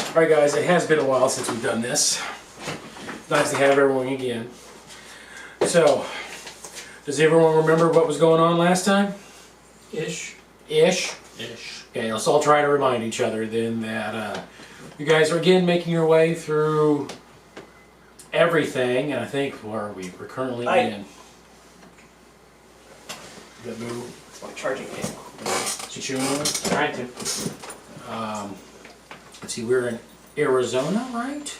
Alright guys, it has been a while since we've done this. Nice to have everyone again. So, does everyone remember what was going on last time? Ish. Ish? Ish. Okay, let's all try to remind each other then that you guys are again making your way through everything, and I think where are we? We're currently in. That move? It's my charging cable. Chewing on it? Trying to. Let's see, we're in Arizona, right?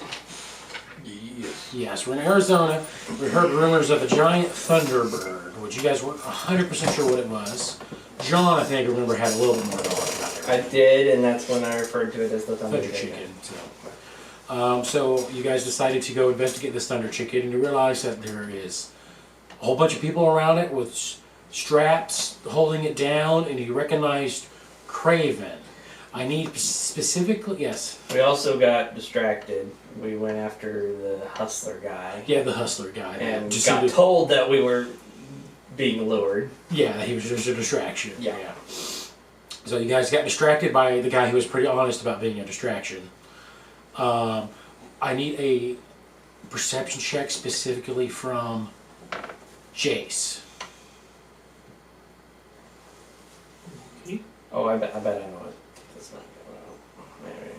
Yes. Yes, we're in Arizona. We heard rumors of a giant Thunderbird, which you guys weren't 100% sure what it was. John, I think, I remember, had a little bit more knowledge about it. I did, and that's when I referred to it as the Thunder Chicken. So you guys decided to go investigate this Thunder Chicken, and you realize that there is a whole bunch of people around it with straps holding it down, and you recognized Craven. I need specifically, yes. We also got distracted. We went after the hustler guy. Yeah, the hustler guy. And just got told that we were being lured. Yeah, he was just a distraction. Yeah. So you guys got distracted by the guy who was pretty honest about being a distraction. I need a perception check specifically from Jace. Oh, I bet I know it. That's not good. Maybe.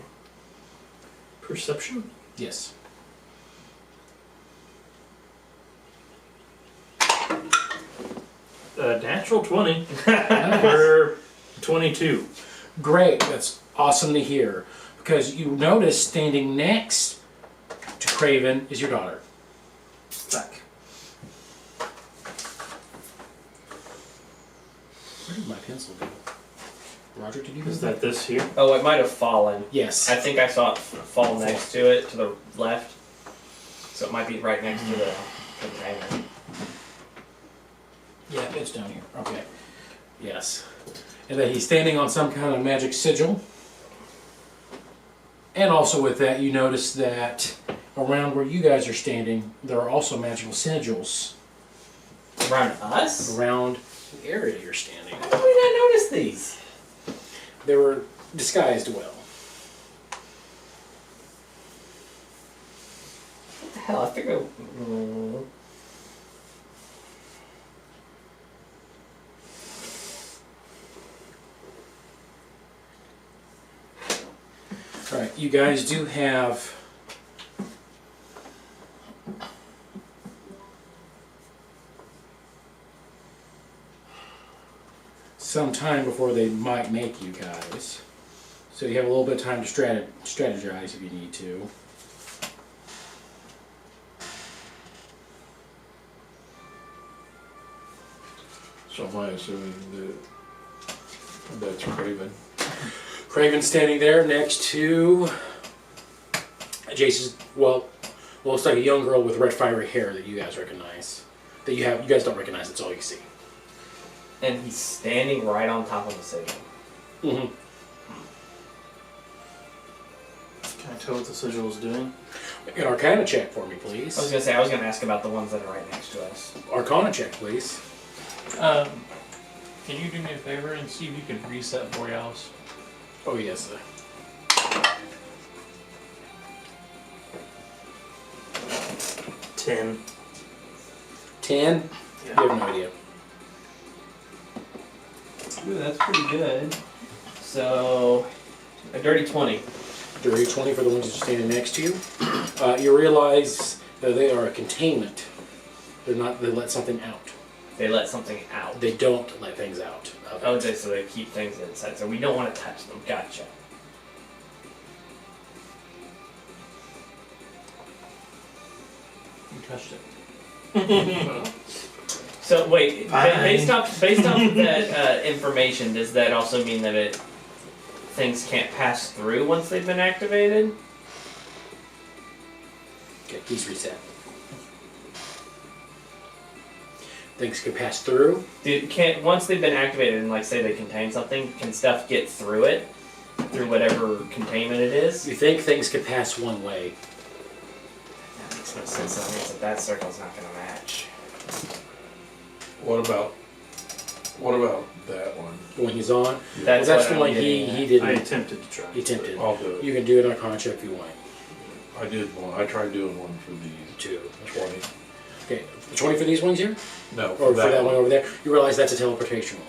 Perception? Yes. Natural 20. We're 22. Great, that's awesome to hear. Because you notice standing next to Craven is your daughter. Back. Where did my pencil go? Roger, did you Is that this here? Oh, it might have fallen. Yes. I think I saw it fall next to it, to the left. So it might be right next to the container. Yeah, it's down here. Okay. Yes. And then he's standing on some kind of magic sigil. And also with that, you notice that around where you guys are standing, there are also magical sigils. Around us? Around the area you're standing. How did we not notice these? They were disguised well. What the hell? I figured... Alright, you guys do have some time before they might make you guys. So you have a little bit of time to strategize if you need to. So am I assuming that that's Craven? Craven standing there next to Jace's, well, looks like a young girl with red fiery hair that you guys recognize. That you guys don't recognize, that's all you see. And he's standing right on top of the sigil. Mm-hmm. Can I tell what the sigil is doing? An Arcana check for me, please. I was gonna say, I was gonna ask about the ones that are right next to us. Arcana check, please. Can you do me a favor and see if you can reset Borealis? Oh, yes, sir. 10. 10? Yeah. You have no idea. Ooh, that's pretty good. So, a dirty 20. Dirty 20 for the ones that are standing next to you. You realize that they are a containment. They let something out. They let something out. They don't let things out. Oh, so they keep things inside. So we don't want to touch them. Gotcha. You touched it. So wait, Fine. based off of that information, does that also mean that things can't pass through once they've been activated? Okay, please reset. Things can pass through. Once they've been activated and like say they contain something, can stuff get through it? Through whatever containment it is? You think things can pass one way. That makes no sense. That means that circle's not going to match. What about What about that one? The one he's on. That's, Well, that's what the I'm one getting he at. didn't. I attempted to try. He attempted. I'll do it. You can do it on a con check if you want. I did one. I tried doing one for these. 2. 20. Okay, 20 for these ones here? No, Or for that one over there? You realize that's a teleportation one.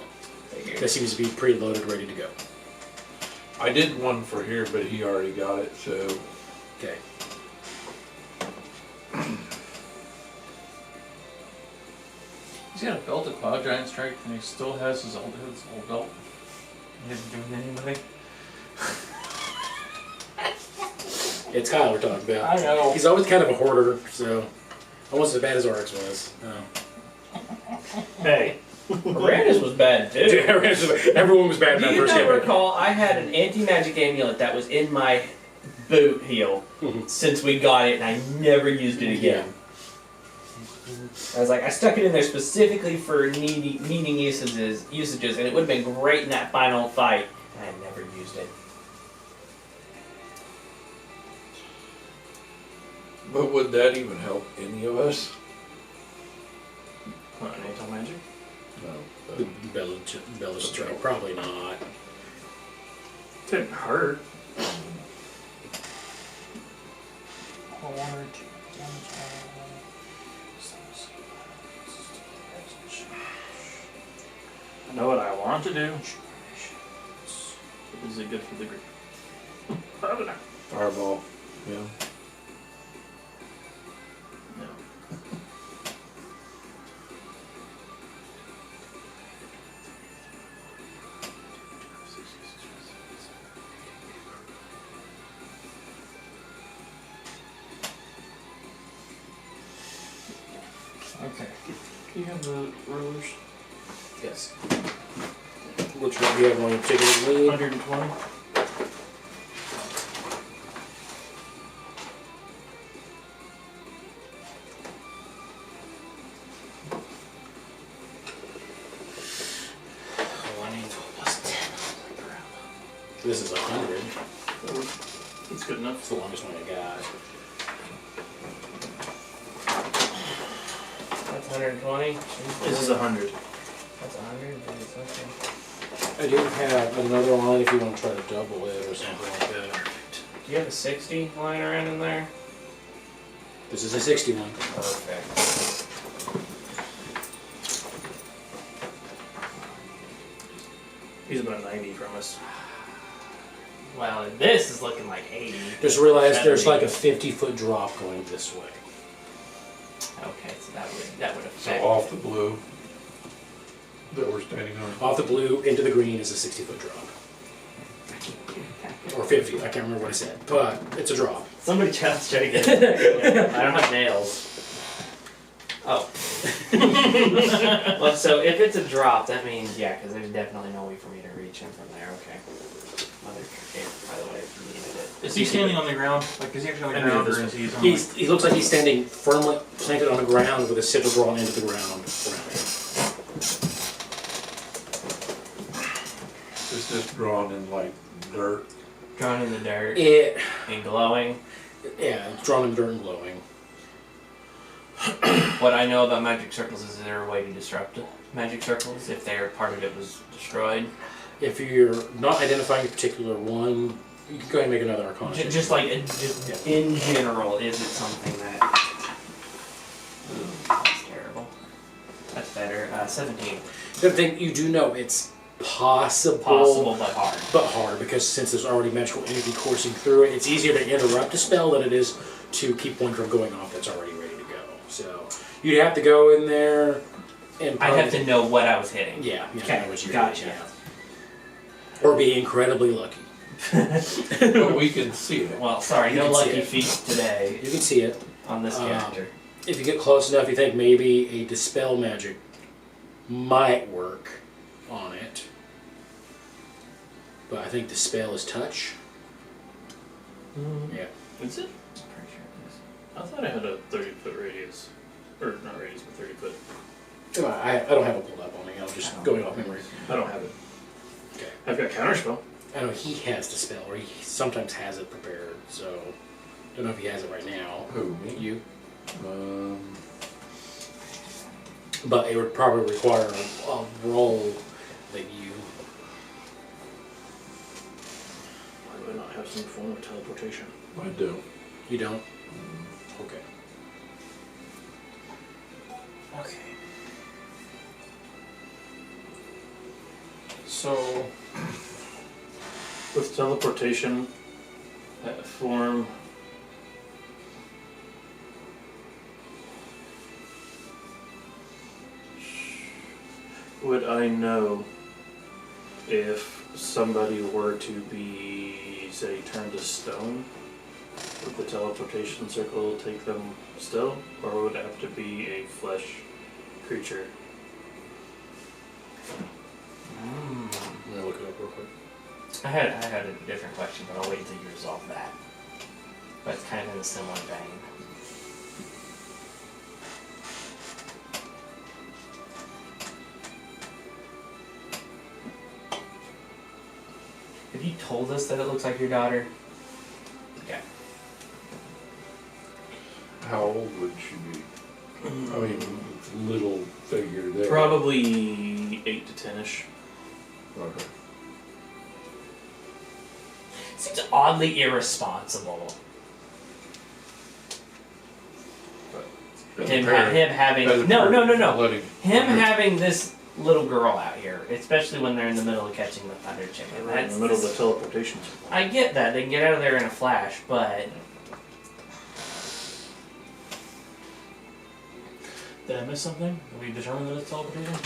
Figured. That seems to be preloaded, ready to go. I did one for here, but he already got it, so Okay. He's got a belt of Cloud Giant Strength and he still has his old belt. He hasn't given it to anybody. It's Kyle we're talking about. I know. He's always kind of a hoarder, so almost as bad as Oryx was. hey, Brandis was bad too. Everyone was bad in Do that you first not game. recall I had an anti-magic amulet that was in my boot heel Mhm. since we got it and I never used it again. I was like, I stuck it in there specifically for needing usages, and it would have been great in that final fight, and I never used it. but would that even help any of us? What, an anti-magic? No. Bella's strike, probably not. Didn't hurt. I know what I want to do. Is it good for the group? Fireball. Yeah. No. Okay. You have the rulers? Yes. Which one do you have on your ticket lead? 120. This is 100. That's good enough. It's the longest one I got. That's 120. This is 100. That's 100. Okay. I do have another line if you want to try to double it or something like that. Do you have a 60 lying around in there? This is a 61. Perfect. He's about 90 from us. Well, this is looking like 80. Just realize there's 70. like a 50-foot drop going this way. Okay, so that would So affect. off the blue that we're standing on. Off the blue into the green is a 60-foot drop. Or 50, I can't remember what I said. But it's a drop. Somebody challenge check it. I don't have nails. Oh. Well, so if it's a drop, that means, yeah, because there's definitely no way for me to reach him from there. Okay. Mother, by the way, if you needed it. Is he standing on the ground? Like, is he actually on the I knew ground, this or was- is he on He looks like he's standing firmly planted on the ground with a sigil drawn into the ground around him. It's just drawn in like dirt. Drawn in the dirt It, and glowing. yeah, it's drawn in dirt and glowing. What I know about magic circles is there a way to disrupt magic circles if their part of it was destroyed? If you're not identifying a particular one, you can go ahead and make another Arcana check. Just like, just in general, is it something that... That's terrible. That's better. 17. The other thing, you do know it's possible, Possible, but hard. but hard, because since there's already magical energy coursing through it, it's easier to interrupt a spell than it is to keep one from going off that's already ready to go. So you'd have to go in there and I'd have to know what I was hitting. yeah, Okay, know what you're gotcha. hitting, yeah. Or be incredibly lucky. But we can see it. Well, sorry, You no can see lucky it. feats today You can see it. on this character. If you get close enough, you think maybe a dispel magic might work on it. But I think dispel is touch. Yeah. Is it? I'm pretty sure it is. I thought I had a 30-foot radius. Or not radius, but 30-foot. I don't have it pulled up on me. I'm just going off memory. I don't have it. Okay. I've got counterspell. I know he has dispel, or he sometimes has it prepared. So don't know if he has it right now. Who, me? You? but it would probably require a roll that you. Why do I not have some form of teleportation? I don't. You don't? Okay. Okay. So, With teleportation, that form. Would I know if somebody were to be, say, turned to stone? Would the teleportation circle take them still? Or would it have to be a flesh creature? Let me look it up real quick. I had a different question, but I'll wait until you resolve that. But it's kind of in a similar vein. Have you told us that it looks like your daughter? Okay. How old would she be? I mean, little figure there. Probably 8 to 10ish. Okay. Seems oddly irresponsible. Him having Letting him having this little girl out here, especially when they're in the middle of catching the thunder chicken. Right in the middle of the teleportation circle. I get that they can get out of there in a flash, but did I miss something? Did we determine that it's teleportation?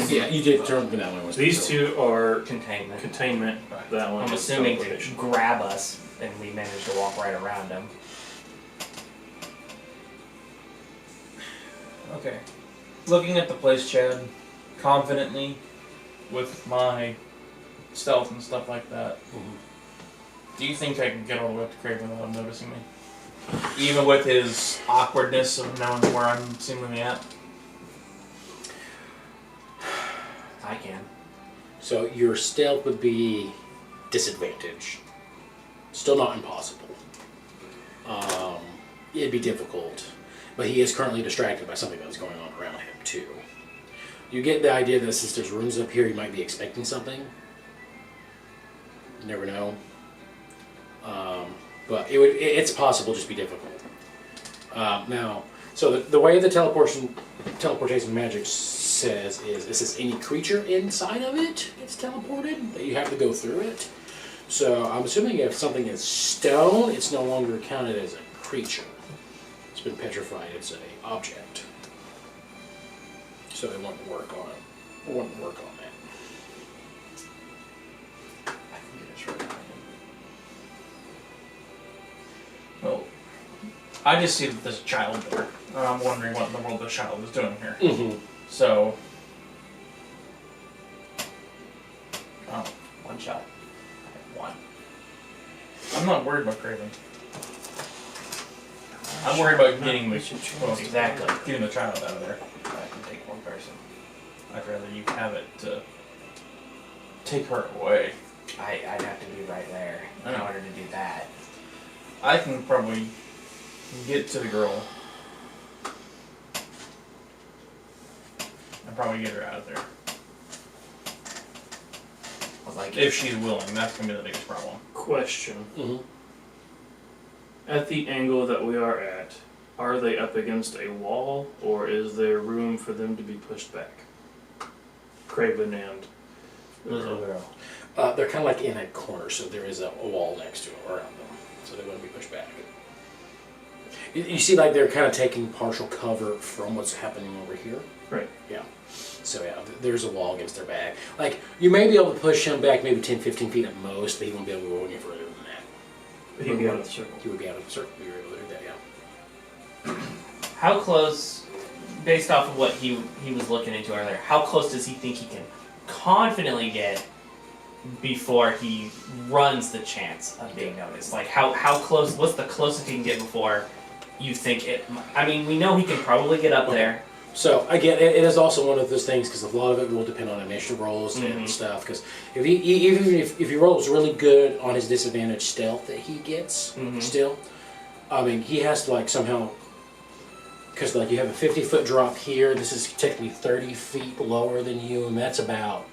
Yeah, you did determine that one was. These two are containment. containment. That one I'm is assuming to teleportation. grab us, and we managed to walk right around them. Okay. Looking at the place, Chad, confidently, with my stealth and stuff like that, do you think I can get all the way up to Craven without him noticing me? Even with his awkwardness of knowing where I'm seemingly at? I can. So your stealth would be disadvantage. Still not impossible. It'd be difficult. But he is currently distracted by something that's going on around him, too. You get the idea that since there's rooms up here, he might be expecting something. You never know. But it's possible, just be difficult. Now, so the way the teleportation magic says is, it says any creature inside of it gets teleported, that you have to go through it. So I'm assuming if something is stone, it's no longer counted as a creature. It's been petrified, it's an object. So it won't work on it. It wouldn't work on that. I can get this right behind him. Well, I just see that there's a child there. And I'm wondering what in the world the child is doing here. Mm-hmm. So, One shot. I have one. I'm not worried about Craven. I'm worried about getting the Exactly. getting the child out of there. I can take one person. I'd rather you have it to take her away. I'd have to be right there in I know. order to do that. I can probably get to the girl and probably get her out of there. I was like, If she's willing, that's gonna be the biggest problem. Question. Mm-hmm. At the angle that we are at, are they up against a wall, or is there room for them to be pushed back? Craven and the little girl. girl. They're kind of like in a corner, so there is a wall next to them, around them, so they wouldn't be pushed back. You see, like they're kind of taking partial cover from what's happening over here. Right. Yeah. So yeah, there's a wall against their back. Like, you may be able to push him back maybe 10, 15 feet at most, but he won't be able to go any further than that. He'd be out of the circle. He would be out of the circle. You were able to do that, yeah. How close, based off of what he was looking into earlier, how close does he think he can confidently get before he runs the chance of being noticed? Like, how close, what's the closest he can get before you think it, I mean, we know he can probably get up there. So again, it is also one of those things because a lot of it will depend on initiative rolls and stuff. Because if if he rolls really good on his disadvantage stealth that he gets still, I mean he has to like somehow because like you have a 50-foot drop here. This is technically 30 feet lower than you, and that's about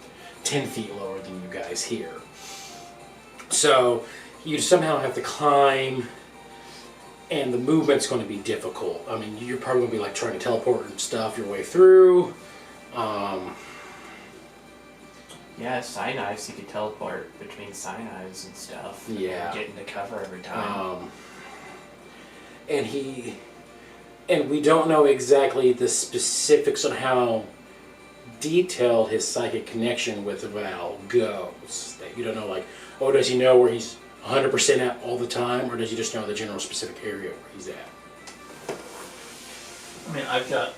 10 feet lower than you guys here. So you somehow have to climb, and the movement's going to be difficult. I mean, you're probably going to be like trying to teleport and stuff your way through. Yeah, side knives, you could teleport between side knives and stuff. Yeah. And get into cover every time. And we don't know exactly the specifics on how detailed his psychic connection with Val goes. That you don't know, like, oh, does he know where he's 100% at all the time, or does he just know the general specific area where he's at? I mean, I've got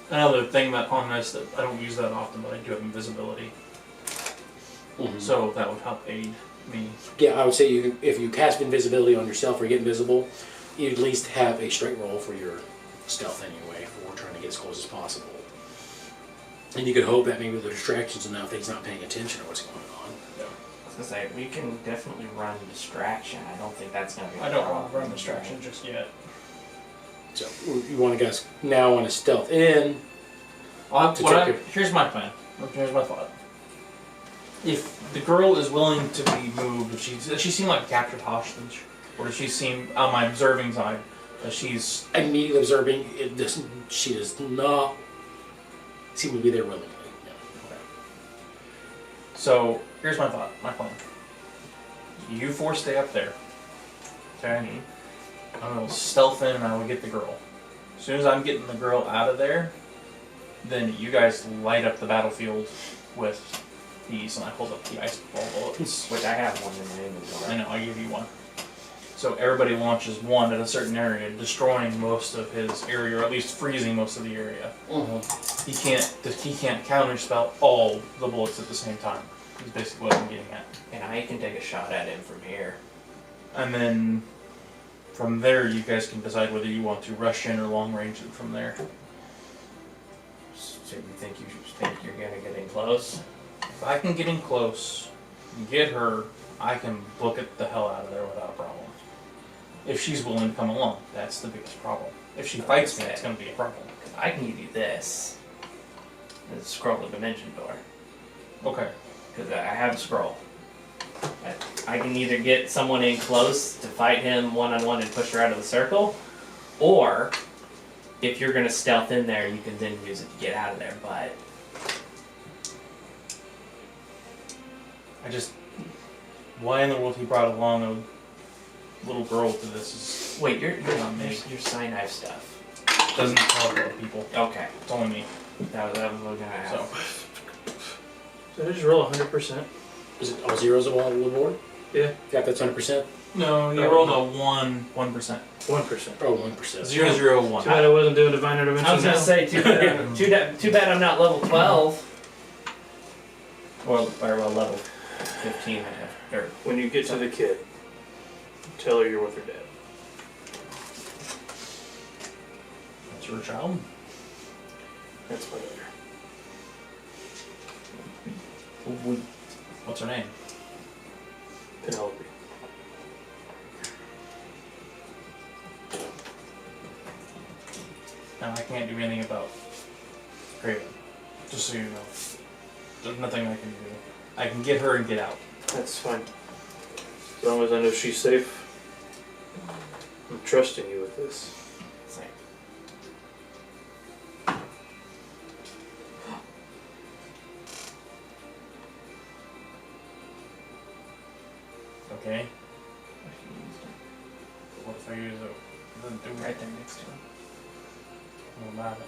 another thing that on this that I don't use that often, but I do have invisibility. Mm-hmm. So that would help aid me. Yeah, I would say if you cast invisibility on yourself or get invisible, you at least have a straight roll for your stealth anyway, or trying to get as close as possible. And you could hope that maybe the distraction's enough that he's not paying attention to what's going on. I was gonna say, we can definitely run distraction. I don't think that's gonna be I don't want to run distraction just yet. So you want to guys now want to stealth in. Here's my plan. Here's my thought. If the girl is willing to be moved, does she seem like a captured hostage? Or does she seem, on my observing side, that she's... Immediately observing, she does not seem to be there willingly. Yeah. Okay. So, here's my thought, my plan. You four stay up there. Okay? I will stealth in and I will get the girl. As soon as I'm getting the girl out of there, then you guys light up the battlefield with these, and I hold up the ice ball bullets. Which I have one in my inventory. I know, I give you one. So everybody launches one at a certain area, destroying most of his area, or at least freezing most of the area. Mm-hmm. He can't counterspell all the bullets at the same time. Is basically what I'm getting at. And I can take a shot at him from here. And then from there, you guys can decide whether you want to rush in or long range it from there. So you think you're gonna get in close? If I can get in close and get her, I can book it the hell out of there without a problem. If she's willing to come along, that's the biggest problem. If she fights me, it's going to be a problem. I can give you this. The scroll of dimension door. Okay. Because I have a scroll. I can either get someone in close to fight him one-on-one and push her out of the circle, or if you're going to stealth in there, you can then use it to get out of there, but... Why in the world he brought along a little girl to this is... Wait, your sign knife stuff. Doesn't tell other people. Okay. It's only me. That was what I was looking at. So, Did I just roll 100%? Is it all zeros on the board? Yeah. Yeah, that's 100%. no, you rolled a 1%. 1%. Oh, 1%. 001. Too bad I wasn't doing Divine Intervention. I was gonna say too bad I'm not level 12. Or level 15 and a half. Or When you get to the kid, tell her you're with her dad. That's your child? That's my daughter. What's her name? Penelope. And I can't do anything about Craven. Just so you know. There's nothing I can do. I can get her and get out. That's fine. As long as I know she's safe. I'm trusting you with this. it's like, Okay? What if I use it? Doesn't do right there next to him. What about it?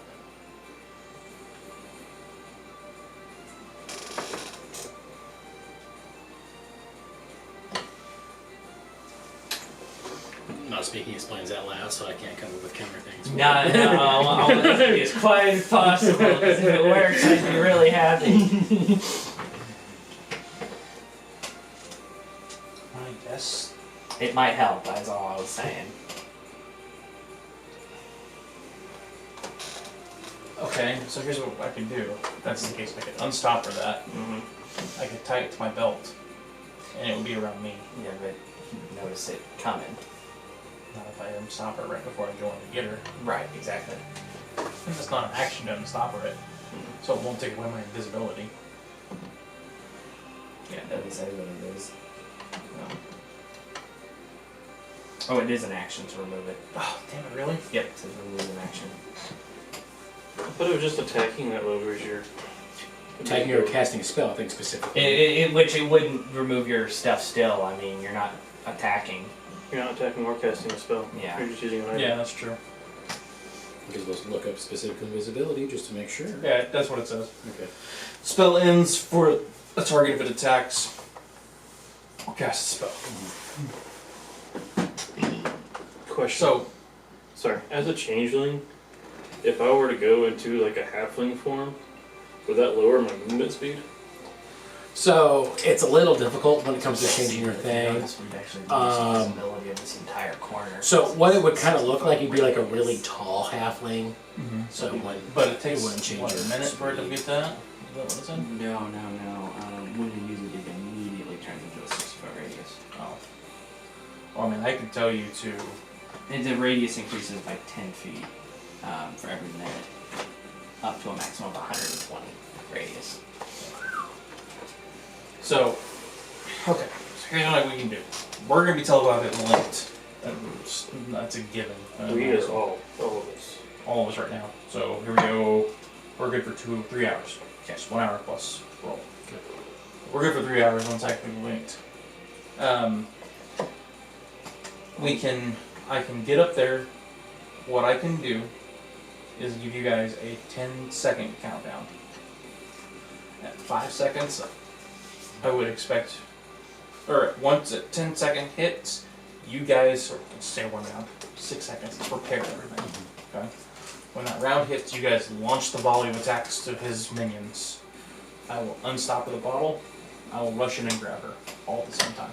Not speaking explains that loud, so I can't come up with counter things. No, I want this to be as quiet as possible, because if it works, I'd be really happy. I guess. It might help, that's all I was saying. Okay, so here's what I can do. If that's the case, I could unstop her that. Mm-hmm. I could tie it to my belt, and it would be around me. Yeah, but you notice it coming. Not if I stop her right before I go in to get her. Right, exactly. And it's not an action to stop her, so it won't take away my invisibility. Yeah, it doesn't say what it is. Oh, it is an action to remove it. Oh, damn it, really? Yep, it says remove an action. But it was just attacking that lowers your. Attacking or casting a spell, I think specifically. Which it wouldn't remove your stuff still. I mean, you're not attacking. You're not attacking or casting a spell. Yeah. You're just using an item. Yeah, that's true. Because let's look up specific invisibility just to make sure. Yeah, that's what it says. Okay. Spell ends for a target if it attacks or casts a spell. Question. So, Sorry, as a changeling, if I were to go into like a halfling form, would that lower my movement speed? So it's a little difficult when it comes to changing your thing. This would actually reduce the visibility of this entire corner. So what it would kind of look like, you'd be like a really tall halfling. So when but it takes wouldn't change what, your a minute for it to speed. get that? Is that what it said? No. When you use it, it immediately turns into a 6-foot radius. Oh. Well, I mean, I could tell you to. And the radius increases by 10 feet for every minute, up to a maximum of 120 radius. So, okay. So here's what we can do. We're gonna be telepathically linked. That's a given. We is all of us. All of us right now. So here we go. We're good for 3 hours. Yes, 1 hour plus roll. Okay. We're good for 3 hours once actively linked. I can get up there. What I can do is give you guys a 10-second countdown. At 5 seconds, I would expect, or once a 10-second hits, you guys, or let's say 1 round, 6 seconds, prepare everything. Okay. When that round hits, you guys launch the volley of attacks to his minions. I will unstop the bottle. I will rush in and grab her all at the same time.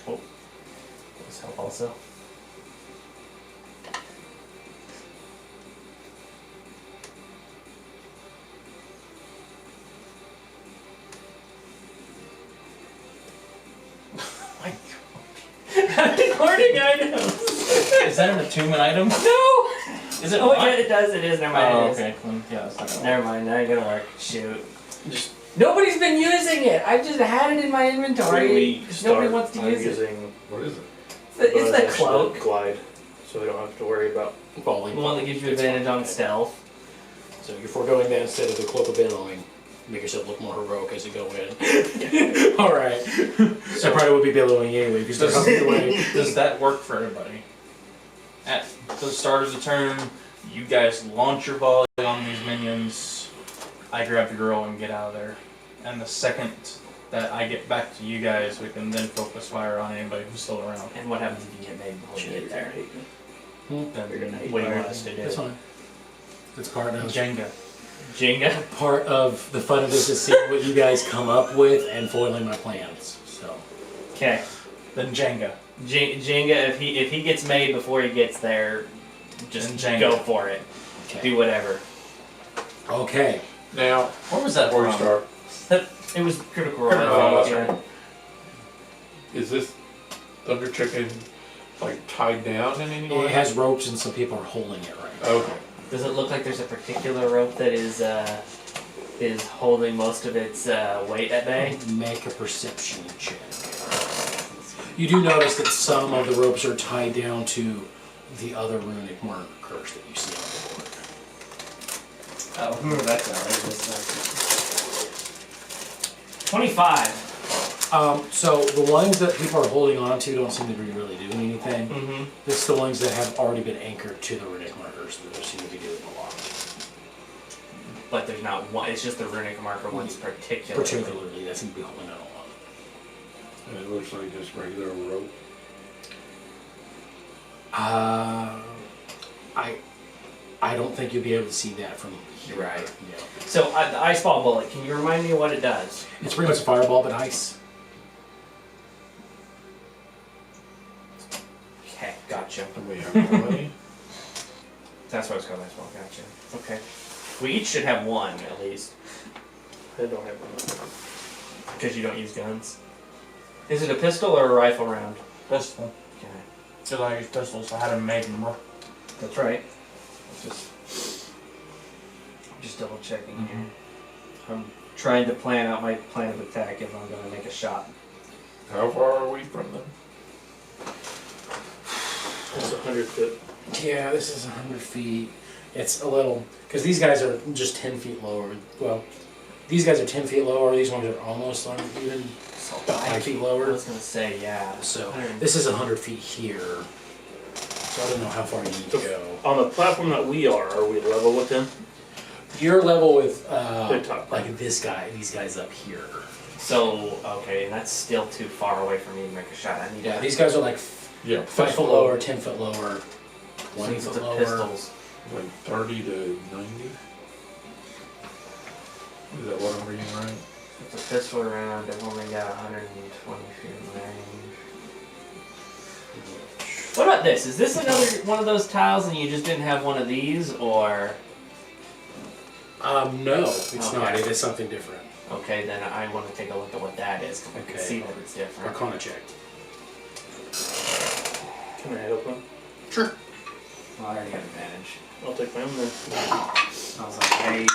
Does this help also? My God. Recording items! Is that an attunement item? No! Is it? Oh, not? yeah, it does, it is. Never mind. Oh, it is. okay. Yeah, that's not gonna work. Never mind, that ain't gonna work. Shoot. Just Nobody's been using it! I've just had it in my when inventory. we Nobody start, wants to I'm use it. using What is it? It's the bonus action cloak. to glide, so we don't have to worry about. falling. The one that gives you advantage on stealth. So you're foregoing that instead of the cloak of billowing. Make yourself look more heroic as you go in. Alright. So probably would be billowing anyway because they're coming your way. Does that work for everybody? At the start of the turn, you guys launch your volley on these minions. I grab the girl and get out of there. And the second that I get back to you guys, we can then focus fire on anybody who's still around. And what happens if you get made before you get there? Then You're gonna hate what do you fire. want us to do? That's fine. That's part of Jenga. Jenga? part of the fun of this is seeing what you guys come up with and foiling my plans. So Okay. Then Jenga. Jenga, if he gets made before he gets there, just And Jenga. go for it. okay. Do whatever. Okay. Now, Where was that before we from? start, It was Critical Role. Uh, yeah. is this Thunder Chicken like tied down in any way? It has ropes and some people are holding it right now. Okay. Does it look like there's a particular rope that is holding most of its weight at bay? Make a perception check. You do notice that some of the ropes are tied down to the other runic markers that you see on the board. Oh, that's outrageous. 25. So the ones that people are holding on to don't seem to be really doing anything. Mm-hmm. It's the ones that have already been anchored to the runic markers that seem to be doing a lot. But there's not one. It's just the runic marker ones particularly. Particularly, that seem to be holding on a lot. And it looks like just regular rope. I don't think you'll be able to see that from here. Right. Yeah. So the ice ball bullet. Can you remind me what it does? It's pretty much a fireball, but ice. Okay, gotcha. And we have how many? That's what I was going. Ice ball. Gotcha. Okay. We each should have one at least, I don't have one. because you don't use guns. Is it a pistol or a rifle round? Pistol. Okay. Because I use pistols, I had to make them. That's right. Just double checking here. I'm trying to plan out my plan of attack if I'm going to make a shot. How far are we from them? It's 100 foot. Yeah, this is 100 feet. It's a little, because these guys are just 10 feet lower. Well, these guys are 10 feet lower. These ones are almost even So about 5 feet I lower. was going to say, yeah. So 100. this is 100 feet here. So I don't know how far you need to go. On the platform that we are we level with them? You're level with The top. like this guy, these guys up here. So, okay, and that's still too far away for me to make a shot. I need Yeah, to. these guys are like Yeah, 5 foot lower, 10 foot lower, 20 Since foot it's a lower. pistols. like 30 to 90. Is that what I'm reading right? It's a pistol round. I've only got 120 feet in range. What about this? Is this another one of those tiles and you just didn't have one of these, or? No, it's not. Okay. It is something different. Okay, then I want to take a look at what that is, because I can Okay. see that it's different. Arcana check. Can I help him? Sure. Well, I already got advantage. I'll take my own then. I was like, I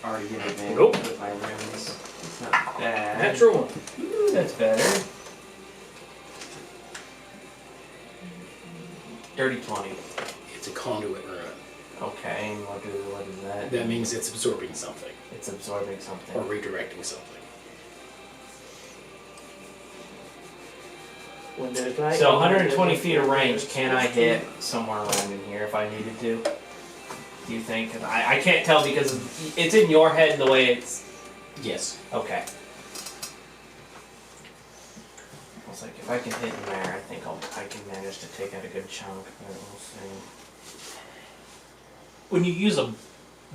already get advantage Nope. with my rims. It's not bad. Natural one. Ooh, that's better. Dirty 20. It's a conduit rune. Okay, and what is that? That means it's absorbing something It's absorbing something. or redirecting something. When did I So 120 feet of range, can I hit somewhere around in here if I needed to? Do you think? 'Cause I can't tell because it's in your head the way it's... Yes. Okay. I was like, if I can hit in there, I think I can manage to take out a good chunk, but we'll see. When you use a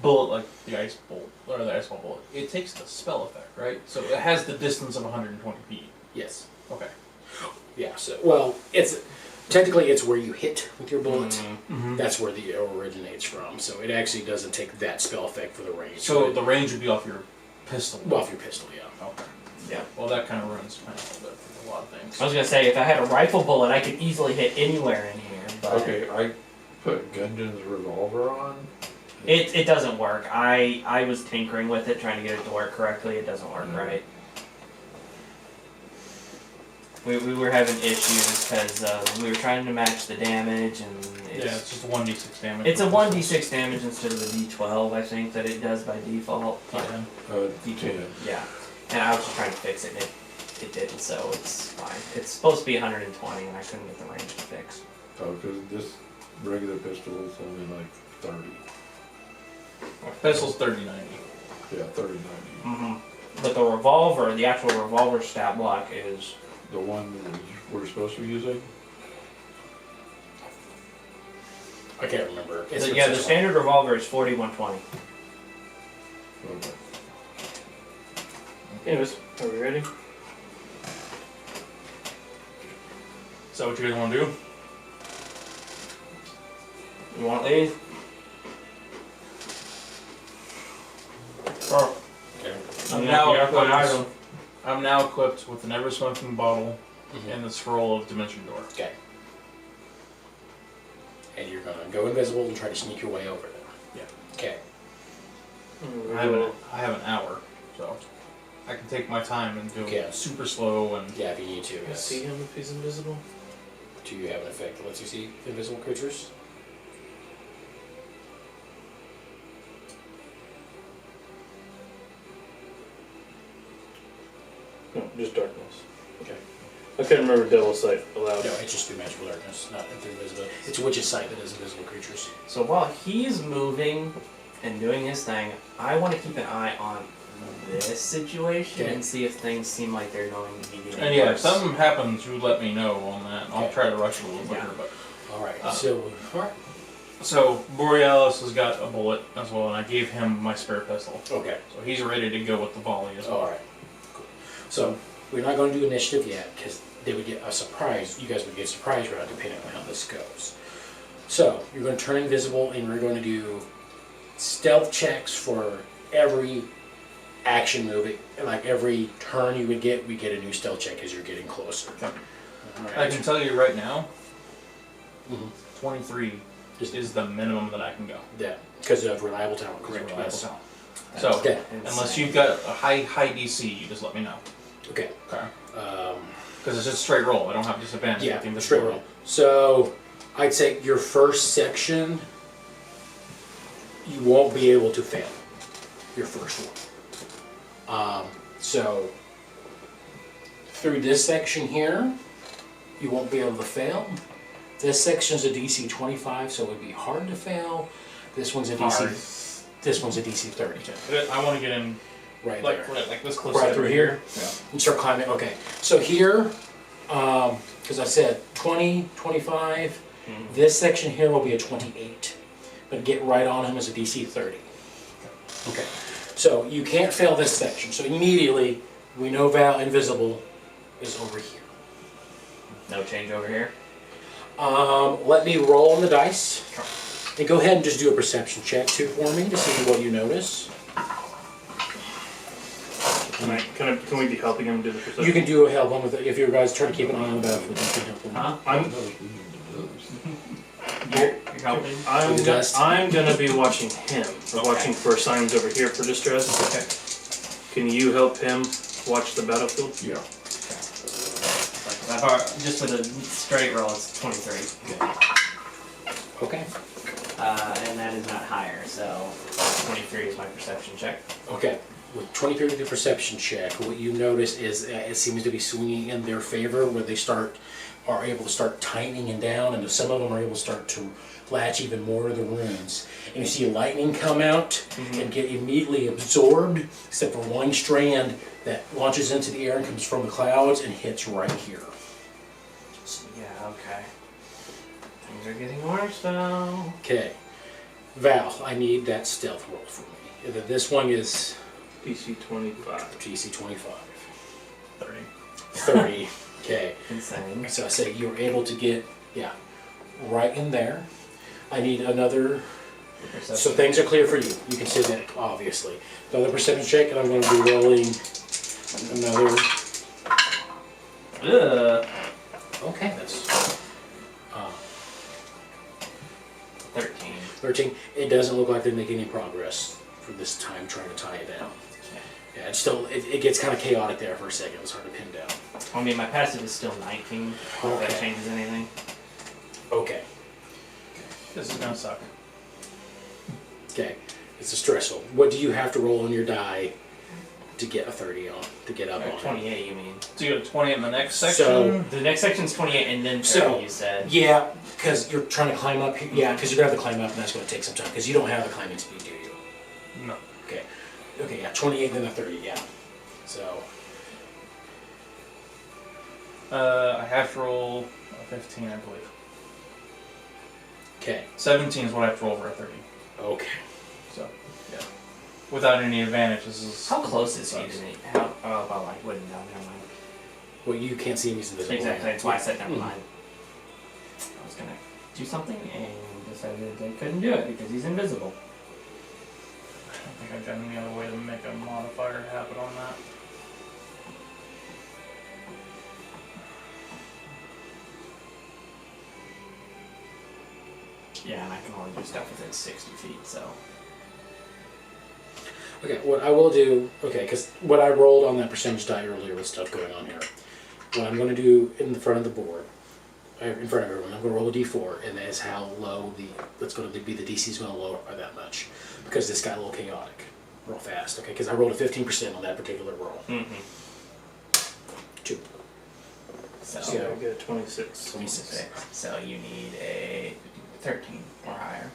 bullet like the ice bolt, or the ice ball bullet, it takes the spell effect, right? So it has the distance of 120 feet. Yes. Okay. Yeah. So well, it's technically it's where you hit with your bullet. Mm-hmm. That's where the arrow originates from. So it actually doesn't take that spell effect for the range. So the range would be off your pistol. off your pistol, yeah. Okay. Yeah. Well, that kind of ruins my a little bit for a lot of things. I was gonna say, if I had a rifle bullet, I could easily hit anywhere in here, but Okay, I put Gungeons revolver on. it doesn't work. I was tinkering with it, trying to get it to work correctly. It doesn't work right. We were having issues because we were trying to match the damage, and Yeah, it's just 1d6 damage. it's a 1d6 damage instead of the d12, I think, that it does by default. Yeah. 10. Yeah, and I was just trying to fix it, and it didn't, so it's fine. It's supposed to be 120, and I couldn't get the range to fix. Oh, because this regular pistol is only like 30. Pistol's 30-90. Yeah, 30, 90. Mm-hmm. But the revolver, the actual revolver stat block is... The one that we're supposed to be using? I can't remember. the standard revolver is 40-120. Okay. Anyways, are we ready? Is that what you guys want to do? You want these? Oh. Okay. I'm now equipped with an ever-smoking bottle Mhm. and the scroll of Dimension Door. Okay. And you're gonna go invisible and try to sneak your way over there. Yeah. Okay. I have an hour, so I can take my time and go Okay. super slow and Yeah, if you need to. Can I Yes. see him if he's invisible? Do you have an effect that lets you see invisible creatures? No, just darkness. Okay. I couldn't remember Devil Sight aloud. No, it's just through magical darkness, not through invisibility. It's witch's sight that is invisible creatures. So while he's moving and doing his thing, I want to keep an eye on this situation Okay. and see if things seem like they're going to be getting yeah, if worse. something happens, you let me know on that. I'll Okay. try to rush it a little quicker. Yeah. But All right. Uh, Alright. so Borealis has got a bullet as well, and I gave him my spare pistol, Okay. so he's ready to go with the volley as well. All right. Cool. So we're not going to do initiative yet because they would get a surprise. You guys would get a surprise round depending on how this goes. So you're going to turn invisible, and we're going to do stealth checks for every action move. Like every turn you would get, we get a new stealth check as you're getting closer. Okay. All I right. can tell you right now, Mhm. 23 is the minimum that I can go. Yeah, because of reliable talent. Because Correct. of reliable Yes. talent. So, Okay. unless you've got a high DC, you just let me know. Okay. Okay. Um, Because it's just straight roll. I don't have disadvantage. yeah, with the straight invisibility. roll. So, I'd say your first section, you won't be able to fail. Your first one. So, through this section here, you won't be able to fail. This section's a DC 25, so it would be hard to fail. This one's a DC. Hard. This one's a DC 30. I want to get in Right like there. like this close. Right to through right here? Yeah. And start climbing. Okay. So here, because I said 20, 25, this section here will be a 28. But get right on him as a DC 30. Okay. So you can't fail this section. So immediately, we know Val Invisible is over here. No change over here. Let me roll on the dice. And go ahead and just do a perception check too for me to see what you notice. Can we be helping him do the perception? You can do a help him with it if you guys try to keep an eye on the battlefield. You can help him. Huh? You're helping? With the dust. I'm gonna be watching him, or watching for signs over here for distress. Okay. Can you help him watch the battlefield? Yeah. Just with a straight roll, it's 23. Okay. And that is not higher, so 23 is my perception check. Okay. With 23 with your perception check, what you notice is it seems to be swinging in their favor, where they are able to start tightening and down, and some of them are able to start to latch even more of the runes. And you see lightning come out and get immediately absorbed, except for one strand that launches into the air and comes from the clouds and hits right here. So, yeah, okay. Things are getting worse though. Okay. Val, I need that stealth roll for me. This one is DC 25. GC 25. 30. 30. Okay. Insane. So I say you're able to get, right in there. I need another, so things are clear for you. You can see that, obviously. Another perception check, and I'm going to be rolling another. Okay, that's 13. 13. It doesn't look like they're making any progress for this time trying to tie it down. Yeah, it's still, it gets kind of chaotic there for a second. It's hard to pin down. I mean, my passive is still 19. If that changes anything. Okay. This is gonna suck. Okay. It's a stressful. What do you have to roll on your die to get a 30 on, to get up on it? 28, you mean? So you got a 20 in the next section. So- The next section's 28 and then 30, So- you said. Yeah, because you're trying to climb up here. Yeah, because you're going to have to climb up, and that's going to take some time, because you don't have the climbing speed, do you? no. Okay. Okay, yeah, 28 then a 30, yeah. So, I have to roll a 15, I believe. okay. 17 is what I have to roll for a 30. Okay. So, yeah. Without any advantage, this is. How close is he to me? How? Oh, well, I wouldn't know. Never mind. Well, you can't see him, he's invisible. Exactly. That's why I said never mind. I was gonna do something and decided I couldn't do it because he's invisible. I think I've got any other way to make a modifier happen on that. Yeah, and I can only do stuff within 60 feet, so. Okay, what I will do, because what I rolled on that percentage die earlier with stuff going on here, what I'm going to do in the front of the board, in front of everyone, I'm going to roll a d4, and that's how low that's going to be, the DC is going to lower by that much, because this got a little chaotic, real fast, okay, because I rolled a 15% on that particular roll. 2. So, Yeah, I get 26. 26. So you need a 13 or higher.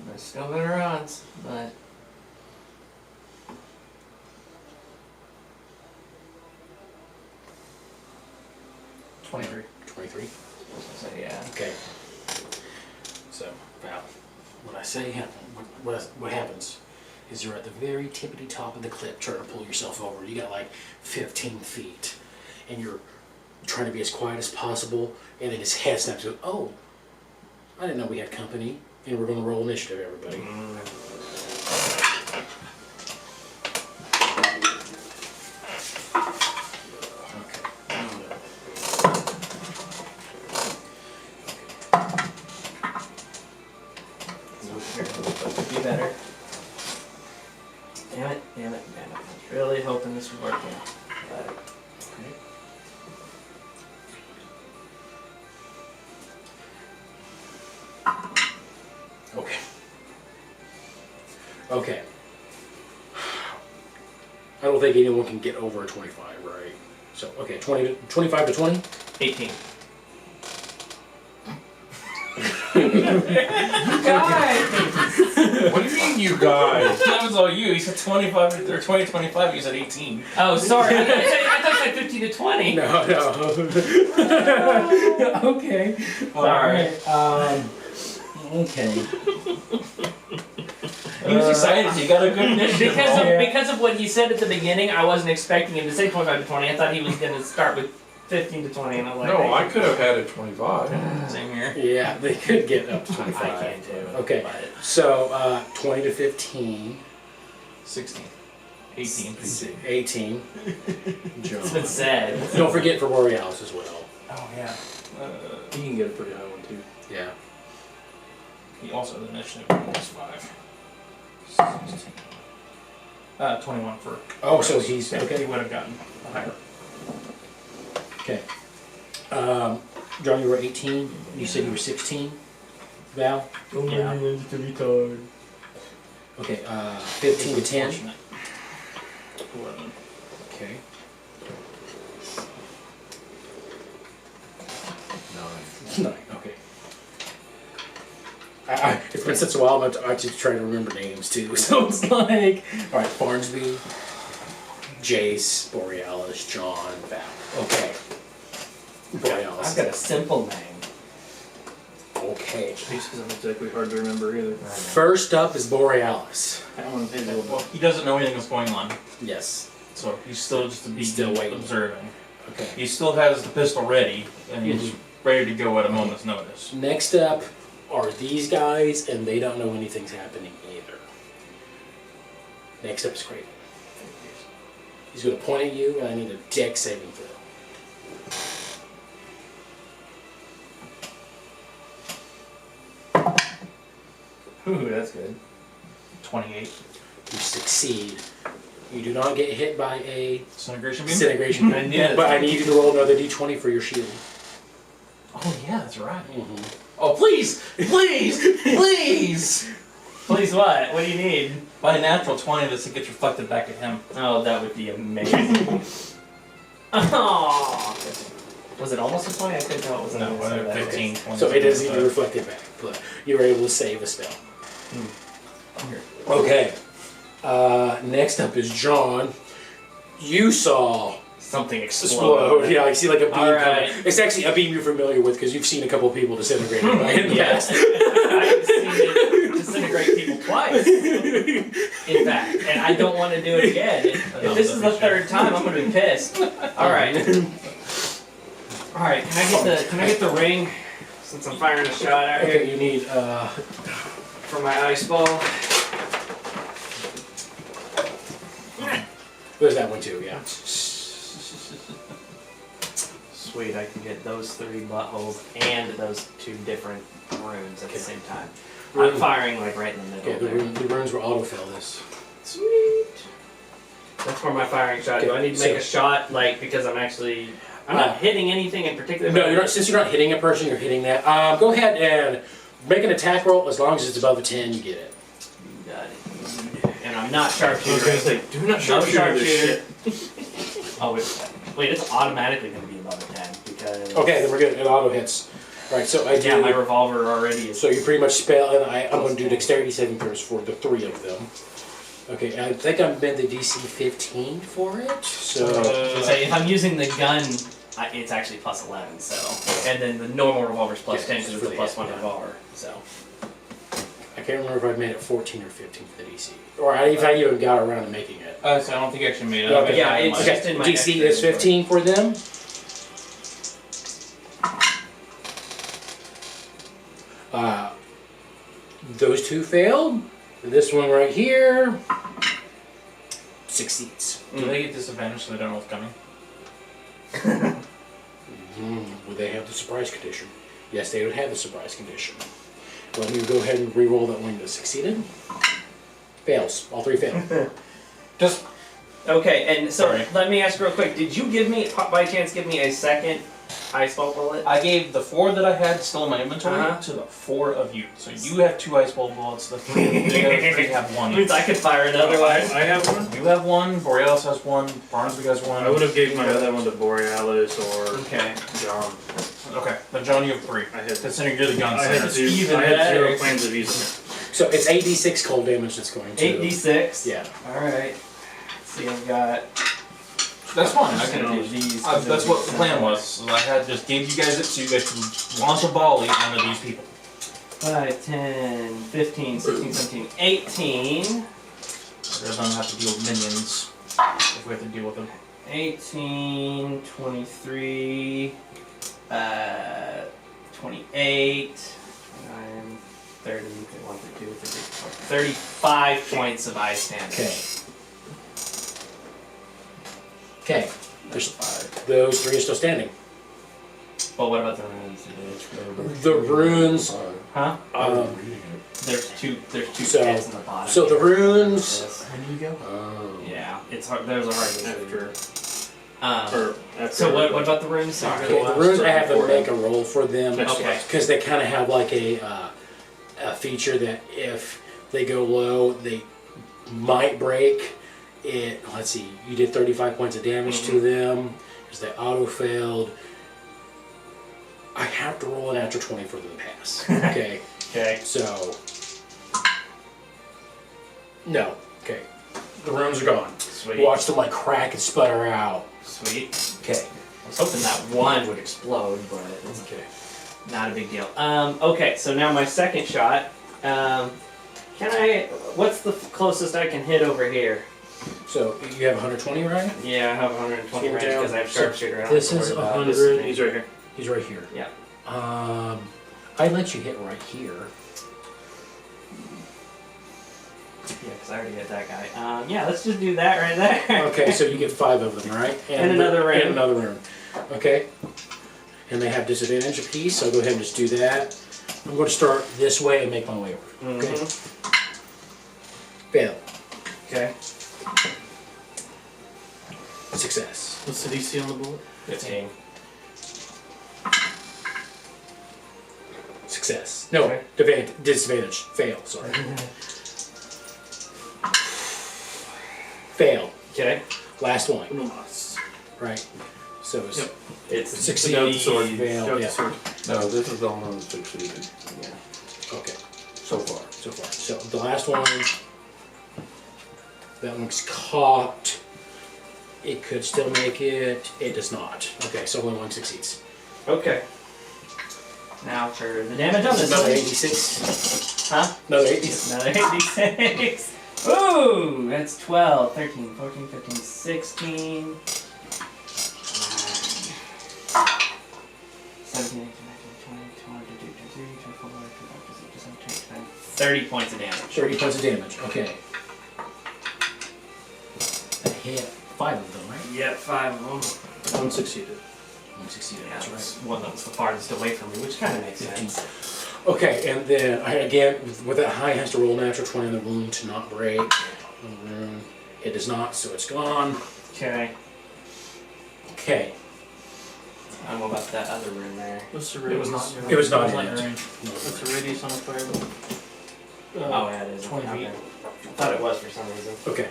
There's still better odds, but. $23. 23. So yeah. Okay. So, Val, when I say what happens is you're at the very tippity top of the cliff trying to pull yourself over. You got like 15 feet, and you're trying to be as quiet as possible, and then his head snaps and goes, oh, I didn't know we had company, and we're going to roll initiative, everybody. be better. Damn it. I was really hoping this would work out. But, Okay. Okay. I don't think anyone can get over a 25, right? So, okay, 25 to 20? 18. What do you mean, you guys? That was all you. He said 25 or 20, 25. You said 18. Oh, sorry. I thought you said 15 to 20. No. Okay. Sorry. Okay. He was excited. He got a good initiative. Because of what he said at the beginning, I wasn't expecting him to say 25 to 20. I thought he was going to start with 15 to 20, and I'm like, No, hey. I could have had a 25. Same here. Yeah, they could get up to 25. I can too. Okay, But so 20 to 15. 16. 18. 18. John. it's been said. Don't forget for Borealis as well. Oh, yeah. You can get a pretty high one too. Yeah. He also has initiative minus 5. 16. 21 for. Oh, so he's Yeah, He okay. would have gotten higher. Okay. John, you were 18. You said you were 16. Val. Yeah. Okay. 15 to 10. Unfortunate. 11. Okay. 9. Okay. It's been such a while. I just try to remember names too. So it's like, all right, Farnsby, Jace, Borealis, John, Val. Okay. Borealis. I've got a simple name. Okay. This isn't exactly hard to remember either. First up is Borealis. I want to pay a little Well, bit. he doesn't know anything that's going on, Yes. so he's still just He's still waiting. observing. Okay. He still has the pistol ready, and he's ready to go at a moment's notice. Next up are these guys, and they don't know anything's happening either. Next up is Craven. He's going to point at you, and I need a dex saving throw. Ooh, that's good. 28. You succeed. You do not get hit by a Disintegration beam? disintegration I beam, knew that. but I need you to roll another d20 for your shield. Oh, yeah, that's right. Mm-hmm. Oh, please! Please! Please! Please what? What do you need? By a natural 20, this gets reflected back at him. Oh, that would be amazing. Oh. Was it almost a 20? I couldn't tell it was No, so that 15, 20. So it doesn't even reflect it back, but you were able to save a spell. I'm here. Okay. Next up is John. You saw Something explode. Yeah, I see like a beam Alright. coming. It's actually a beam you're familiar with because you've seen a couple people disintegrate right in the Yes. past. I've seen it disintegrate people twice. In fact, and I don't want to do it again. If this is the third time, I'm gonna be pissed. All right. All right. Can I get the ring? Since I'm firing a shot out here Okay, you need for my ice ball. there's that one too, yeah. Sweet, I can get those 3 buttholes and those 2 different runes at the same time. I'm firing like right in the middle Okay, there. the runes will autofill this. Sweet. That's for my firing shot. Do I need to make a shot like because I'm not hitting anything in particular? No, you're not. Since you're not hitting a person, you're hitting that. Go ahead and make an attack roll. As long as it's above a 10, you get it. Got it. And I'm not sharpshooter. Do not No sharpshooter this sharpshooter. shit. Oh wait, it's automatically going to be above a 10 because. Okay, then we're good. It auto hits. All right, so I do. Yeah, my revolver already is. So you pretty much spell, and I'm going to do dexterity saving throws for the 3 of them. Okay, I think I've been the DC 15 for it. So So if I'm using the gun, it's actually plus 11. So, and then the normal revolver's plus Yeah, 10 because it's a for plus the- 1 yeah. revolver. So. I can't remember if I made it 14 or 15 for the DC, or if I even got around to making it. So I don't think I actually made it. Okay. Yeah, it's Okay, just in my DC extra is 15 for them. Those 2 failed. This one right here succeeds. Do they get disadvantage so they don't know what's coming? Would they have the surprise condition? Yes, they would have the surprise condition. Well, you go ahead and re-roll that one that succeeded. Fails. All three fail. Just Okay, and so Sorry. let me ask real quick, did you give me, by chance, give me a second ice ball bullet? I gave the 4 that I had still in my inventory Uh-huh. to the 4 of you. So you have 2 ice ball bullets. The 3 of the other 3 have 1 Means each. I could fire another one. I have one. You have 1. Borealis has 1. Farnsby has 1. I would have gave my other one to Borealis or Okay. John. Okay, then John, you have 3. I had Considering you're the I gunslinger. had, zero, even I had better. 0 plans of using it. So it's 8d6 cold damage that's going to. 8d6? Yeah. Alright. See, I've got. That's fine. I I'm can gonna do these. That's what the plan was. So I had just gave you guys it so you guys could launch a volley at one of these people. 5, 10, 15, 16, 17, 18. Rather than have to deal with minions if we have to deal with them. 18, 23, 28, 29, 30, 31, 32, 33, 35 points of ice damage. Okay. Okay. Those 3 are still standing. But what about the runes? The runes. Huh? Um, There's two So- pits in the bottom. so the runes. When do you go? Oh. Yeah, it's hard. There's a hard After, Um, after so what about the runes? So Okay, the runes I have to make a roll for them Okay. because they kind of have like a feature that if they go low, they might break. Let's see, you did 35 points of damage to them because they auto failed. I have to roll an after 20 for them to pass. Okay, Okay. so no. Okay, the runes are gone. Sweet. Watch them like crack and sputter out. Sweet. Okay. I was hoping that one would explode, but it's Okay. not a big deal. Okay, so now my second shot. What's the closest I can hit over here? So you have 120, right? Yeah, I have 120 So range down- because I have so sharpshooter. I don't this have to is worry about 100. this. he's right here. He's right here. Yeah. I let you hit right here. Yeah, because I already hit that guy. Yeah, let's just do that right there. Okay, so you get 5 of them, right? And another rune. And another rune. Okay. And they have disadvantage apiece, so I'll go ahead and just do that. I'm going to start this way and make my way over. Okay. Mhm. Fail. Okay. Success. What's the DC on the bullet? 15. Success. No, Okay. disadvantage. Fail, sorry. Fail. Okay. Last one, Nice. right? So it's Yep. It's succeed, Without the sword. fail, Without yeah. the sword. No, this is almost succeeded. Okay, so far. So the last one, that one's caught. It could still make it. It does not. Okay, so only one succeeds. Okay. Now for the damage on this Another one. 86. Huh? Another 86. Another 86. Ooh, that's 12, 13, 14, 15, 16. 17, 18, 19, 20, 22, 23, 24, 25, 26, 27, 28, 30 points of damage. 30 points of damage. Okay. That hit 5 of them, right? Yep, 5 of them. One succeeded. One succeeded. Yeah, That's that's right. one that was the farthest away from me, which kind of makes sense. Okay, and then again with that high, has to roll an natural 20 on the wound to not break. It does not, so it's gone. Okay. Okay. I don't know about that other room there. What's the It radius? was not. It was not in your it. range. What's the radius on a fireball? Oh, yeah, it is. 20 feet. Okay. I thought it was for some reason. Okay.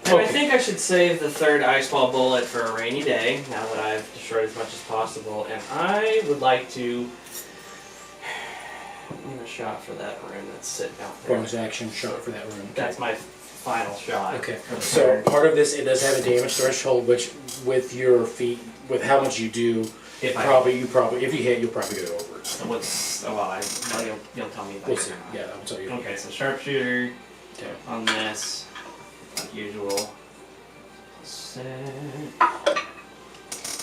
And I Okay. think I should save the third ice ball bullet for a rainy day, now that I've destroyed as much as possible. And I would like to win a shot for that room that's sitting out there. Bonus action shot for that room. That's my final shot. Okay. for the So third. part of this, it does have a damage threshold, which with your feet, with how much you do, if I if you hit, you'll probably go over. what's well, you'll tell me about We'll it. see. Yeah, I'll tell you. Okay, so sharpshooter Okay. on this, like usual.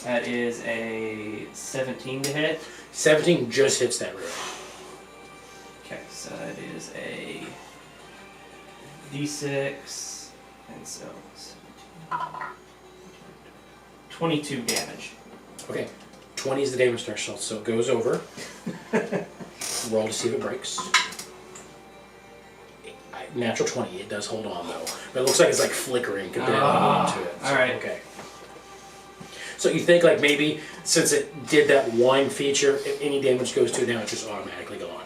That is a 17 to hit. 17 just hits that room. Okay, so that is a D6, and so 22 damage. Okay. 20 is the damage threshold, so it goes over. Roll to see if it breaks. Natural 20. It does hold on though. But it looks like it's like flickering compared to it. So, alright. Okay. So you think like maybe since it did that wine feature, if any damage goes to it now, it's just automatically gone.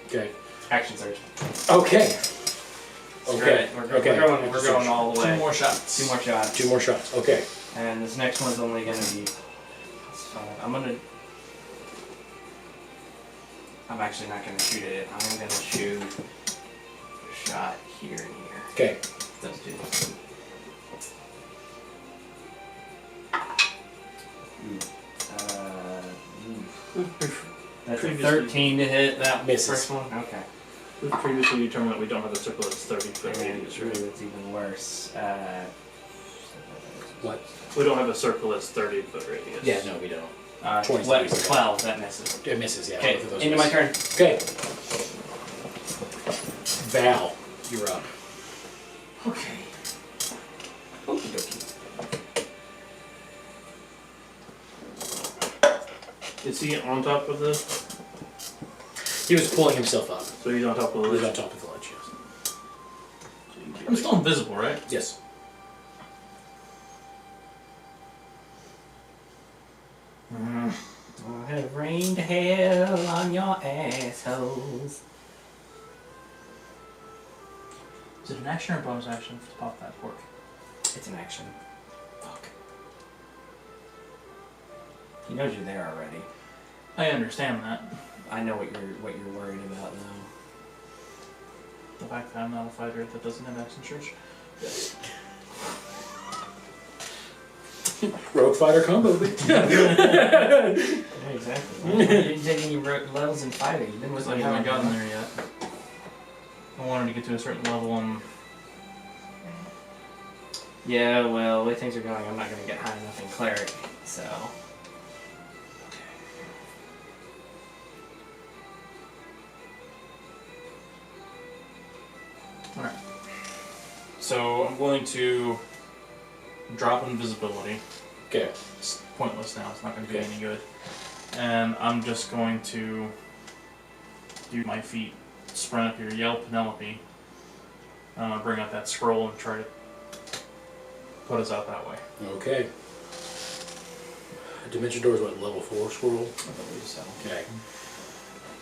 Okay. Action surge. Okay. Screw Okay. it. We're Okay. going all the way. 2 more shots. 2 more shots. 2 more shots. Okay. And this next one's only gonna be. I'm actually not gonna shoot it. I'm gonna shoot a shot here and here. Okay. Those two. That's a Previously- 13 to hit that Misses. first one. Okay. We've previously determined that we don't have a circle that's 30-foot And radius, right? it's even worse. What? We don't have a circle that's 30-foot radius. Yeah. No, we don't. 20, 12. That misses. It misses. Yeah. Okay. Both of those Into my miss. turn. Okay. Val, you're up. Okay. Okie dokie. Is he on top of this? He was pulling himself up. So he's on top of He the was on ledge? top of the ledge. I'm still invisible, right? Yes. I have rained hell on your assholes. Is it an action or a bonus action to pop that cork? It's an action. Fuck. He knows you're there already. I understand that. I know what you're worried about now. The fact that I'm not a fighter that doesn't have action surge. Yes. Rogue fighter combo, bitch. Yeah, exactly. You didn't take any levels in fighting. You've been with I me. haven't gotten there yet. I wanted to get to a certain level and Yeah, well, the way things are going, I'm not going to get high enough in cleric, so. alright. So I'm going to drop invisibility. Okay. It's pointless now, it's not going to do Okay. any good. And I'm just going to do my feet, sprint up here, yell Penelope, bring out that scroll and try to put us out that way. Okay. Dimension door is what, level 4 scroll? I believe so. Okay.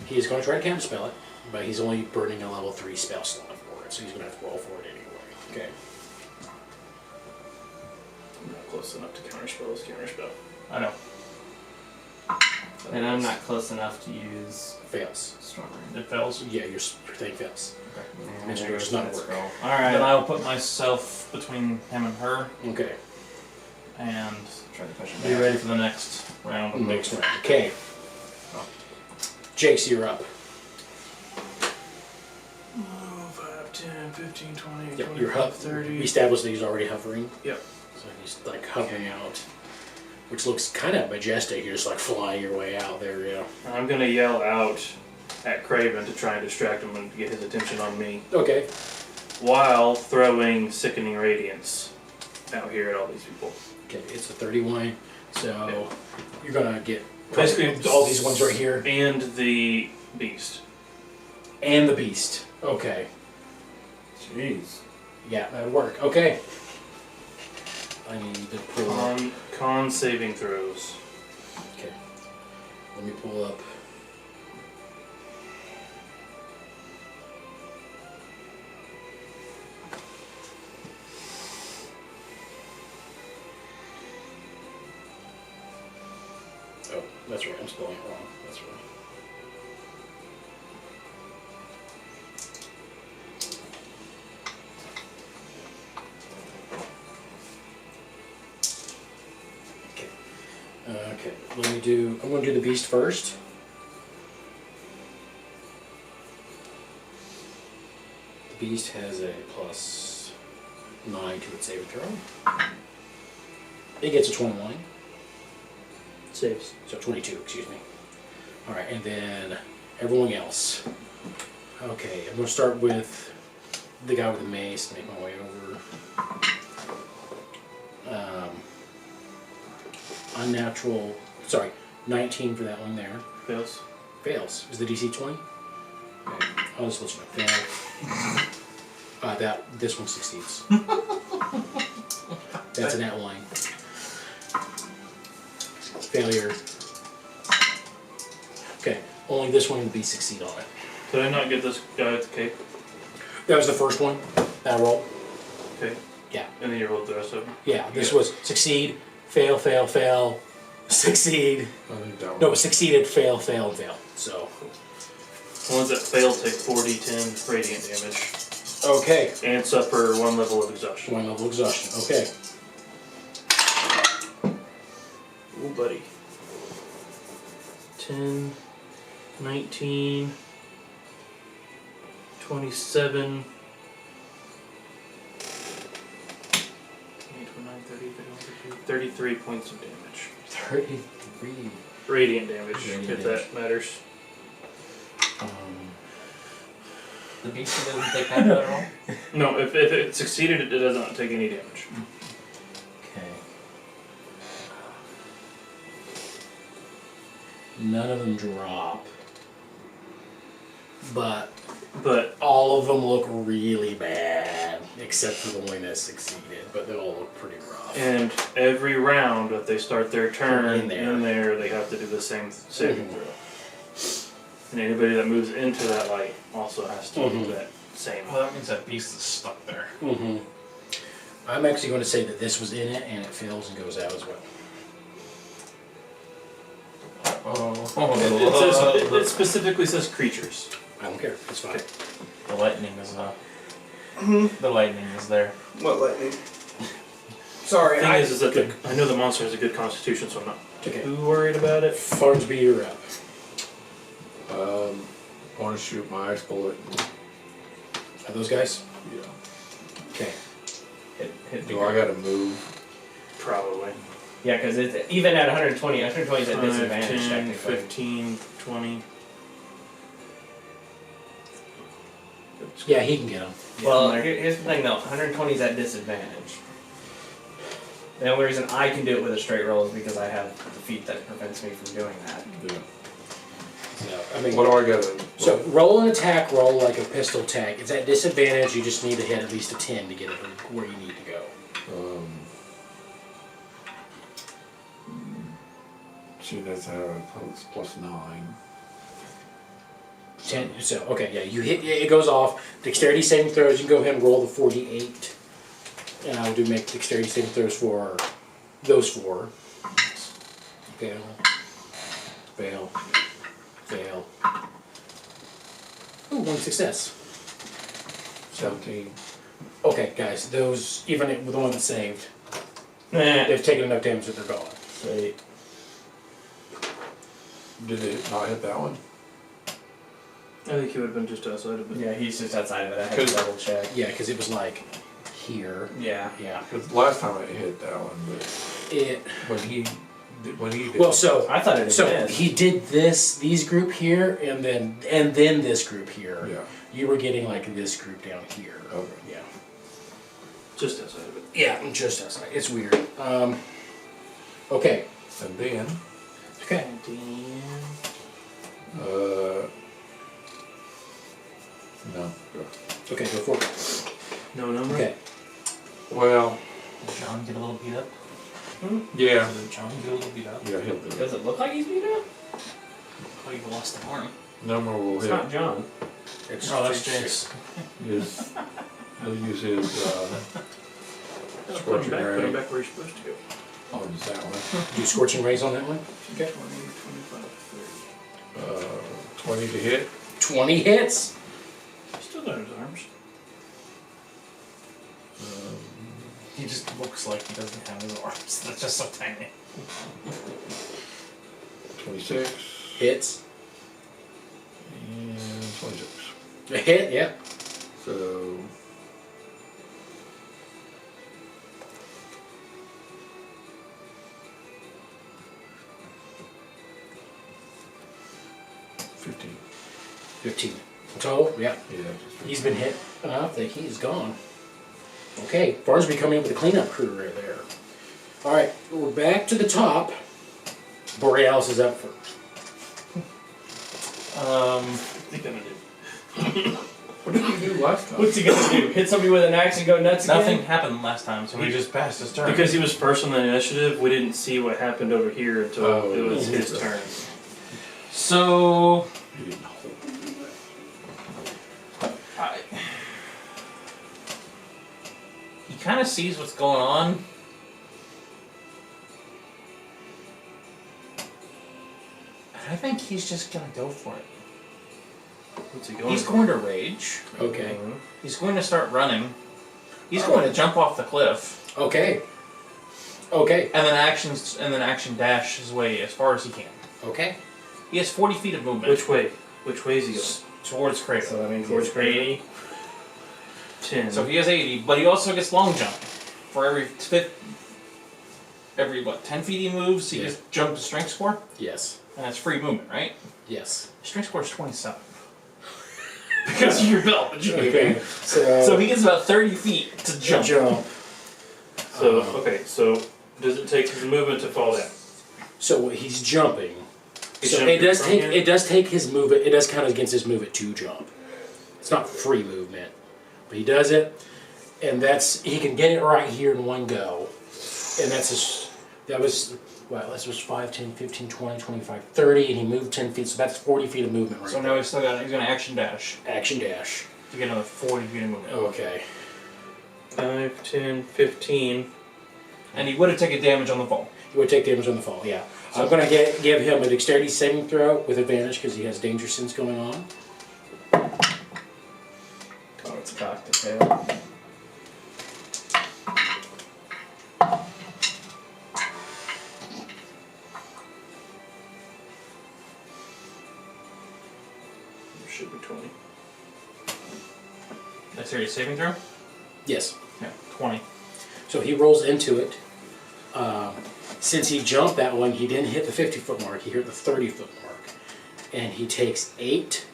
He's going to try to counterspell it, but he's only burning a level 3 spell slot for it, so he's going to have to roll for it anyway. Okay. I'm not close enough to counterspell this counterspell. I know. And I'm not close enough to use Fails. Storm It fails. Yeah, your thing fails. Ring. Dimension door does not work. Then Alright. I will put myself between him and her Okay. Try and to push him be back. ready for the next round of Next round. Okay. Jace, you're up. 5, 10, 15, 20, Yep, 25, you're 30. We established that he's already hovering. Yep. So he's like hovering out, which looks kind of majestic. You're just like flying your way out there, yeah. I'm gonna yell out at Craven to try and distract him and get his attention on me, Okay. while throwing Sickening Radiance out here at all these people. Okay, it's a 31, so you're gonna get Basically, all these ones right here. And the beast. And the beast. Okay. Jeez. Yeah, that'd work. Okay. I need to pull up. Con saving throws. Okay. Let me pull up. Oh, that's right. I'm spelling it wrong. That's right. Okay, let me do, I'm going to do the beast first. The beast has a +9 to its saving throw. It gets a 21, Saves. so 22, excuse me. Alright, and then everyone else. Okay, I'm going to start with the guy with the mace, make my way over. Unnatural, sorry, 19 for that one there. Fails. Fails. Is the DC 20? Okay. I'll just let you know. Fail. This one succeeds. That's an outline. Failure. Okay. Only this one would be succeed on it. Did I not get this guy with the cape? That was the first one that I rolled. Okay. Yeah. And then you rolled the rest of them? Yeah, this was succeed, fail, fail, fail, succeed. I think that No, was. succeeded, fail, fail, fail. So. The ones that fail take 4d10 radiant damage. Okay. And suffer 1 level of exhaustion. One level exhaustion. Okay. Ooh, buddy. 10, 19, 27, 33 points of damage. 33. Radiant damage, Radiant if damage. that matters. The beast doesn't take that at all. No, if it succeeded, it does not take any damage. Okay. None of them drop. But But all of them look really bad, except for the one that succeeded. But they all look pretty rough. and every round that they start their turn In in there. there, they have to do the same saving Mhm. throw. And anybody that moves into that light also has to do Mhm. that same. Well, that means that beast is stuck there. Mm-hmm. I'm actually going to say that this was in it, and it fails and goes out as well. It specifically says creatures. I don't care. It's fine. The lightning is the lightning is there. What lightning? Sorry, Thing is that I know the monster has a good constitution, so I'm not Okay. too worried about it. Farnsby, you're up. I want to shoot my ice bullet. Are those guys? Yeah. Okay. hit Do I gotta move? Probably. Yeah, because it's even at 120, 120 is at 5, disadvantage 10, technically. 15, 20. Yeah, he can get them. Well, here's the thing though, 120 is at disadvantage. The only reason I can do it with a straight roll is because I have the feat that prevents me from doing that. Yeah. So, I mean, What do I gotta? so roll an attack roll like a pistol attack. It's at disadvantage. You just need to hit at least a 10 to get it where you need to go. See, that's how it's +9. 10. So okay, yeah, you hit. It goes off. Dexterity saving throws. You can go ahead and roll the 48, and I will do make dexterity saving throws for those 4. Fail. Fail. Fail. Ooh, 1 success. 17. Okay, guys, those, even with the one that saved, Eh. they've taken enough damage that they're gone. Sweet. Did it not hit that one? I think he would have been just outside of it. Yeah, he's just outside of it. I had to double check. Yeah, because it was like here. Yeah. Yeah. Because last time I hit that one, but It. when he did. Well, so I thought it so had he did these group here, and then this group here. Yeah. You were getting like this group down here. Okay. Yeah. Just outside of it. Yeah, just outside. It's weird. Okay. And then, Okay. no. Okay, go for it. No number? Okay. Well, Did John get a little beat up? yeah. Did John get a little beat up? Yeah, he'll do it. Does it look like he's beat up? Oh, you lost the arm. Number will It's hit. not John. It's Oh, that's Jace. He'll use his Put scorching him back ray. where you're supposed to go. I'll use that one. Do scorching rays on that one. 20, Okay. 25, 30. 20 to hit. 20 hits. Still got his arms. He just looks like he doesn't have his arms. That's just so tiny. 26. Hits. And 26. A hit, yeah. So. $15. 15. Total, yeah. Yeah. He's been hit enough that he's gone. Okay, Farnsby coming in with a cleanup crew right there. Alright, we're back to the top. Borealis is up first. What's he gonna do? What did you do last time? What's he gonna do? Hit somebody with an axe and go nuts again? Nothing happened last time, so he just passed his turn. Because he was first on the initiative, we didn't see what happened over here until Oh, it was yeah. his turn. So You didn't hold me I, he kind of sees what's going on. And I think he's just gonna go for it. What's he going He's for? going to rage. Okay. He's going to start running. He's going to jump off the cliff, Okay. Okay. and then action dash his way as far as he can. Okay. He has 40 feet of movement Which way? Which way is he going? towards Kratos. So that means Towards he's 80. 10. So he has 80, but he also gets long jump. For every 10 feet he moves, he Yeah. gets jump to strength score, Yes. and that's free movement, right? Yes. Strength score is 27. Because of your belt. Okay. So he gets about 30 feet to jump. So, okay, so does it take his movement to fall down? So he's jumping. He's So jumping it does from take here? it does take his movement. It does count against his movement to jump. It's not free movement, but he does it, and that's he can get it right here in one go, and that's his. That was well, this was 5, 10, 15, 20, 25, 30, and he moved 10 feet. So that's 40 feet of movement right So now he's going to action dash there. Action dash. to get another 40 feet of movement. Okay. 5, 10, 15. And he would have taken damage on the fall. He would take damage on the fall. Yeah. I'm gonna give him a dexterity saving throw with advantage because he has danger sense going on. Oh, it's cocked to fail. Should be 20. Dexterity saving throw? Yes. Yeah, 20. So he rolls into it. Since he jumped that one, he didn't hit the 50-foot mark. He hit the 30-foot mark, and he takes 8,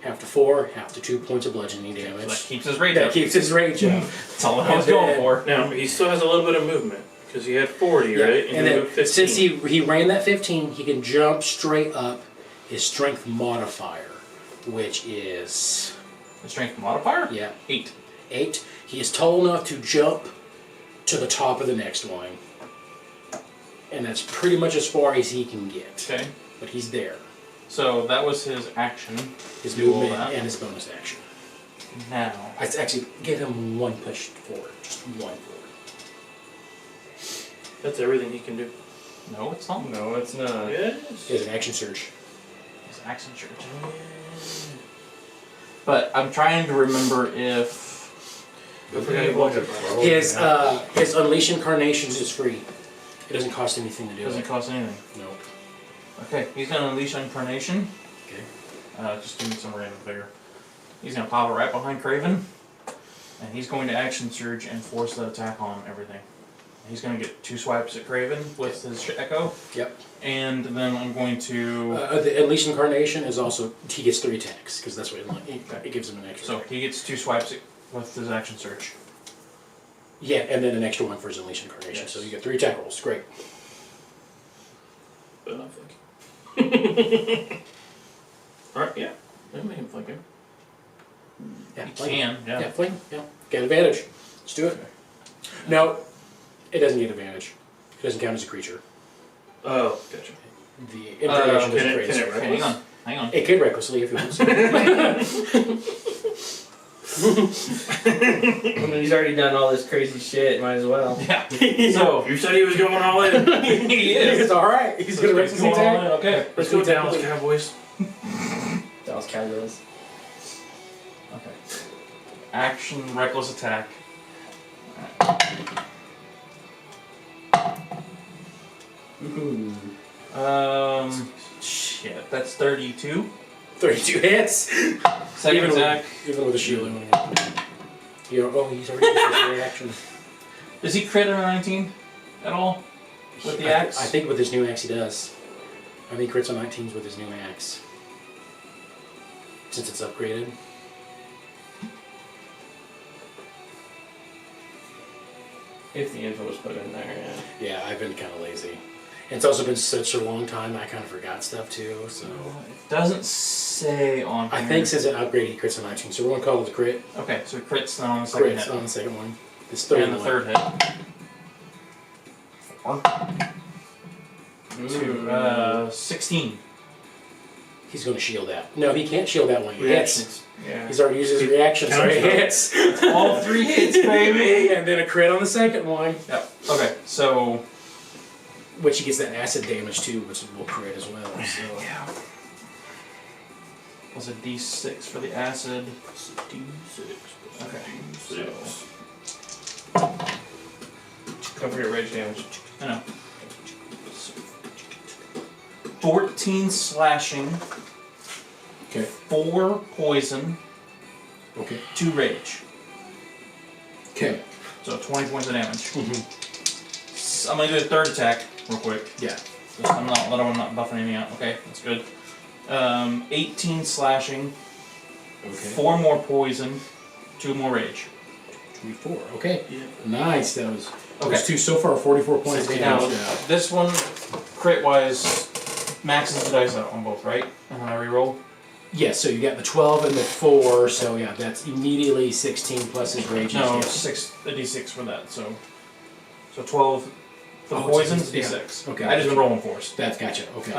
half to 4, half to 2 points of bludgeoning So that damage. keeps his rate That up. keeps his rage up. That's all I was going for. Now, he still has a little bit of movement, because he had 40, Yeah, right? and he then moved 15. since he ran that 15, he can jump straight up his strength modifier, which is The strength modifier? 8. 8. 8. He is tall enough to jump to the top of the next one, and that's pretty much as far as he can get. Okay. But he's there. So that was his action. His Do all movement that. and his bonus action. Now. I actually give him 1 push forward, just 1 forward. That's everything he can do. No, it's not. No, it's not. Yes. He has an action surge. His action surge. But I'm trying to remember if. I forgot about that. His Unleash Incarnations is free. It doesn't cost anything to It do doesn't it. cost anything. No. Okay, he's gonna unleash Incarnation. Okay. Just give me some random figure. He's gonna pop it right behind Craven, and he's going to action surge and force the attack on everything. He's gonna get 2 swipes at Craven with his Echo, Yep. and then I'm going to. The Unleash Incarnation is also, he gets 3 attacks, because that's what it gives him an extra. So he gets 2 swipes with his action surge. Yeah, and then an extra 1 for his Unleash Incarnation. Yes. So you get 3 attack rolls. Great. But not flanking. Alright, yeah. That made him flanking. Yeah, He flank. can, yeah. Yeah, flank. Yeah. Get advantage. Let's do it. No, it doesn't get advantage. It doesn't count as a creature. Oh, gotcha. The Incarnation can is it- crazy. can it Okay, hang on. It could recklessly if you want to. I mean, he's already done all this crazy shit, might as well. Yeah. So You said he was going all in. he is. It's alright. He's going to recklessly attack. Okay. Let's go Dallas Cowboys. Dallas Cowboys. Okay. Action, reckless attack. Ooh. Shit, that's 32. 32 hits. Second Even attack. Even with a shield. You know, oh, he's already used his reaction. Does he crit on a 19 at all? With the axe? I think with his new axe he does. I think he crits on 19s with his new axe. Since it's upgraded. If the info was put in there, yeah. Yeah, I've been kind of lazy. And it's also been such a long time I kind of forgot stuff too, so. It doesn't say on here? I think since it upgraded, he crits on 19, so we're gonna call it the crit. Okay, so crits then on the second Crits hit. on the second one. This third And the one. third hit. 16. He's gonna shield that. No, he can't shield that one. He hits. Reactions. Yeah. He's already used his reaction, so he hits. All 3 hits, baby! And then a crit on the second one. Yep. Okay, so. Which he gets that acid damage too, which will crit as well. So. Yeah. Was a d6 for the acid. D6. Okay. D6. Don't forget rage damage. I know. 14 slashing. Okay. 4 poison. Okay. 2 rage. Okay. So 20 points of damage. Mm-hmm. I'm gonna do a third attack real quick. Yeah. I'm not buffing anything out. Okay, that's good. 18 slashing. Okay. 4 more poison. 2 more rage. 24. Okay. Yeah. Nice. That was. Okay. Those two so far, 44 points of Now, damage. Yeah. this one, crit wise, maxes the dice out on both, right? And then I reroll. Yeah, so you got the 12 and the 4, so yeah, that's immediately 16 plus his rage. No, is 6, a d6 for that. So 12 for the Oh, poison, it's a- d6. Okay. I just been rolling fours. That's gotcha. Okay.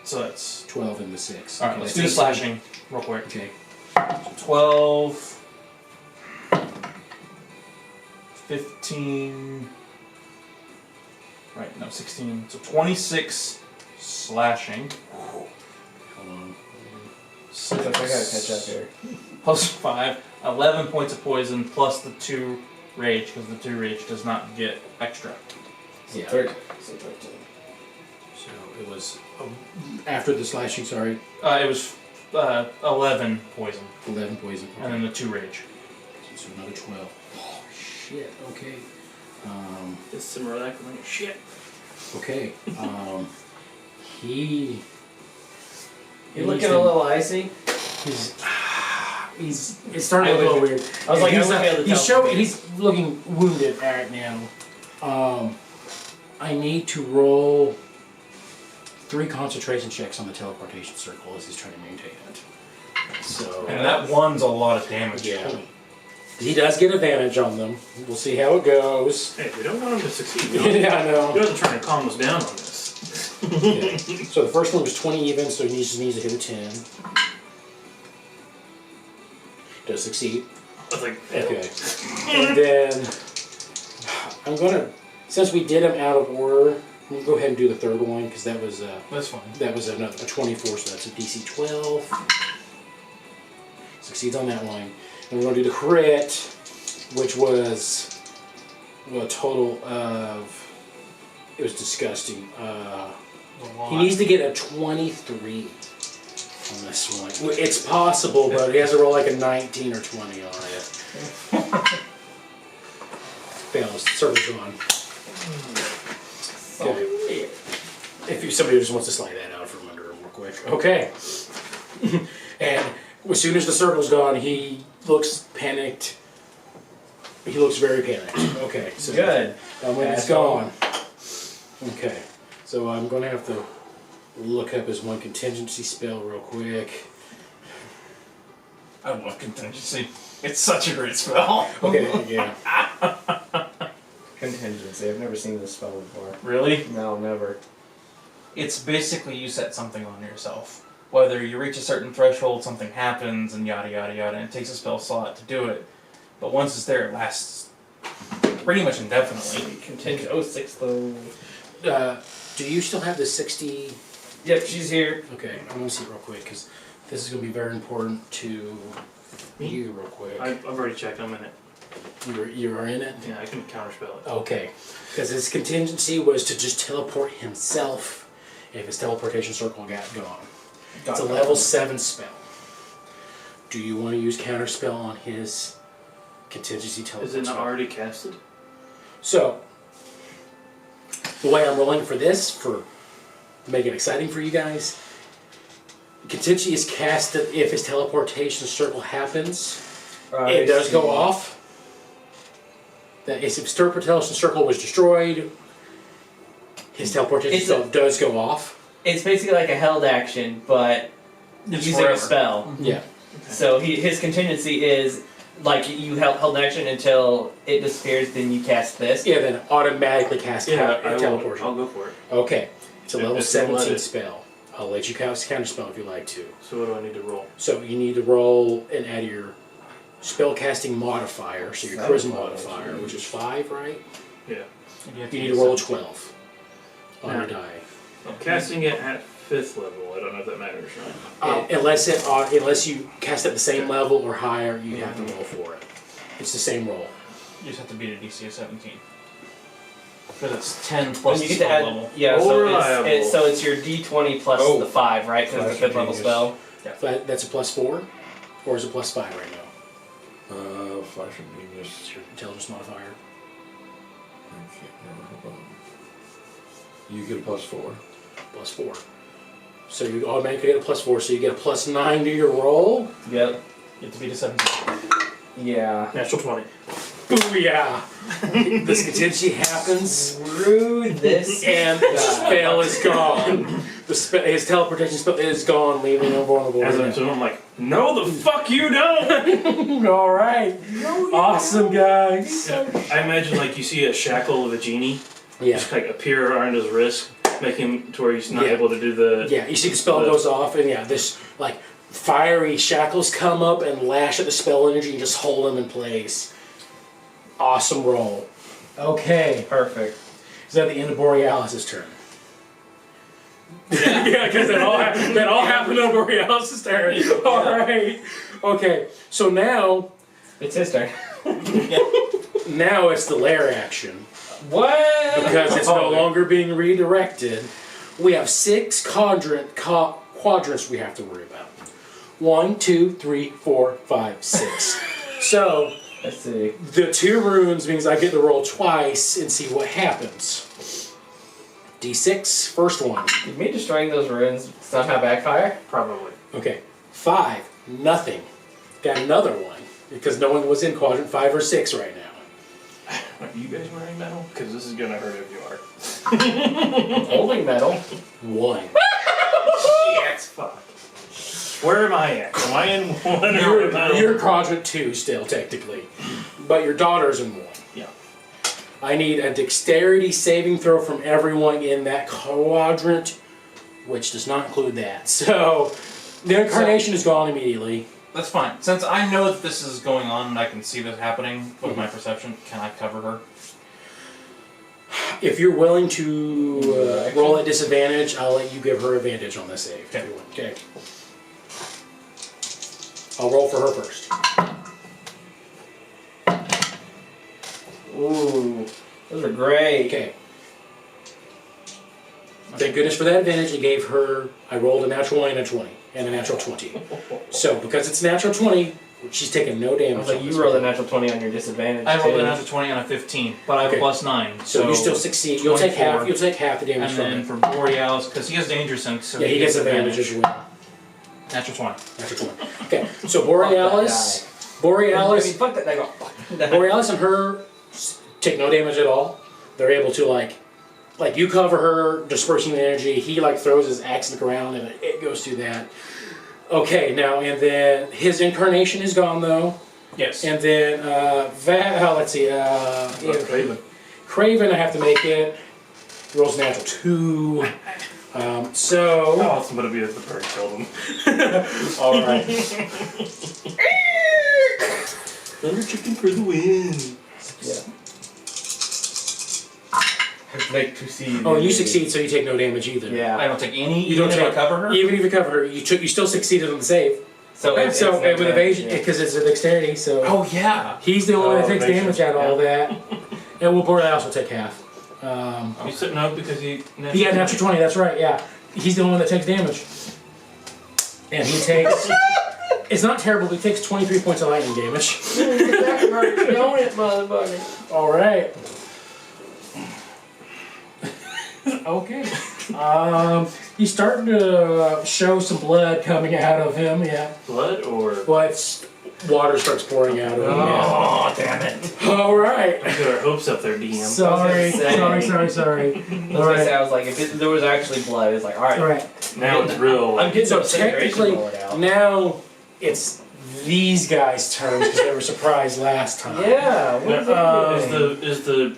So that's 12 and the 6. all right. Okay, Let's that's do the 18. slashing real quick. Okay. 12, 15. Right, no, 16. So 26 slashing. Hold on. I gotta catch up here. Plus 5, 11 points of poison plus the 2 rage, because the 2 rage does not get extra. Yeah. So 13. So it was after the slashing. Sorry, It was 11 poison, 11 poison. Okay. and then the 2 rage. So another 12. Oh shit. Okay. It's similar like shit. Okay. He. You're looking a little icy. He's it's starting to look a little weird. I was like, he's, I wouldn't be able to tell. he's looking wounded right now. I need to roll 3 concentration checks on the teleportation circle as he's trying to maintain it. So And that one's a lot of damage. yeah, he does get advantage on them. We'll see how it goes. Hey, we don't want him to succeed. We don't, Yeah, I know. he wasn't trying to calm us down on this. Okay. So the first one was 20 even, so he just needs to hit a 10. Does succeed. I was like, Okay. And then I'm gonna, since we did them out of order, we'll go ahead and do the third one because that was That's fine. another a 24, so that's a DC 12. Succeeds on that one. And we're gonna do the crit, which was a total of. It was disgusting. He needs to get a 23 on this one. It's possible, but he has to roll like a 19 or 20 on it. Fails. Circle's gone. Okay. If somebody just wants to slide that out from under him real quick. Okay. And as soon as the circle's gone, he looks panicked. He looks very panicked. Okay. So Good. And when it's gone. Okay. So I'm going to have to look up his one contingency spell real quick. I love contingency. It's such a great spell. Okay, yeah. Contingency. I've never seen this spell before. Really? No, never. It's basically you set something on yourself. Whether you reach a certain threshold, something happens, and yada yada yada, and it takes a spell slot to do it. But once it's there, it lasts pretty much indefinitely. Contingent. Oh, 6 though. Do you still have the 60? Yep, she's here. Okay, I'm going to see it real quick because this is going to be very important to you real quick. I've already checked. I'm in it. You are in it? Yeah, I can counterspell it. Okay, because his contingency was to just teleport himself if his teleportation circle got gone. It's a level 7 spell. Do you want to use counterspell on his contingency teleport Is it not spell? already casted? So, the way I'm rolling for this, to make it exciting for you guys, contingency is cast if his teleportation circle happens. It does go off. That is, if his teleportation circle was destroyed, his teleportation It's spell does go off. It's basically like a held action, but It's using forever. a spell. Yeah. So his contingency is like you held action until it disappears, then you cast this. Yeah, then automatically cast teleportation. I'll go for it. Okay, it's a If level it's gonna let 17 it. spell. I'll let you cast counterspell if you like to. So what do I need to roll? So you need to roll and add your spellcasting modifier, so your charisma modifier, which is 5, right? Yeah. You need to roll a 12 on your die. I'm casting it at 5th level. I don't know if that matters, right? Unless you cast at the same level or higher, you have to roll for it. It's the same roll. You just have to beat a DC of 17. Because it's 10 plus And the you get to spell add, level. yeah. More So reliable. it's your D20 plus the 5, right? Because it's a 5th level spell. That's a +4, or is it +5 right now? Flash of genius. It's your intelligence modifier. You get a +4. +4. So you automatically get a +4, so you get a +9 to your roll. Yep. You have to beat a 17. Yeah. Natural 20. Booyah! This contingency happens, Screw this. and the spell is gone. His teleportation spell is gone, leaving him vulnerable. As I'm doing, I'm like, no, the fuck you don't! All right. Awesome, guys. I imagine like you see a shackle of a genie Yeah. just like appear around his wrist, make him to where he's not Yeah. able to do the. Yeah, you see the spell goes off, and yeah, this like fiery shackles come up and lash at the spell energy and just hold him in place. Awesome roll. Okay. Perfect. Is that the end of Borealis' turn? Yeah, because that all happened on Borealis' turn. All right. Okay. So now It's his turn. now it's the lair action. What? Because it's no longer being redirected. We have 6 quadrants we have to worry about. 1, 2, 3, 4, 5, 6. So Let's see. the 2 runes means I get to roll twice and see what happens. D6, first one. Did me destroying those runes somehow backfire? Probably. Okay. 5, nothing. Got another one because no one was in quadrant 5 or 6 right now. Are you guys wearing metal? Because this is gonna hurt if you are. Holding metal. 1. Yes, fuck. Where am I at? Am I in one or metal? You're quadrant 2 still, technically. But your daughter's in 1. Yeah. I need a dexterity saving throw from everyone in that quadrant, which does not include that. So, the incarnation is gone immediately. That's fine. Since I know that this is going on and I can see this happening with my perception, can I cover her? If you're willing to roll at disadvantage, I'll let you give her advantage on this save. Okay. Okay. I'll roll for her first. Ooh. Those are great. Okay. Thank goodness for that advantage. It gave her, I rolled a natural 1 and a 20, and a natural 20. So, because it's natural 20, she's taking no I damage. was like, on you this rolled a one. natural 20 on your disadvantage. I rolled too. a natural 20 on a 15, but I have Okay. a +9. So you still succeed. You'll take half. 24. You'll take half the damage And from then it. for Borealis, because he has danger sense, so Yeah, he gets advantage as well. Natural 20. Natural 20. Okay, so Borealis, I Borealis, mean, fuck that. I go. Borealis and her take no damage at all. They're able to like you cover her, dispersing the energy. He like throws his axe in the ground and it goes through that. Okay, now and then his incarnation is gone though, Yes. and then let's see, Craven. Craven, I have to make it. Rolls natural 2. So Oh, somebody be at the bird killed him. all right. Thunder chicken for the win. Yeah. I'd like to see. Oh, you succeed, so you take no damage either. I Yeah. don't take any, You don't even if I take- cover her? Even if you cover her, you still succeeded on the save. So it's So no with damage, evasion, yeah. because it's a dexterity, so Oh, yeah. he's the only one that takes evasion, damage out of all that. And we'll Borealis will take half. You said no because he. He got natural 20. That's right. Yeah, he's the only one that takes damage. And he takes. It's not terrible. But he takes 23 points of lightning damage. Don't it, motherfucker. All right. Okay. He's starting to show some blood coming out of him. Yeah. Blood or. But water starts pouring out of him. Yeah. Oh, damn it. All right. I got our hopes up there, DM. Sorry. I was gonna say. Sorry. I was gonna say, I was like, if there was actually blood, it's like, alright. All right. Now it's real. I'm getting So some incineration technically, rolling out. now it's these guys' turns because they were surprised last time. Yeah. What is it Is the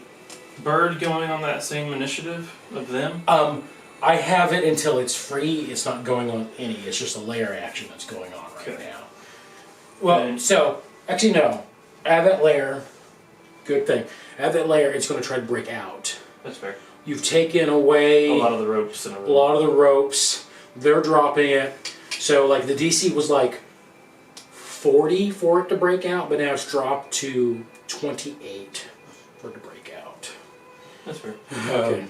bird going on that same initiative of them? I have it until it's free. It's not going on any. It's just a layer action that's going on right Okay. now. Well, Okay. so actually no. Add that layer. Good thing. Add that layer. It's going to try to break out. That's fair. You've taken away A lot of the ropes and a everything. lot of the ropes. They're dropping it. So like the DC was like 40 for it to break out, but now it's dropped to 28 for it to break out. That's fair. Okay.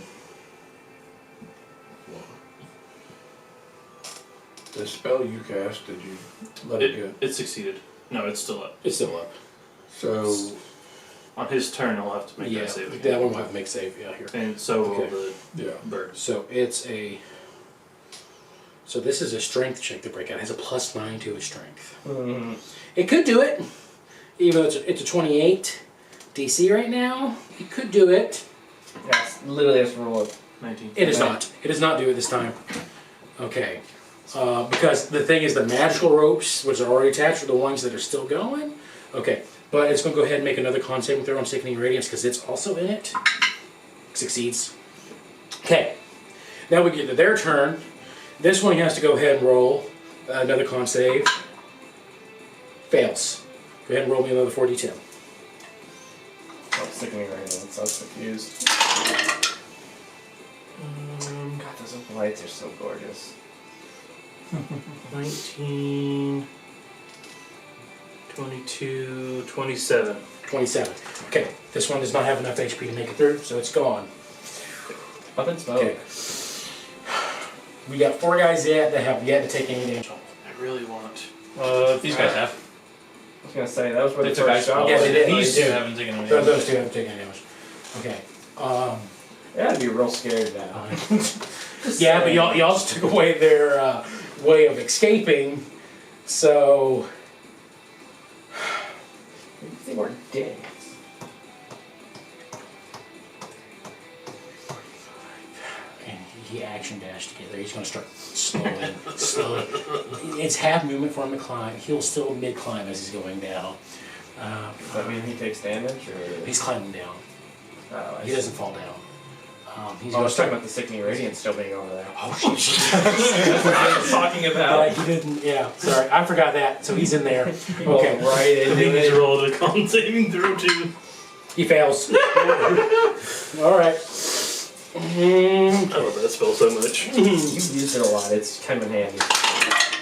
The spell you cast, did you let it go? It succeeded. No, it's still up. It's still up. So, On his turn, he'll have to make Yeah, that save again. that one will have to make save. Yeah, here. And so will Okay. the yeah. bird. So it's a. So this is a strength check to break out. It has a +9 to its strength. Mhm. It could do it, even though it's a 28 DC right now. It could do it. That's literally just roll it. 19. It does not. It does not do it this time. Okay. Because the thing is, the magical ropes, which are already attached, are the ones that are still going. Okay. But it's going to go ahead and make another con saving throw on Sickening Radiance because it's also in it. Succeeds. Okay. Now we get to their turn. This one has to go ahead and roll another con save. Fails. Go ahead and roll me another 4d10. Oh, sickening radiance. I was confused. God, those open lights are so gorgeous. 19, 22, 27. 27. Okay. This one does not have enough HP to make it through, so it's gone. Up in smoke. Okay. We got 4 guys yet that have yet to take any damage. I really want. These guys have. I was gonna say, that was where They the took first ice shot Yeah, was. they did. These They two do. haven't taken any Those damage. two haven't taken any damage. Okay. Yeah, I'd be real scared now. Yeah, but y'all just took away their way of escaping, so They were dead. and he action dashed to get there. He's going to start slowly. It's half movement for him to climb. He'll still mid climb as he's going down. Does that mean he takes damage, or...? He's climbing down. Oh, I He see. doesn't fall down. He's I going was to talking about the sickening radiance still being over there. Oh shit! That's what I was talking about. He didn't. Yeah, sorry, I forgot that. So he's in there. Okay, Right I into think he's it. rolled a con saving throw too. he fails. All right. I love that spell so much. You've used it a lot, it's come in handy.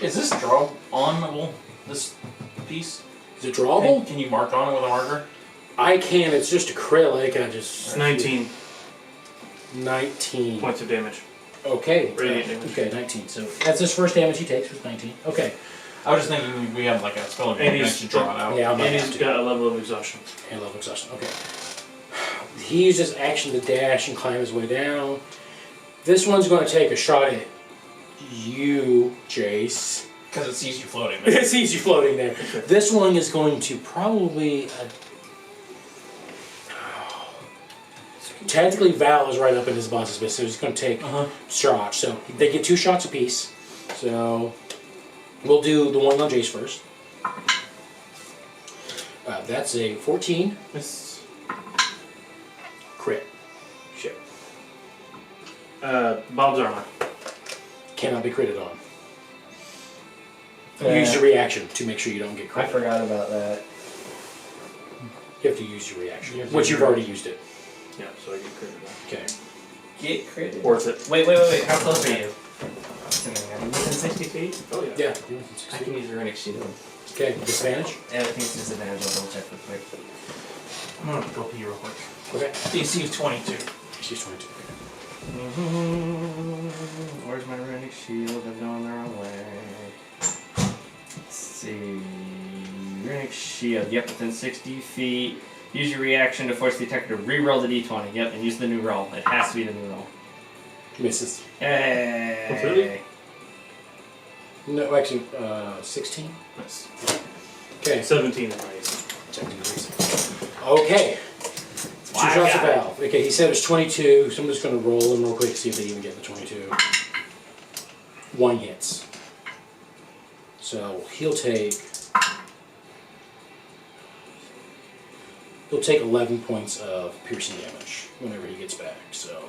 Is this draw on this piece? Is it drawable? Can you mark on it with a marker? I can. It's just acrylic. I just It's 19 19. points of damage. Okay. Radiant damage. Okay, 19. So that's his first damage he takes was 19. Okay. I was just thinking we have like a spell And ability he's- to draw it out. Yeah, I might And have he's to. got a level of exhaustion. And level exhaustion. Okay. He uses action to dash and climb his way down. This one's going to take a shot at you, Jace. Because it sees you floating. It sees you floating there. This one is going to probably. Technically, Val is right up in his boss's bit, so he's going to take shots. So they get 2 shots apiece. So we'll do the one on Jace first. That's a 14 Miss. crit. Shit. Bob's armor. Cannot be critted on. Yeah. Use your reaction to make sure you don't get I critted. forgot about that. You have to use your reaction, You have to which use you've your- already used it. Yeah, so I get credit on. Okay. Get credit. Worth it. Wait. How close are you? Within 60 feet? Oh yeah. Yeah. I can use Runic Shield. Okay, disadvantage. And I think it's disadvantage. I'll double check real quick. I'm gonna go pee real quick. Okay. DC is 22. She's 22. Where's my Runic Shield? I'm going the wrong way. Let's see. Runic Shield. Yep, within 60 feet. Use your reaction to force the attacker to re-roll the d20. Yep, and use the new roll. It has to be the new roll. Misses. Hey. Completely? No, actually, 16. Nice. Okay. 17 raise. Okay. 2 Wow, shots of guy. Valve. Okay, he said it's 22, so I'm just going to roll him real quick to see if they even get the 22. 1 hits. So he'll take 11 points of piercing damage whenever he gets back. So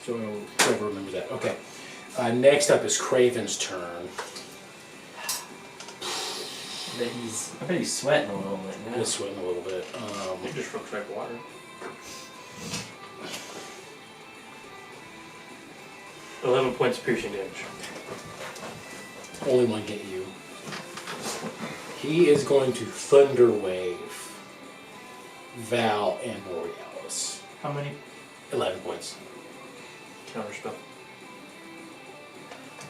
whoever remembers that. Okay. Next up is Craven's turn. I bet he's sweating a little bit now. He's sweating a little bit. They just looks like water. $11 points of piercing damage. Only 1 hit you. He is going to Thunder Wave Val and Borealis. How many? 11 points. Counterspell.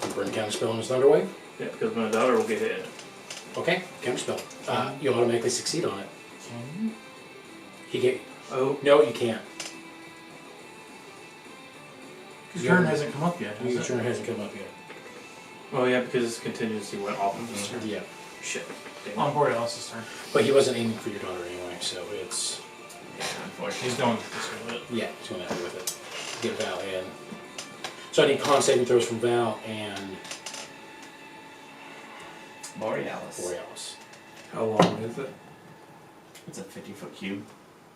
You burn counterspell on his Thunder Wave? Yeah, because my daughter will get hit. Okay, counterspell. You automatically succeed on it. Can you? He get. Oh, No, you can't. His turn hasn't come up yet, has Your it? turn hasn't come up yet. oh yeah, because his contingency went off of his turn. Yeah. Shit. Damn. On Borealis' turn. But he wasn't aiming for your daughter anyway, so it's. Yeah, unfortunately. He's going this way with it. Yeah, he's going to have to with it. Get Val in. So I need con saving throws from Val and Borealis. How long is it? It's a 50-foot cube.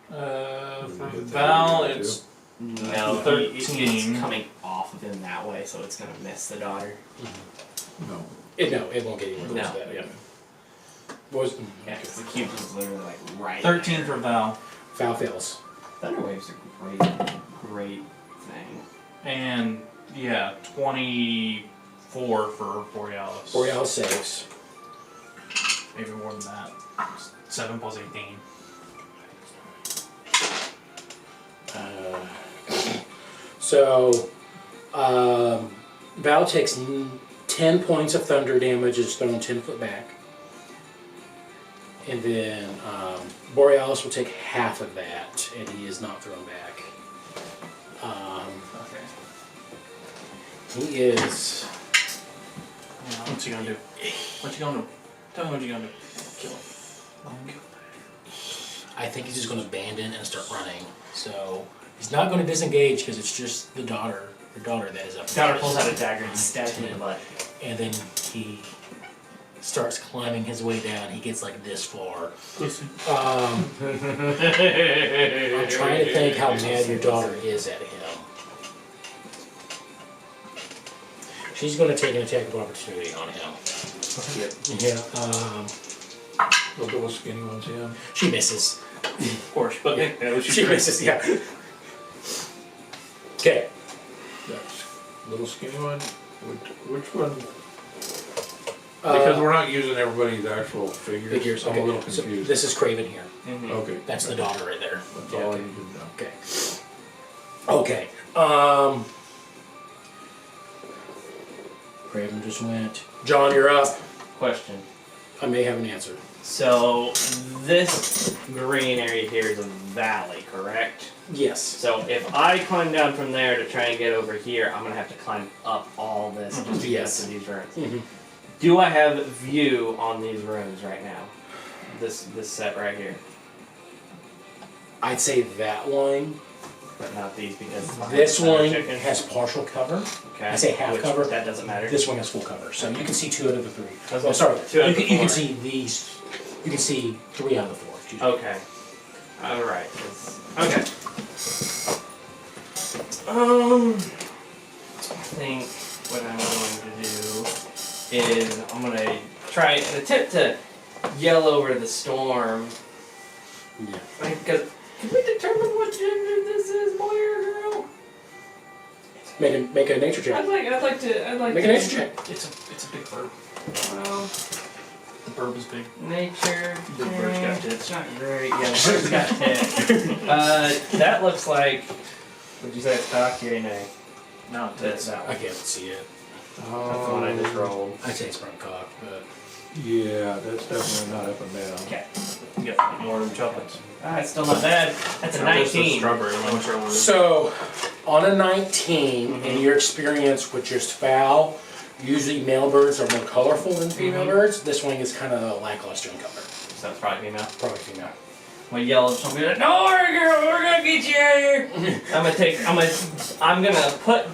For Yeah, Val, yeah, it's No, 13. It's coming off of him that way, so it's gonna miss the daughter. No. it won't get anywhere close No. to that. Yeah. Was Yeah, because the cube is literally like right 13 there. for Val. Val fails. Thunderwave's a great thing. And, yeah, 24 for Borealis. Borealis saves. Maybe more than that. 7 plus 18. So Val takes 10 points of thunder damage, is thrown 10 foot back. And then Borealis will take half of that, and he is not thrown back. Okay. He is. What's he gonna do? What's he gonna do? Tell me what you're gonna do. Kill him. I think he's just going to abandon and start running. So he's not going to disengage because it's just the daughter, her daughter that is up. Daughter pulls out a dagger and stabs him in the butt. And then he starts climbing his way down. He gets like this far. I'm trying to think how mad your daughter is at him. She's going to take an attack of opportunity on him. Yeah. The little skinny ones, yeah. She misses. Of course, but Yeah. yeah, She misses. Yeah. Okay. That's little skinny one. Which one? Because we're not using everybody's actual figures. Figures. I'm Okay. a little So confused. this is Craven here. Okay. That's the daughter right there. That's Yeah, all okay. I need to know. Okay. Okay. Craven just went. John, you're up. Question. I may have an answer. So this green area here is a valley, correct? Yes. So if I climb down from there to try and get over here, I'm gonna have to climb up all this just to get Yes. to these rooms. Mm-hmm. Do I have view on these rooms right now? This set right here, I'd say that one. but not these because it's behind This the center one chicken. has partial cover. Okay. I say half Which, cover. That doesn't matter. This one has full cover. So you can see 2 out of the 3. I was Oh, gonna- sorry. 2 out of the You can 4. see these. You can see 3 out of the 4. Excuse me. Okay. All right. Okay. I think what I'm going to do is I'm gonna try and attempt to yell over the storm. Yeah. Because can we determine what gender this is, boy or girl? Make a nature check. I'd like to. Make a nature check. It's a big bird. Well, The bird is big. nature. The bird's got tits. It's not very. Yeah, the bird's got tits. That looks like. Would you say it's cock? Yeah, nay. No, That's that's that I one. can't see it. That's the one I just rolled. I'd say it's from cock, but Yeah, that's definitely not up and down. Okay. you got more of them chocolates. It's still not bad. That's a 19. Strawberry. Which one? so on a 19, in your experience with just fowl, usually male birds are more colorful than female birds. This one is kind of lackluster in color. So it's probably female. Probably female. I'm gonna yell at somebody like, "No, we're gonna get you out of here!" I'm gonna put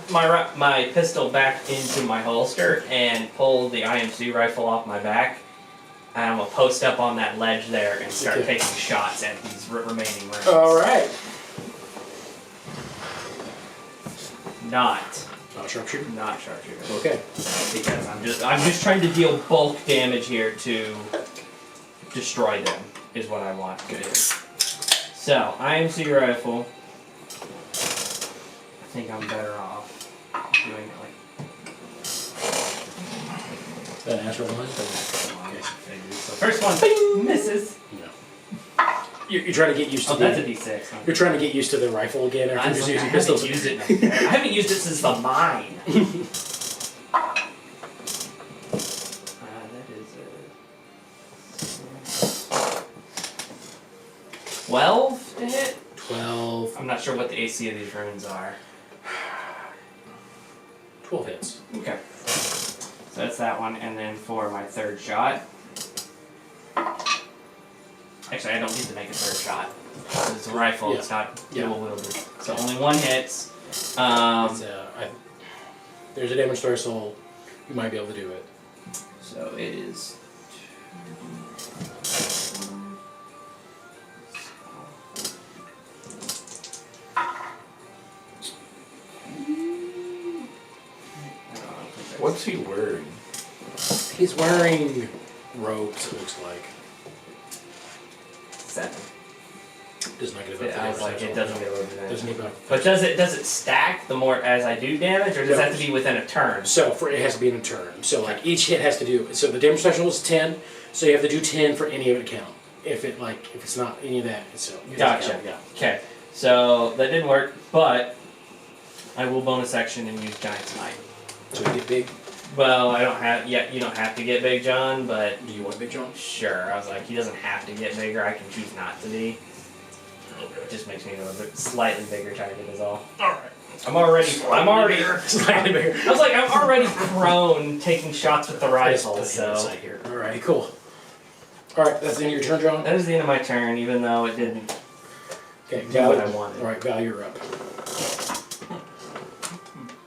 my pistol back into my holster and pull the IMC rifle off my back, and I'm gonna post up on that ledge there and start Okay. taking shots at these remaining rounds. All right. Not Sharpshooter. sharpshooter. Okay. Because I'm just trying to deal bulk damage here to destroy them is what I want to do. So IMC rifle. I think I'm better off doing it like That natural one. Okay. so. First one, bing, misses. No. You're trying to get used to Oh, that's a D6. Huh? You're trying to get used to the rifle again after I just haven't using pistols. used it. I haven't used it since the mine. That is a 12 to hit. 12. I'm not sure what the AC of these runes are. 12 hits. Okay. So that's that one, and then for my third shot. Actually, I don't get to make a third shot. It's a rifle, Yeah. it's not Yeah. dual wielded. So only one hits. It's, there's a damage threshold. You might be able to do it. So it is. What's he wearing? He's wearing robes, it looks like. 7. Does not get above the I damage was like, it threshold. doesn't get over that. Doesn't get above. But does it stack the more as I do damage, or does it have to be within a turn? So it has to be in a turn. So like each hit has to do. So the damage threshold is 10. So you have to do 10 for any of it to count. If it's not any of that, so it doesn't Gotcha. count, yeah. Okay, so that didn't work, but I will bonus action and use Giant Smite. So you get big. Well, I don't have yet. You don't have to get Big John, but Do you want big John? sure. I was like, he doesn't have to get bigger. I can choose not to be. It just makes me a bit slightly bigger target is all. All right. I'm already. Slightly bigger. I was like, I'm already prone taking shots with the rifle, so Here. All right. Cool. All right. That's the end of your turn, John. that is the end of my turn. Even though it didn't Okay. do what I wanted. All right. Val, you're up.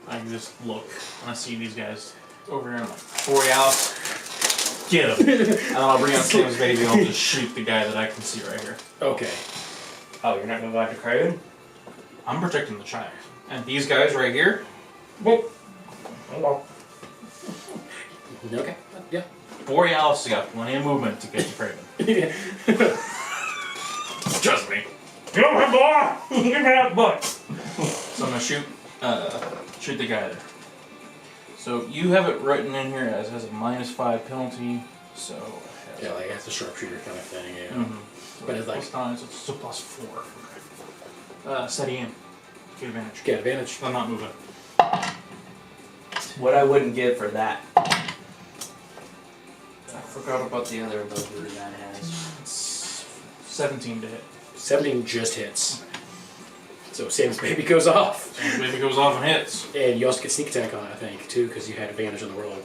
I can just look and I see these guys over here. I'm like, Borealis, get him. And I'll bring out Sam's baby and I'll just shoot the guy that I can see right here. Okay. Oh, you're not gonna go after Craven? I'm protecting the child. And these guys right here, Whoop. Oh well. Okay. Yeah. Borealis has got plenty of movement to get to Craven. Trust me. You don't have block. You don't have butt. So I'm gonna shoot the guy there. So you have it written in here as has a -5 penalty. So Yeah, like that's a sharpshooter kind of thing. Yeah. Mm-hmm. But it's like +9, so it's a +4. Steady aim. Get advantage. get advantage. I'm not moving. What I wouldn't give for that. I forgot about the other ability that has. It's 17 to hit. 17 just hits. So Sam's baby goes off. So maybe goes off and hits. And you also get sneak attack on it, I think, too, because you had advantage on the roll.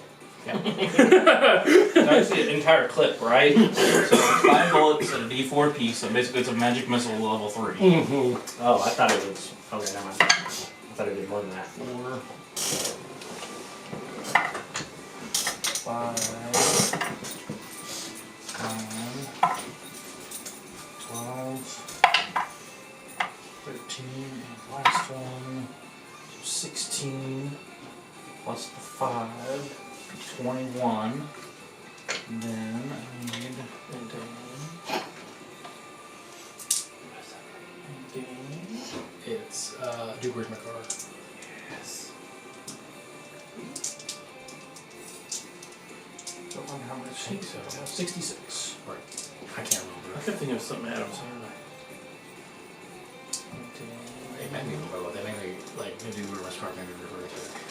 That's the entire clip, right? So it's 5 bullets and a D4 piece. So basically, it's a magic missile level 3. Mm-hmm. Oh, I thought it was. Okay, never mind. I thought it did more than that. 4, 5, 9, 12, 13, and last one, 16, plus the 5, 21. And then I need It's, Where's my card? yes. Don't remember how much. I think so. 66. Right. I can't remember. I could think of something Adam's saying. It might be about that. Maybe, like, maybe where my card maybe refer to it.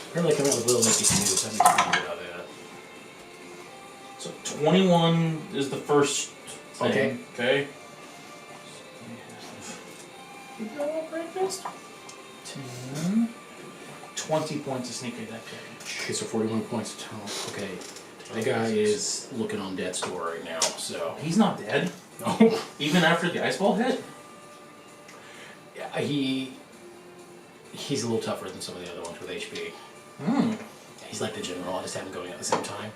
Apparently coming out with Little Nicky too, so I need to think about that. So 21 is the first thing. Okay. 10, 20 points of sneak attack damage. Okay, so 41 points total. Okay. The guy is looking on death's door right now, so. He's not dead. No. Even after the ice ball hit? Yeah, he's a little tougher than some of the other ones with HP. Hmm. He's like the general, I just have him going at the same time.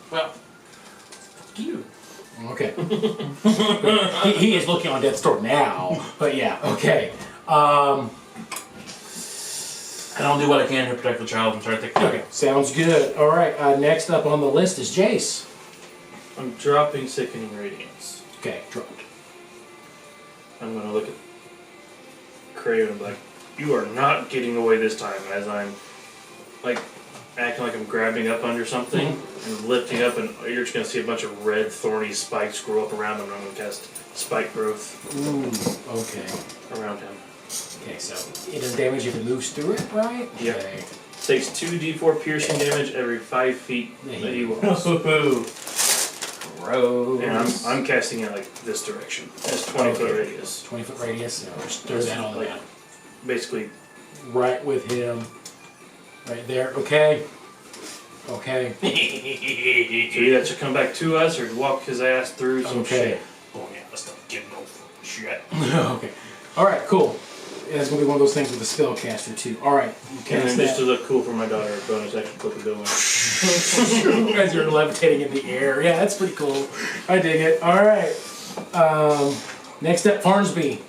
Well, fuck you. Okay. he is looking on death's door now, but yeah, okay. And I'll do what I can to protect the child and try to take care of Okay, sounds good. All right, next up on the list is Jace. I'm dropping Sickening Radiance. Okay, dropped. I'm gonna look at Craven and be like, you are not getting away this time, as I'm like acting like I'm grabbing up under something and lifting up, and you're just gonna see a bunch of red thorny spikes grow up around him, and I'm gonna cast spike growth Ooh, okay. around him. Okay, so it does damage if it moves through it, right? Yep. Okay. Takes 2d4 piercing damage every 5 feet that he walks. Gross. And I'm casting it like this direction. It's 20-foot radius. 20-foot radius, so just throw that on the Like, map. basically, Right with him. Right there, okay. Okay. so either that should come back to us or walk his ass through some Okay. shit. Oh yeah, let's not get no shit. Okay. Alright, cool. Yeah, it's gonna be one of those things with the spellcaster too. Alright, you And cast then that. just to look cool for my daughter, bonus action flip a going. As you're levitating in the air. Yeah, that's pretty cool. I dig it. Alright. Next up, Farnsby.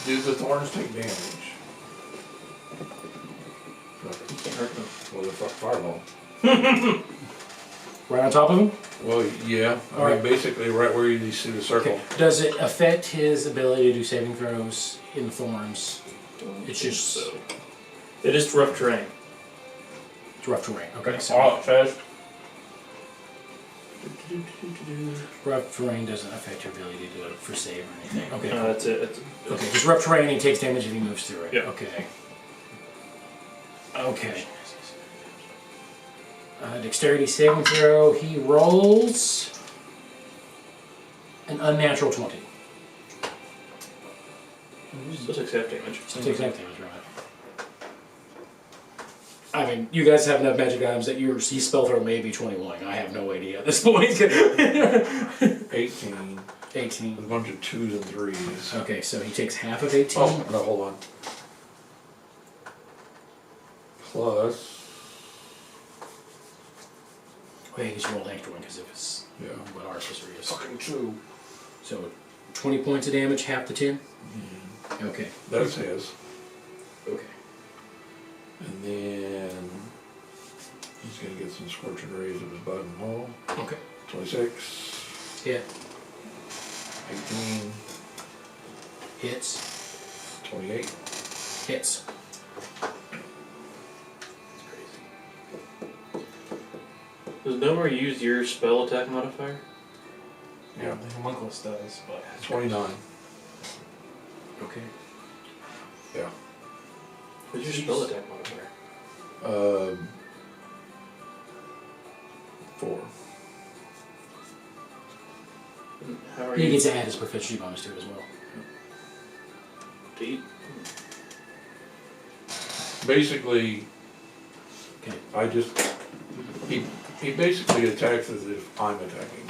Do the thorns take damage? You can't hurt them. Well, the fireball. Right on top of him? Well, yeah. I Alright. mean, basically, right where you see the circle. Okay. Does it affect his ability to do saving throws in thorns? It's just So, it is rough terrain. it's rough terrain. Okay, so Oh, trash. rough terrain doesn't affect your ability to do it for save or anything. Okay. No, that's it. That's Okay, just rough terrain, he takes damage if he moves through it. Yeah. Okay. Okay. Dexterity saving throw, he rolls an unnatural 20. Still takes half damage. Still takes half damage, right? I mean, you guys have enough magic items that your spell throw may be 21. I have no idea at this point. 18. 18. With a bunch of 2s and 3s. Okay, so he takes half of 18. Oh, no, hold on. Plus, Wait, because you rolled an extra one because of his yeah. what artificer is. Fucking 2. So 20 points of damage, half the 10? Okay. That's his. Okay. And then he's gonna get some scorching rays of his button hole. Okay. 26. Hit. 18. Hits. 28. Hits. Does Nomer use your spell attack modifier? Yeah, the homunculus does, but 29. Okay. Yeah. What's your spell attack modifier? 4. How are He you? gets to add his proficiency bonus to it as well. Eight? Basically, Okay. I just he basically attacks as if I'm attacking.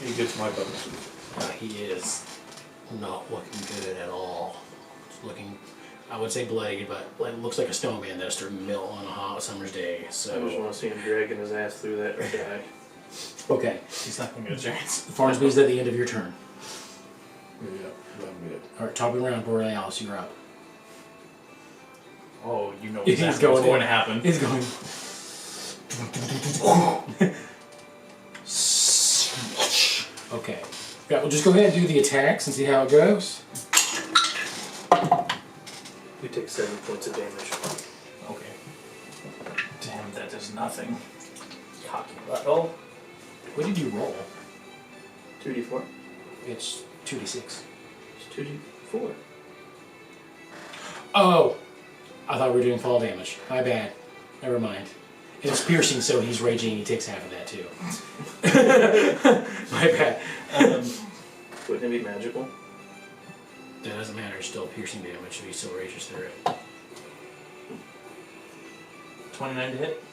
He gets my bonuses. He is not looking good at all. It's looking, I would say bloodied, but it looks like a snowman that's starting to melt on a hot summer's day. I just So, want to see him dragging his ass through that or die. okay. he's not gonna get a chance. Farnsby's at the end of your turn. Yeah, I'm good. All right, top of the round, Borealis, you're up. Oh, you know He's exactly going what's going in. to happen. He's going. Okay. Yeah, we'll just go ahead and do the attacks and see how it goes. We take 7 points of damage. Okay. Damn, that does nothing. Cocky butthole. What did you roll? 2d4? It's 2d6. It's 2d4. Oh! I thought we were doing fall damage. My bad. Never mind. It's piercing, so he's raging. He takes half of that too. My bad. Wouldn't it be magical? That doesn't matter. It's still piercing damage, so he still rages through it. 29 to hit.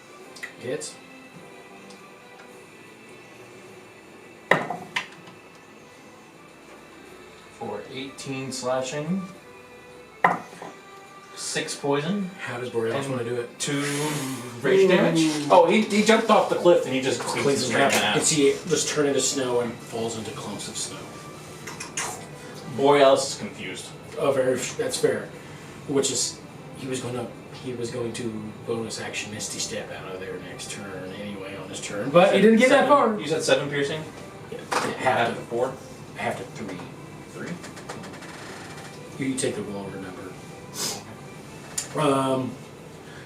Hits. For 18 slashing. 6 poison. How does Borealis want to do it? 2 rage damage. Oh, he jumped off the cliff and he just Cleans his him out. in You can half. see it just turn into snow and falls into clumps of snow. Borealis is confused. Oh, that's fair. Which is, he was going to bonus action Misty Step out of there next turn anyway on his turn, but he didn't get that far. You said 7 piercing? Half to 4? half to 3. 3? You take the longer number.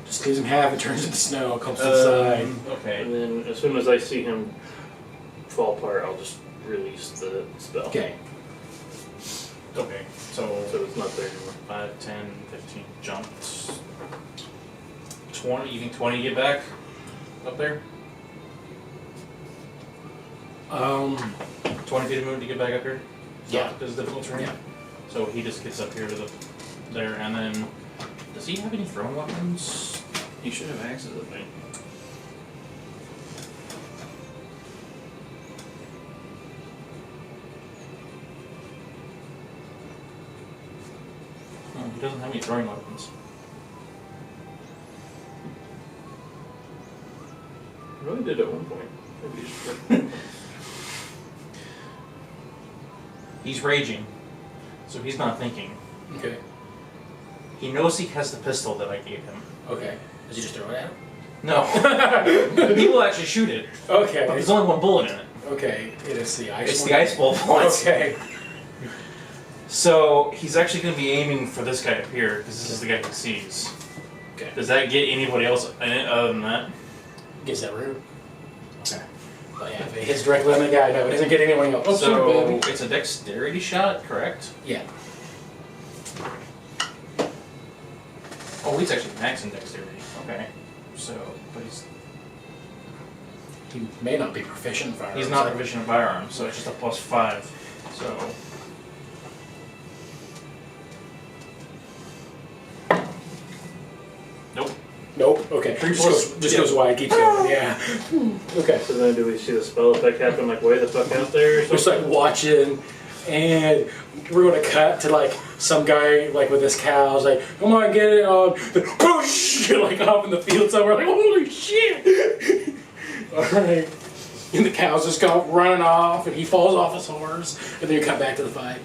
Just cleans him half, it turns into snow, comes to the side. Okay. And then as soon as I see him fall apart, I'll just release the spell. Okay. Okay. So So it's not there anymore. 5, 10, 15, jumped. 20, you think 20 get back up there? 20 feet of movement to get back up here? Yeah. This is difficult terrain? Yeah. So he just gets up here to there, and then, does he have any throwing weapons? He should have access to me. Oh, he doesn't have any throwing weapons. I really did at one point. Maybe you should. He's raging, so he's not thinking. Okay. He knows he has the pistol that I gave him. Okay. Does he just throw it at him? No. He will actually shoot it, but Okay. there's only one bullet in it. Okay. It is the ice It's one? the ice ball bullets. Okay. So he's actually going to be aiming for this guy up here, because this is the guy he sees. Okay. Does that get anybody else in it other than that? Gets that room. Okay. But yeah, if it hits directly on the guy, no, it doesn't get anyone else. Oh, So sorry, baby. it's a dexterity shot, correct? Yeah. Oh, he's actually maxing dexterity. Okay. So, but He may not be proficient in firearms. he's not proficient in firearms, so it's just a +5. So. Nope. Nope. Okay. Three Just plus- goes yeah. wide. Keeps going. Yeah. Okay. So then do we see the spell effect happen like way the fuck out there or Just something? like watching, and we're gonna cut to like some guy like with his cows, like, come on, get it on, push, like off in the field somewhere, like, holy shit! All right, and the cows just go running off, and he falls off his horse, and then you cut back to the fight.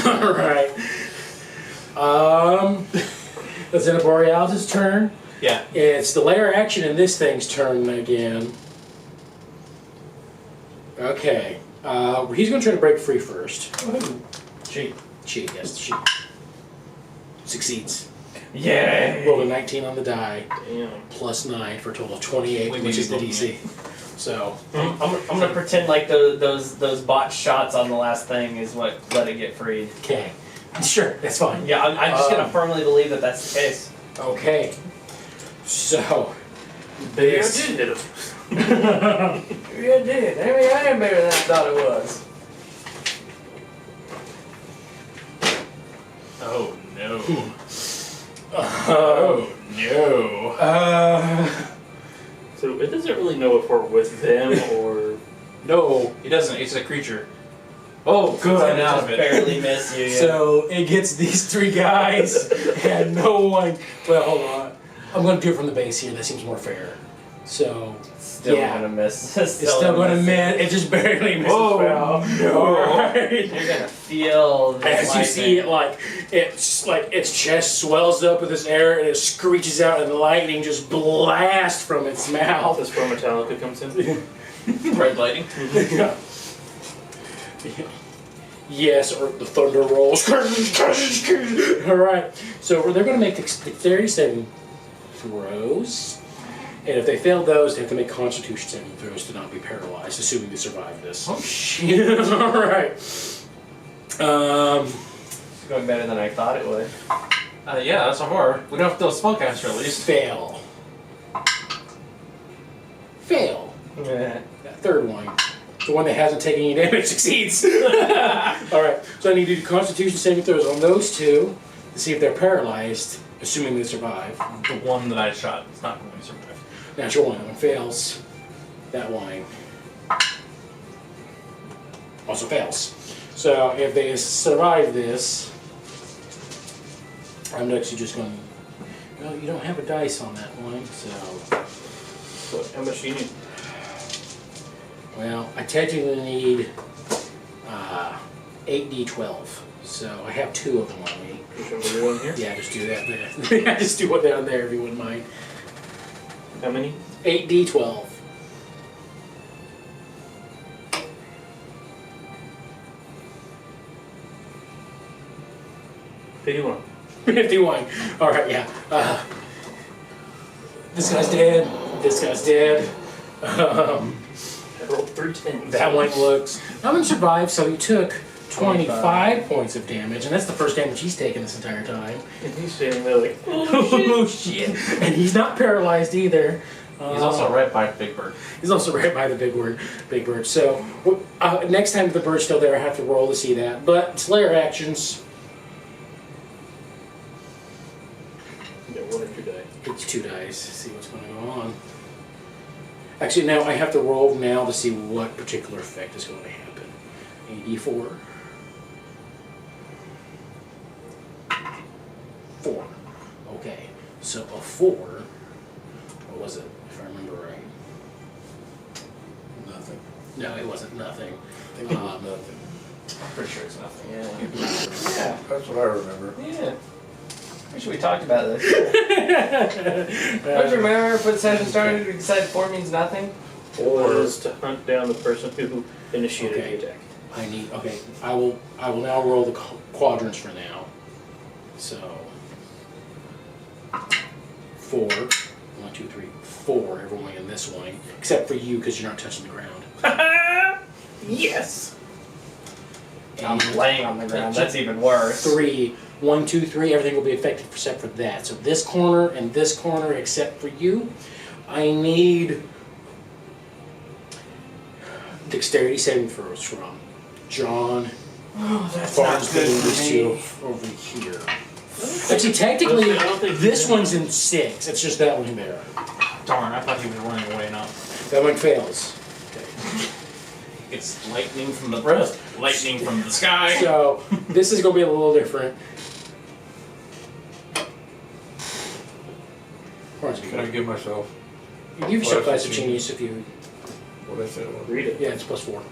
All right. That's in Borealis' turn. Yeah. It's the layer action in this thing's turn again. Okay. He's going to try to break free first. Cheat. Cheat, yes, cheat. Succeeds. Yay! Rolled a 19 on the die, Damn. plus 9 for a total of 28, Wait, which maybe is the both DC. So, I'm gonna pretend like those bot shots on the last thing is what let it get freed. okay. Sure, that's fine. Yeah, I'm just gonna firmly believe that that's the case. Okay. So, Yeah, I this. did hit him. Yeah, it did. I mean, I am better than I thought it was. Oh no. Oh, no. So it doesn't really know if we're with them or. no. He doesn't. It's a creature. Oh, good. I'm out of it. Barely miss you. Yeah. So, it gets these 3 guys, and no one. Well, hold on. I'm going to do it from the base here, that seems more fair. So, Still yeah. gonna miss. It's still going to miss. It just barely misses. Oh, well. no. Alright. You're gonna feel the As you see it, like its chest swells up with this air, and it screeches out, and lightning just blasts from its mouth. That's where Metallica comes in. Red lighting. Yes, or the thunder rolls. Alright, so they're going to make dexterity saving throws. And if they fail those, they have to make constitution saving throws to not be paralyzed, assuming they survive this. Oh shit. Alright. It's going better than I thought it would. Yeah, that's a horror. We don't have to do a spellcaster at least. Fail. Fail. Yeah. That third one. The one that hasn't taken any damage succeeds. Alright, so I need to do constitution saving throws on those 2. to see if they're paralyzed, assuming they survive. The one that I shot is not going to survive. Natural one. That one fails. That one also fails. So if they survive this, I'm actually just going to... Well, you don't have a dice on that one, so... How much do you need? Well, I technically need 8d12. So I have 2 of them on me. Which one here? Yeah, just do that there. Just do one down there if you wouldn't mind. How many? 8d12. $51. 51. Alright, yeah. This guy's dead. This guy's dead. I rolled 3 10s. That one looks... That one survived, so he took 25 points of damage, and that's the first damage he's taken this entire time. And he's standing there like, Oh shit! And he's not paralyzed either. He's also right by Big Bird. He's also right by the big bird. So next time the bird's still there, I have to roll to see that. But Slayer actions. yeah, 1 or 2 die. It's 2 dice. See what's going to go on. Actually, now I have to roll now to see what particular effect is going to happen. A d4. 4. Okay. So a 4. What was it? If I remember right. Nothing. No, it wasn't nothing. I think it was nothing. I'm pretty sure it's nothing. Yeah. Yeah, that's what I remember. Yeah. Pretty sure we talked about this. Don't you remember when the session started? We decided 4 means nothing. Or is to hunt down the person who initiated Okay. the attack. I need. Okay, I will now roll the quadrants for now. So 4, 1, 2, 3, 4. Everyone in this one, except for you, because you're not touching the ground. Yes! I'm laying on the ground. That's even worse. 3, 1, 2, 3. Everything will be affected except for that. So this corner and this corner, except for you, I need dexterity saving throws from John. Oh, that's not Farnsby good and these for two me. over here. Actually, technically, I don't think this he's one's in 6. It's just that one there. Darn, I thought he was running away now. That one fails. Okay. It's lightning from the breast, lightning from the sky. So this is going to be a little different. Farnsby, Can I give myself, you give yourself class of genius if you. what did I say? Read it. Yeah, it's +4.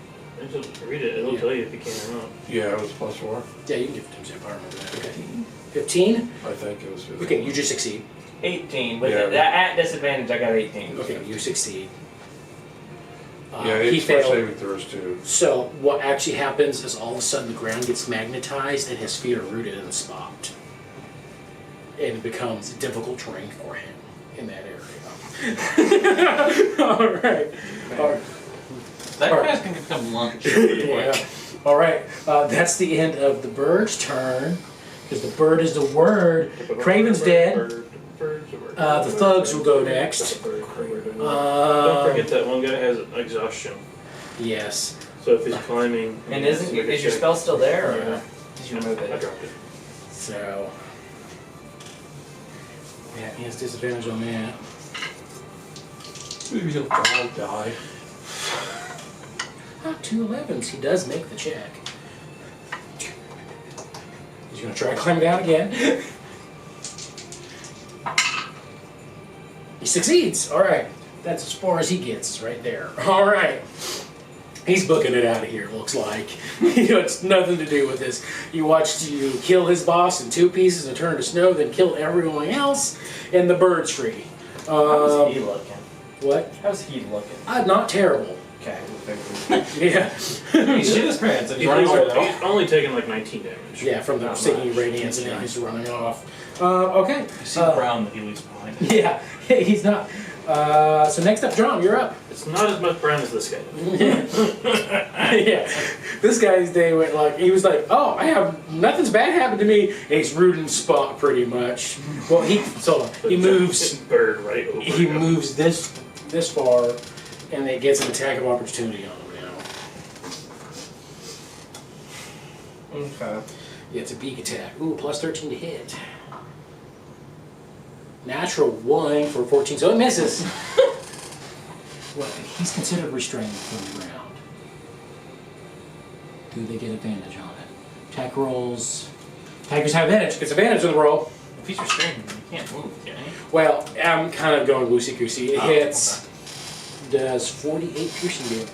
Just read it. It'll Yeah. tell you if you can or not. Yeah, it was +4. Yeah, you can give it to him, I remember that. Okay. 15? I think it was 15. Okay, you just succeed. 18. With Yeah. at disadvantage, I got 18. Okay, you succeed. Yeah, He it's for failed. saving throws too. So what actually happens is all of a sudden the ground gets magnetized and his feet are rooted in the spot. And it becomes difficult terrain for him in that area. Alright. That Alright. guy's gonna become lunch. Yeah. Alright, that's the end of the bird's turn. Because the bird is the word. Craven's dead. The thugs will go next. Don't forget that one guy has exhaustion. Yes. So if he's climbing... And is your spell still there, or Yeah. did you remove I it? dropped it. So. Yeah, he has disadvantage on that. Maybe he'll die. 2 11s. He does make the check. He's going to try to climb down again. He succeeds. All right. That's as far as he gets right there. All right. He's booking it out of here, looks like. It's nothing to do with this. You watched you kill his boss in 2 pieces and turn to snow, then kill everyone else, and the bird's free. How's he looking? What? How's he looking? Not terrible. Okay. Yeah. He shit his pants and he's running away though. He's only taken like 19 damage. Yeah, from the Not stinging much. radiance, and now he's running off. Okay. You see the brown that he leaves behind. Yeah, he's not. So next up, John, you're up. It's not as much brown as this guy. Yeah, this guy's day went like he was like, oh, I have nothing's bad happened to me. And he's rooting spot pretty much. Well, he moves. Bird right over He him. moves this far, and it gets an attack of opportunity on him now. Okay. Yeah, it's a beak attack. Ooh, plus 13 to hit. Natural 1 for 14, so it misses. Well, he's considered restrained from the ground. Do they get advantage on it? Attack rolls. Attackers have advantage. Gets advantage on the roll. If he's restrained, he can't move, can he? Well, I'm kind of going loosey-goosey. It Oh, hits. Does 48 piercing damage.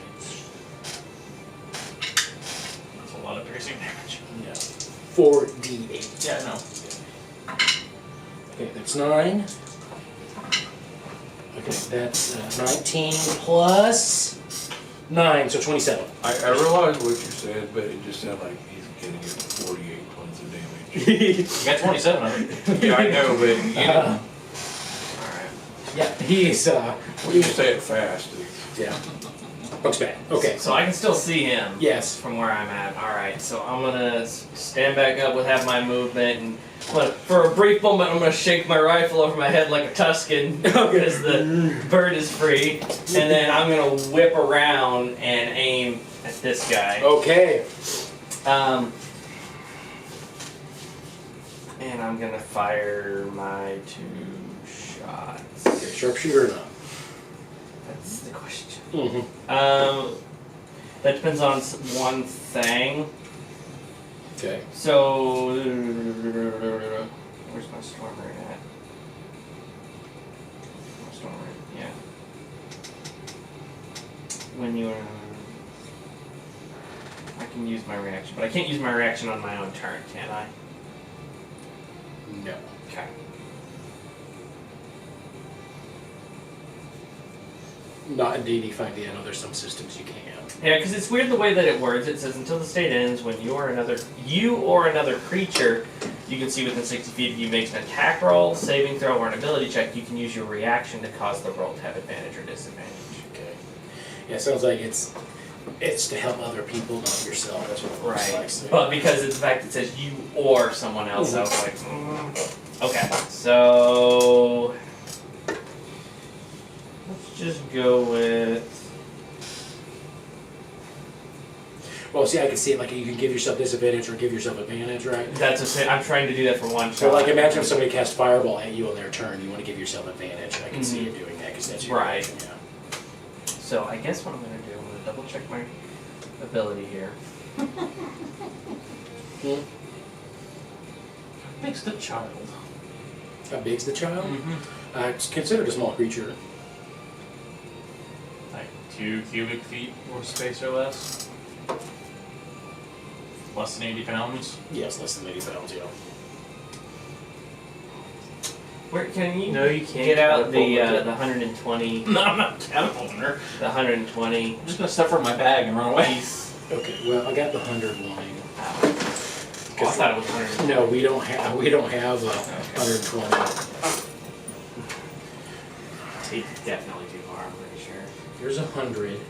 That's a lot of piercing damage. No. 4d8. Yeah, no. Okay, that's 9. Okay, that's 19 plus 9, so 27. I realize what you said, but it just sounded like he's getting it 48 points of damage. You got 27 of it. Yeah, I know, but you know, Yeah, he's, when you say it fast, it's, yeah. Looks bad. Okay. So I can still see him. Yes. From where I'm at. Alright, so I'm gonna stand back up with half my movement and for a brief moment I'm gonna shake my rifle over my head like a Tuscan because the bird is free. And then I'm gonna whip around and aim at this guy. Okay. And I'm gonna fire my 2 shots. Okay, sharpshooter or not? That's the question. Mm-hmm. That depends on one thing. Okay. So, where's my stormer at? My stormer, yeah. When you I can use my reaction, but I can't use my reaction on my own turn, can I? No. Okay. Not in D&D 5e. I know there's some systems you can. Yeah, because it's weird the way that it words. It says until the state ends, when you or another creature you can see within 60 feet of you makes an attack roll, saving throw, or an ability check, you can use your reaction to cause the roll to have advantage or disadvantage. Okay. Yeah, it sounds like it's to help other people, not yourself. That's what it looks like. So. But because of the fact it says you or someone else, I was like, okay. So let's just go with. Well, see, I can see it like you can give yourself disadvantage or give yourself advantage, right? That's what I'm trying to do that for one shot. So, like, imagine if somebody casts Fireball at you on their turn, you want to give yourself advantage. I can see you doing that because that's your Right. reaction, yeah. So I guess what I'm gonna do, I'm gonna double check my ability here. Makes the child. How big's the child? Mm-hmm. It's considered a small creature. Like 2 cubic feet or space or less. Less than 80 pounds. Yes, less than 80 pounds, yeah. Where can you? No, you can't get out the catapult with it. No, 120. I'm not catapulting her. The 120 I'm just gonna stuff her in my bag and run away. piece. Okay, well, I got the 100 line. Oh, I thought it was 120. No, we don't have a 120. He'd definitely do more, I'm pretty sure. Here's 100.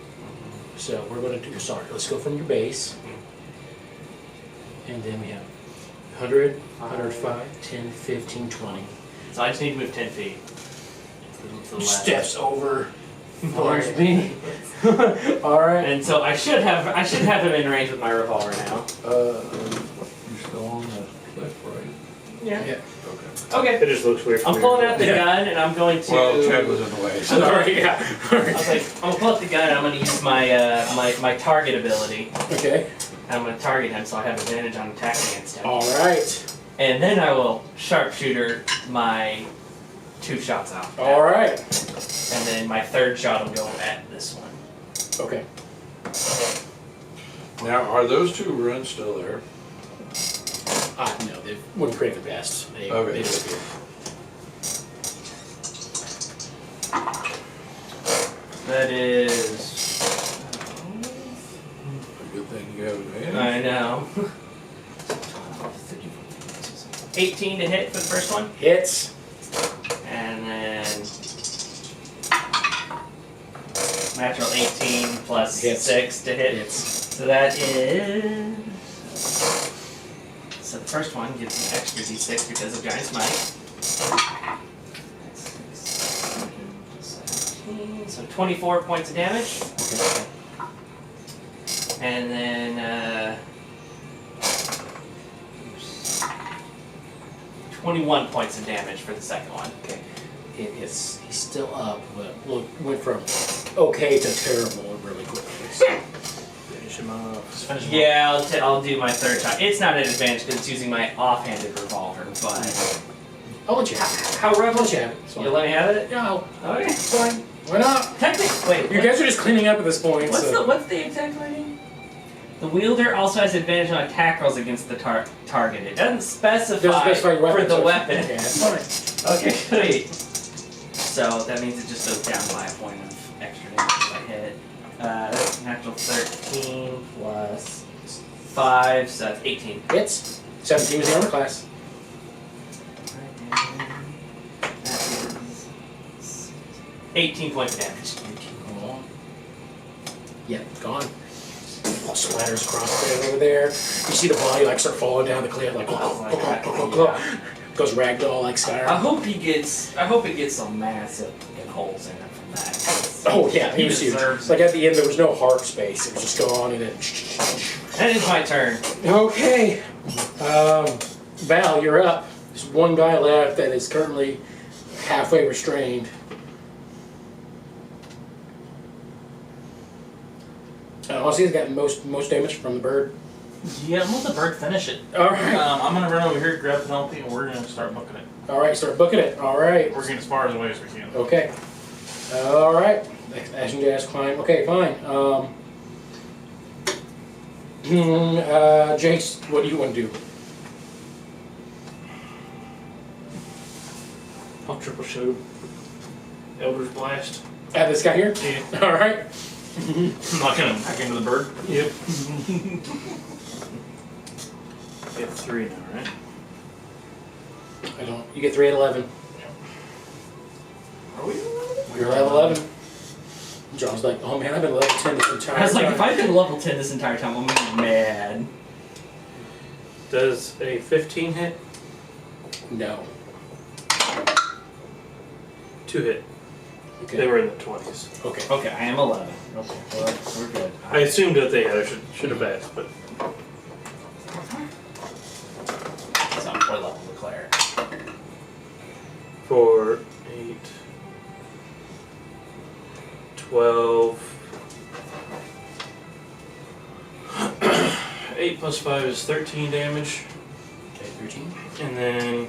So we're going to do, sorry, let's go from your base. And then we have 100, 105, 10, 15, 20. So I just need to move 10 feet. To the left. Steps over Farnsby. Alright. And so I should have him in range with my revolver now. you still on the left, right? Yeah. Yeah. Okay. Okay. It just looks weird. I'm from pulling here. out the gun and I'm going to. Well, Chad was in the way. So. Sorry, yeah. I was like, I'm gonna pull out the gun and I'm gonna use my my target ability. Okay. And I'm gonna target him so I have advantage on attacking against him. Alright. And then I will sharpshooter my 2 shots out. Alright. And then my 3rd shot will go at this one. Okay. Now, are those 2 runs still there? No, they wouldn't create the best. They disappear. That is. A good thing you have advantage. I know. 18 to hit for the first one. Hits. And then. Natural 18 plus Hits. 6 to hit. Hits. So that is. So the first one gets an extra d6 because of Giant Smite. 17, so 24 points of damage. Okay. And then 21 points of damage for the second one. Okay. He's still up, but went from okay to terrible really quickly. Finish him off. Just finish him Yeah, I'll do my third shot. It's not an advantage because it's using my offhanded revolver, but I'll let you have it. how I'll rebel? let you have it. It's fine. You let me have it? Yeah, Okay. it's fine. Why not? Technically, wait. You guys are just cleaning up at this point. So. What's the exact wording? The wielder also has advantage on attack rolls against the target. It doesn't specify, Doesn't specify your weapon, for the so- weapon. Okay, that's fine. Okay, great. So that means it just goes down by a point of extra damage if I hit. That's natural 13 plus 5, so that's 18. Hits. 17 was the armor class. That is 18 points of damage. Yep, gone. Splatters across the over there. You see the body like start falling down the cliff, like goes ragdoll like I Skyrim. hope it gets some massive fucking holes in it from that. Oh yeah, he was huge. deserves Like at the end, there was no heart space. It was just gone, and then. That is my turn. Okay, Val, you're up. There's one guy left that is currently halfway restrained. Honestly, he's got most damage from the bird. Yeah, I'm gonna let the bird finish it. All right, I'm gonna run over here, grab Penelope, and we're gonna start booking it. all right, start booking it. All right. We're getting as far away as we can. Okay. All right. Action dash climb. Okay, fine. Jace, what do you want to do? I'll triple show Elder's Blast. At this guy here? Yeah. All right. I'm not gonna hack into the bird. Yep. You have 3 now, right? I don't. You get 3 at 11. Are we? You're at 11. John's like, oh man, I've been level 10 this entire I was like, time. if I've been level 10 this entire time, I'm gonna be mad. Does a 15 hit? No. 2 hit. They Okay. were in the 20s. Okay. Okay, I am 11. Okay, well, we're good. I assumed that they had. I should have asked, but So I'm 4 level declare. for 8, 12. 8 plus 5 is 13 damage. Okay, 13. And then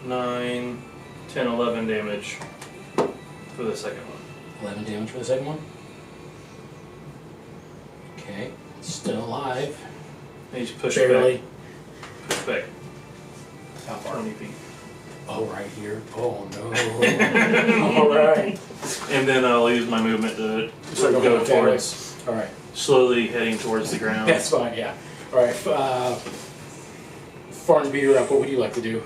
9, 10, 11 damage for the second one. 11 damage for the second one. Okay. Still alive. He's pushed Barely. back. Pushed back How far? 20 feet. Oh, right here. Oh no. All right. And then I'll use my movement to Start going go that way. towards, All right. slowly heading towards the ground. That's fine. Yeah. All right. Farnsby, you're up. What would you like to do?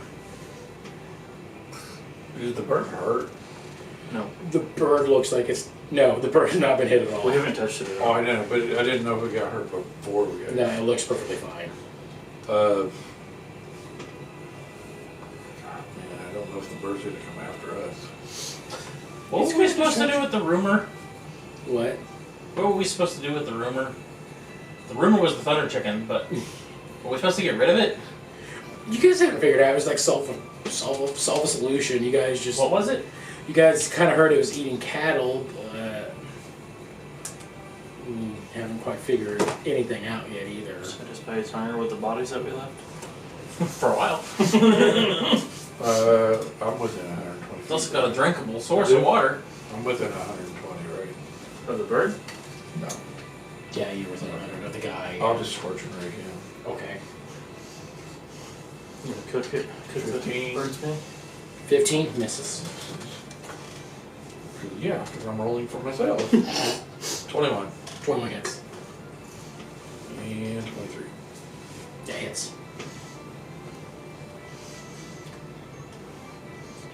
Is the bird hurt? No, The bird looks like it's no. The bird has not been hit at all. we haven't touched it at Oh, all. I know, but I didn't know if we got hurt before we got No, it looks perfectly fine. Man, I don't know if the bird's gonna come after us. What were we supposed to do with the rumor? What? What were we supposed to do with the rumor? The rumor was the thunder chicken, but were we supposed to get rid of it? You guys haven't figured it out. It was like solve a solution. You guys just What was it? you guys kind of heard it was eating cattle, but haven't quite figured anything out yet either. Satisfied timer with the bodies that we left. For a while. I'm within 120. It's also got a drinkable source of water. I'm within 120, right? Of the bird? No. Yeah, you were within 100 of the guy. I'll just scorch and rage him. Okay. You gonna cook it? Cook the 15. bird's meal? 15 misses. Yeah, because I'm rolling for myself. 21 21 hits. and 23. Yeah, hits.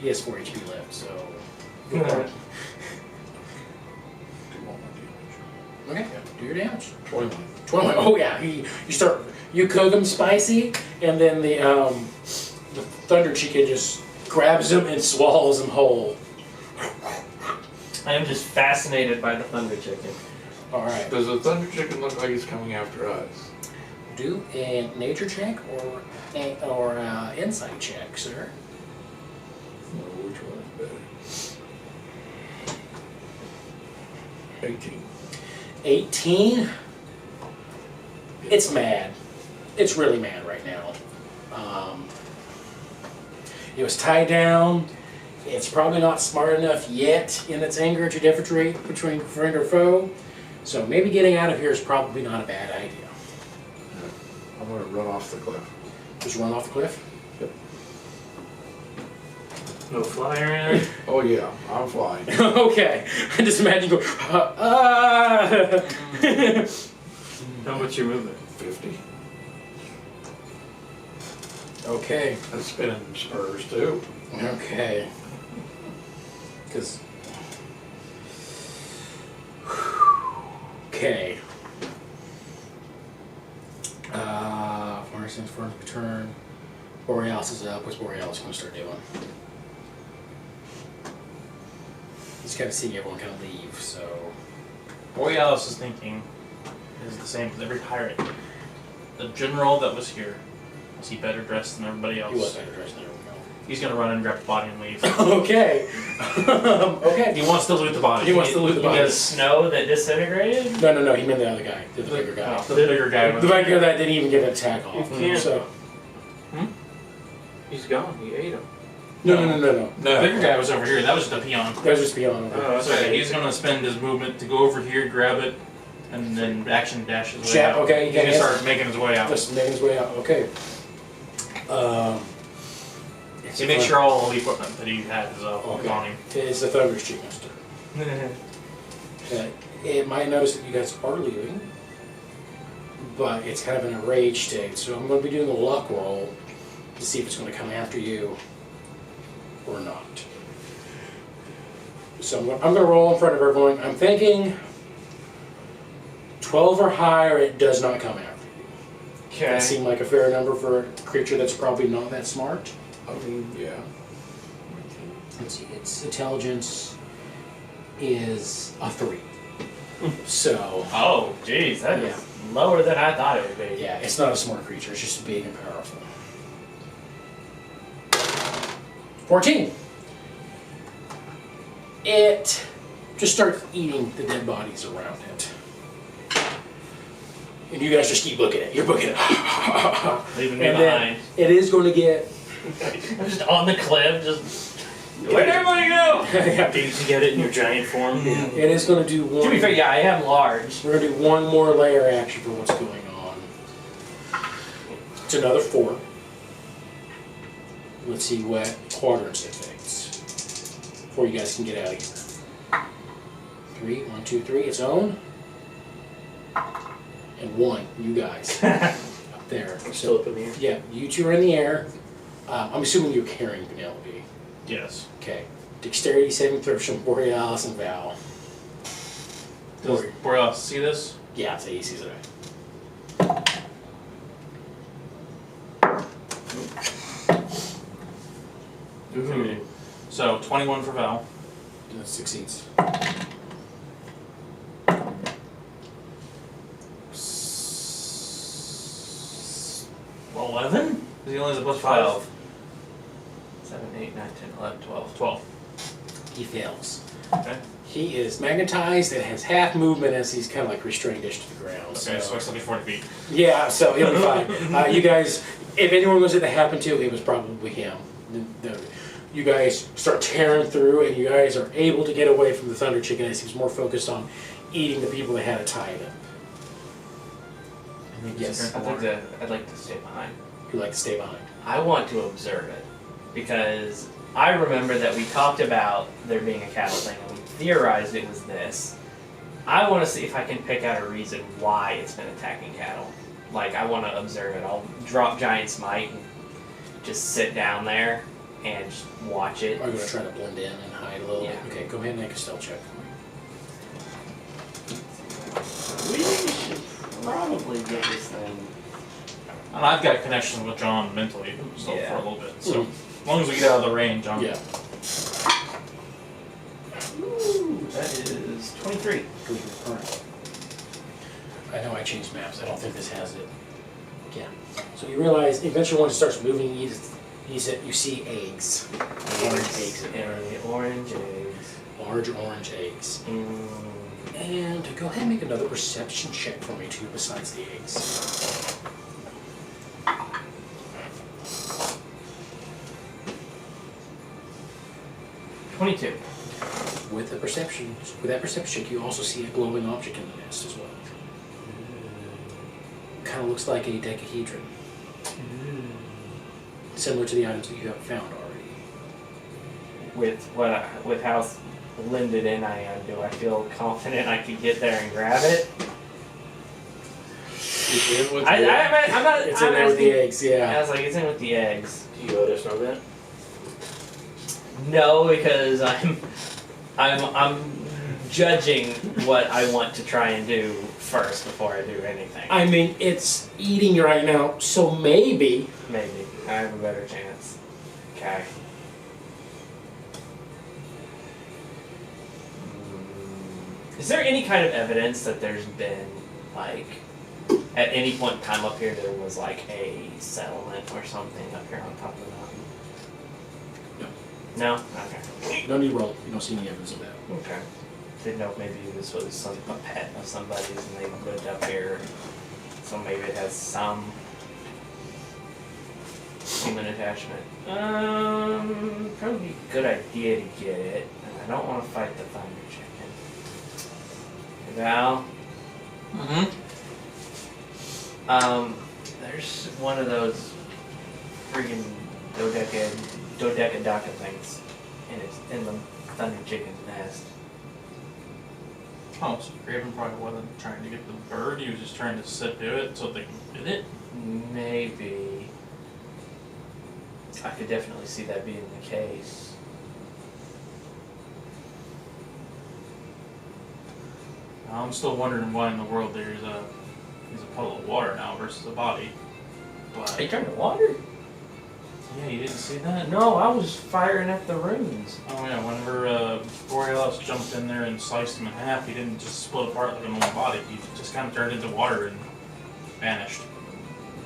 He has 4 HP left, so. Alright. Do all my damage. Okay, do your damage. 21. 21. Oh yeah, you cook him spicy, and then the thunder chicken just grabs him and swallows him whole. I am just fascinated by the thunder chicken. All right. Does the thunder chicken look like it's coming after us? Do a nature check or insight check, sir. Well, which one is better? 18. 18. It's mad. It's really mad right now. It was tied down. It's probably not smart enough yet in its anger to differentiate between friend or foe. So maybe getting out of here is probably not a bad idea. I'm gonna run off the cliff. Just run off the cliff? No fly or anything? Oh yeah, I'm flying. Okay. I just imagine you go, How much you moving? 50. Okay. That's spinning spurs too. Okay. Because. Okay. Farnsby turn. Borealis is up. What's Borealis going to start doing? Just kind of seeing everyone kind of leave, so. Borealis is thinking is the same as every pirate. The general that was here, was he better dressed than everybody else? He was better dressed than everyone else. He's gonna run and grab the body and leave. Okay. Okay. He wants to loot the body. He wants to loot the You body. got snow that disintegrated? No, he meant the other guy, the bigger guy. Oh, the bigger guy. The bigger guy didn't even get an attack off. You can't. So. He's gone. He ate him. No. The bigger guy was over here. That was the peon. That was just beyond. Oh, So okay. he's gonna spend his movement to go over here, grab it, and then action dash his way Jab, out. okay, He's yeah, gonna yes. start making his way out. Just making his way out. Okay. He makes sure all the equipment that he has is Okay. on him. It's the Thunder's Chief Master. It might notice that you guys are leaving, but it's kind of in a rage state. So I'm going to be doing a luck roll to see if it's going to come after you or not. So I'm going to roll in front of everyone. I'm thinking 12 or higher, it does not come after you. Okay. That seemed like a fair number for a creature that's probably not that smart. I mean, yeah. Its intelligence is a 3. So, Oh, jeez, that is lower than I thought it would be. yeah, it's not a smart creature, it's just big and powerful. 14. It just starts eating the dead bodies around it. And you guys just keep looking at it. You're looking at it. Leaving me And behind. then it is going to get... I'm just on the cliff, just. Where'd everybody go? Yeah, Did you get it in your giant form? it is going to do one... To be fair, yeah, I am large. We're going to do one more layer action for what's going on. It's another 4. Let's see what quadrants it takes before you guys can get out of here. 3, 1, 2, 3, its own. And 1, you guys. Up there. Still up in the air. Yeah, you two are in the air. I'm assuming you're carrying Penelope. Yes. Okay. Dexterity saving throws from Borealis and Val. Does Borealis see this? Yeah, it's he sees it. Ooh. So 21 for Val. That succeeds. S- 11? He only has a plus 12. 5. 7, 8, 9, 10, 11, 12. 12. He fails. Okay. He is magnetized and has half movement as he's kind of like restrained ish to the ground. Okay, so I still get 40 feet. Yeah, so he'll be fine. You guys, if anyone was it that happened to, it was probably him. You guys start tearing through, and you guys are able to get away from the Thunder Chicken as he's more focused on eating the people that had it tied up. Yes. I'd like to stay behind. You like to stay behind. I want to observe it because I remember that we talked about there being a cattle thing and we theorized it was this. I want to see if I can pick out a reason why it's been attacking cattle. Like, I want to observe it. I'll drop Giant Smite and just sit down there and just watch it. Are you going to try to blend in and hide a little bit? Yeah. Okay, go ahead and make a stealth check. We should probably get this thing. And I've got connection with John mentally still for a little bit. So as long as we get out of the range, I'm Yeah. Ooh, that is 23. Alright. I know I changed maps. I don't think this has it. Yeah. So you realize eventually once it starts moving, you see eggs. Orange eggs in there. Orange eggs. Large orange eggs. And go ahead and make another perception check for me too, besides the eggs. 22. With that perception check, you also see a glowing object in the nest as well. Kind of looks like a decahedron. Similar to the items that you have found already. With how blended in I am, do I feel confident I could get there and grab it? I'm not. It's in there with the eggs, yeah. I was like, it's in with the eggs. Do you let us know that? No, because I'm judging what I want to try and do first before I do anything. I mean, it's eating you right now, so maybe. Maybe I have a better chance. Okay. Is there any kind of evidence that there's been, like, at any point in time up here there was, like, a settlement or something up here on top of the mountain? No? Okay. No need to roll. You don't see any evidence of that. Okay. Didn't know if maybe this was a pet of somebody's and they lived up here. So maybe it has some human attachment. Probably be a good idea to get it. And I don't want to fight the thunder chicken. Val? There's one of those friggin' dodecadocca things in the thunder chicken's nest. Oh, so Graven probably wasn't trying to get the bird, he was just trying to subdue it so they can get it? Maybe. I could definitely see that being the case. I'm still wondering why in the world there's a puddle of water now versus a body. But Are you trying to water? yeah, you didn't see that? No, I was firing at the runes. Oh yeah, whenever Borealis jumped in there and sliced him in half, he didn't just split apart like a normal body. He just kind of turned into water and vanished.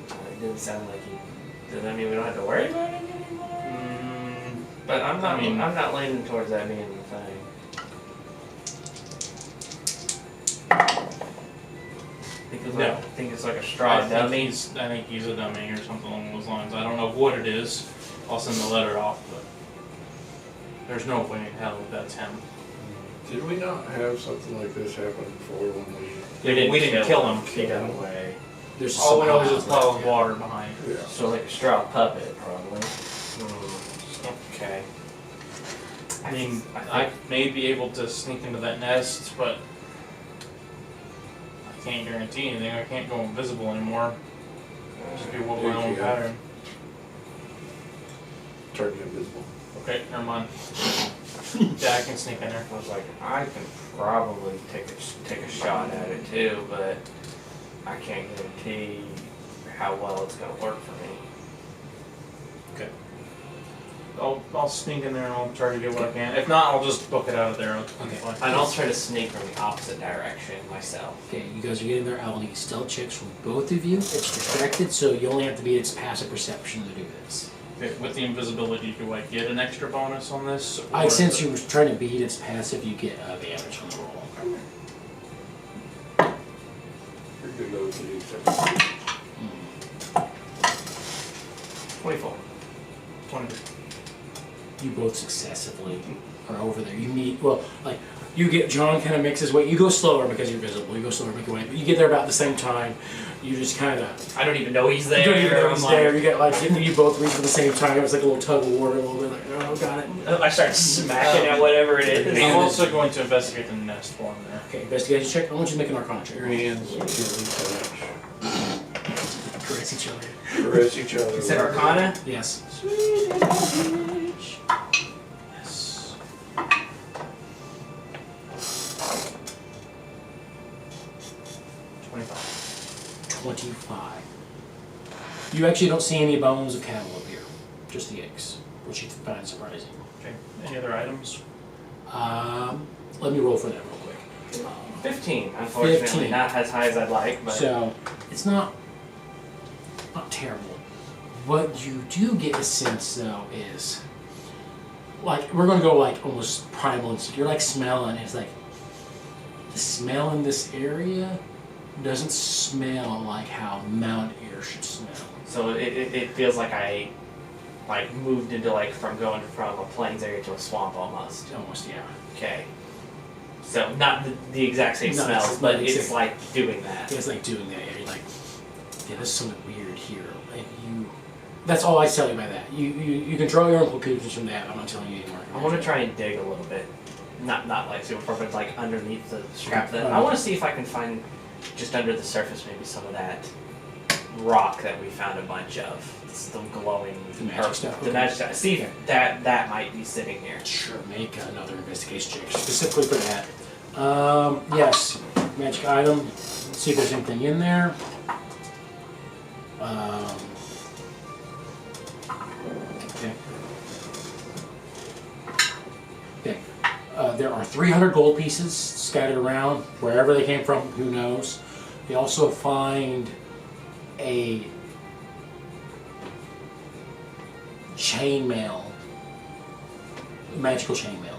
It didn't sound like you. Does that mean we don't have to worry about it anymore? But I'm not leaning towards that being the thing. I think it's like a straw dummy. I think he's a dummy or something along those lines. I don't know what it is. I'll send the letter off, but there's no way in hell that's him. Did we not have something like this happen before when We didn't kill him. He got away. There's All we know is some it's a pile of water behind. Yeah. So like a straw puppet, probably. Okay. I mean, I may be able to sneak into that nest, but I can't guarantee anything. I can't go invisible anymore. Just be what my own pattern. Turn invisible. Okay, never mind. Yeah, I can sneak in there. I was like, I can probably take a shot at it too, but I can't guarantee how well it's gonna work for me. Okay. I'll sneak in there and I'll try to get what I can. If not, I'll just book it out of there. Okay. And I'll try to sneak from the opposite direction myself. Okay, you guys are getting there. I will need stealth checks from both of you. It's distracted, so you only have to beat its passive perception to do this. Okay, with the invisibility, do I get an extra bonus on this? I since you were trying to beat its passive, you get advantage on the roll. Pretty good load to use. 24. 20. You both successively are over there. You meet, well, like, you get, John kind of makes his way. You go slower because you're visible. You go slower, make your way. But you get there about the same time. You just kind of, I don't even know he's there. you don't even know I'm he's like- there. You get like, you both reach at the same time. It was like a little tug of war, a little bit like, oh, got it. I start smacking at whatever it is. I'm also going to investigate the nest for him there. Okay, investigation check. I want you to make an arcana check. Your hands gently touch. Caress each other. Caress each other. Is it Arcana? Yes. Yes. 25. You actually don't see any bones of cattle up here. Just the eggs, which you find surprising. Okay. Any other items? Let me roll for that real quick. 15. Unfortunately, 15. not as high as I'd like, but So, it's not terrible. What you do get a sense though is, like, we're gonna go like almost primal instinct. You're like smelling. It's like the smell in this area doesn't smell like how Mount Air should smell. So it feels like I moved into going from a plains area to a swamp almost. Almost, yeah. Okay. So not the exact same No, smells, it's but not it's exact- like doing that. It's like doing that. Yeah, you're like, yeah, there's something weird here. And you, that's all I tell you by that. You can draw your own conclusions from that. I'm not telling you anymore. I want to try and dig a little bit. Not like super far, but like underneath the scrap. I want to see if I can find just under the surface maybe some of that rock that we found a bunch of. It's the glowing, The magic stuff, The okay. magic stuff. See if that might be sitting here. Sure, make another investigation check specifically for that. Yes, magic item. Let's see if there's anything in there. Okay. Okay. There are 300 gold pieces scattered around wherever they came from. Who knows? You also find a chainmail, magical chainmail.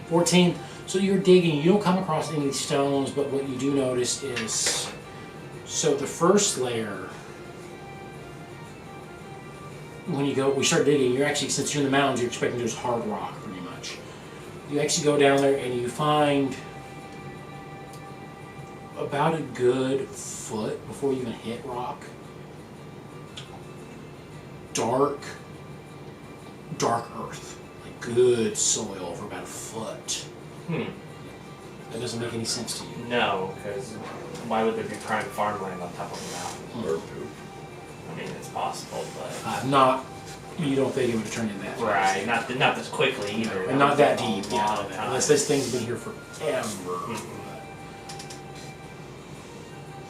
14. So you're digging, you don't come across any stones, but what you do notice is, so the first layer, when we start digging, you're actually, since you're in the mountains, you're expecting there's hard rock, pretty much. You actually go down there and you find about a good foot before you even hit rock. Dark earth. Good soil for about a foot. That doesn't make any sense to you. No, because why would there be prime farmland on top of a mountain? Or poop. I mean, it's possible, but You don't think it would have turned into that right, not this quickly either. and not that was a deep, long yeah. time. Unless this thing's been here forever.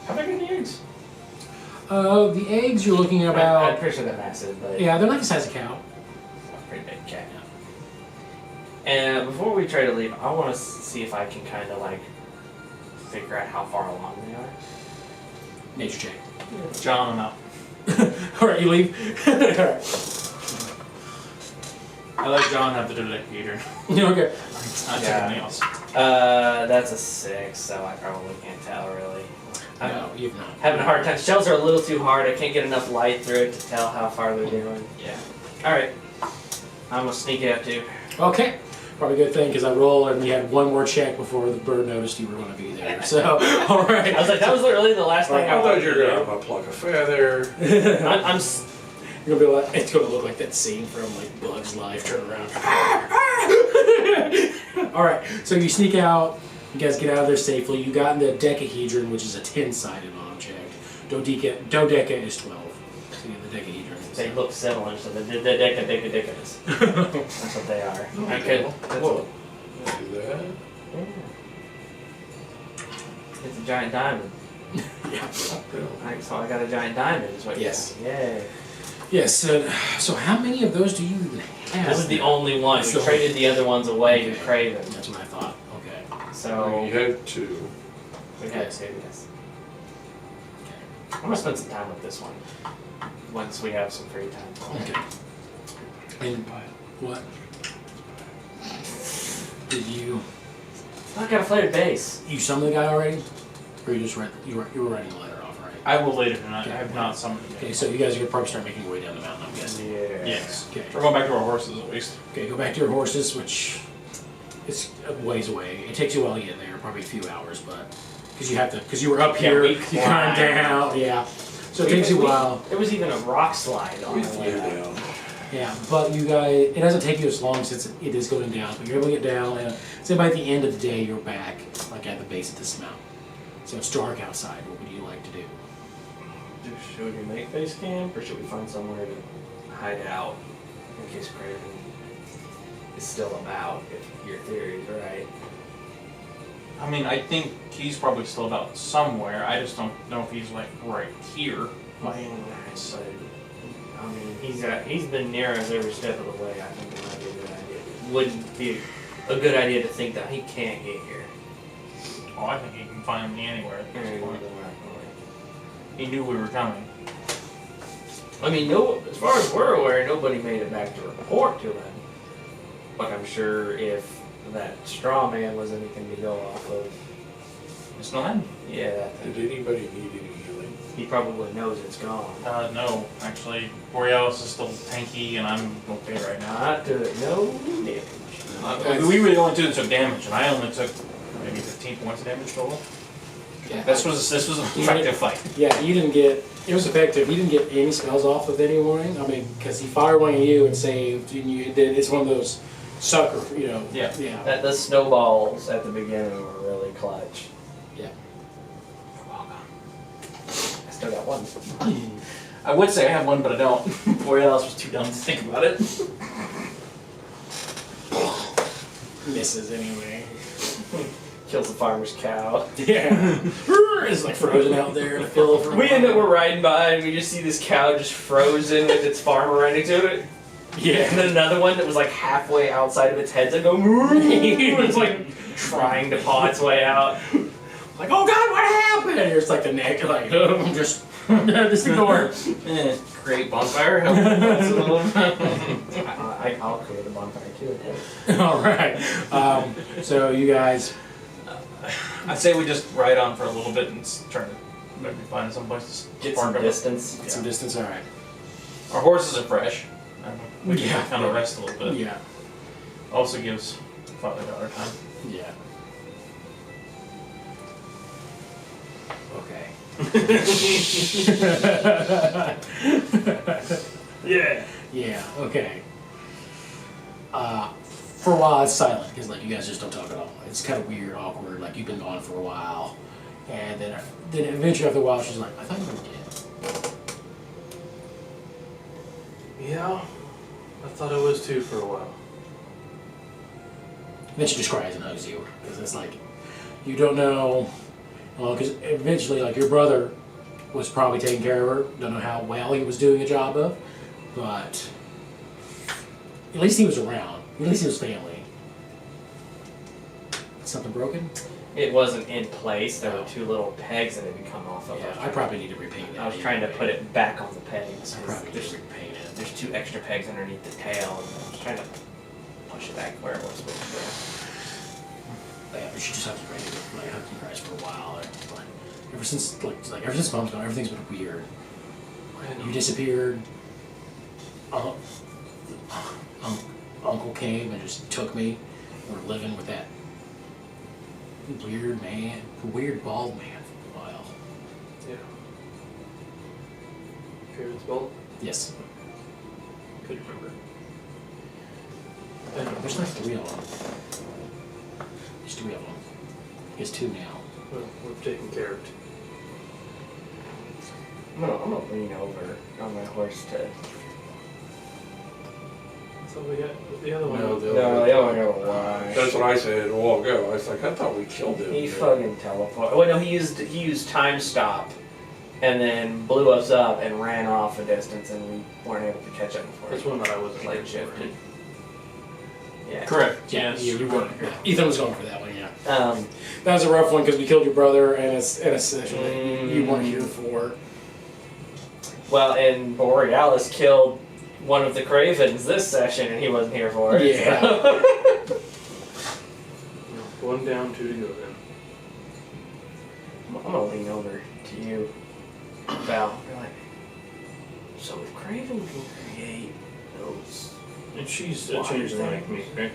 How big are the eggs? The eggs you're looking at I'm about. pretty sure they're massive, but Yeah, they're like the size of a cow. pretty big cat. And before we try to leave, I want to see if I can kind of figure out how far along they are. Nature check. John, I'm out. Alright, you leave? Alright. I let John have the decator. Okay. Not anything else. That's a 6, so I probably can't tell really. I'm No, you've not. having a hard time. Shells are a little too hard. I can't get enough light through it to tell how far they're doing. Yeah. All right. I'm gonna sneak it up too. Okay. Probably a good thing because I rolled and we had one more check before the bird noticed you were going to be there. So, alright. I was like, that was literally the last thing I I thought wanted you were to gonna do. have a pluck of feather. You're gonna be like, it's gonna look like that scene from Bug's Life. Turn around. All right, so you sneak out. You guys get out of there safely. You got in the dodecahedron, which is a 10-sided object. Dodeca is 12. So you have the dodecahedron. They look similar, so the decadecas. That's what they are. Okay. Whoa. Do that. It's a giant diamond. Yeah. So I got a giant diamond. Is what you're Yes. saying. Yay. Yes. So how many of those do you even have? This is the only one. We So- traded the other ones away to Okay. Craven. That's what I thought. Okay. So You had 2. we had two, yes. I'm gonna spend some time with this one once we have some free time. Okay. And what? Did you I got a flared base. summon the guy already? Or you just you were writing a letter off, right? I will later tonight. Okay. I have not summoned it Okay, yet. so you guys are gonna probably start making your way down the mountain, I'm guessing. Yes. Okay. We're going back to our horses at least. Okay, go back to your horses, which is a ways away. It takes you a while to get there, probably a few hours, but because you were up Yeah, here, we you climbed climbed. down, yeah. So it takes you a while. There was even a rock slide on We the flew way down. down. Yeah, but you guys, it doesn't take you as long since it is going down, but you're able to get down, and say by the end of the day, you're back, at the base of this mountain. So it's dark outside. What would you like to do? Should we make base camp, or should we find somewhere to hide out in case Craven is still about? If your theory is right. I mean, I think he's probably still about somewhere. I just don't know if he's right here. So, I mean, he's been near us every step of the way. I think it might be a good idea. It wouldn't be a good idea to think that he can't get here. Oh, I think he can find me anywhere at this point. he knew we were coming. I mean, no. As far as we're aware, nobody made it back to report to him. But I'm sure if that straw man was anything to go off of, It's not. yeah, Did anybody need any healing? he probably knows it's gone. No, actually, Borealis is still tanky, and I'm okay right now. Not to no damage. We were the only two that took damage, and I only took maybe 15 points of damage total. Yeah. This was an effective fight. Yeah, you didn't get. It was effective. You didn't get any spells off of anyone. I mean, because he fired one at you and saved, and you did. It's one of those sucker. You know. Yeah. Yeah. The snowballs at the beginning were really clutch. Yeah. I still got one. I would say I have one, but I don't. Borealis was too dumb to think about it. Misses anyway. Kills the farmer's cow. Yeah. It's like frozen out there in a field for a We end up, while. we're riding by and we just see this cow just frozen with its farmer running to it. And Yeah. then another one that was like halfway outside of its head and go moo. It's like trying to paw its way out. Like, oh God, what happened? And here's like the neck, like, just ignore it. Great bonfire. I'll create a bonfire too. All right. So you guys, I'd say we just ride on for a little bit and try to maybe find some place to Get park some up. distance. get some distance. All right. Our horses are fresh. We can Yeah. kind of rest a little bit. Yeah. Also gives father-daughter time. Yeah. Okay. Yeah. Yeah. Okay. For a while, it's silent because like you guys just don't talk at all. It's kind of weird, awkward. Like you've been gone for a while, and then eventually after a while, she's like, "I thought you were dead." Yeah. I thought I was too for a while. Then she just cries and hugs you because it's like you don't know. Well, because eventually, like your brother was probably taking care of her. Don't know how well he was doing a job of, but at least he was around. At least he was family. Something broken? It wasn't in place. There were two little pegs that had come off of Yeah, it. I probably need to repaint that. I was trying to put it back on the pegs. I probably need There's, to repaint it. there's two extra pegs underneath the tail, and I was trying to push it back where it was supposed to Yeah, but she just hugged you right here. Like hugged you guys for a while. But ever since ever since Mom's gone, everything's been weird. You disappeared. Uncle came and just took me. We're living with that weird man, weird bald man for a while. Yeah. Favorite spell? Yes. Could remember. There's like 3 of them. There's 3 of them. There's 2 now. Well, we've taken care of two. I'm gonna lean over on my horse to. So we got the other one. No, No, they don't know why. That's what I said a while ago. I was like, I thought we killed him. He fucking teleported. Well, no, he used time stop, and then blew us up and ran off a distance, and we weren't able to catch up before. That's one that I wasn't Plate late shifted. Yeah. Correct. Yeah, Yes. you were. Yeah. Ethan was going for that one. Yeah. Um, That was a rough one because we killed your brother, and it's a session that you weren't here for. well, and Borealis killed one of the Cravens this session, and he wasn't here for it. Yeah. so. One down, 2 to go then. I'm gonna lean over to you, Val. You're like, so if Craven can create those, And she's a Water changeling thing. like me, right?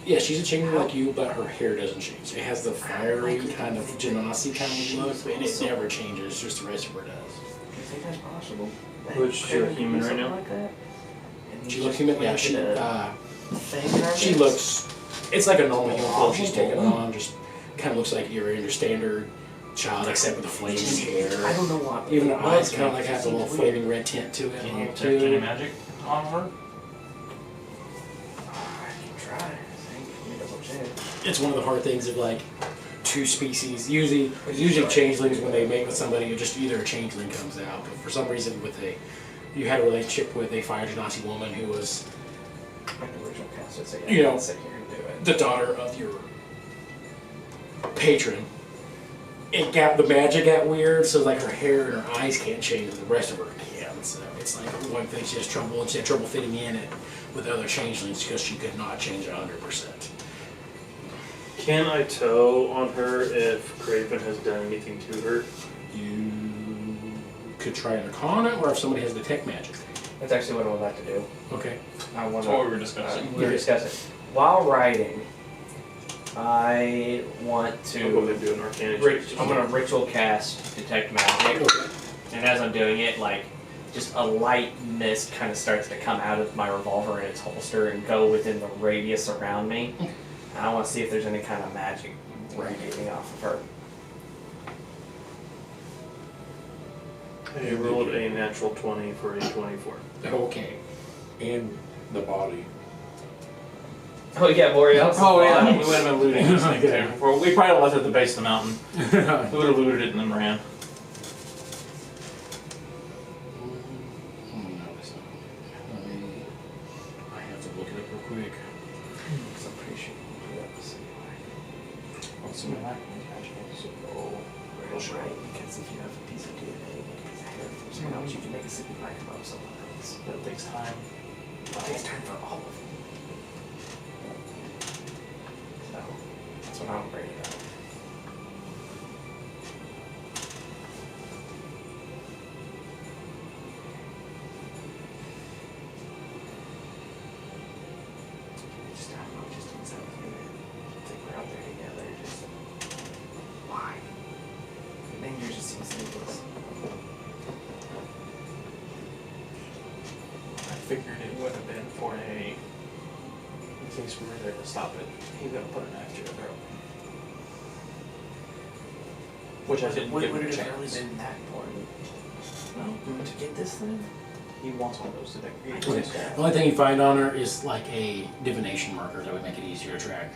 Yeah, she's a changeling like you, but her hair doesn't change. It has the fiery kind of genasi kind of look, and it never changes. Just the rest of her does. do you think that's possible? Which, she a human right now? Like that? And She you looks just human. Yeah, planted a thing in our she midst? looks. It's like a normal human form she's taken on. Just kind of looks like your standard child, except with the flaming hair. I don't know what. Even her it eyes was, kind of like it have a seemed little weird. flaming red tint to it. Can you too. detect any magic on her? I can try. I think. Let me double check. It's one of the hard things of like 2 species. Usually changelings when they mate with somebody, it just either a changeling comes out. But for some reason, you had a relationship with a fire genasi woman who was Like the original cast, so yeah, You know, I'll sit here and do it. the daughter of your patron, it got the magic got weird, so like her hair and her eyes can't change, and the rest of her can. So it's like one thing she has trouble, and she had trouble fitting in it with other changelings because she could not change 100%. Can I tell on her if Craven has done anything to her? You could try an Arcana, or if somebody has detect magic. That's actually what I would like to do. Okay. I want That's what we were discussing. we were discussing. While riding, I want I'll go ahead to. and do an Arcana check. I'm gonna ritual cast detect magic, Okay. and as I'm doing it, like just a light mist kind of starts to come out of my revolver in its holster and go within the radius around me. And I want to see if there's any kind of magic radiating off of her. I rolled a natural 20 for a 24. Okay. And the body. Oh yeah, Boreal. Oh yeah, we would have been looting this thing Okay. too. Well, we probably left it at the base of the mountain. We would have looted it and then ran. I have to look it up real quick. Because I'm pretty sure you can do that with Simulacrum. What's the matter? Right, because if you have a piece of DNA and it's hair from someone else, you can make a simulacrum of someone else. But it takes time. It takes time for all of them. So, that's what I'm afraid of. Just, I don't know, it just didn't sound good. It's like we're out there together, just, why? The danger just seems needless. I figured it would have been for a. In case we were there to stop it, he would have put a knife to your throat. Which I didn't give him a Would it have really chance. been that important? Well, to get this thing? He wants one of those today. Okay. The only thing you find on her is like a divination marker that would make it easier to track.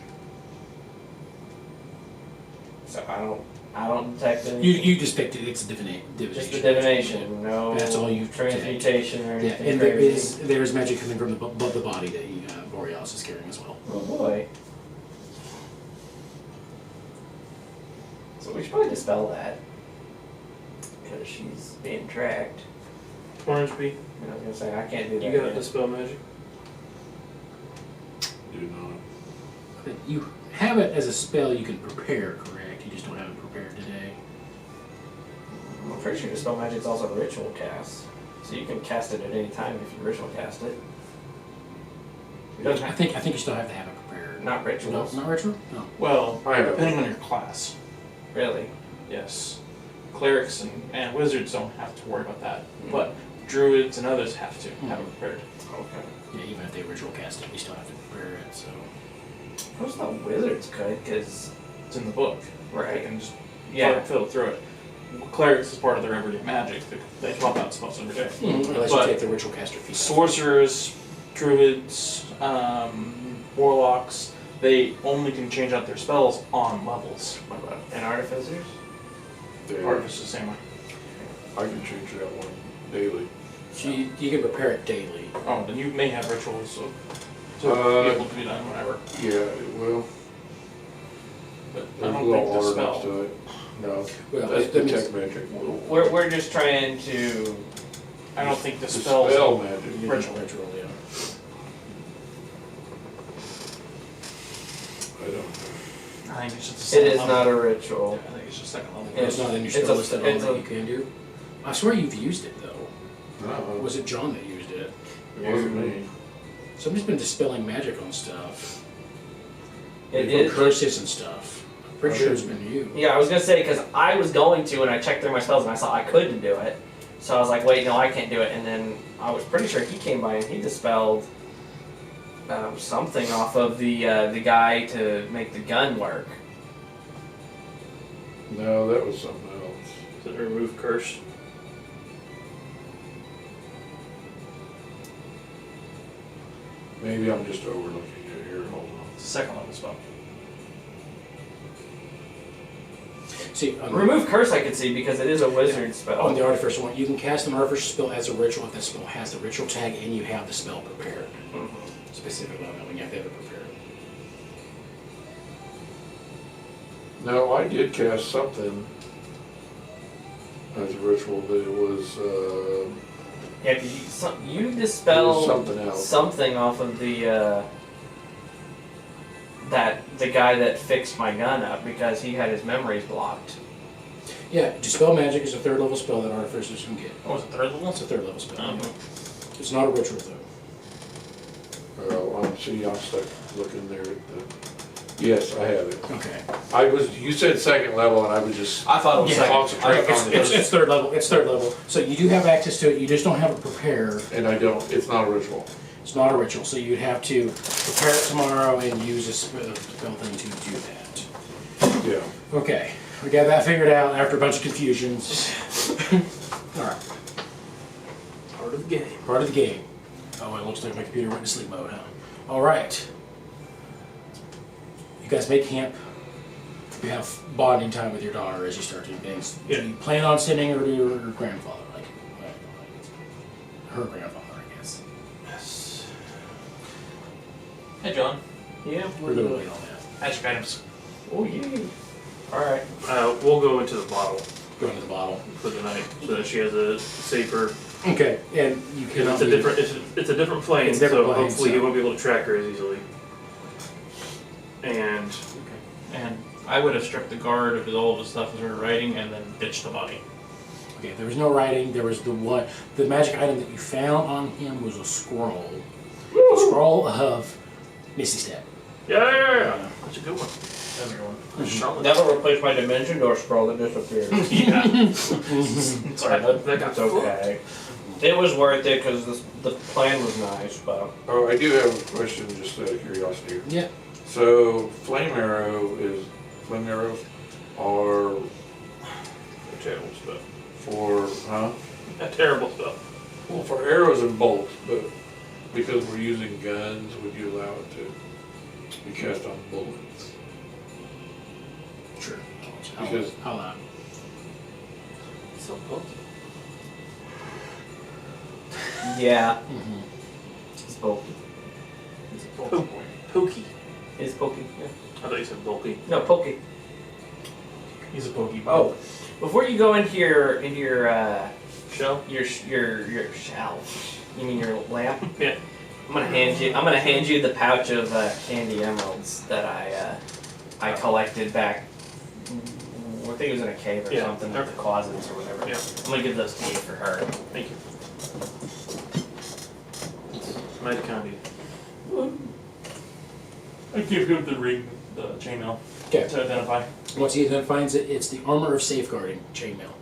So I don't detect any. You just picked it. It's a divination. Just the divination, no That's all you transmutation or Yeah, anything and there crazy. is magic coming from the body that you, Borealis is carrying as well. Oh boy. So we should probably dispel that. Because she's being tracked. Farnsby, And I was gonna say, I can't do that. you got yet. Dispel Magic? Do not. But you have it as a spell you can prepare, correct? You just don't have it prepared today. I'm pretty sure Dispel Magic's also a ritual cast. So you can cast it at any time if you ritual cast it. It doesn't I have think you still have to have it prepared. not No, rituals. not ritual? No. Well, I have it. depending on your class, Really. yes. Clerics and wizards don't have to worry about that, but druids and others have to have it prepared. Okay. Yeah, even if they ritual cast it, we still have to prepare it, so. Most of the wizards could, because It's in the book. They right. can just Yeah. fiddle through it. Clerics is part of their everyday magic. They swap out spells every day. Unless But you take the ritual caster fee. Sorcerers, druids, warlocks, they only can change out their spells on levels. What about and artificers? They, Artifice the same way. I can change that one daily. So you can prepare it daily. Oh, then you may have rituals, so be able to be done whenever. Yeah, it will. But I There's a don't little think the ornaments spell. to it. No, Well, that's that means- detect magic. We're just trying to. I don't think the The spells. spell magic. Ritual. Ritual, yeah. I don't know. I think it's just a It second is level. not a ritual. I think it's just second level. It's not in your It's a- spell list at all it's that a- you can do. I swear you've used it though. No, Was it John that used it? it wasn't me. Somebody's been dispelling magic on stuff. It From is. curses and stuff. I'm pretty sure it's been you. Yeah, I was gonna say because I was going to, and I checked through my spells, and I saw I couldn't do it. So I was like, wait, no, I can't do it. And then I was pretty sure he came by and he dispelled something off of the guy to make the gun work. No, that was something else. Does it remove curse? Maybe I'm just overlooking it here. Hold on. It's a second level spell. See, on Remove curse I could see because it is a wizard spell. on the artificer one, you can cast an artificer spell as a ritual if that spell has the ritual tag and you have the spell prepared. Specifically on that one, you have to have it prepared. No, I did cast something as a ritual, that it was, Yeah, 'cause you it dispel was something else. something off of the the guy that fixed my gun up because he had his memories blocked. Yeah, Dispel Magic is a 3rd level spell that artificers can get. Oh, was it 3rd level? It's a 3rd level spell. Oh. It's not a ritual though. I'm stuck looking there at the, yes, I have it. Okay. You said 2nd level, and I was just I thought it was Yeah. second. concentrating on It's this, 3rd level. It's 3rd level. So you do have access to it. You just don't have it prepared. and I don't, it's not a ritual. It's not a ritual, so you'd have to prepare it tomorrow and use a spell thing to do that. Yeah. Okay, we got that figured out after a bunch of confusions. Alright, Part of the game. part of the game. Oh, it looks like my computer went to sleep mode, huh? Alright. You guys make camp. You have bonding time with your daughter as you start doing things. Yeah. Do you plan on sending her to her grandfather? Like her grandfather, I guess. Yes. Hey, John. Yeah. We're gonna wait on that. Magic items. Oh yeah. All right. We'll go into the bottle Go into the bottle. for the night so that she has a safer. Okay, and you Because cannot it's a leave- different. It's a different plane, It's a different so plane, hopefully so- he won't be able to track her as easily. And And I would have stripped the guard of all of his stuff as we were writing and then ditched the body. Okay, there was no writing. There was the magic item that you found on him was a scroll. A scroll of Misty Step. yeah, that's a good one. That's a good one. Charlotte. That'll replace my dimension door scroll that disappeared. Yeah. Sorry, bud. That got It's okay. It was worth it because the plan was nice, but Oh, I do have a question, just out of curiosity. Yeah. So, flame arrows are A terrible spell. for, A terrible spell. well, for arrows and bolts, but because we're using guns, would you allow it to be cast on bullets? Sure. Because- I'll allow it. So bulky. yeah, Mhm. it's bulky. It's pokey. It's pokey. Yeah. I thought you said bulky. No, pokey. He's a pokey. Oh, before you go into your Shell? your shell, you mean your lamp? Yeah. I'm gonna hand you the pouch of candy emeralds that I collected back. I think it was in a cave or Yeah. something, at the closets or whatever. Yeah. I'm gonna give those to you for her. Thank you. Mighty kind of you. I give him the ring, the chainmail, Okay. to identify. Once he identifies it, it's the armor of safeguarding chainmail.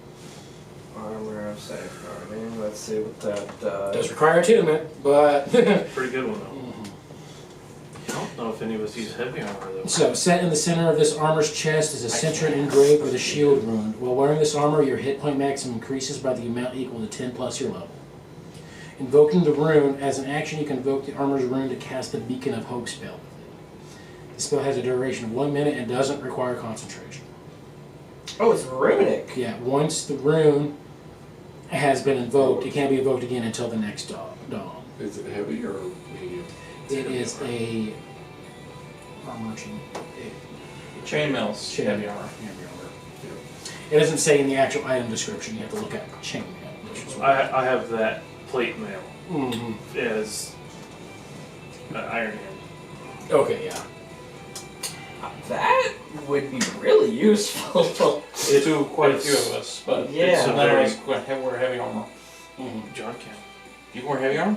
Armor of safeguarding. Let's see what that does. Does require attunement, but Pretty good one though. I don't know if any of us use heavy armor though. so set in the center of this armor's chest is a century engraved with a shield wound. While wearing this armor, your hit point maximum increases by the amount equal to 10 plus your level. Invoking the rune, as an action you can invoke the armor's rune to cast the Beacon of Hope spell. The spell has a duration of 1 minute and doesn't require concentration. Oh, it's runic. Yeah, once the rune has been invoked, it can't be invoked again until the next dawn. Is it heavy or medium? It is a armor Chainmail's heavy armor. It doesn't say in the actual item description. You have to look at chainmail. which is what- I have that plate mail Mhm. as Iron Hand. Okay, yeah. That would be really useful. To quite a It's- few of us, but Yeah. It's a none of very us wear heavy armor. John can. You can wear heavy armor?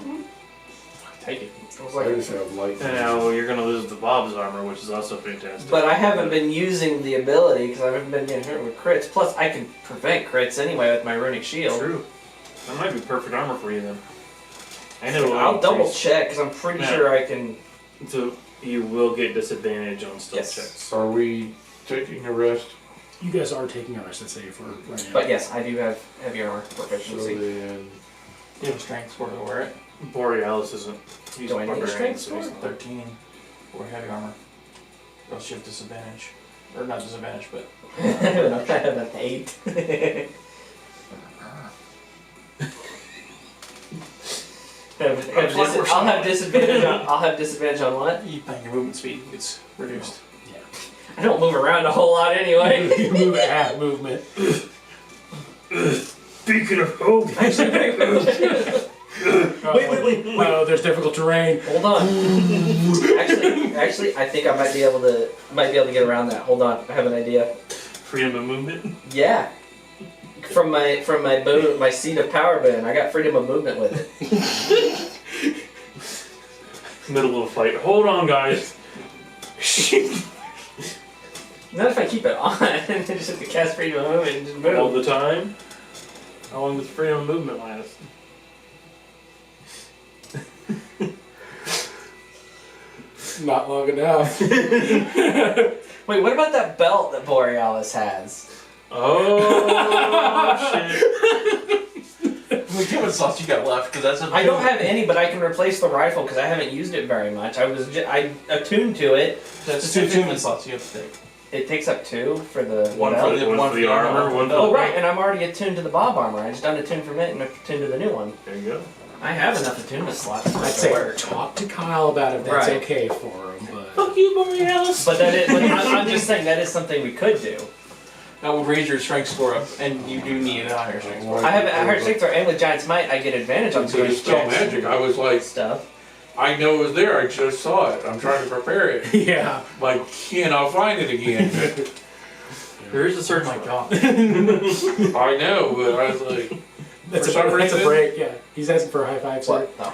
Take it. I was I like, just have light. And now you're gonna lose the Bob's armor, which is also fantastic. but I haven't been using the ability because I haven't been getting hurt with crits. Plus, I can prevent crits anyway with my runic shield. True. That might be perfect armor for you then. I know. I'll double check because I'm pretty Yeah. sure I can. So you will get disadvantage on stealth Yes. checks. Are we taking a rest? You guys are taking a rest, let's say, for right now. But yes, I do have heavy armor So proficiency. then, You have a strength score to wear it. Borealis isn't. He's Do I need a barbarian, strength so he's score? not. 13. Or heavy armor. Else you have disadvantage. Or not disadvantage, but. I have an 8. I'll have disadvantage. I'll have disadvantage on what? You think your movement speed gets reduced. I don't move around a whole lot anyway. You move at half movement. Speaking of home. wait. Oh, there's difficult terrain. Hold on. actually, I think I might be able to get around that. Hold on, I have an idea. Freedom of movement. Yeah. From my boat, my seat of power boon, I got freedom of movement with it. Middle of a fight. Hold on, guys. Not if I keep it on. I just have to cast freedom of movement and just move. All the time. How long does freedom of movement last? Not long enough. Wait, what about that belt that Borealis has? Oh shit! Wait, how much slots you got left? Because that's a I don't have any, but I can replace the rifle because I haven't used it very much. I attuned to it. That's 2 attunement slots you have to take. It takes up 2 for the One for the One for the armor, one for Oh the right, and I'm already attuned to the Bob armor. I just unattuned from it and attuned to the new one. There you go. I have enough attunement slots for I'd it to say work. talk to Kyle about if that's Right. okay for him, but Fuck you, Borealis. But that is, I'm just saying that is something we could do. That will raise your strength score up, and you do need a higher strength score. I have a higher strength throw, and with Giant's Might, I get advantage on So it's still checks magic. I was like, stuff. I know it was there. I just saw it. I'm trying to prepare it. yeah. Like, I'll find it again. There is a Oh search my bar. god. I know, but I was like, That's For some that's a reason- break, yeah. He's asking for a high five, sir. What? No.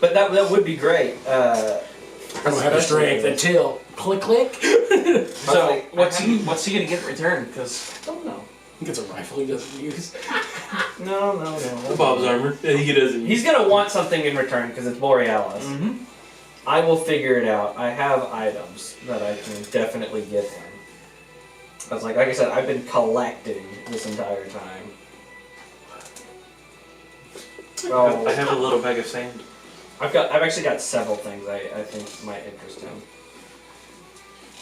But that would be great. I don't have the strength until click click. So, what's he gonna get in return? Because I don't know. He gets a rifle he doesn't use. No. Bob's armor. Yeah, he doesn't. He's gonna want something in return because it's Borealis. mm-hmm. I will figure it out. I have items that I can definitely give him. I was like I said, I've been collecting this entire time. Oh, I have a little bag of sand. I've actually got several things I think might interest him.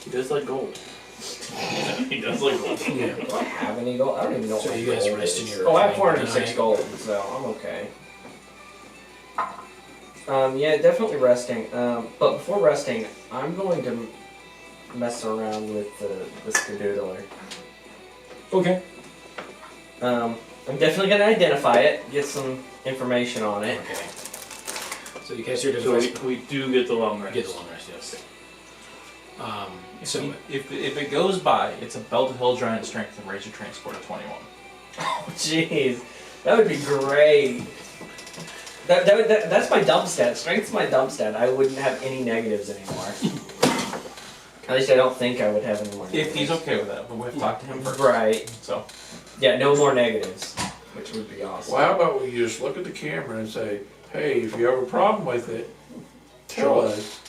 He does like gold. He does like gold. Yeah. Do I have any gold? I don't even know So what my you guys gold rest is. in your Oh, I have fine 406 tonight. gold, so I'm okay. Yeah, definitely resting. But before resting, I'm going to mess around with the Skadoodler. Okay. I'm definitely going to identify it, get some information on it. Okay. So you guys are So just we do get the long rest. get the long rest, yes. So If it goes by, it's a belt of hill giant strength and raise your transport to 21. Oh, jeez. That would be great. That's my dump stat. Strength's my dump stat. I wouldn't have any negatives anymore. At least I don't think I would have any more negatives. If he's okay with that, but we have to talk to him first. Right. So, Yeah, no more negatives, which would be awesome. well, how about we just look at the camera and say, hey, if you have a problem with it, tell us.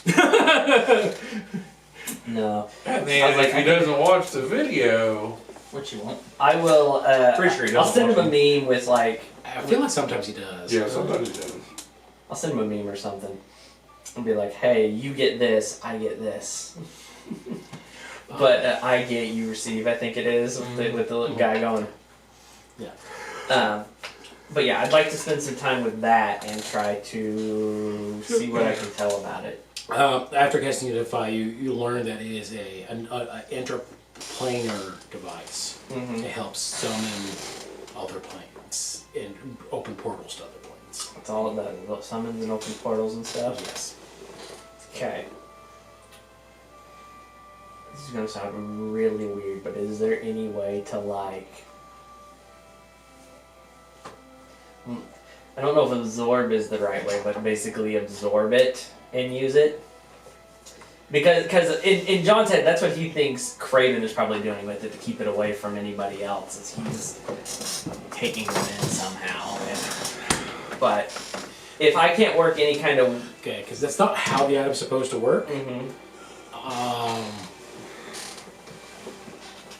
No. And I then was like, if he doesn't watch the video, which you won't. I will, Pretty sure he I'll doesn't send him watch a meme with like, I feel like sometimes he does. yeah, sometimes he does. I'll send him a meme or something. And be like, hey, you get this, I get this. But I get, you receive, I think it is, with the little guy going. Yeah. But yeah, I'd like to spend some time with that and try to see what I can tell about it. After casting Identify, you learn that it is an interplanar device. Mm-hmm. It helps summon other planes and open portals to other planes. That's all it does. Summons and open portals and stuff. Yes. Okay. This is gonna sound really weird, but is there any way to like... I don't know if absorb is the right way, but basically absorb it and use it. Because in John's head, that's what he thinks Craven is probably doing with it to keep it away from anybody else, is he's taking them in somehow. But if I can't work any kind of... Okay, because that's not how the item's supposed to work. Mhm.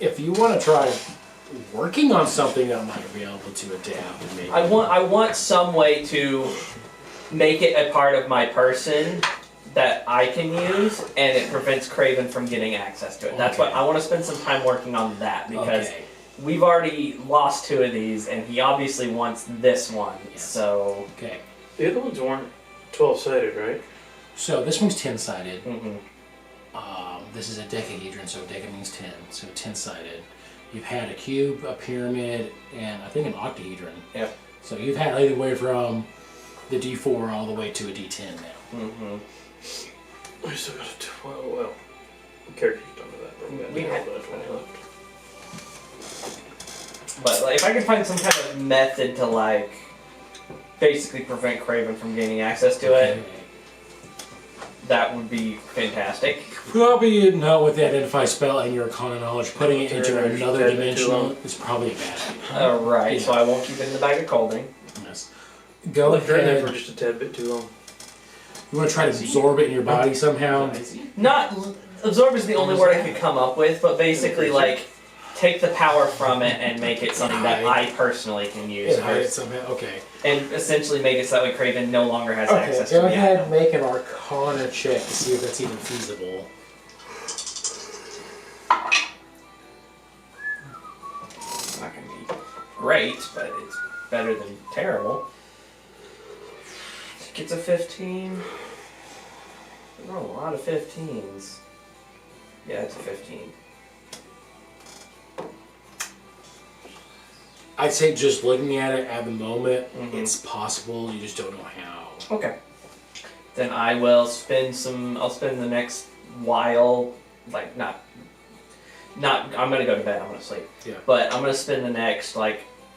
If you want to try working on something that might be able to adapt and maybe... I want some way to make it a part of my person that I can use, and it prevents Craven from getting access to it. That's what Okay. I want to spend some time working on that, because Okay. we've already lost 2 of these, and he obviously wants this one. Yes. So, Okay. The other ones weren't 12-sided, right? So this one's 10-sided. mhm. This is a decahedron, so deca means 10, so 10-sided. You've had a cube, a pyramid, and I think an octahedron. Yep. So you've had anywhere from the D4 all the way to a D10 now. Mm-hmm. We still got a 12. Well, character's done with that, but we got We had- 20 left. But like, if I could find some kind of method to like basically prevent Craven from gaining access to it, that would be fantastic. Probably not with the identify spell and your Arcana knowledge. Putting it into Turn another it too dimension long. is probably a bad idea. Alright, so I won't keep it in the bag of colding. Yes. Go Left her in there ahead. for just a tad bit too long. You want to try to absorb it in your body somehow? Not absorb is the only word I could come up with, but basically like take the power from it and make it something that I personally can use, Yeah, hide it somehow. Okay. and essentially make it so that way Craven no longer has Okay. access Go to the ahead item. and make an Arcana check to see if that's even feasible. It's not gonna be great, but it's better than terrible. Gets a 15. There are a lot of 15s. Yeah, it's a 15. I'd say just looking at it at the moment, Mhm. it's possible. You just don't know how. Okay. Then I will spend some. I'll spend the next while, like not. I'm gonna go to bed. I'm gonna sleep. Yeah. But I'm gonna spend the next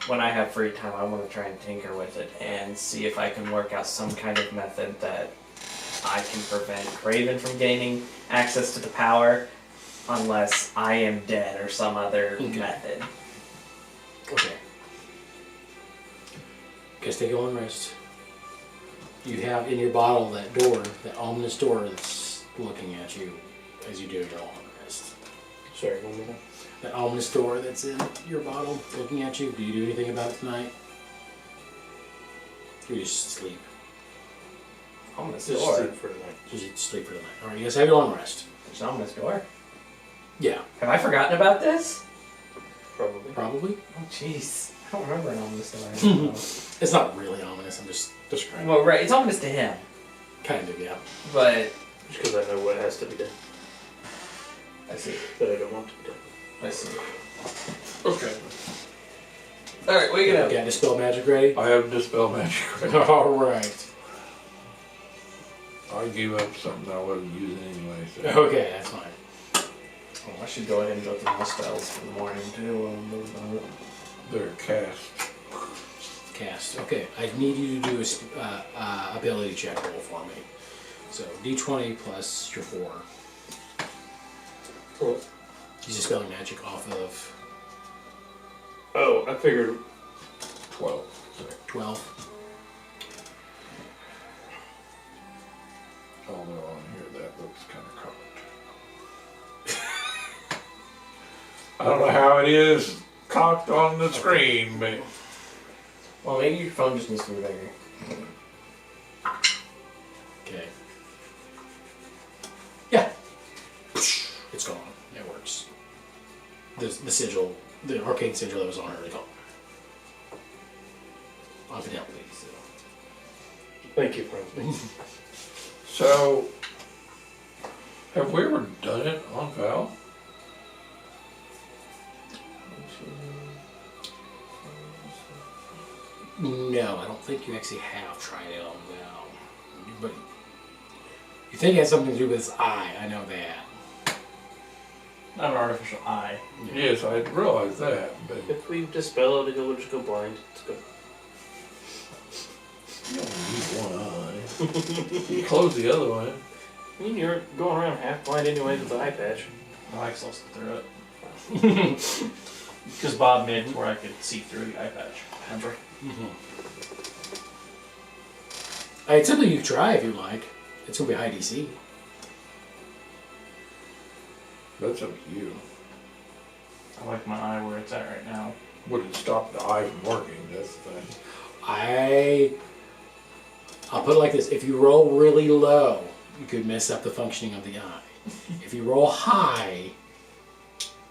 when I have free time. I want to try and tinker with it and see if I can work out some kind of method that I can prevent Craven from gaining access to the power, unless I am dead or some other method. Okay. Guess take a long rest. You have in your bottle that door, that ominous door that's looking at you as you do your long rest. Sorry, one more time. That ominous door that's in your bottle looking at you. Do you do anything about it tonight? Or you just sleep? Ominous Just door. sleep for the night. Just sleep for the night. Alright, you guys have your long rest. There's an ominous door. Yeah, Have I forgotten about this? Probably. probably. Oh, jeez. I don't remember an ominous door. It's not really ominous, I'm just describing. Well, right. It's ominous to him, Kind of, yeah. but Just because I know what has to be done, I see. but I don't want to be done. I see. Okay. All right, wake it up. Got Dispel Magic ready? I have Dispel Magic. Alright. I gave up something I wasn't using anyway. So. Okay, that's fine. Oh, I should go ahead and go through my spells for the morning too. They're cast. Cast. Okay, I need you to do a ability check roll for me. So D20 plus your 4. Cool. He's dispelling magic off of Oh, I figured 12. 12. Although on here that looks kind of cocked. I don't know how it is cocked on the screen, but Well, maybe your phone just needs to be bigger. Okay. Yeah. It's gone. It works. The sigil, the arcane sigil that was on her is gone. Evidently, so. thank you, Farnsby. so have we ever done it on Val? No, I don't think you actually have tried it on Val. But you think it has something to do with his eye, I know that. Not an artificial eye. Yes, I realized that, but If we dispel it, we'll just go blind. Let's go. you only need one eye. You close the other one. I mean, you're going around half blind anyway with the eye patch. I like still through it. Because Bob made it where I could see through the eye patch. Remember? It's something you can try if you like. It's gonna be high DC. That's up to you. I like my eye where it's at right now. Would it stop the eye from working? That's the thing. I'll put it like this. If you roll really low, you could mess up the functioning of the eye. If you roll high,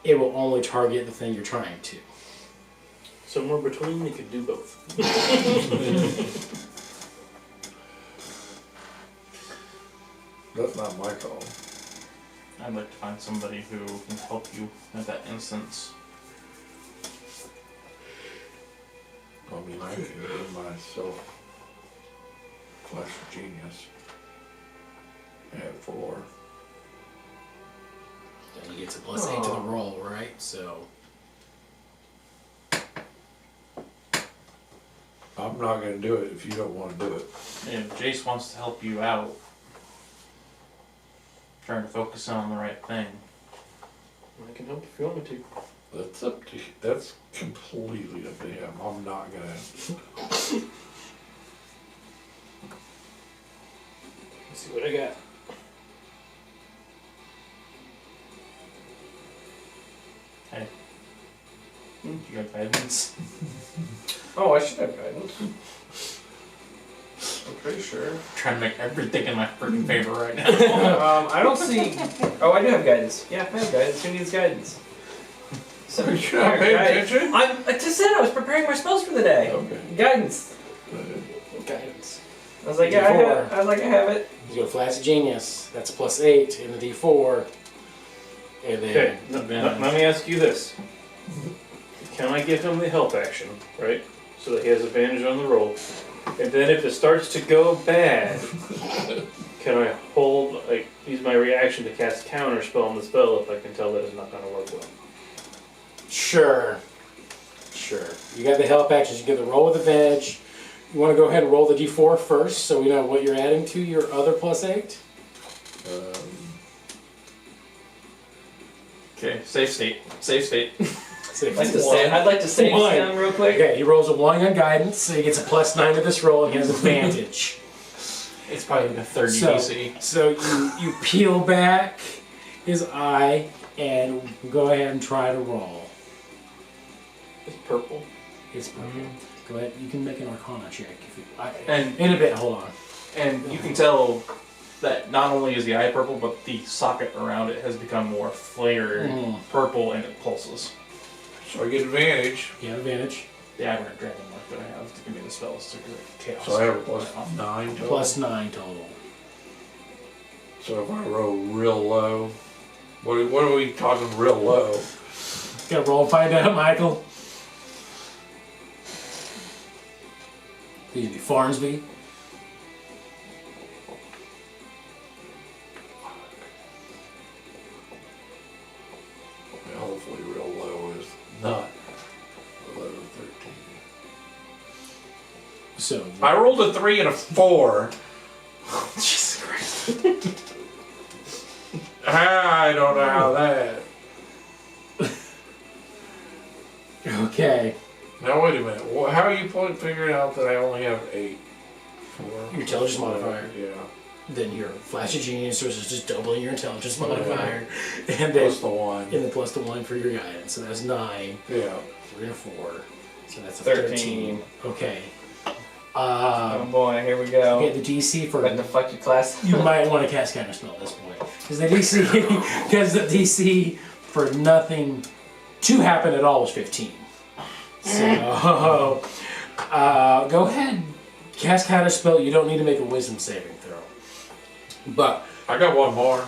it will only target the thing you're trying to. Somewhere between, you could do both. That's not my call. I'd like to find somebody who can help you at that instance. I mean, I can give myself Flash of Genius. At 4. And he gets a +8 to the roll, right? So I'm not gonna do it if you don't wanna do it. And if Jace wants to help you out, trying to focus on the right thing. I can help if you want me to. That's up to, that's completely up to him. I'm not gonna. Let's see what I got. Hey. You got guidance? Oh, I should have guidance. I'm pretty sure. Trying to make everything in my freaking favor right now. I don't see. Oh, I do have guidance. Yeah, I have guidance. Who needs guidance? So, Are you not paying attention? I just said I was preparing my spells for the day. Okay. Guidance. guidance. I was like, yeah, I have it. He's got a Flash of Genius. That's a +8 in the D4. And then Okay, let me ask you this. Can I give him the help action, right? So that he has advantage on the roll. And then if it starts to go bad, can I hold, like, use my reaction to cast counter spell on the spell if I can tell that it's not going to work well? Sure. You got the help actions. You get the roll with advantage. You want to go ahead and roll the D4 first, so we know what you're adding to your other +8. Okay, safe state. I'd like to save him real quick. Okay, he rolls a 1 on guidance, so he gets a +9 to this roll, and he has advantage. It's probably like a 30 So- DC. So you peel back his eye and go ahead and try to roll. It's purple. It's purple. Go ahead. You can make an Arcana check if you. And In a bit. Hold on. and you can tell that not only is the eye purple, but the socket around it has become more flared purple, and it pulses. So I get advantage. You have advantage. The aberrant dragon mark that I have to give me the spells to do chaos. So I have a +9 total. +9 total. So if I roll real low, what are we talking real low? Gotta roll and find out, Michael. These would be Farnsby. Hopefully real low is not 11, 13. So I rolled a 3 and a 4. Jesus Christ. I don't know how that. Okay. Now wait a minute. How are you figuring out that I only have 8? Your intelligence modifier. Yeah. Then your Flash of Genius, so it's just doubling your intelligence modifier. And then Plus the 1. and then plus the 1 for your guidance. So that's 9. Yeah. 3 and 4. So that's a 13. Okay. Oh boy, here we go. Okay, the DC for What the fuck, you class? you might want to cast counter spell at this point because the DC for nothing to happen at all was 15. So go ahead, cast counter spell. You don't need to make a wisdom saving throw, but I got one more.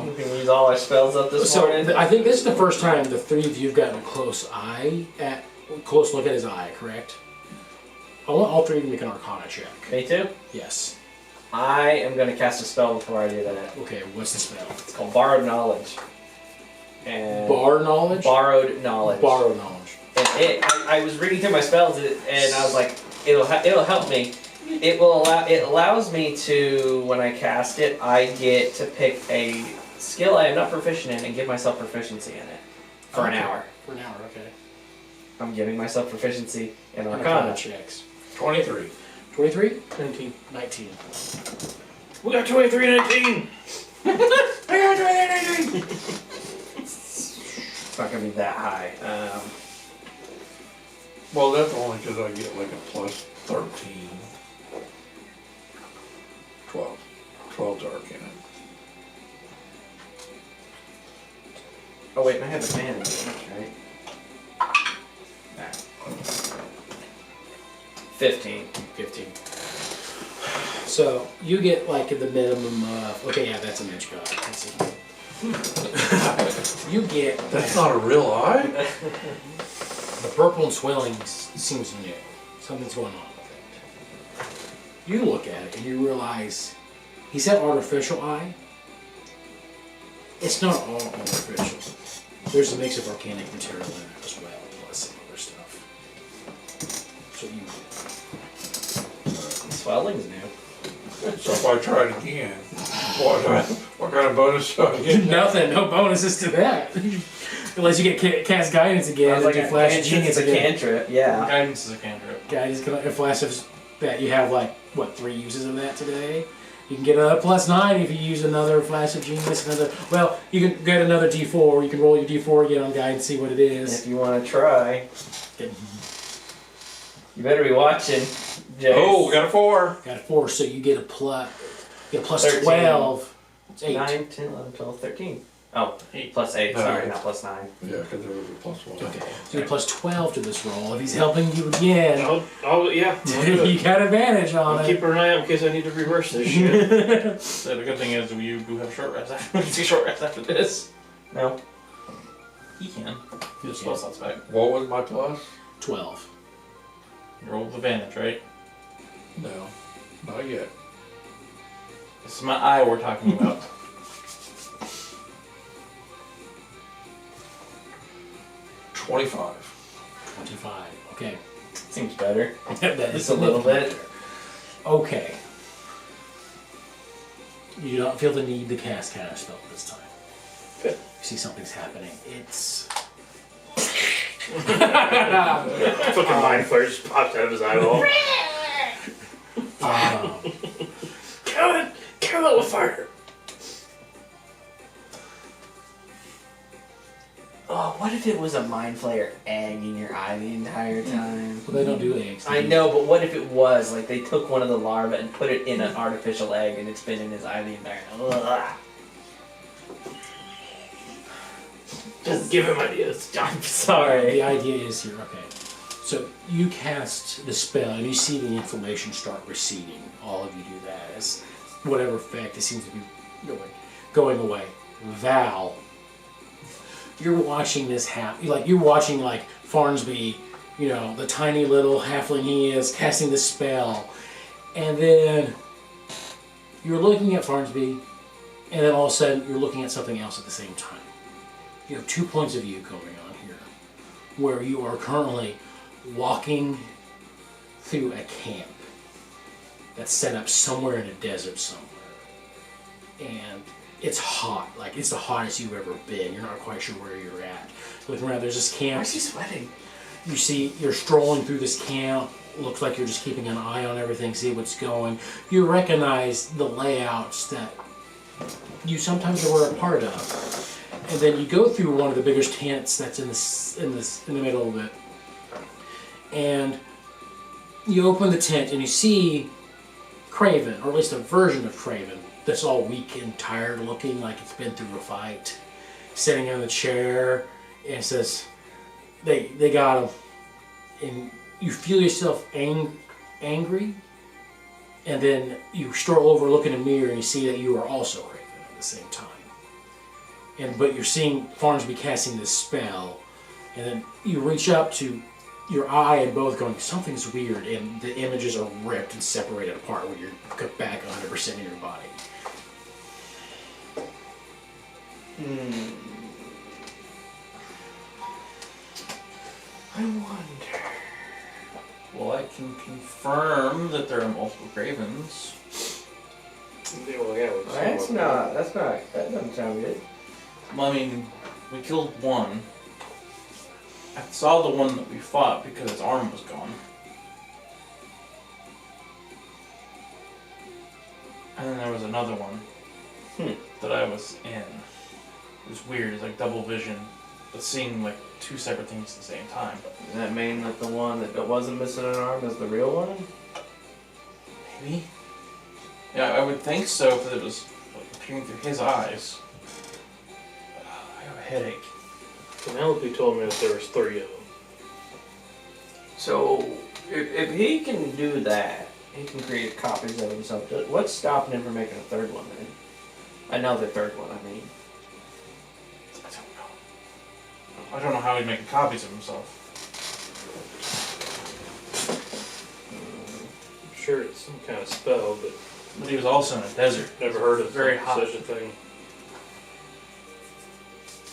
We can use all our spells up this morning. I think this is the first time the three of you have gotten a close look at his eye. Correct? I want all three of you to make an Arcana check. Me too? Yes. I am going to cast a spell before I do that. Okay. What's the spell? It's called Borrowed Knowledge. And Bar knowledge. Borrowed Knowledge. Borrow knowledge. And I was reading through my spells and I was like, it'll help me. It allows me to, when I cast it, I get to pick a skill I am not proficient in and give myself proficiency in it for an hour. For an hour. Okay. I'm giving myself proficiency in Arcana Arcana. checks. 23. 23? 19. 19. We got 23 and 19! It's not going to be that high. Well, that's only because I get like a plus 13. 12. 12's Arcana. Oh wait, and I have advantage, right? 15. 15. So you get like the minimum of, okay, yeah, that's a mage god. Let's see. You get That's not a real eye? the purple and swelling seems new. Something's going on with it. You look at it and you realize he said artificial eye. It's not all artificial. There's a mix of organic material in it as well, plus some other stuff. So you Swelling's new. So if I try it again, what kind of bonus do I get? nothing, no bonuses to that. Unless you get cast guidance again and do flash of genius a again. cantrip, yeah. Guidance is a cantrip. Guidance and flash of that you have like what 3 uses of that today. You can get a +9 if you use another flash of genius. You can get another D4. You can roll your D4 again on guidance, see what it is. If you want to try, you better be watching, Jace. Oh, we got a 4. Got a 4, so you get a plus. You get a plus 13. 12. It's 8. 9, 10, 11, 12, 13. Oh, 8. plus 8, No. sorry, not plus 9. Yeah, because there was a +1. Okay, so you get plus 12 to this roll. If he's helping you again, Yeah. I'll do you it. got advantage on I'll it. keep an eye out in case I need to reverse this shit. So the good thing is you do have short rest after. We can see short rest after this. No. He can. You Just spell slots back. What was my plus? 12. You roll with advantage, right? No, not yet. This is my eye we're talking about. 25. 25. Okay. Seems better. That is Just a little bit. Okay. You don't feel the need to cast counter spell this time. Good. You see something's happening. It's Fucking mind flare just popped out of his eyeball. Kill it with fire. Oh, what if it was a mind flayer egg in your eye the entire time? well, they don't do eggs. I know, but what if it was? Like, they took one of the larvae and put it in an artificial egg and it's been in his eye the entire time. Ugh. Just give him ideas. I'm sorry. The idea is here. Okay. So you cast the spell and you see the inflammation start receding. All of you do that as whatever effect it seems to be going away. Val, you're watching this happen. You're watching like Farnsby, the tiny little halfling he is, casting the spell, and then you're looking at Farnsby, and then all of a sudden you're looking at something else at the same time. You have 2 points of view going on here, where you are currently walking through a camp that's set up somewhere in a desert somewhere. And it's hot, like it's the hottest you've ever been. You're not quite sure where you're at. Looking around, there's this camp. Why is he sweating? You see, you're strolling through this camp. Looks like you're just keeping an eye on everything, see what's going. You recognize the layouts that you sometimes were a part of. And then you go through one of the biggest tents that's in the middle of it. And you open the tent and you see Craven, or at least a version of Craven, that's all weak and tired looking, like it's been through a fight, sitting on the chair, and it says, they got him. And you feel yourself angry, and then you stroll over, look in a mirror, and you see that you are also Craven at the same time. But you're seeing Farnsby casting this spell, and then you reach up to your eye and both going, something's weird, and the images are ripped and separated apart when you're back 100% in your body. I wonder. Well, I can confirm that there are multiple Cravens. That doesn't sound good. Well, I mean, we killed one. I saw the one that we fought because its arm was gone. And then there was another one that I was in. It was weird, it's like double vision, but seeing like 2 separate things at the same time. Does that mean that the one that wasn't missing an arm is the real one? Maybe? Yeah, I would think so, because it was like, appearing through his eyes. I have a headache. Penelope told me that there was 3 of them. So, if he can do that, he can create copies of himself. What's stopping him from making a third one then? Another third one, I mean. I don't know how he'd make copies of himself. I'm sure it's some kind of spell, but But he was also in a desert. never heard of Very hot. such a thing.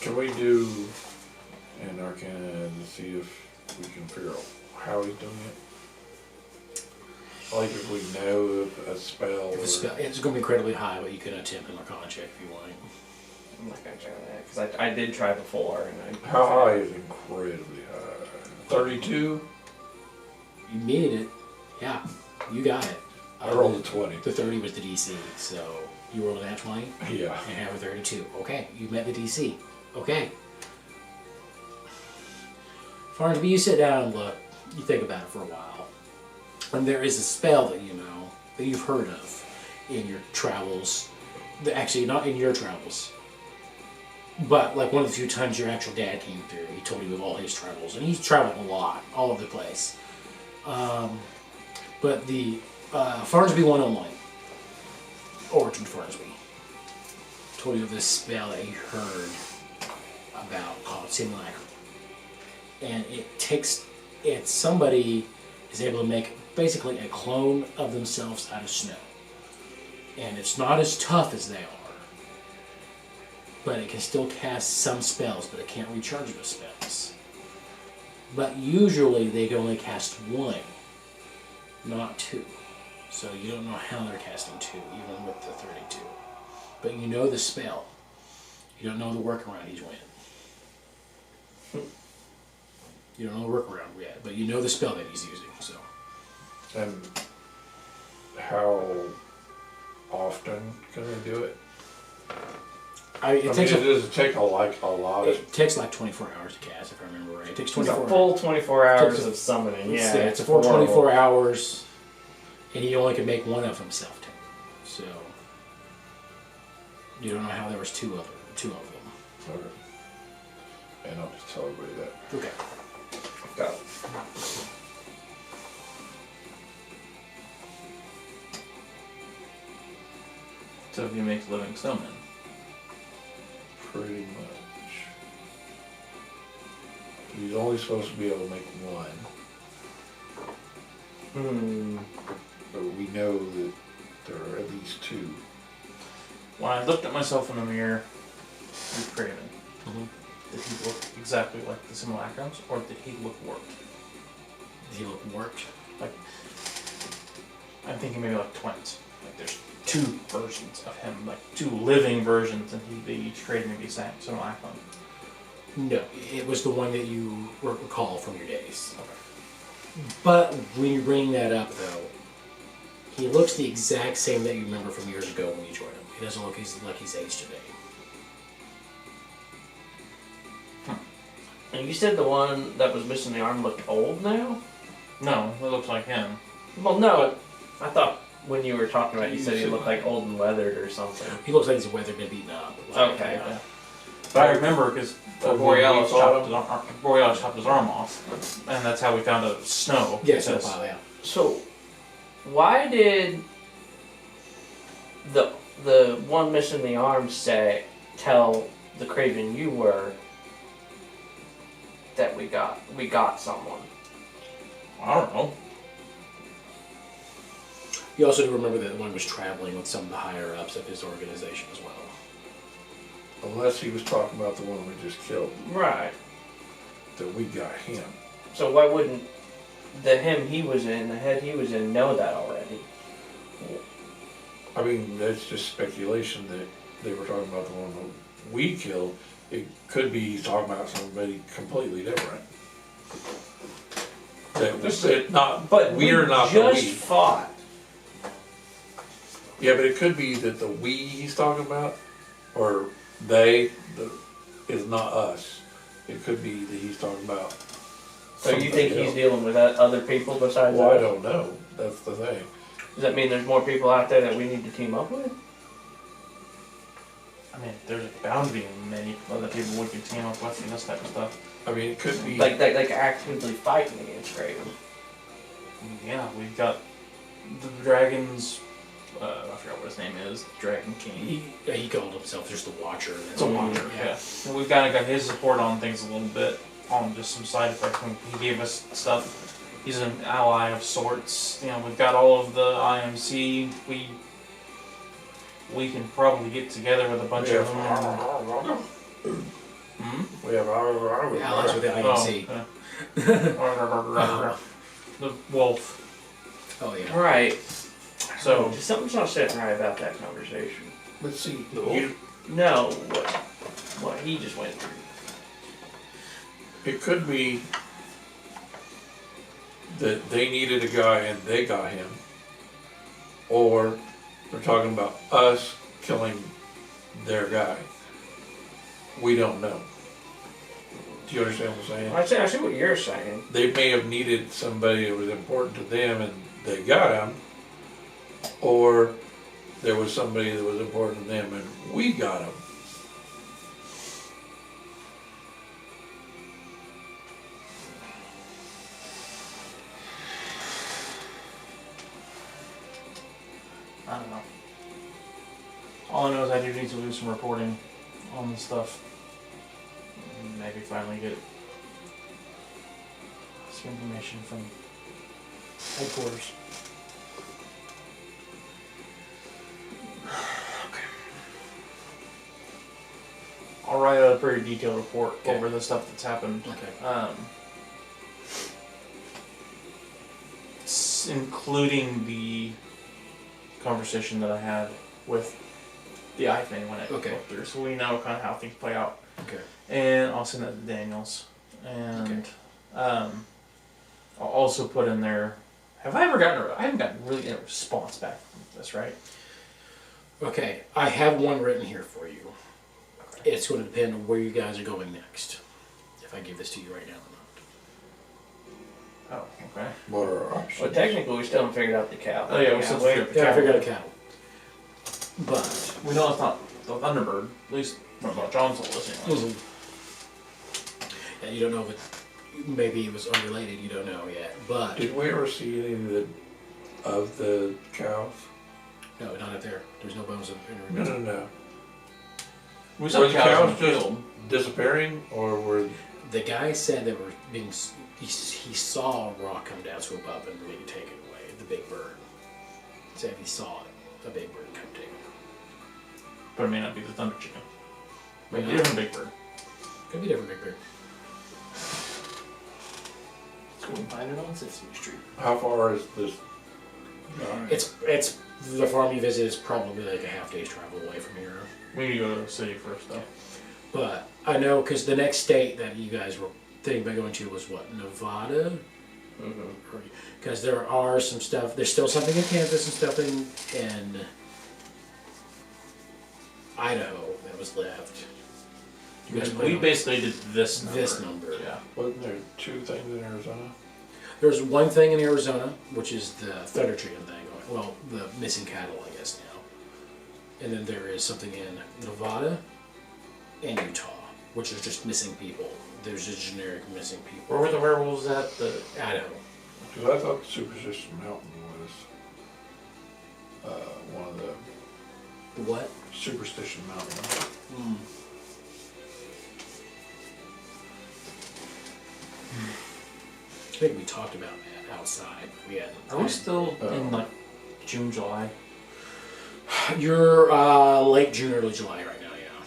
Can we do an arcana to see if we can figure out how he's doing it? Like if we know a spell If or... a spell, it's going to be incredibly high, but you can attempt an Arcana check if you want. I'm not gonna try that because I did try before and I. How high is incredibly high? 32? You made it. Yeah, you got it. I rolled a 20. The 30 was the DC, so you rolled an at 20 Yeah. and have a 32. Okay, you met the DC. Okay. Farnsby, you sit down and look. You think about it for a while. And there is a spell that you know, that you've heard of in your travels. Actually, not in your travels. But like one of the few times your actual dad came through, he told you of all his travels. And he's traveled a lot, all over the place. But the Farnsby 101, Origin Farnsby, told you of this spell that he heard about called Simulacrum. And it's somebody is able to make basically a clone of themselves out of snow. And it's not as tough as they are. But it can still cast some spells, but it can't recharge those spells. But usually they can only cast one, not two. So you don't know how they're casting two, even with the 32. But you know the spell. You don't know the workaround he's winning. You don't know the workaround yet, but you know the spell that he's using, so. And how often can we do it? It takes does it take a lot of... it takes like 24 hours to cast, if I remember right. It takes It's 24 a full 24 hours Takes a- of summoning. Yeah, it's a full 24 hours, and he only can make one of himself. So you don't know how there was two of them. Okay. And I'll just tell everybody that. Okay. Go. So if he makes living snowmen. Pretty much. He's only supposed to be able to make one, but we know that there are at least two. When I looked at myself in the mirror with Craven, did he look exactly like the simulacrums, or did he look warped? Did he look worked? I'm thinking maybe like twins. Like there's two versions of him, like two living versions, and they each created maybe simulacrum. No, it was the one that you recall from your days. But when you bring that up, though, he looks the exact same that you remember from years ago when you joined him. He doesn't look like he's aged today. And you said the one that was missing the arm looked old now? No, it looks like him. Well, no. I thought when you were talking about it, you said he looked like old and weathered or something. He looks like he's weathered and beaten up. Okay. Yeah. But I remember because Borealis chopped his arm off, and that's how we found out it was snow. Yeah, so because- yeah. So, why did the one missing the arm tell the Craven you were that we got someone? I don't know. You also do remember that one was traveling with some of the higher ups of his organization as well. Unless he was talking about the one we just killed, Right. that we got him. So why wouldn't the head he was in know that already? I mean, that's just speculation that they were talking about the one that we killed. It could be he's talking about somebody completely different. That was it, not, But we're not the just we. fought. Yeah, but it could be that the we he's talking about, or they, is not us. It could be that he's talking about. So you think somebody he's else. dealing with other people besides Well, I us? don't know. That's the thing. Does that mean there's more people out there that we need to team up with? I mean, there's bound to be many other people we could team up with and this type of stuff. I mean, it could be. Like actively fighting against Craven. Yeah, we've got the dragons. I forget forgot what his name is, Dragon King. He called himself just the Watcher. And It's a Watcher, yeah. And we've kind of got his support on things a little bit, on just some side effects. He gave us stuff. He's an ally of sorts. You know, we've got all of the IMC. We can probably get together with a bunch of them. We have our Allies with the IMC. The wolf. Oh yeah. Right. So Something's not sitting right about that conversation. Let's see. No, what he just went through. It could be that they needed a guy and they got him, or they're talking about us killing their guy. We don't know. Do you understand what I'm saying? I see what you're saying. They may have needed somebody that was important to them and they got him, or there was somebody that was important to them and we got him. I don't know. All I know is I do need to do some reporting on this stuff. Maybe finally get some information from headquarters. I'll write a pretty detailed report Okay. over the stuff that's happened. Okay. Including the conversation that I had with the eye thing when it Okay. went through, so we know kind of how things play out. Okay. And I'll send that to Daniels, and I'll also put in there. I haven't gotten really a response back from this, right? Okay. I have one written here for you. It's going to depend on where you guys are going next. If I give this to you right now or not. Oh, okay. What are our options? Well, technically, we still haven't figured out the cow. Oh yeah, we still figured out the Yeah, I cattle. figured out a cattle. But We know it's not the Thunderbird, at least from what John told us anyways. yeah, you don't know if it. Maybe it was unrelated. You don't know yet. But Did we ever see any of the cows? no, not up there. There's no bones in No. We saw Were the the cows in cows the just field. disappearing, or were The guy said they were being. He saw a rock come down, swoop up, and maybe take it away. The big bird. Said he saw it. A big bird come take it. But it may not be the Thunder Chicken. May Maybe a not. different big bird. Could be a different big bird. Let's go and find it on Sesame Street. how far is this? It's the farm you visit is probably like a half day's travel away from here. We need to go to the city first, though. But I know because the next state that you guys were thinking about going to was what, Nevada? Because there are some stuff. There's still something in Kansas and stuff in Idaho that was left. You guys We plan on basically did this number. this number. Yeah. Wasn't there 2 things in Arizona? There's one thing in Arizona, which is the Thunder Chicken thing. Well, the missing cattle, I guess now. And then there is something in Nevada and Utah, which is just missing people. There's just generic missing people. Where were the werewolves at? The Idaho. Because I thought Superstition Mountain was one of the The what? Superstition Mountain. I think we talked about that outside. We had. Are we still in like June, July? You're late June, early July right now, yeah.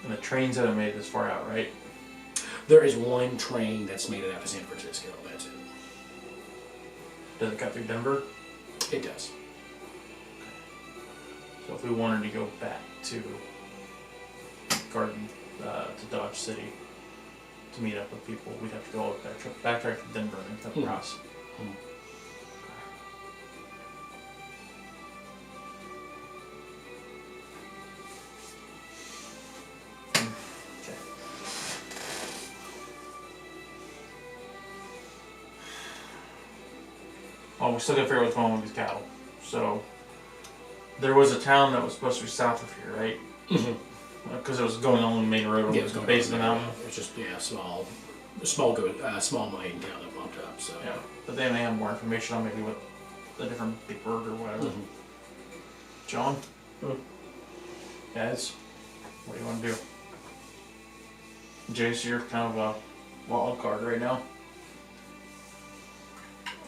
And the trains haven't made it this far out, right? There is one train that's made it out to San Francisco. That's it. Does it cut through Denver? It does. So if we wanted to go back to Garden, to Dodge City to meet up with people, we'd have to go backtrack to Denver and cut across. Okay. Well, we still gotta figure out what's going on with these cattle. So, there was a town that was supposed to be south of here, right? Because it was going on the main road, Yeah, it was the base of the mountain. It's just small mining town up popped up. So. Yeah, but they may have more information on maybe what the different big bird or whatever. Mhm. John? Guys, what do you want to do? Jace, you're kind of a wild card right now.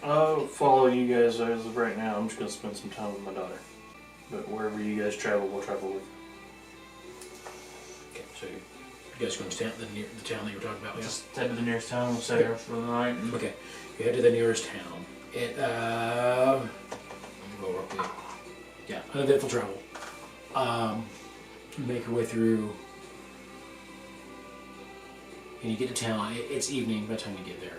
I'll follow you guys as of right now. I'm just gonna spend some time with my daughter. But wherever you guys travel, we'll travel with. Okay, so you guys going to town, the town that you were talking about? Just head to the nearest town, we'll stay there for the night. And Okay, you head to the nearest town. It, let me go real quick. Yeah, uneventful travel. You make your way through, and you get to town. It's evening by the time you get there.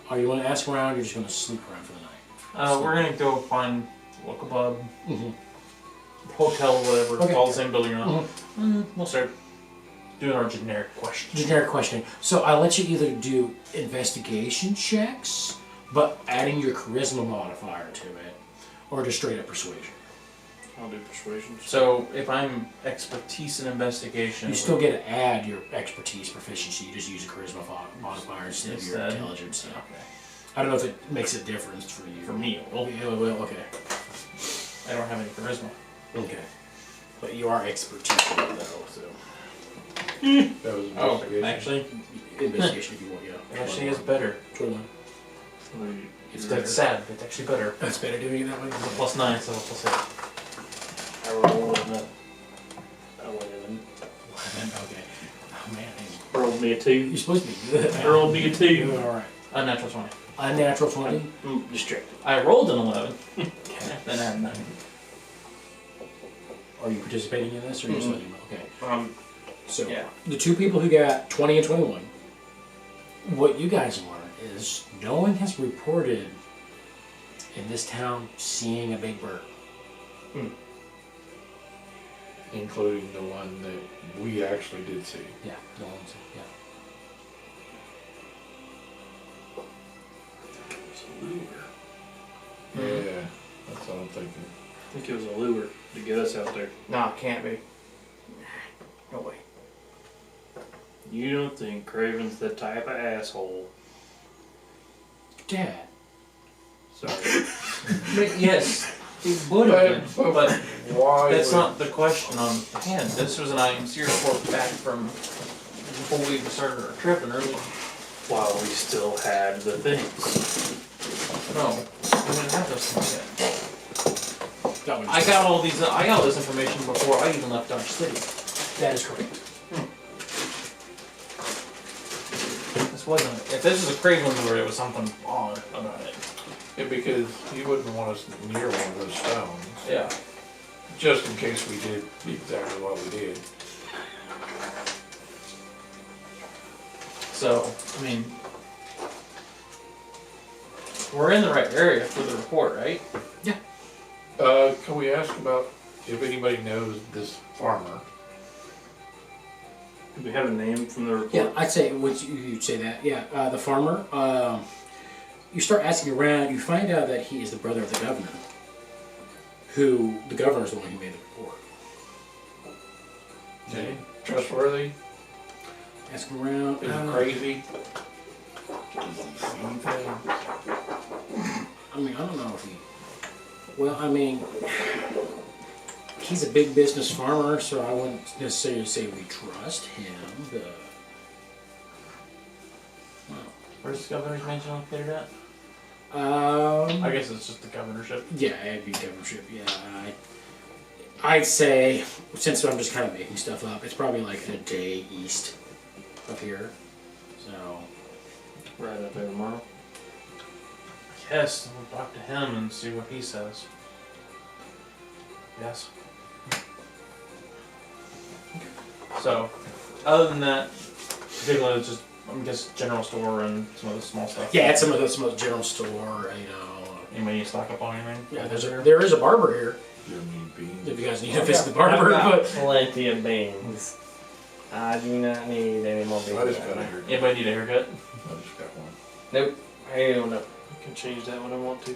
Are you want to ask around, or you're just going to sleep around for the night? we're gonna go find a local pub, Mm-hmm. hotel, whatever, Okay. all the same building or not. Mm-hmm. We'll start doing our generic questions. Generic questioning. So I'll let you either do investigation checks, but adding your charisma modifier to it, or just straight up persuasion. I'll do persuasion. So if I'm expertise in investigation, You still get to add your expertise proficiency. You just use a charisma modifier instead of your Instead. intelligence. Yeah. Okay. I don't know if it makes a difference for you. For me, it will. Yeah, well, okay. I don't have any charisma. Okay. But you are expertise in it, though, so. That was Oh, investigation. actually, Investigation if you want, yeah. it actually is better. 21. It's that's sad, but it's actually better. That's better doing it that way. It's a +9 instead of +8. I rolled an 11. Okay. Oh, man. Rolled me a 2. You're supposed to be good. Rolled me a 2. Alright. Unnatural 20. Unnatural 20. I'm distracted. I rolled an 11. Okay. Then I had 9. Are you participating in this, or are you just letting them? Okay. So, Yeah. the two people who got 20 and 21, what you guys learn is no one has reported in this town seeing a big bird. Including the one that we actually did see. Yeah, no one's. Yeah. It's a lure. Yeah, that's what I'm thinking. I think it was a lure to get us out there. Nah, can't be. No way. You don't think Craven's the type of asshole? Dad. Sorry. Yes, it would have been, but Why? that's would- not the question on hand. This was an IMC report back from before we even started our trip and early. While we still had the things. No, we didn't have those things yet. That one. I got all these. I got all this information before I even left Dodge City. That is correct. This wasn't. If this was a Craven lure, it was something odd about it. Yeah, because you wouldn't want us near one of those stones. Yeah. Just in case we did exactly what we did. So, I mean, we're in the right area for the report, right? Can we ask about if anybody knows this farmer? Do we have a name from the report? Yeah, I'd say you'd say that. Yeah, the farmer. You start asking around. You find out that he is the brother of the governor. Who the governor is the one who made the report. Okay. Trustworthy? Asking around. Is he crazy? Anything? I mean, I don't know if he. Well, I mean, he's a big business farmer, so I wouldn't necessarily say we trust him. But, Where's the governor's mansion located at? I guess it's just the governorship. yeah, it'd be governorship. Yeah, I'd say since I'm just kind of making stuff up, it's probably like a day east of here. So Right up there tomorrow. Yes, we'll talk to him and see what he says. Yes. So, other than that, particularly just, I guess, general store and some of the small stuff. yeah, it's some of the general store. You know. Anybody need to stock up on anything? Yeah, there is a barber here. You mean beans? If you guys need to visit the barber, but Plenty of beans. I do not need any more beans. I just got a right now. haircut. Anybody need a haircut? I just got one. Nope. Hell no. I can change that when I want to.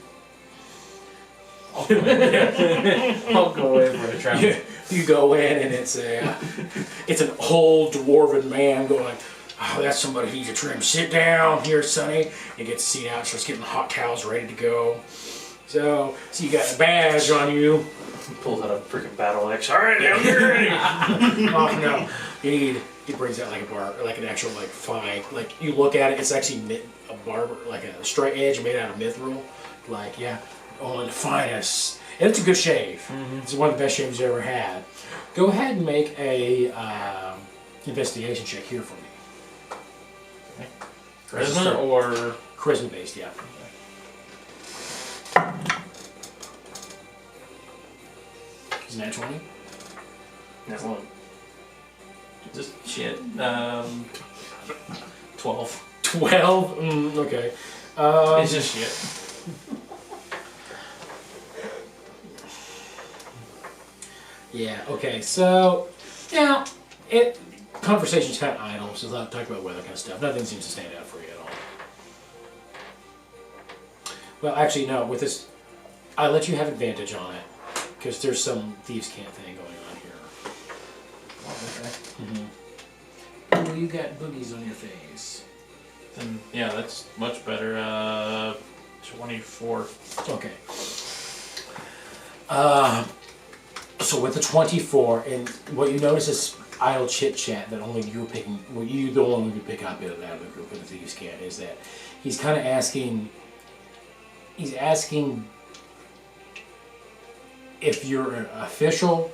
I'll go in. I'll go in for a try. you go in and it's an old dwarven man going, oh, that's somebody who needs a trim. Sit down here, Sonny. He gets a seat out, starts getting the hot towels ready to go. So you got a badge on you. Pulls out a freaking battle axe. All right, now get ready. Oh no, he brings out like a bar, like an actual like fine. Like you look at it, it's actually a barber, like a straight edge made out of mithril. Like only the finest. And it's a good shave. It's one of the best shaves you ever had. Go ahead and make a investigation check here for me. Charisma or Charisma based, yeah. Isn't that 20? That one. just shit? 12. 12? Okay. It's just shit. Yeah, okay, so, yeah, conversation's kind of idle, so let's talk about weather kind of stuff. Nothing seems to stand out for you at all. Well, actually, no, with this, I let you have advantage on it, because there's some thieves' camp thing going on here. Oh, you got boogies on your face. Then, yeah, that's much better. 24. Okay. So with the 24, and what you notice is idle chit chat that only you're picking. Well, you the only one who pick up out of the group of the thieves' camp is that he's kind of asking. He's asking if you're an official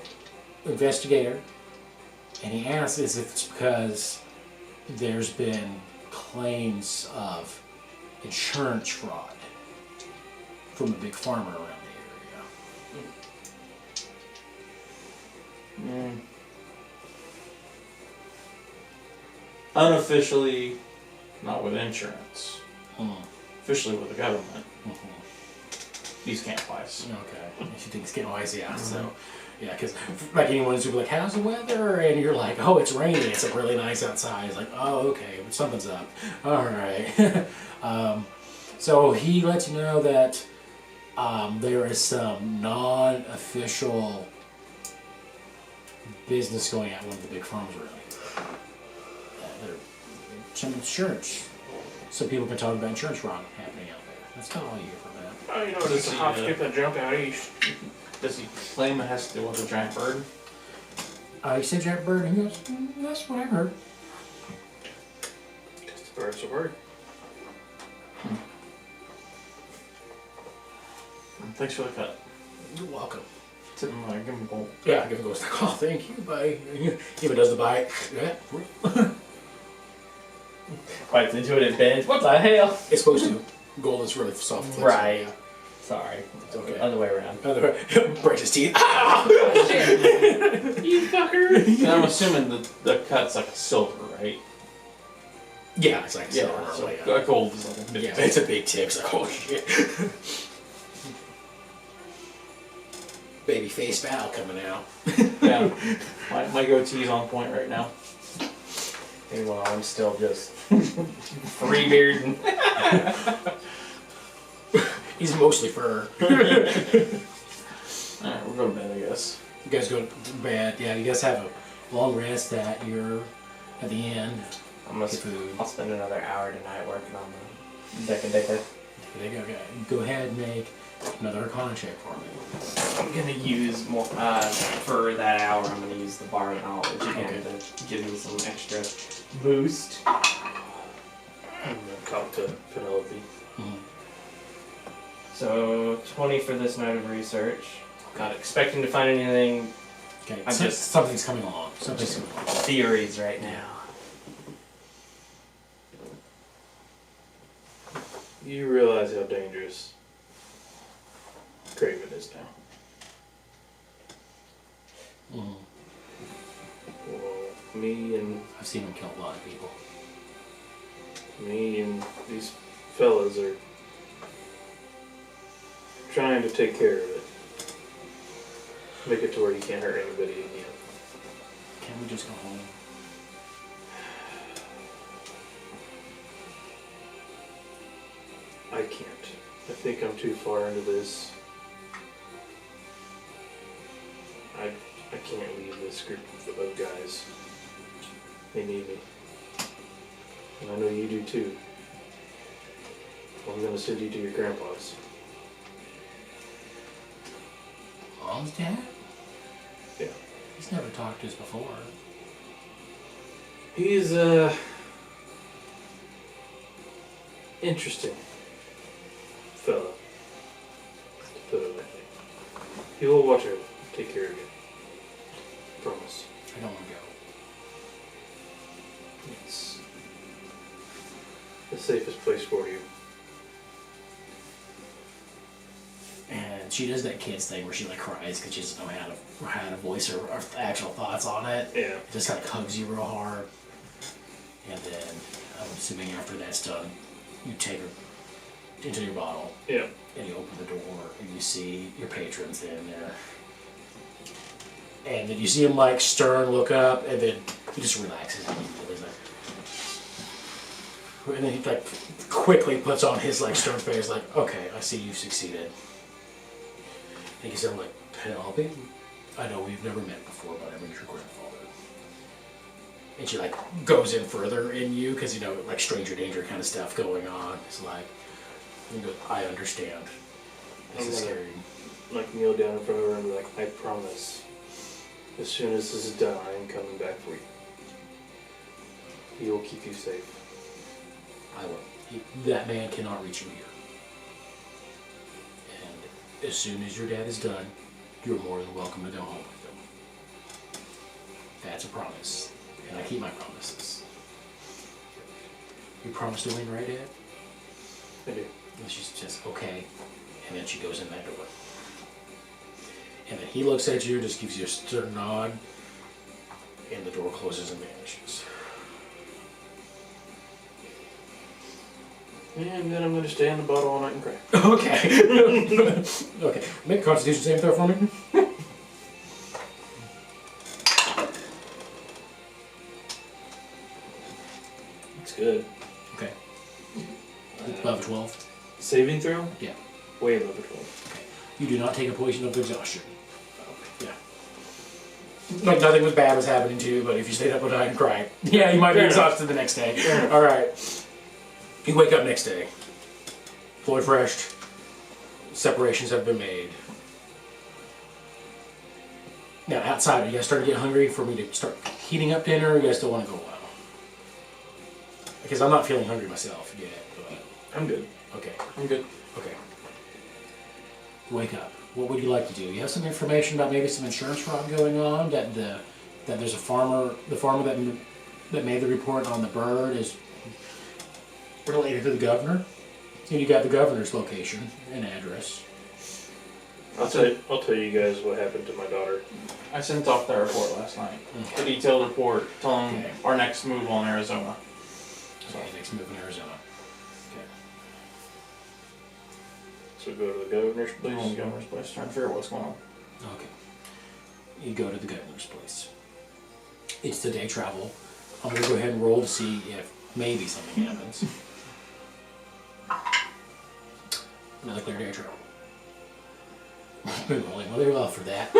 investigator, and he asks if it's because there's been claims of insurance fraud from a big farmer around the area. Unofficially, not with insurance. Officially with the government. These camp wise. Okay. If you think it's getting wise, yeah. So, yeah, because like anyone's who'd be like, "How's the weather?" and you're like, "Oh, it's raining. It's like really nice outside." It's like, "Oh, okay, but something's up." All right. So he lets you know that there is some non-official business going on at one of the big farms around here. There's some insurance. Some people have been talking about insurance fraud happening out there. That's kind of all you hear from that. Oh, you know, it's a hop, skip, and jump out east. Does he claim it has to do with a giant bird? He said Jack Bird, and he goes, "That's what I've heard." Just the bird's a word. Thanks for the cut. You're welcome. Tip him, give him a gold. Yeah, give it goes like, "Oh, thank you, buddy." Even does the bite. Yeah. Bites into it and bends. What the hell? It's supposed to. Gold is really soft. Flexible, Right. Yeah. Sorry. It's okay. Other way around. Breaks his teeth. Ah! You fucker! And I'm assuming the cut's like silver, right? Yeah, it's like Yeah, silver, so yeah. gold is like a big Yeah, it's a big tip. It's like, oh shit. Baby face Val coming out. Yeah. My goatee's on point right now. Meanwhile, I'm still just free bearding. He's mostly fur. Alright, we'll go to bed, I guess. You guys go to bed. Yeah, you guys have a long rest at the end. I'll spend another hour tonight working on the Deca. There you go ahead and make another Arcana check for me. I'm gonna use more for that hour. I'm gonna use the bar of knowledge again to give me some extra boost. I'm gonna talk to Penelope. So 20 for this night of research. Not expecting to find anything. Okay, I'm just something's coming along. Something's coming along. theories right now. You realize how dangerous Craven is now. Well, me and I've seen him kill a lot of people. these fellas are trying to take care of it. Make it to where you can't hurt anybody again. Can we just go home? I can't. I think I'm too far into this. I can't leave this group of guys. They need me. And I know you do too. I'm gonna send you to your grandpa's. Mom's dad? Yeah. He's never talked to us before. He's interesting fella, to put it lightly. He will watch over, take care of you. Promise. I don't want to go. It's the safest place for you. And she does that kid's thing where she like cries because she doesn't know how to voice her actual thoughts on it. Yeah. It just kind of hugs you real hard. And then, I'm assuming after that's done, you take her into your bottle. Yeah. And you open the door and you see your patrons in there. And then you see him like stern look up and then he just relaxes immediately. And then he like quickly puts on his like stern face like, okay, I see you've succeeded. And he said, like, Penelope, I know we've never met before, but I'm your grandfather. And she like goes in further in you because you know like stranger danger kind of stuff going on. It's like, I understand. This is scary. Like kneel down in front of her and be like, I promise, as soon as this is done, I am coming back for you. He will keep you safe. I will. That man cannot reach you here. And as soon as your dad is done, you're more than welcome to go home with him. That's a promise. And I keep my promises. You promise to win, right, Dad? I do. And she says, okay. And then she goes in that door. And then he looks at you, just gives you a stern nod, and the door closes and vanishes. And then I'm going to stay in the bottle all night and cry. Okay. Okay. Make a Constitution saving throw for me. It's good. Okay. Above 12. Saving throw? Yeah. Way above a 12. Okay. You do not take a poison of exhaustion. Yeah. Like nothing was bad was happening to you, but if you stayed up all night and cried, yeah, you might be Fair enough. exhausted the next day. All right. You wake up next day, fully refreshed. Separations have been made. Now outside, are you guys starting to get hungry for me to start heating up dinner, or you guys still want to go a while? Because I'm not feeling hungry myself yet. But I'm good. okay. I'm good. Okay. Wake up. What would you like to do? You have some information about maybe some insurance fraud going on. That there's a farmer, the farmer that made the report on the bird is related to the governor. And you got the governor's location and address. I'll tell you guys what happened to my daughter. I sent off that report last night. Okay. The detailed report telling Okay. our next move on Arizona. So next move in Arizona. Okay. So go to the governor's Please, place. governor's place, trying to figure out what's going on. Okay. You go to the governor's place. It's the day travel. I'm gonna go ahead and roll to see if maybe something happens. Another clear day travel. Been rolling really well for that.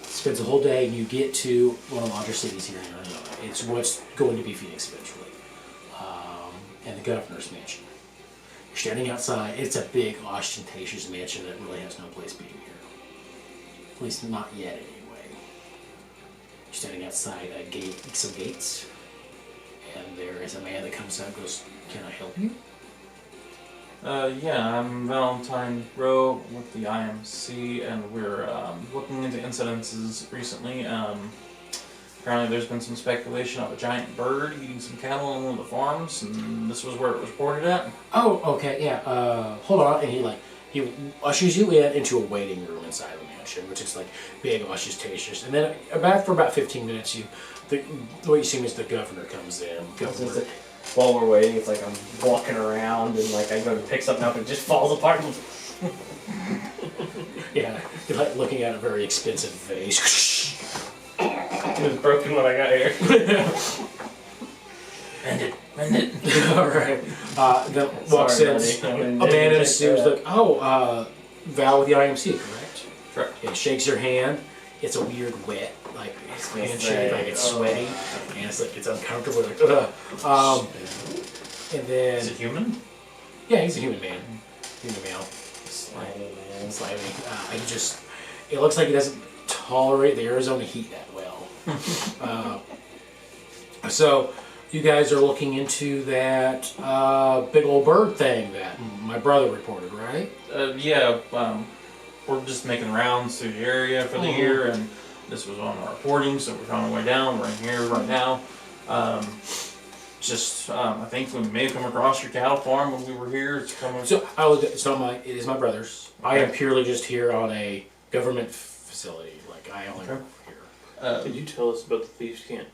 Spends a whole day and you get to one of the larger cities here in Arizona. It's what's going to be Phoenix eventually. And the governor's mansion. You're standing outside. It's a big, ostentatious mansion that really has no place being here. At least not yet, anyway. You're standing outside a gate, some gates, and there is a man that comes out and goes, "Can I help you?" Yeah, I'm Valentine Rowe with the IMC, and we're looking into incidences recently. Apparently there's been some speculation of a giant bird eating some cattle on one of the farms, and this was where it was reported at. Oh, okay, yeah. Hold on, and he ushers you into a waiting room inside the mansion, which is like big, ostentatious. And then for about 15 minutes, what you see is the governor comes in. Governor. While we're waiting, it's like I'm walking around and like I go to pick something up and it just falls apart. Yeah, you're like looking at a very expensive vase. It was broken when I got here. Mend it. Alright. Then walks Sorry, in buddy. a man in a suit. He's like, Val with the IMC, correct? Correct. He shakes your hand. It's a weird, wet like his gonna handshake, say, like it's oh. sweaty, and it's like it's uncomfortable. Like, ugh. And then Is it human? yeah, he's a human man, human male. Slimy, man. Slimy. He just, it looks like he doesn't tolerate the Arizona heat that well. So, you guys are looking into that big old bird thing that my brother reported, right? Yeah, we're just making rounds through the area for the year, and this was on our reporting, so we're on our way down. We're in here right now. I think we may have come across your cattle farm when we were here. It's coming. So, it's not my, it is my brother's. I am purely just here on a government facility. Like, I only work here. Could you tell us about the thieves' camp?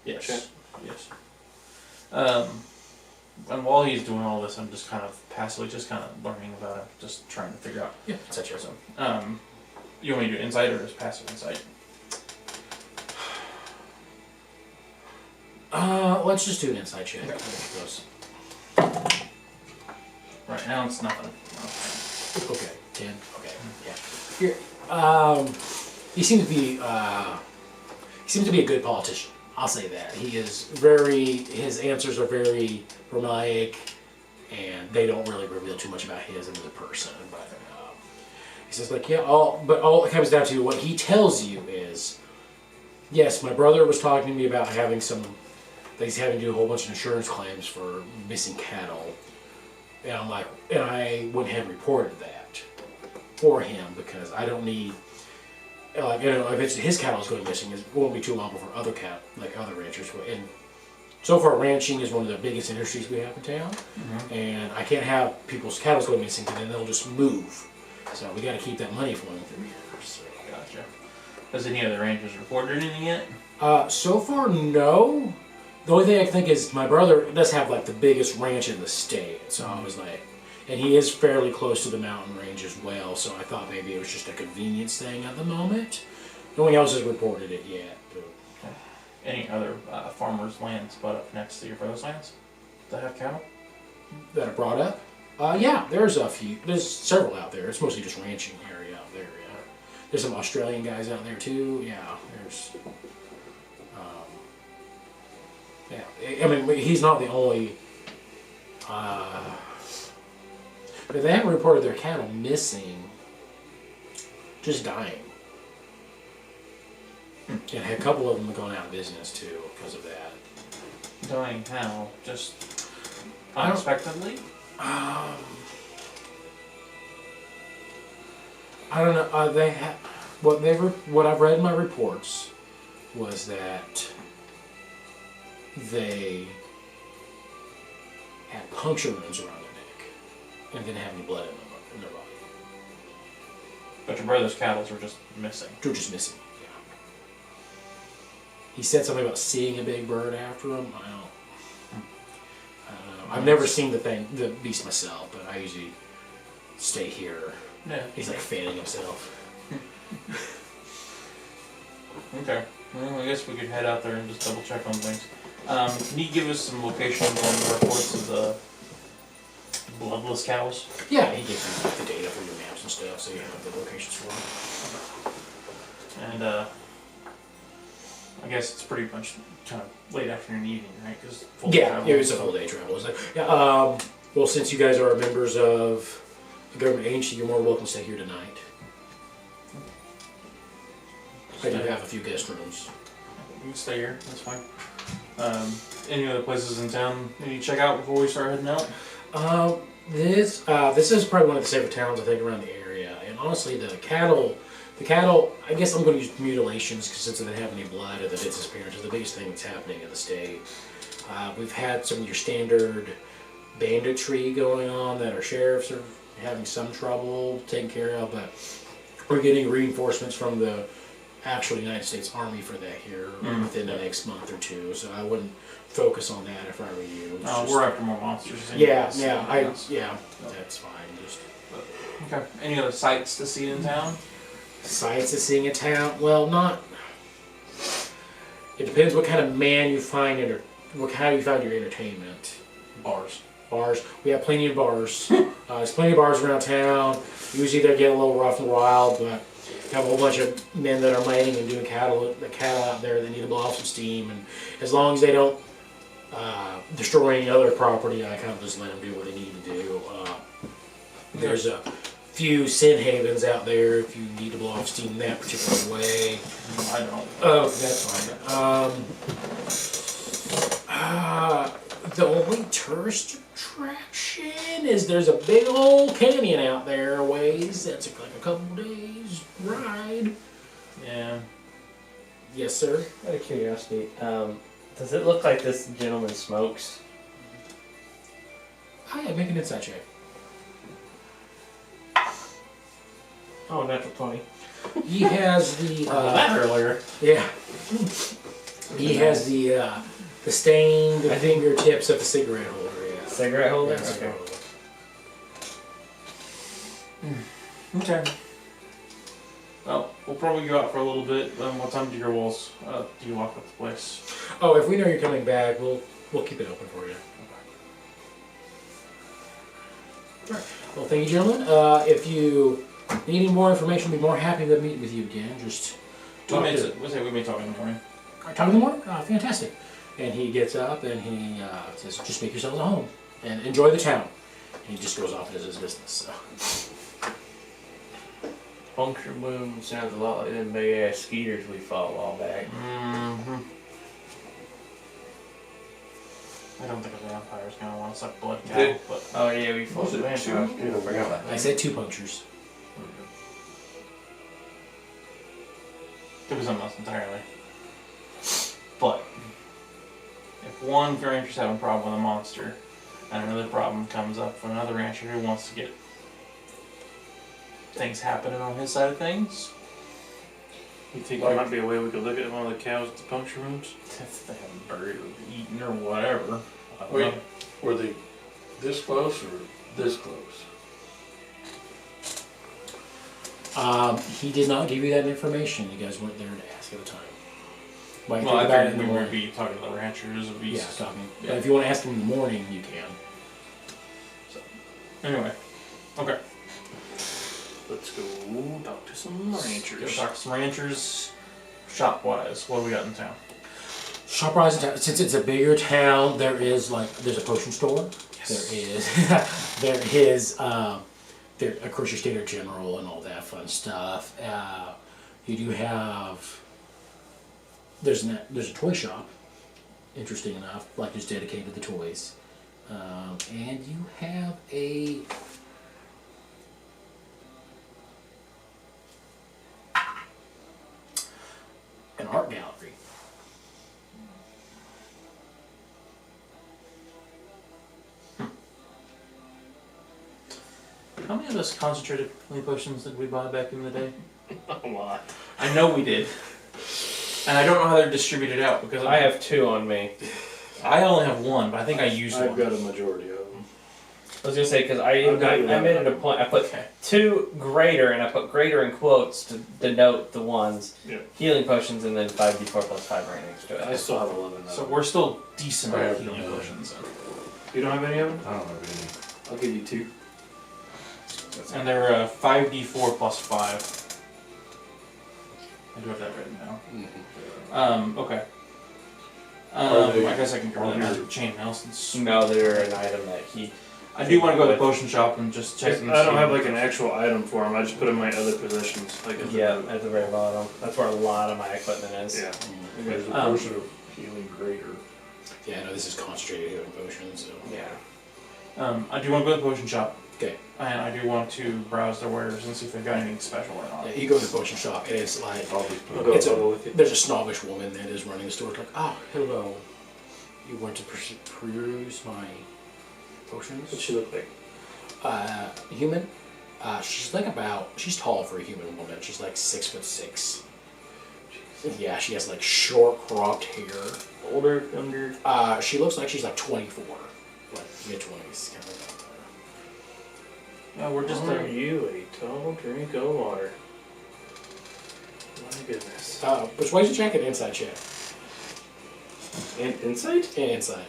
Yes. Check. Yes. And while he's doing all this, I'm just kind of passively just kind of learning about it, just trying to figure out. Yeah, it's at your So, you want me to do insight or just passive insight? Let's just do an inside check. Right now it's nothing. Okay, 10. Okay, yeah. Here, he seems to be a good politician. I'll say that. He is his answers are very romantic, and they don't really reveal too much about him as a person. But he says, like, yeah, all it comes down to what he tells you is, yes, my brother was talking to me about that he's having to do a whole bunch of insurance claims for missing cattle. And I'm like, and I went ahead and reported that for him because I don't need, like, you know, if it's his cattle is going missing, it won't be too long before other ranchers will. And so far, ranching is one of the biggest industries we have in town, and I can't have people's cattle going missing because then they'll just move. So we got to keep that money flowing through here. So. Gotcha. Has any other ranchers reported anything yet? So far, no. The only thing I can think is my brother does have like the biggest ranch in the state, so I was like, and he is fairly close to the mountain range as well, so I thought maybe it was just a convenience thing at the moment. No one else has reported it yet. But. Any other farmers' lands butt up next to your brother's lands that have cattle? That are brought up? Yeah, there's a few. There's several out there. It's mostly just ranching area out there. Yeah. There's some Australian guys out there too. Yeah, there's. Yeah, I mean, he's not the only. But they haven't reported their cattle missing, just dying. And a couple of them have gone out of business too because of that. Dying how? Just unexpectedly? I don't know. They have what I've read in my reports was that they had puncture wounds around their neck and didn't have any blood in their body. But your brother's cattle were just missing. They were just missing. Yeah. He said something about seeing a big bird after him. I don't know. I've never seen the beast myself, but I usually stay here. Yeah. He's like fanning himself. Okay. Well, I guess we could head out there and just double check on things. Can you give us some locations on the reports of the bloodless cows? Yeah, he gives you the data for your maps and stuff, so you have the locations for them. And I guess it's pretty much kind of late afternoon evening, right? Cause It was a full day travel. It was like, yeah, well, since you guys are members of the government agency, you're more welcome to stay here tonight. I do have a few guest rooms. We can stay here, that's fine. Any other places in town you need to check out before we start heading out? This is probably one of the safer towns I think around the area. And honestly, the cattle, I guess I'm going to use mutilations because since they didn't have any blood or the disappearance is the biggest thing that's happening in the state. We've had some of your standard banditry going on that our sheriffs are having some trouble taking care of, but we're getting reinforcements from the actual United States Army for that here within the next month or two, so I wouldn't focus on that if I were you. We're after more monsters. Yeah, anyways. that's fine. Just Okay. Any other sights to see in town? sights to seeing in town. Well, not. It depends what kind of man you find how you find your entertainment. Bars. We have plenty of bars. There's plenty of bars around town. Usually they get a little rough and wild, but have a whole bunch of men that are mining and doing cattle out there that need to blow off some steam, and as long as they don't destroy any other property, I kind of just let them do what they need to do. There's a few sin havens out there if you need to blow off steam that particular way. I don't. Oh, that's fine. The only tourist attraction is there's a big old canyon out there a ways. That's like a couple days ride. Yeah. Yes, sir. Out of curiosity, does it look like this gentleman smokes? Hi, make an inside check. Oh, natural 20. He has the That earlier. yeah. He has the stained fingertips of the cigarette holder. Yeah. Cigarette holder? Yeah, cigarette Okay. holder. Okay. Well, we'll probably go out for a little bit. What time do your walls? Do you lock up the place? Oh, if we know you're coming back, we'll keep it open for you. Alright. Well, thank you, gentlemen. If you need any more information, we'd be more happy to meet with you again. Just We may talk in the morning. talk in the morning. Fantastic. And he gets up and he says, "Just make yourselves at home and enjoy the town." And he just goes off and does his business. So. Puncture wound sounds a lot like them big ass skeeters we fought a while back. Mm-hmm. I don't think a vampire's gonna want to suck blood cow, but Oh yeah, we fought Was the it vampire. two? I forgot about I that. said 2 punctures. could be something else entirely. But if one rancher's having a problem with a monster, and another problem comes up from another rancher who wants to get things happening on his side of things, You think there might be a way we could look at one of the cows with the puncture wounds? if they haven't buried or eaten or whatever. I don't Wait. know. Were they this close or this close? He did not give you that information. You guys weren't there to ask at the time. But Well, I think about it figured in we the would morning. be talking to the ranchers of Yeah, East. talking. Yeah. But if you want to ask him in the morning, you can. Anyway, okay. Let's go talk to some Go ranchers. talk to some ranchers. Shop wise, what do we got in town? ShopRise in town. Since it's a bigger town, there's a potion store. Yes. There is there, of course, your standard general and all that fun stuff. You do have there's a toy shop. Interesting enough, like just dedicated to the toys, and you have an art gallery. How many of those concentrated healing potions did we buy back in the day? A lot. I know we did. And I don't know how they're distributed out because I have 2 on me. I only have one, but I think I used I've one. got a majority of them. I was gonna say because I got made it a point. I put Okay. 2 greater, and I put greater in quotes to denote the ones. Yeah. Healing potions, and then 5d4 plus 5 right next to I it. still have 11 of So them. we're still decent I at have healing none. potions. You don't have any of them? I don't have any. I'll give you 2. And they're 5d4 plus 5. I do have that written down. Okay. Are they I guess I can go on that your- chainmail since No, they're an item that he. I do want to go to the potion shop and just check and I don't see. have like an actual item for them. I just put in my other possessions. Like at the Yeah, at the very bottom. That's where a lot of my equipment is. Yeah. There's a Um, potion of healing greater. Yeah, no, this is concentrated healing potions. So. Yeah. I do want to go to the potion shop. Okay. And I do want to browse their wares and see if they've got anything special or not. Yeah, you go to the potion shop, and it's like I'll be I'll go, It's a- I'll go with you. there's a snobbish woman that is running the store. It's like, oh, hello, you want to peruse my potions? What's she look like? Human. She's tall for a human woman. She's like 6'6". Yeah, she has like short cropped hair. Older, younger? She looks like she's like 24, like mid-20s kind of. Yeah, we're just Are you a tall drink of water? My goodness. Persuasion check and insight check. And insight? And insight.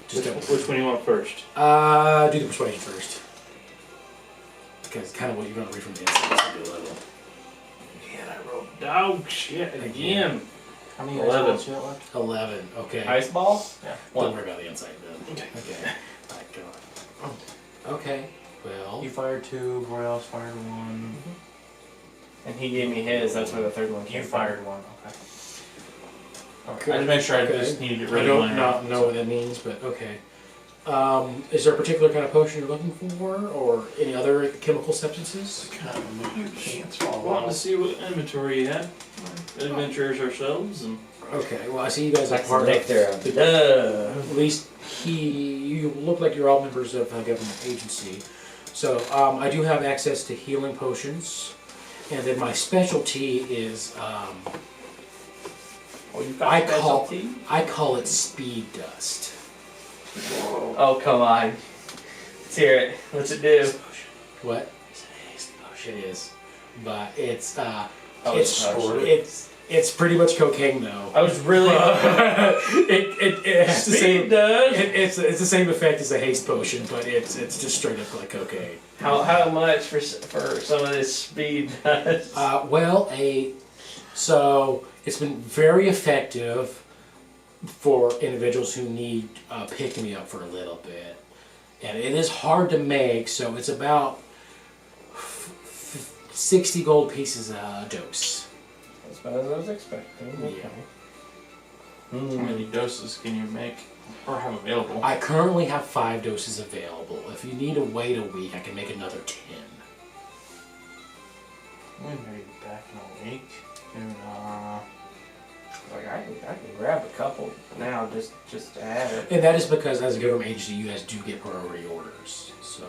Just Which one do you want first? do the persuasion first. Because it's kind of what you're going to read from the inside. So do a level. Man, I rolled dog shit again. How many 11. ice balls you got left? 11. Okay. Ice ball? Yeah. Don't worry about the inside then. Okay. Okay. Alright, go on. Okay. Well. You fired 2, Borealis fired 1. And he gave me his, that's where the third one came You from. fired 1, okay. Okay. I just make sure I Okay. just need to get I rid of don't mine. not know what that means, but okay. Is there a particular kind of potion you're looking for, or any other chemical substances? Kind of make your pants fall Wanting to off. see what inventory you have. Adventurers ourselves, and Okay. Well, I see you guys are That's part the of. nectar. Duh. At least you look like you're all members of a government agency. So I do have access to healing potions, and then my specialty is Oh, you've got I call- specialty? I call it speed dust. Oh, come on. Let's hear it. What's it do? What? It is, but it's Oh, it's it's pretty much cocaine though. I was really it has the same. Speed does? It's the same effect as a haste potion, but it's just straight up like cocaine. How much for some of this speed does? So it's been very effective for individuals who need pick me up for a little bit, and it is hard to make. So it's about 60 gold pieces a dose. That's what I was expecting. Yeah. How many doses can you make or have available? I currently have 5 doses available. If you need to wait a week, I can make another 10. We may be back in a week. And, Like I can grab a couple now just to have it. And that is because as a government agency, you guys do get priority orders. So.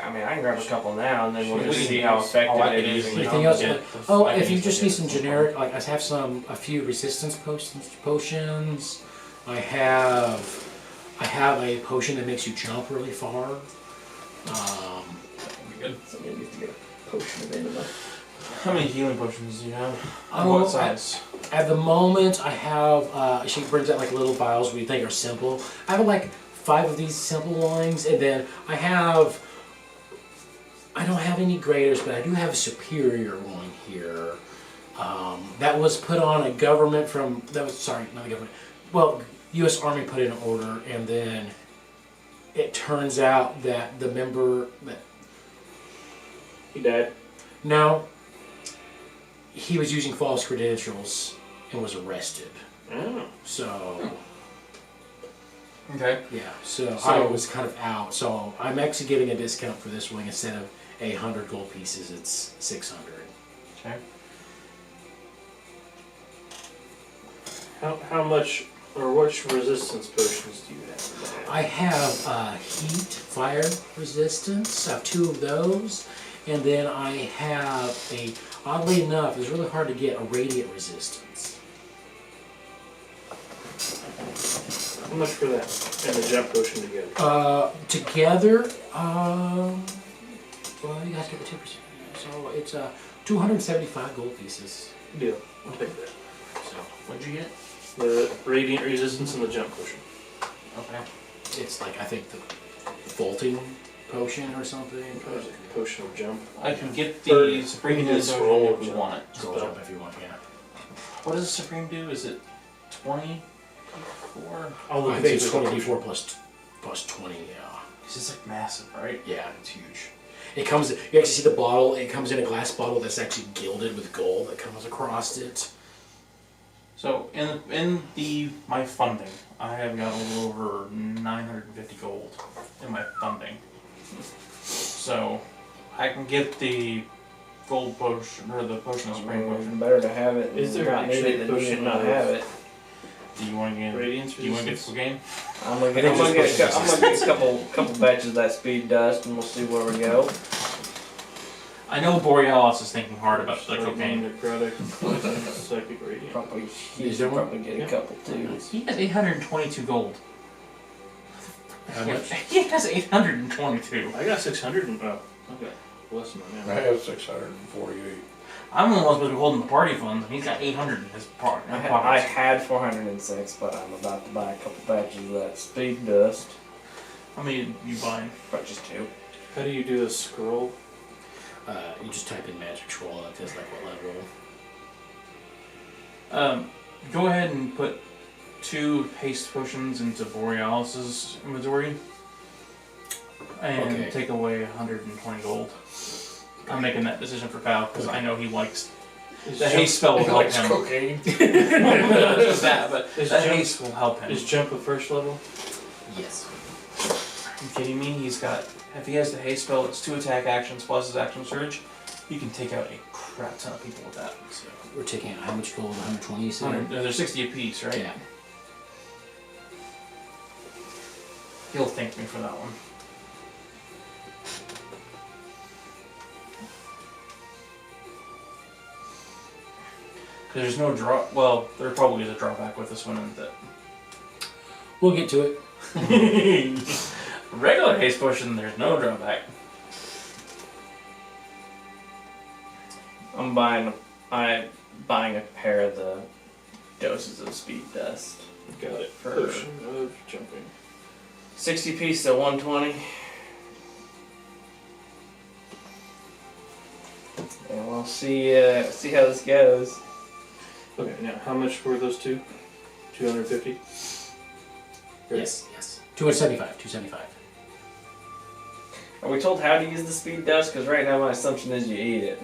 I mean, I can grab a couple now, and then we'll Sure. just see how effective I it could is. easily Anything else? get the Oh, I if can you easily just get need some the- generic, like I have a few resistance potions. I have a potion that makes you jump really far. That'd be good. Somebody needs to get a potion of enema. How many healing potions do you have? Oh, What size? At the moment, I have. She brings out like little vials we think are simple. I have like 5 of these simple ones, and then I have. I don't have any graders, but I do have a superior one here. That was put on a government from. That was sorry, not the government. Well, U.S. Army put in an order, and then it turns out that the member that he died. no, he was using false credentials and was arrested. Oh. So Okay. yeah, so I So- was kind of out. So I'm actually giving a discount for this one. Instead of 100 gold pieces, it's 600. Okay. How much or which resistance potions do you have? I have heat, fire resistance. I have 2 of those, and then I have oddly enough, it's really hard to get a radiant resistance. How much for that? And the jump potion together? Together, well, you guys get the 2%. So it's 275 gold pieces. Deal. I'll take that. So What'd you get? The radiant resistance and the jump potion. Okay. it's like I think the vaulting potion or something. Potion of jump. I can get Or the Supreme we can Do do scroll if we jump. want it. Scroll jump if you want, yeah. What does the Supreme do? Is it 24? I think it's 20d4 plus 20, yeah. This is like massive, right? Yeah, it's huge. It comes, you actually see the bottle, it comes in a glass bottle that's actually gilded with gold that comes across it. So in my funding, I have got a little over 950 gold in my funding. So I can get the gold potion or the potion of spring potion. Better to have it. Is there not need actually it than need it potion not of- have it? Do you want to get? Radiance Do you want to get resistance? the game? I'm gonna I think get a couple batches of that speed dust, and we'll see where we go. I know Borealis is thinking hard about the cocaine. Necrotic, psychic radiant. Probably he Is there should one? probably get a Yeah. couple too. He has 822 gold. How much? He has 822. I got 600 and okay, less than I that. have 648. I'm the one supposed to be holding the party funds, and he's got 800 in his pockets. I had 406, but I'm about to buy a couple batches of that speed dust. How many you buying? But just 2. How do you do a scroll? You just type in magic scroll and it says like what level. Go ahead and put 2 haste potions into Borealis's inventory. And Okay. take away 120 gold. I'm making that decision for Kyle because I know he likes the haste spell will help him. cocaine. Not just that, but Is that jump- haste will help him. Is jump a first level? Yes. Are you kidding me? He's got, if he has the haste spell, it's 2 attack actions plus his action surge. He can take out a crap ton of people with that. So we're taking out how much gold? 120 you said? 100, they're 60 apiece, right? Yeah. He'll thank me for that one. Because there's no draw. Well, there probably is a drawback with this one, and that We'll get to it. regular haste potion, there's no drawback. I'm buying a pair of the doses of speed dust. Got it. For- Potion of jumping. 60 piece to 120. And we'll see how this goes. Okay, now how much were those two? 250? Yes. 275. 275. Are we told how to use the speed dust? Because right now my assumption is you eat it.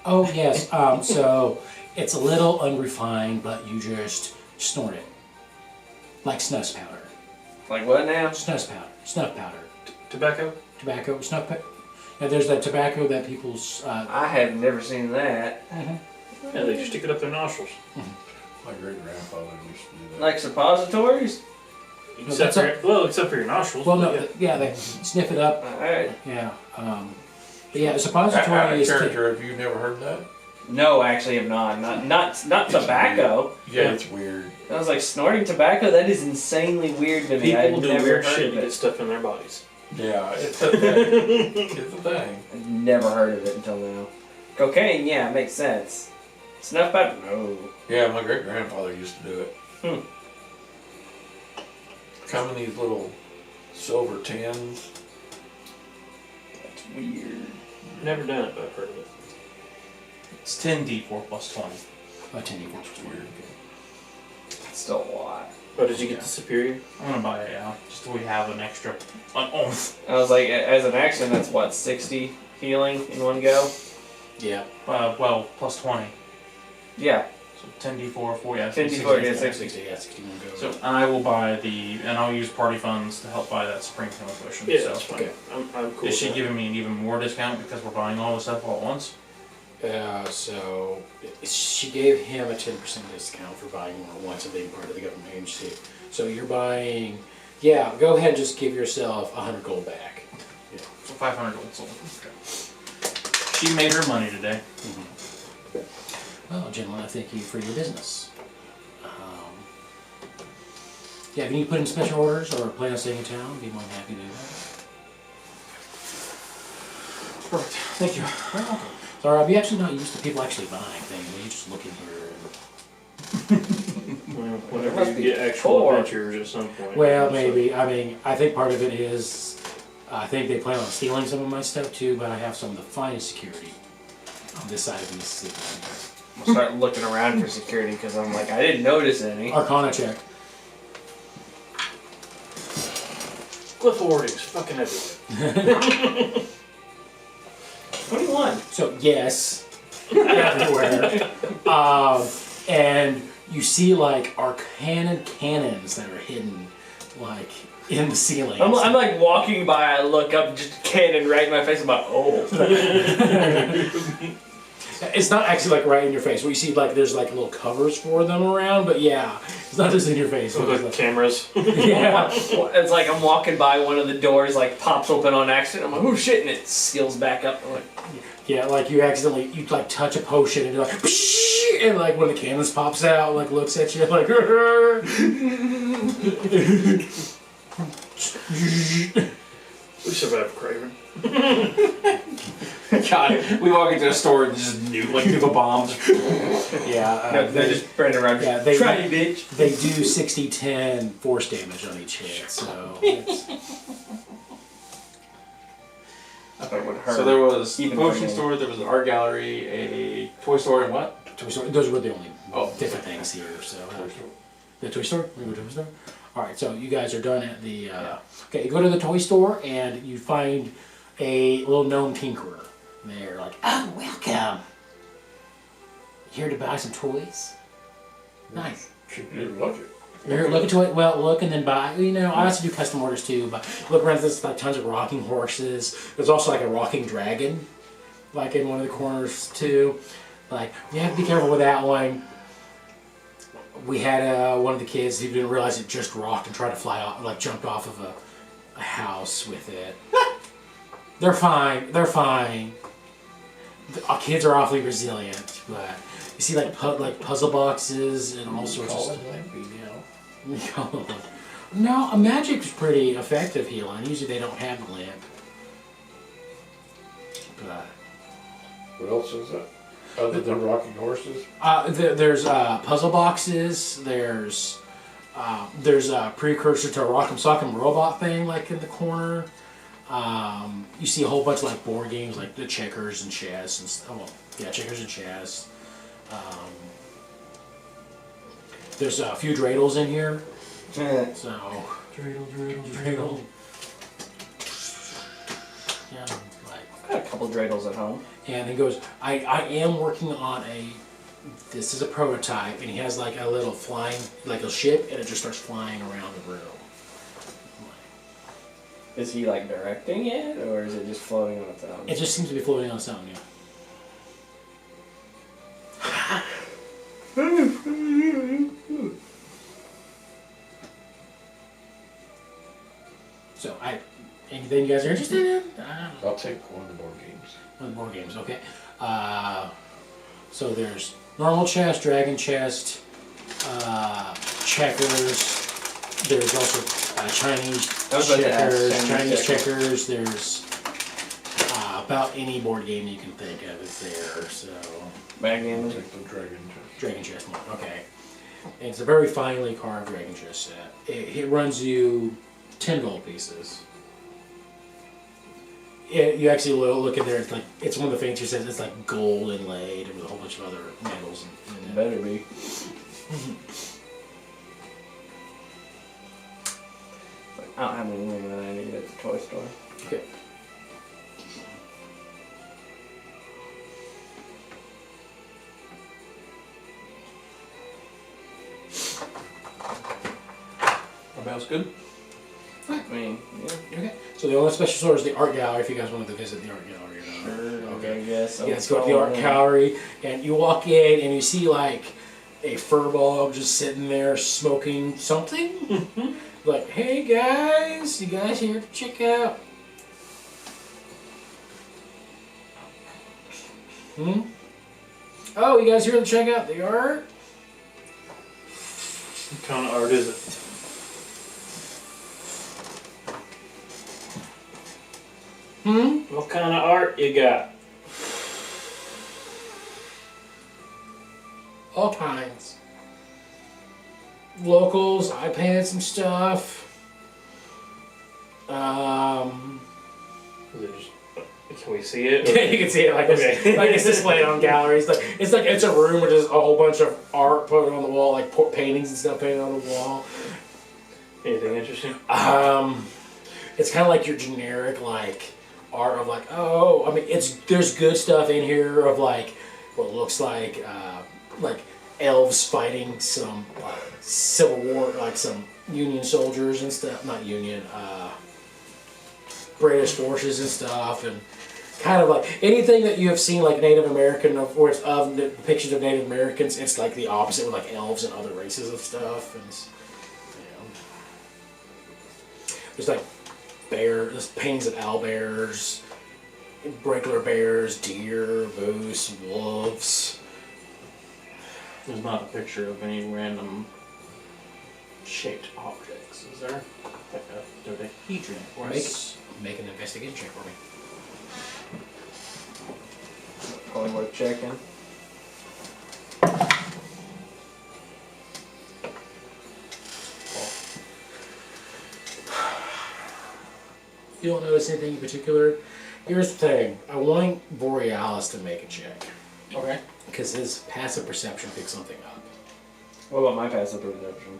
Oh yes. So it's a little unrefined, but you just snort it, like snus powder. Like what now? Snuff powder. Tobacco? Tobacco. Snuff powder. Now there's that tobacco that people's. I have never seen that. Yeah, they just stick it up their nostrils. My great grandfather used to do that. Like suppositories? Except for your nostrils. Well, but no. Yeah, they sniff it up. Alright. Yeah. But yeah, a Out suppository of is. character, have you never heard that? No, actually have not. Not tobacco. Yeah, it's weird. I was like, snorting tobacco? That is insanely weird to me. People I've do never weird heard shit of to get it. stuff in their bodies. Yeah, it's a thing. It's a thing. I've never heard of it until now. Cocaine, yeah, makes sense. Snuff powder? No. Yeah, my great grandfather used to do it. Come in these little silver tins. That's weird. Never done it, but I've heard of it. It's 10d4 plus 20. 10 works weird. That's still a lot. Oh, did you get the superior? I'm gonna buy it, yeah. Just so we have an extra. Oh, I was like, as an action, that's what, 60 healing in one go? Yeah. well, plus 20. Yeah. So 10d4, 4, yeah. 10d4, yeah, 60. 60. Yeah, 61 goes. So I will buy and I'll use party funds to help buy that spring healing potion. Yeah, so. that's fine. okay. I'm cool Is she with that. giving me an even more discount because we're buying all the stuff all at once? So she gave him a 10% discount for buying more at once and being part of the government agency. So you're buying, yeah, go ahead and just give yourself 100 gold back. Yeah. So 500 gold sold. Okay. She made her money today. Well, gentlemen, I thank you for your business. Yeah, if you need to put in special orders or plan on staying in town, I'd be more than happy to do that. Perfect. Thank you. You're welcome. So I'm actually not used to people actually buying things. You just look in here and... Well, Must whenever be you get actual poor. adventures at some point. Well, so- maybe. I mean, I think part of it is, I think they plan on stealing some of my stuff too, but I have some of the finest security on this side of Mississippi. I'm gonna start looking around for security because I'm like, I didn't notice any. Arcana check. Cliff wardings, fucking everywhere. 21. So yes, everywhere. And you see like arcana cannons that are hidden, like in the ceiling. I'm like walking by, I look up, just cannon right in my face. I'm like, oh. It's not actually like right in your face. Where you see like there's like little covers for them around, but yeah, it's not just in your face. With It's the like- cameras. yeah. It's like I'm walking by, one of the doors like pops open on accident. I'm like, oh shit, and it seals back up. I'm like, Yeah, like you accidentally you like touch a potion and you're like, psh, and like when the cannons pops out, like looks at you like. We survived Craven. God, we walk into a store and just nuke bombs. Yeah, No, they're just spreading around. yeah, they- Try it, bitch. they do 60-10 force damage on each hit, so it's, I thought it would hurt. So there was a Even potion for me. store, there was an art gallery, a toy store, and what? Toy Story, those were the only Oh. different things here. So the toy store. We go to the toy store. All right, so you guys are done at the. Okay, you go to the toy store and you find a little gnome tinkerer. They're like, "Oh, welcome. Here to buy some toys? Nice. You're lucky. You're looking to it. Well, look and then buy. You know, I also do custom orders too. But look around. There's like tons of rocking horses. There's also like a rocking dragon, like in one of the corners too. Like you have to be careful with that one. We had one of the kids who didn't realize it just rocked and tried to fly off, like jumped off of a house with it. They're fine. They're fine. Our kids are awfully resilient, but you see like puzzle boxes and all sorts of stuff. No, a magic's pretty effective healing. Usually they don't have the lamp. But What else is that? Other than rocking horses? there's puzzle boxes. There's a precursor to a Rock'em Sock'em robot thing, like in the corner. You see a whole bunch of like board games, like the checkers and chess and stuff. Well, yeah, checkers and chess. There's a few dreidels in here. So dreidel. Yeah, like. I've got a couple dreidels at home. And he goes, I am working on this is a prototype, and he has like a little flying, like a ship, and it just starts flying around the room. Is he like directing it, or is it just floating on its own? It just seems to be floating on its own, yeah. So, anything you guys are interested in? I'll take one of the board games. One of the board games, okay. So there's normal chess, dragon chess, checkers. There's also Chinese I was about to ask, Chinese checkers. There's about any board game you can think of is there. So Backgammon. Take the dragon chest. dragon chess one, okay. And it's a very finely carved dragon chess set. It runs you 10 gold pieces. You actually look in there. It's like it's one of the fancier sets. It's like gold inlaid with a whole bunch of other metals in it. Better be. I don't have any room that I need at the toy store. Okay. Everybody else good? I mean, yeah. Okay. So the only special store is the art gallery. If you guys wanted to visit the art gallery, Sure, Okay. I guess. Yeah, let's go to the art gallery, and you walk in, and you see like a furball just sitting there smoking something. Like, hey guys, you guys here to check out? Oh, you guys here to check out the art? What kind of art is it? What kind of art you got? All kinds. Locals, I painted some stuff. Is it just, can we see it? You can see it like Okay. like it's displayed on galleries. Like it's a room where there's a whole bunch of art put on the wall, like paintings and stuff painted on the wall. Anything interesting? It's kind of like your generic like art of like, oh, I mean, there's good stuff in here of like what looks like elves fighting some Civil War, like some Union soldiers and stuff. Not Union, British forces and stuff, and kind of like anything that you have seen like Native American or it's of the pictures of Native Americans. It's like the opposite with like elves and other races of stuff, and there's like there's paintings of owlbears, regular bears, deer, moose, wolves. There's not a picture of any random shaped objects, is there? Like there's with a hedron. Make an investigation check for me. Probably worth checking. You don't notice anything in particular. Here's the thing. I want Borealis to make a check. Okay. Because his passive perception picks something up. What about my passive perception?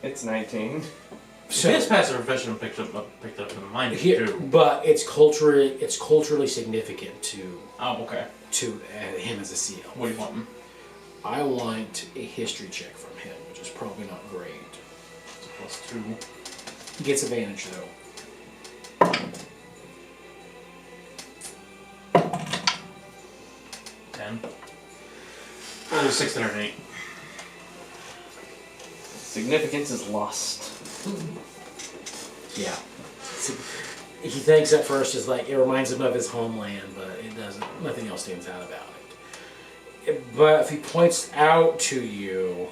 It's 19. So his passive perception picked up in mine here, too. but it's culturally significant to Oh, okay. him as a seal. What do you want? I want a history check from him, which is probably not great. It's a +2. He gets advantage though. 10. Oh, 608. Significance is lost. Yeah. He thinks at first is like it reminds him of his homeland, but it doesn't. Nothing else stands out about it. But if he points out to you,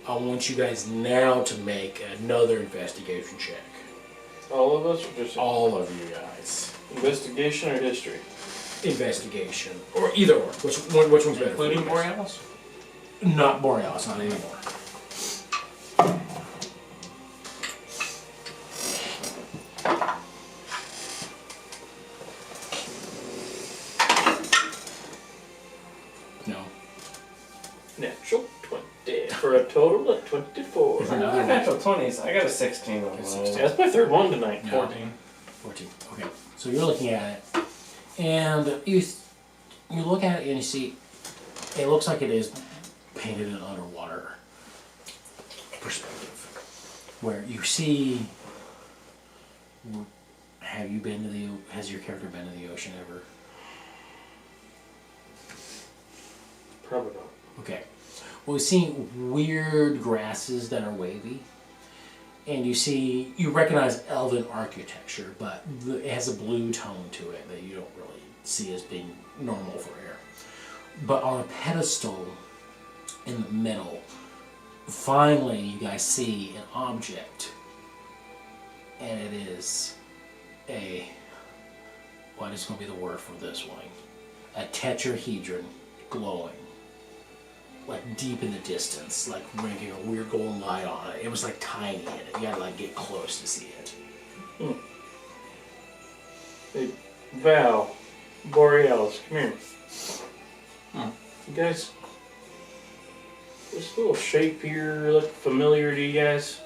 I want you guys now to make another investigation check. All of us, or just All of you guys. investigation or history? Investigation, or either or. Which one's better? for Including you guys? Borealis? Not Borealis, not anymore. No. Natural 20 for a total of 24. Is another Natural 20s. I got a 16 on Okay, mine. 16. That's my third one tonight. No. 14. 14. Okay. So you're looking at it, and you look at it and you see it looks like it is painted in underwater perspective, where you see. Has your character been to the ocean ever? Probably not. Okay. Well, you see weird grasses that are wavy, and you recognize elven architecture, but it has a blue tone to it that you don't really see as being normal for air. But on a pedestal in the middle, finally you guys see an object, and it is what is going to be the word for this one? A tetrahedron glowing. Like deep in the distance, like making a weird golden light on it. It was like tiny in it. You had to like get close to see it. Hey, Val, Borealis, come here. You guys, this little shape here look familiar to you guys?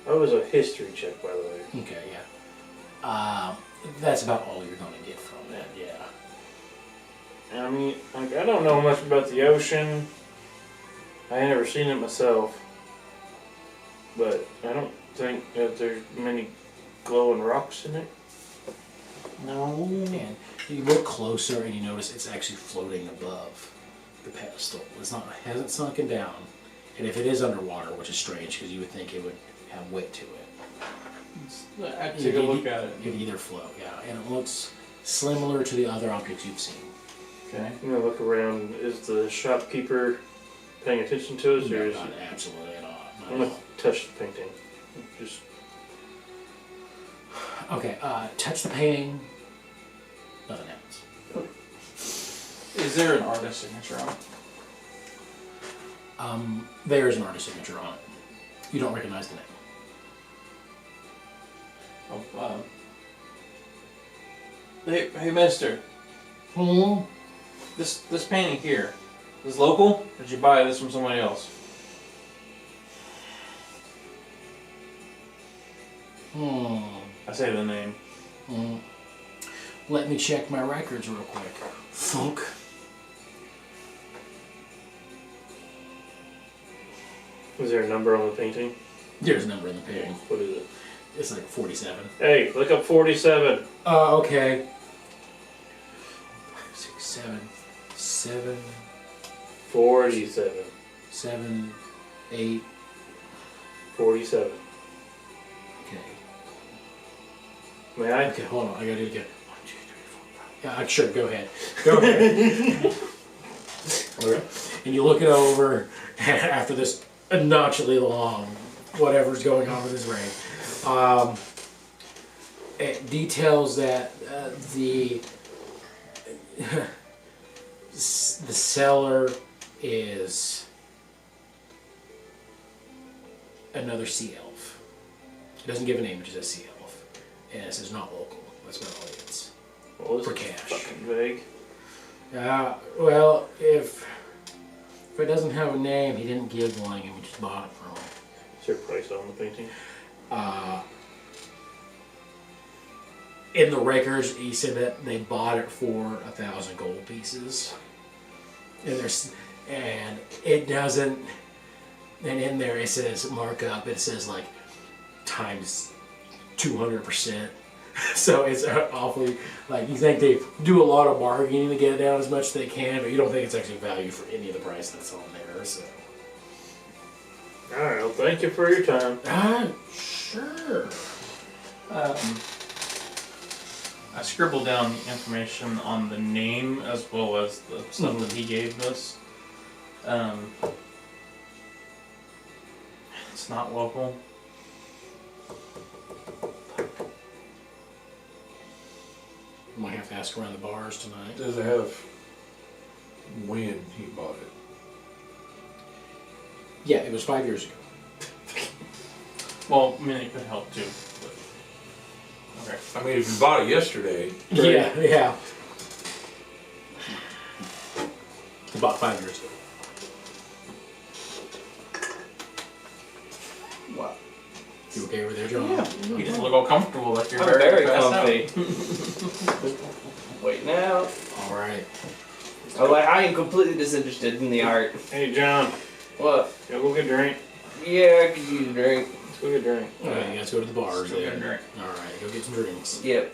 That was a history check, by the way. Okay, yeah. That's about all you're gonna get from that, yeah. I mean, like, I don't know much about the ocean. I ain't never seen it myself. But I don't think that there's many glowing rocks in it. No. And you look closer and you notice it's actually floating above the pedestal. It hasn't sunken down. And if it is underwater, which is strange because you would think it would have weight to it. I'd take a look at it. It could either float, yeah. And it looks similar to the other objects you've seen. Okay. I'm gonna look around. Is the shopkeeper paying attention to us, or No, is not absolutely at all. Not I'm at gonna all. touch the painting. Just Okay, touch the painting. Nothing happens. Is there an artist signature on it? There's an artist signature on it. You don't recognize the name. Oh, Hey, mister. This painting here, is local? Or did you buy this from somebody else? I say the name. Let me check my records real quick. Thunk. is there a number on the painting? There's a number in the painting. What is it? It's like 47. Hey, look up 47. Okay. 6, 7, 7, 47. 7, 8. 47. Okay. May I? Okay, hold on. I gotta do it again. 1, 2, 3, 4, 5. Yeah, sure. Go ahead. Go ahead. Okay. And you look it over after this obnoxiously long, whatever's going on with his ring. It details that the seller is another sea elf. It doesn't give a name, it just says sea elf. And it says not local. That's about all it is. Well, this For is cash. fucking vague. Well, if it doesn't have a name, he didn't give one, and we just bought it from him. Is there a price on the painting? In the records, he said that they bought it for 1,000 gold pieces. And it doesn't. And in there it says markup. It says like times 200%. So it's awfully like you think they do a lot of bargaining to get it down as much as they can, but you don't think it's actually value for any of the price that's on there. So. All right. Well, thank you for your time. Sure. I scribbled down the information on the name as well as the stuff that he gave us. It's not local. Might have to ask around the bars tonight. Does it have when he bought it? Yeah, it was 5 years ago. Well, I mean, it could help too. But... Okay. I mean, if you bought it yesterday, Yeah. About 5 years ago. What? You okay over there, John? Yeah. You just look all comfortable like you're I'm very passed out. comfy. Waiting out. All right. Oh, like, I am completely disinterested in the art. Hey, John. What? Go get a drink. Yeah, I could use a drink. Let's go get a drink. All right, you guys go to the bars Still got a there. drink. All right, go get some drinks. Yep.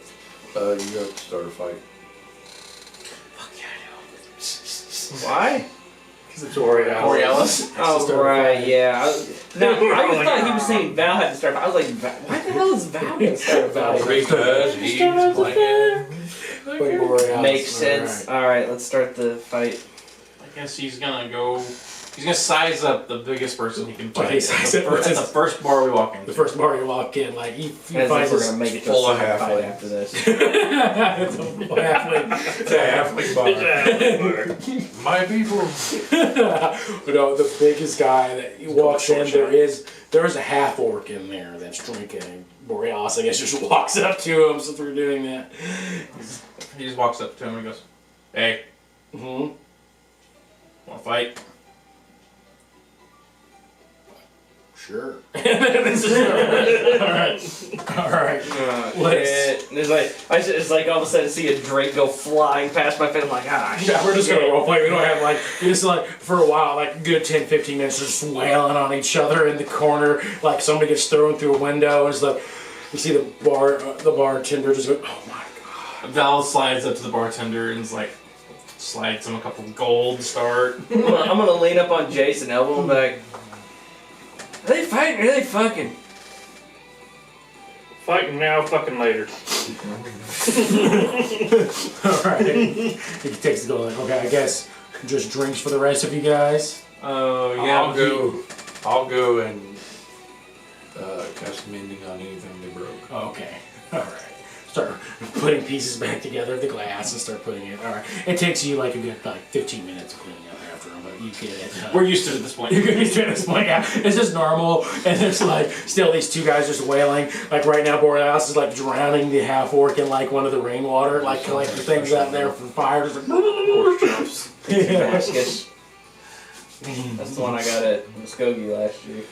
you have to start a fight. Fuck yeah, Why? Because it's Borealis. Borealis? Oh, start right, fighting. yeah. I just thought he was saying Val had to start. I was like, why the hell is Val gonna start Val. fighting? Because he's playing. Big Borealis. Makes sense. Alright, let's start the fight. I guess he's gonna go. He's gonna size up the biggest person he can fight. Okay, size up At the first bar we walk in. The first bar you walk in, like he As if finds we're this. gonna make it to full a of second fight halflings. after this. It's a halfling. It's a halfling bar. My people. No, the biggest guy that he walks in, there is a half orc in there that's drinking. Borealis, I guess, just walks up to him since we're doing that. He just walks up to him and goes, "Hey, Mm-hmm. wanna fight?" Sure. Alright. Let's- It's like all of a sudden see a drake go flying past my face. I'm like, Yeah, we're just gonna roleplay. We don't have like, we just like, for a while, like good 10-15 minutes just wailing on each other in the corner. Like somebody gets thrown through a window. It's like, you see the bartender just go, oh my god. Val slides up to the bartender and is like, slides him a couple gold to start. I'm gonna lean up on Jace and elbow him back. Are they fighting or are they fucking? Fighting now, fucking later. Alright. He takes the gold. Like, okay, I guess just drinks for the rest of you guys. Oh yeah, I'll go and cast mending on anything they broke. Okay. Alright. Start putting pieces back together of the glass and start putting it. Alright. It takes you like a good 15 minutes of cleaning up after them, but you get it. We're used to it at this point. You're gonna be doing this point, yeah. It's just normal, and there's like still these two guys just wailing. Like right now, Borealis is like drowning the half orc in like one of the rainwater, like collecting things out there from fire. Just like, yeah. Baskets. That's the one I got at Muskogee last year.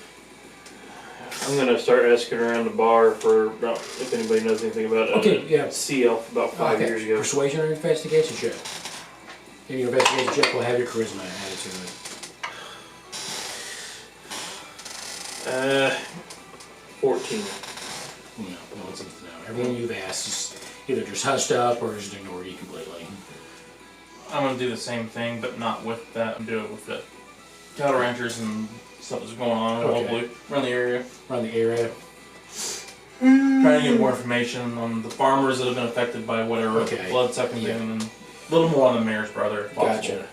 I'm gonna start asking around the bar for about if anybody knows anything about Okay, yeah. sea elf about 5 years ago. Persuasion or investigation check. And your investigation check will have your charisma added to it. 14. No, it's no. Everyone you've asked is either just hushed up or just ignore you completely. I'm gonna do the same thing, but not with that. I'm doing it with the cattle ranchers and stuff that's going on Okay. around the area. Around the area. Trying to get more information on the farmers that have been affected by whatever Okay. blood sucking Yeah. thing, and then a little more on the mayor's brother. If possible. Gotcha.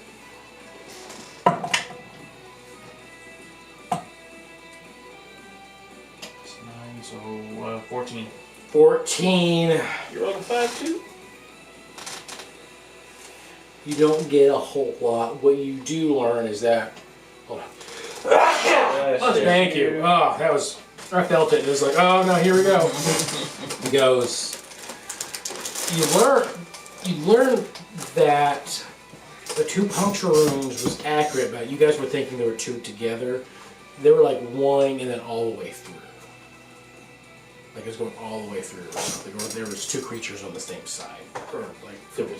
14. 14. You rolled a 5 too? You don't get a whole lot. What you do learn is that. Hold on. Oh, thank you. Oh, that was. I felt it. It was like, oh no, here we go. He goes. You learn that the 2 puncture wounds was accurate, but you guys were thinking there were 2 together. They were like one and then all the way through. Like it was going all the way through. There was 2 creatures on the same side, or like something.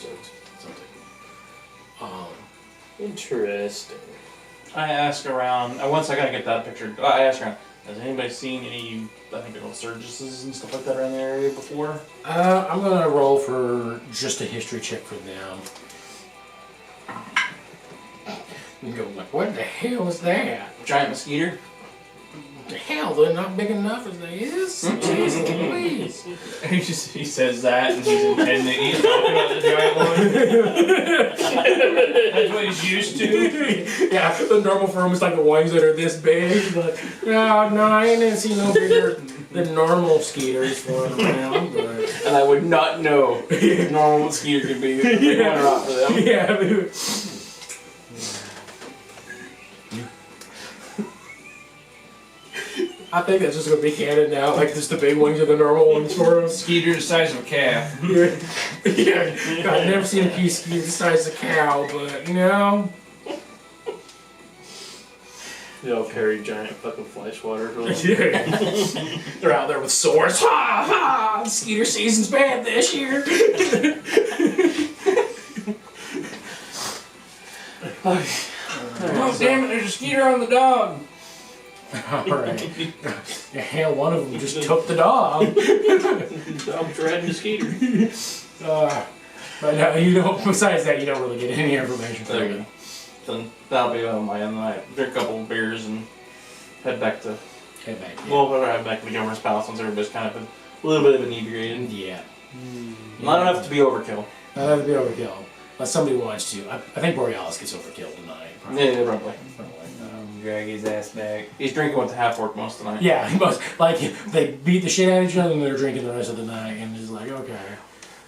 Interesting. I ask around, once I gotta get that picture, I ask around, has anybody seen any, I think they're called Surgises and stuff like that around the area before? I'm gonna roll for just a history check for them. You go like, what the hell is that? Giant mosquito? What the hell? They're not big enough as they is. Jeez, please. He says that and he's intending he's talking about the giant one. That's what he's used to. Yeah, the normal form is like the ones that are this big. But no, I didn't see no bigger than normal mosquitoes flying around. But And I would not know if normal mosquito could be the one or not for them. yeah, dude. I think that's just gonna be canon now. Like just the big ones are the normal ones for us. Mosquito the size of a calf. Yeah, yeah. I've never seen a mosquito the size of a cow, but you know. They all carry giant fucking fly swatters with them. Yeah. They're out there with swords. Ha ha! Skeeter season's bad this year. Oh damn it, there's a skeeter on the dog. Alright. Yeah, hell, one of them just took the dog. Dog's riding the skeeter. But no, you don't, besides that, you don't really get any information from Okay. them. Then that'll be on my end. I drink a couple of beers and head back to. Head back. Yeah. Well, we'll head back to the governor's palace since everybody's kind of a little bit of inebriated. Yeah. Not enough to be overkill. That would be overkill. Unless somebody wants to. I think Borealis gets overkilled tonight. Yeah, probably. Drag his ass back. He's drinking with the half orc most of the night. Yeah, he must. Like, they beat the shit out of each other and they're drinking the rest of the night. And he's like, okay.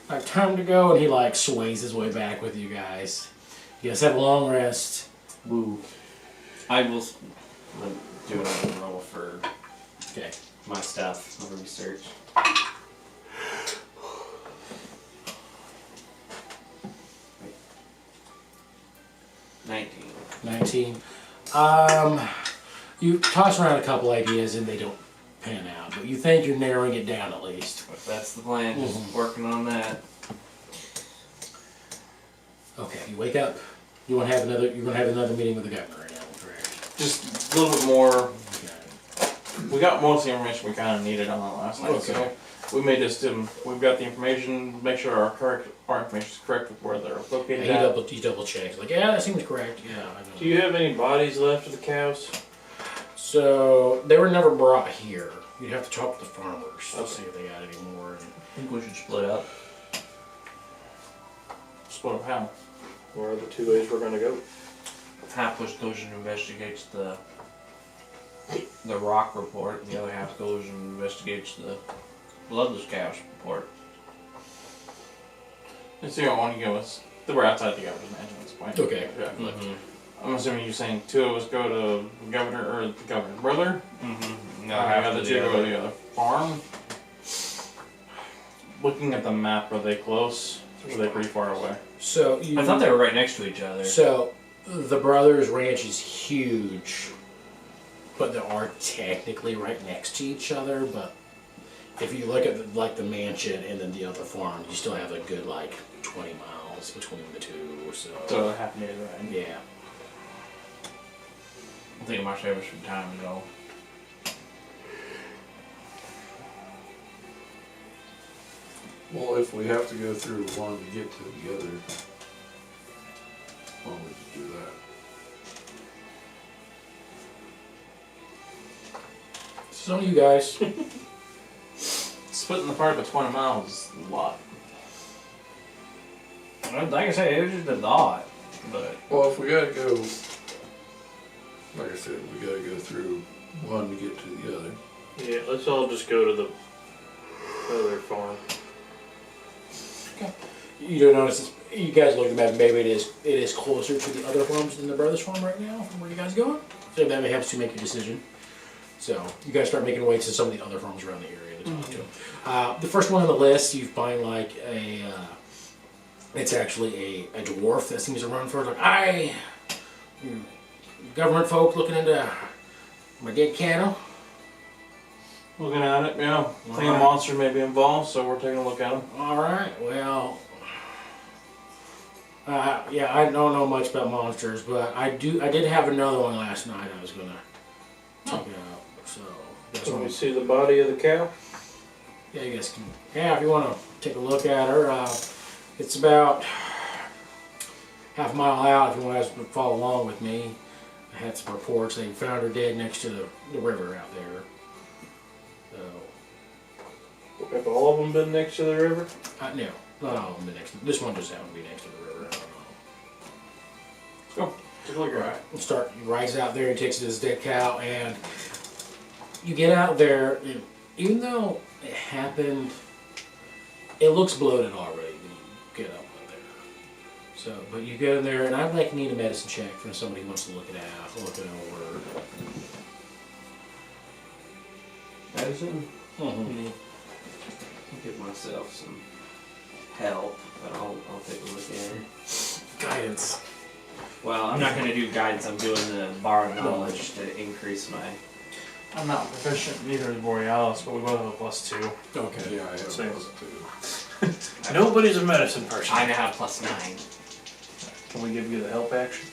Like, time to go. And he, like, sways his way back with you guys. You guys have a long rest. Woo. I will do another roll for Okay. my stuff, my research. Wait. 19. 19. You toss around a couple ideas and they don't pan out. But you think you're narrowing it down at least. But that's the plan, just working on that. Okay, you wake up. You're gonna have another meeting with the governor right now, correct? Just a little bit more. Okay. We got most of the information we kind of needed on that last night, Okay. so we may just we've got the information. Make sure our information is correct with where they're located Yeah, at. he double checks. Like, yeah, that seems correct. Yeah, I know. Do you have any bodies left of the cows? So they were never brought here. You'd have to talk to the farmers to see if they got any more. I think we should split up. Split up how? Where are the 2 ways we're gonna go? Half push goes and investigates the rock report, the other half goes and investigates the bloodless cows report. Let's see what one you go with. We're outside the governor's mansion at this point. Okay. Yeah. I'm assuming you're saying 2 of us go to the governor or the governor's brother. Mm-hmm. I got the 2 go to the other farm. Looking at the map, are they close? Or are they pretty far away? So you. I thought they were right next to each other. So the brothers' ranch is huge, but they are technically right next to each other. But if you look at the mansion and then the other farm, you still have a good 20 miles between the 2 or so. So half near the right. Yeah. I think it might save us some time to go. Well, if we have to go through one to get to the other, why don't we just do that? So you guys. Splitting the part of 20 miles is a lot. Like I say, it was just a thought, but Well, if we gotta go, like I said, we gotta go through one to get to the other. Yeah, let's all just go to the other farm. You don't notice this, you guys look at the map, maybe it is closer to the other farms than the brothers farm right now, from where you guys going. So that may help you make your decision. So you guys start making way to some of the other farms around the area to talk to them. The first one on the list, you find like it's actually a dwarf that seems to run for it. Like, government folk looking into my dead cattle. Looking at it, yeah. Think a Alright. monster may be involved, so we're taking a look at him. All right, well, yeah, I don't know much about monsters, but I did have another one last night I was gonna check out. So that's Can what we see the body of the cow? yeah, you guys can. Yeah, if you want to take a look at her, it's about half a mile out. If you want to follow along with me, I had some reports. They found her dead next to the river out there. So, Have all of them been next to the river? no, not all of them. Next to, this one just happened to be next to the river. I don't know. Take a look at it. He rides out there and takes it to his dead cow, and you get out there, and even though it happened, it looks bloated already when you get up there. So, but you get in there, and I'd like to need a medicine check from somebody who wants to look it out, look it over. Medicine? Mm-hmm. I'll give myself some help, but I'll take a look at it. Guidance. Well, I'm not going to do guidance, I'm doing the borrow knowledge to increase my... I'm not proficient, neither is Borealis, but we both have a +2. Okay. Yeah, I have Same. those too. Nobody's a medicine person. I now have +9, Can we give you the help action?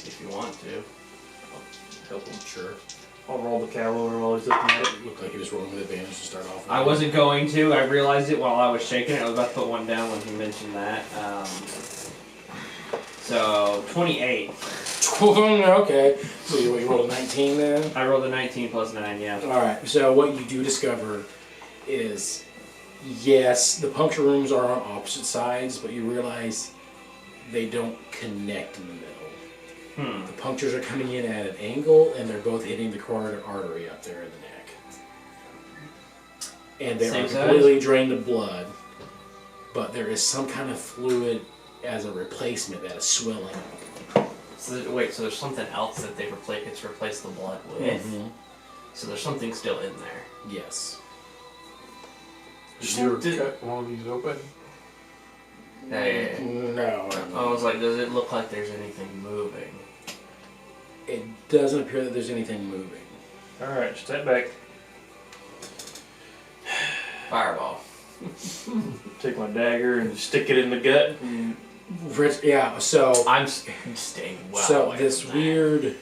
if you want to. Help him. Sure. I'll roll the cow over while he's looking at it. It looked like he was rolling with advantage to start off with. I wasn't going to, I realized it while I was shaking it, I was about to put one down when he mentioned that. So, 28. Okay. So you rolled a 19 then? I rolled a 19 plus 9, yeah. Alright, so what you do discover is, yes, the puncture rooms are on opposite sides, but you realize they don't connect in the middle. The punctures are coming in at an angle, and they're both hitting the carotid artery up there in the neck. And they Same are size? completely drained of blood, but there is some kind of fluid as a replacement that is swelling. So, wait, so there's something else that it's replaced the blood with? So there's something still in there. Yes. Did you ever cut one of these open? No. I was like, does it look like there's anything moving? It doesn't appear that there's anything moving. Alright, step back. Fireball. Take my dagger and stick it in the gut. Yeah, so I'm staying well so away this from that. weird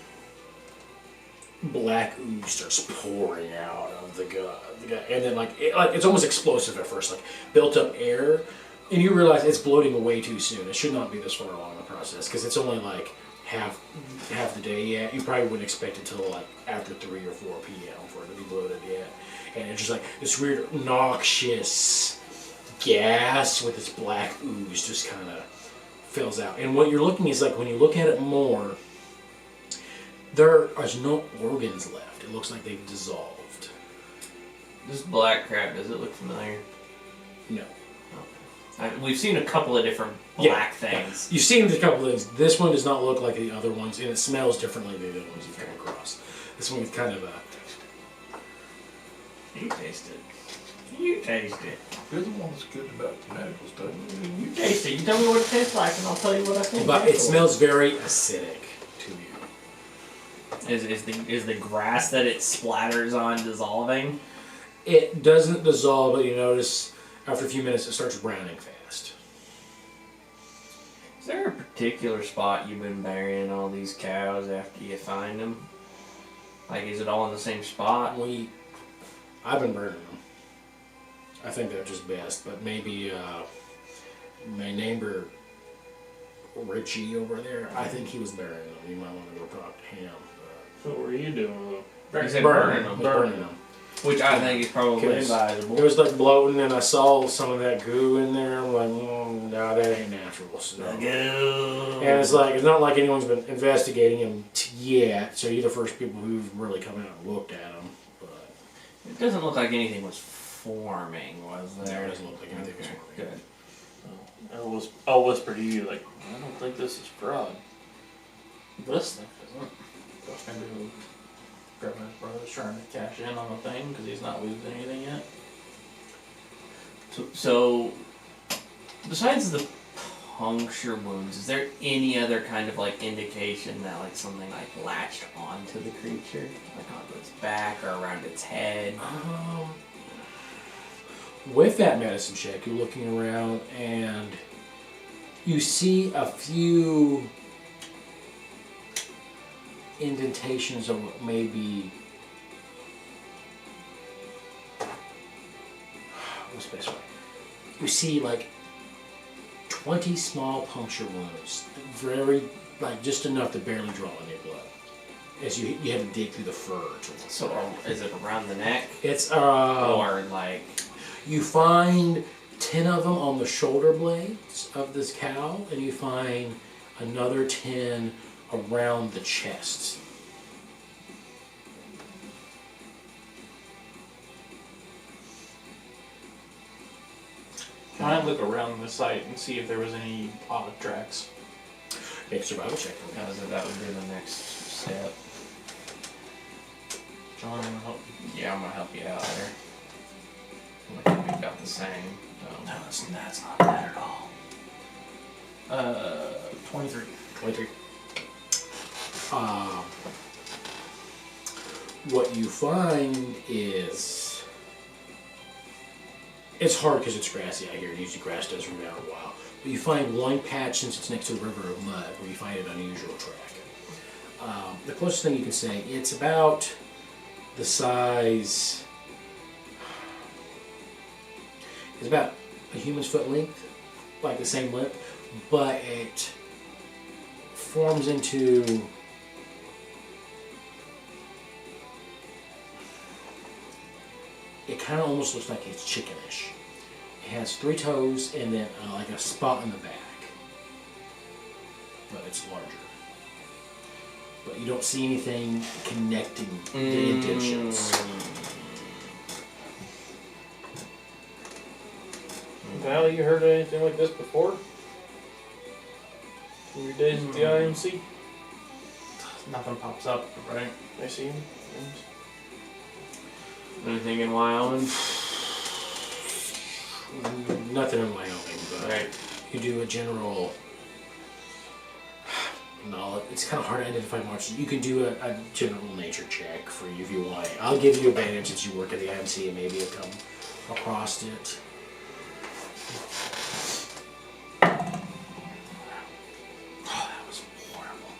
black ooze starts pouring out of the gut, and then like it's almost explosive at first, like built up air, and you realize it's bloating way too soon. It should not be this far along in the process because it's only like half the day yet. You probably wouldn't expect it till like after 3 or 4 p.m. for it to be bloated yet, and it's just like this weird noxious gas with this black ooze just kind of fills out. And what you're looking is like when you look at it more, there are no organs left. It looks like they've dissolved. This black crap, does it look familiar? No. We've seen a couple of different black things. You've seen a couple of things. This one does not look like the other ones, and it smells differently than the other ones you've come across. This one's kind of You taste it. You taste it. You're the one that's good about the medical stuff. You taste it. You tell me what it tastes like, and I'll tell you what I think. but it smells very acidic to you. Is the grass that it splatters on dissolving? It doesn't dissolve, but you notice after a few minutes it starts browning fast. Is there a particular spot you've been burying all these cows after you find them? Like, is it all in the same spot? I've been burning them. I think they're just best, but maybe my neighbor Richie over there, I think he was burying them. You might want to go talk to him. What were you doing with them? You said Burning them. them. Which I think is probably It advisable. was like bloating, and I saw some of that goo in there. I'm like, no, that ain't natural. So. And it's like, it's not like anyone's been investigating them yet, so you're the first people who've really come out and looked at them. But It doesn't look like anything was forming, was No, there? it doesn't look like anything was forming. Good. I'll whisper to you, like, I don't think this is fraud. This thing doesn't. Just gonna do grabbing his brother's trying to cash in on the thing because he's not losing anything yet. So, besides the puncture wounds, is there any other kind of like indication that like something like latched onto the creature, like onto its back or around its head? With that medicine check, you're looking around and you see a few indentations of what may be. What's the best way? You see like 20 small puncture wounds, very, like just enough to barely draw any blood. As you had to dig through the fur. So, is it around the neck It's or like? You find 10 of them on the shoulder blades of this cow, and you find another 10 around the chest. Can I look around the site and see if there was any odd tracks? Make a survival check for me. That would be the next step. John, I'm gonna help you. Yeah, I'm gonna help you out there. I think we've got the same. No, that's not bad at all. 23. 23. What you find is it's hard because it's grassy out here. Usually grass does remain a while. But you find one patch, since it's next to the river of mud, where you find an unusual track. The closest thing you can say, it's about the size. It's about a human's foot length, like the same length, but it forms into it kind of almost looks like it's chickenish. It has 3 toes and then like a spot in the back, but it's larger. But you don't see anything connecting the indentions. Val, you heard anything like this before? In your days at the IMC? Nothing pops up, right? I see him. Anything in Wyoming? Nothing in Wyoming, but Right. you do a general. No, it's kind of hard to identify much. You can do a general nature check for you if you want. I'll give you advantage since you work at the IMC and maybe you'll come across it. Oh, that was horrible.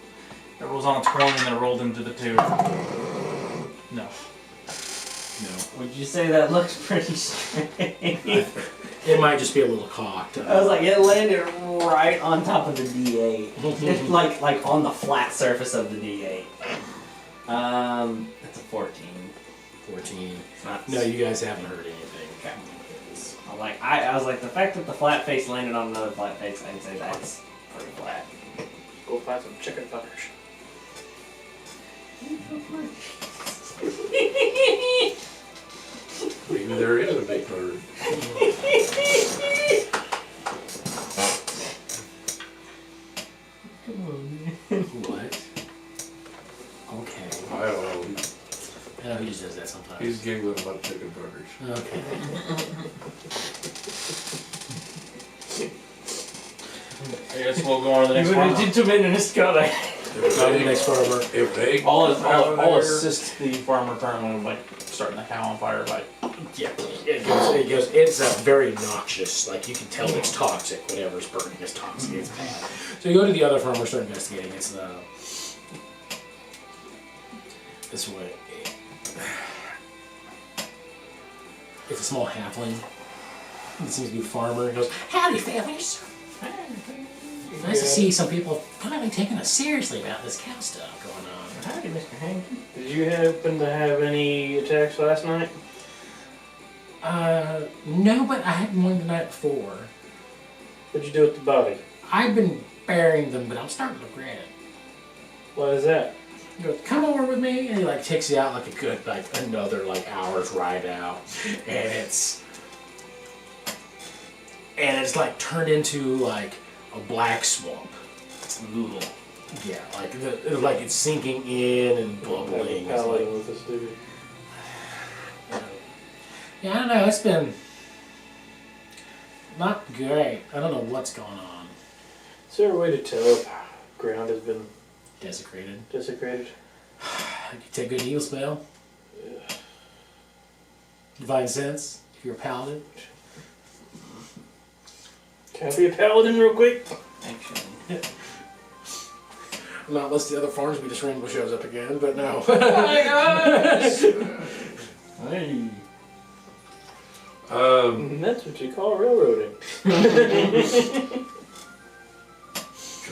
It rolls on its horn and then it rolled into the tube. No. No. Would you say that looks pretty strange? It might just be a little cocked. I was like, it landed right on top of the D8. It's like on the flat surface of the D8. That's a 14. 14. Not No, you guys haven't heard anything. Okay. I was like, the fact that the flat face landed on another flat face, I'd say that's pretty flat. Go find some chicken fuckers. Maybe there is a big bird. What? Okay. I don't know. I know he just does that sometimes. He's giggling about chicken buggers. Okay. I guess we'll go on to the next one. Not the next farmer. If they I'll assist the farmer currently with like starting the cow on fire by Yeah, it goes. It's a very noxious. Like you can tell it's toxic. Whatever's burning is toxic. It's bad. So you go to the other farmer, start investigating. It's the this way. It's a small halfling. It seems to be a farmer. He goes, "Howdy, fellas. Nice to see some people finally taking us seriously about this cow stuff going on." Howdy, Mr. Hank. Did you happen to have any attacks last night? No, but I had one the night before. What'd you do with the body? I've been burying them, but I'm starting to regret it. Why is that? He goes, come over with me, and he like takes you out like a good another hour's ride out, and it's like turned into like a black swamp. Ooh. Yeah, like it's sinking in and bubbling. It's like, Paladin with this dude. yeah, I don't know. It's been not great. I don't know what's going on. Is there a way to tell if ground has been Desecrated. desecrated? You take good heal spell. Divine sense. If you're a paladin. Can I be a paladin real quick? Actually. Not unless the other Farnsby just randomly shows up again, but no. Oh my gosh! Hey. That's what you call railroading. Can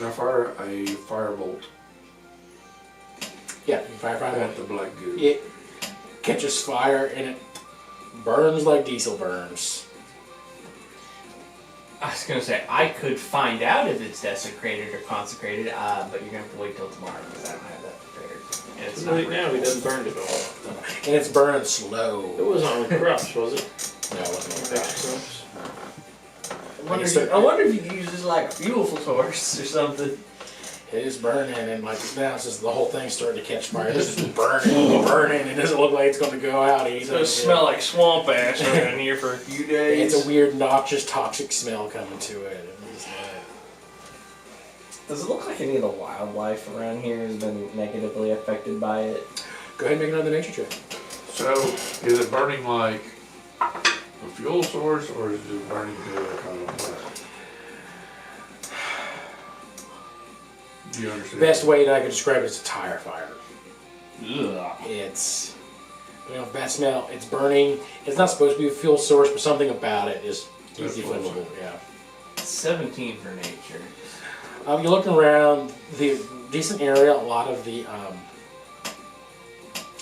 I fire a firebolt Yeah, you fire at the black goo? It catches fire and it burns like diesel burns. I was gonna say, I could find out if it's desecrated or consecrated, but you're gonna have to wait till tomorrow because I don't have that prepared. And it's not Right now, he real. doesn't burn it all. And it's burning It slow. wasn't on crush, was it? No, it wasn't like that. I wonder if you could use this like a fuel source or something. It is burning and now it's just the whole thing's starting to catch fire. This is burning. It doesn't look like it's going to go out either. It's gonna smell like swamp ass around here for a few days. It's a weird, noxious, toxic smell coming to it. Does it look like any of the wildlife around here has been negatively affected by it? Go ahead and make another nature check. So, is it burning like a fuel source, or is it burning to a kind of do you understand? The best way that I could describe it is a tire fire. Ugh. It's, bad smell. It's burning. It's not supposed to be a fuel source, but something about it is easy That's flammable. Yeah. 17 for nature. You're looking around the decent area. A lot of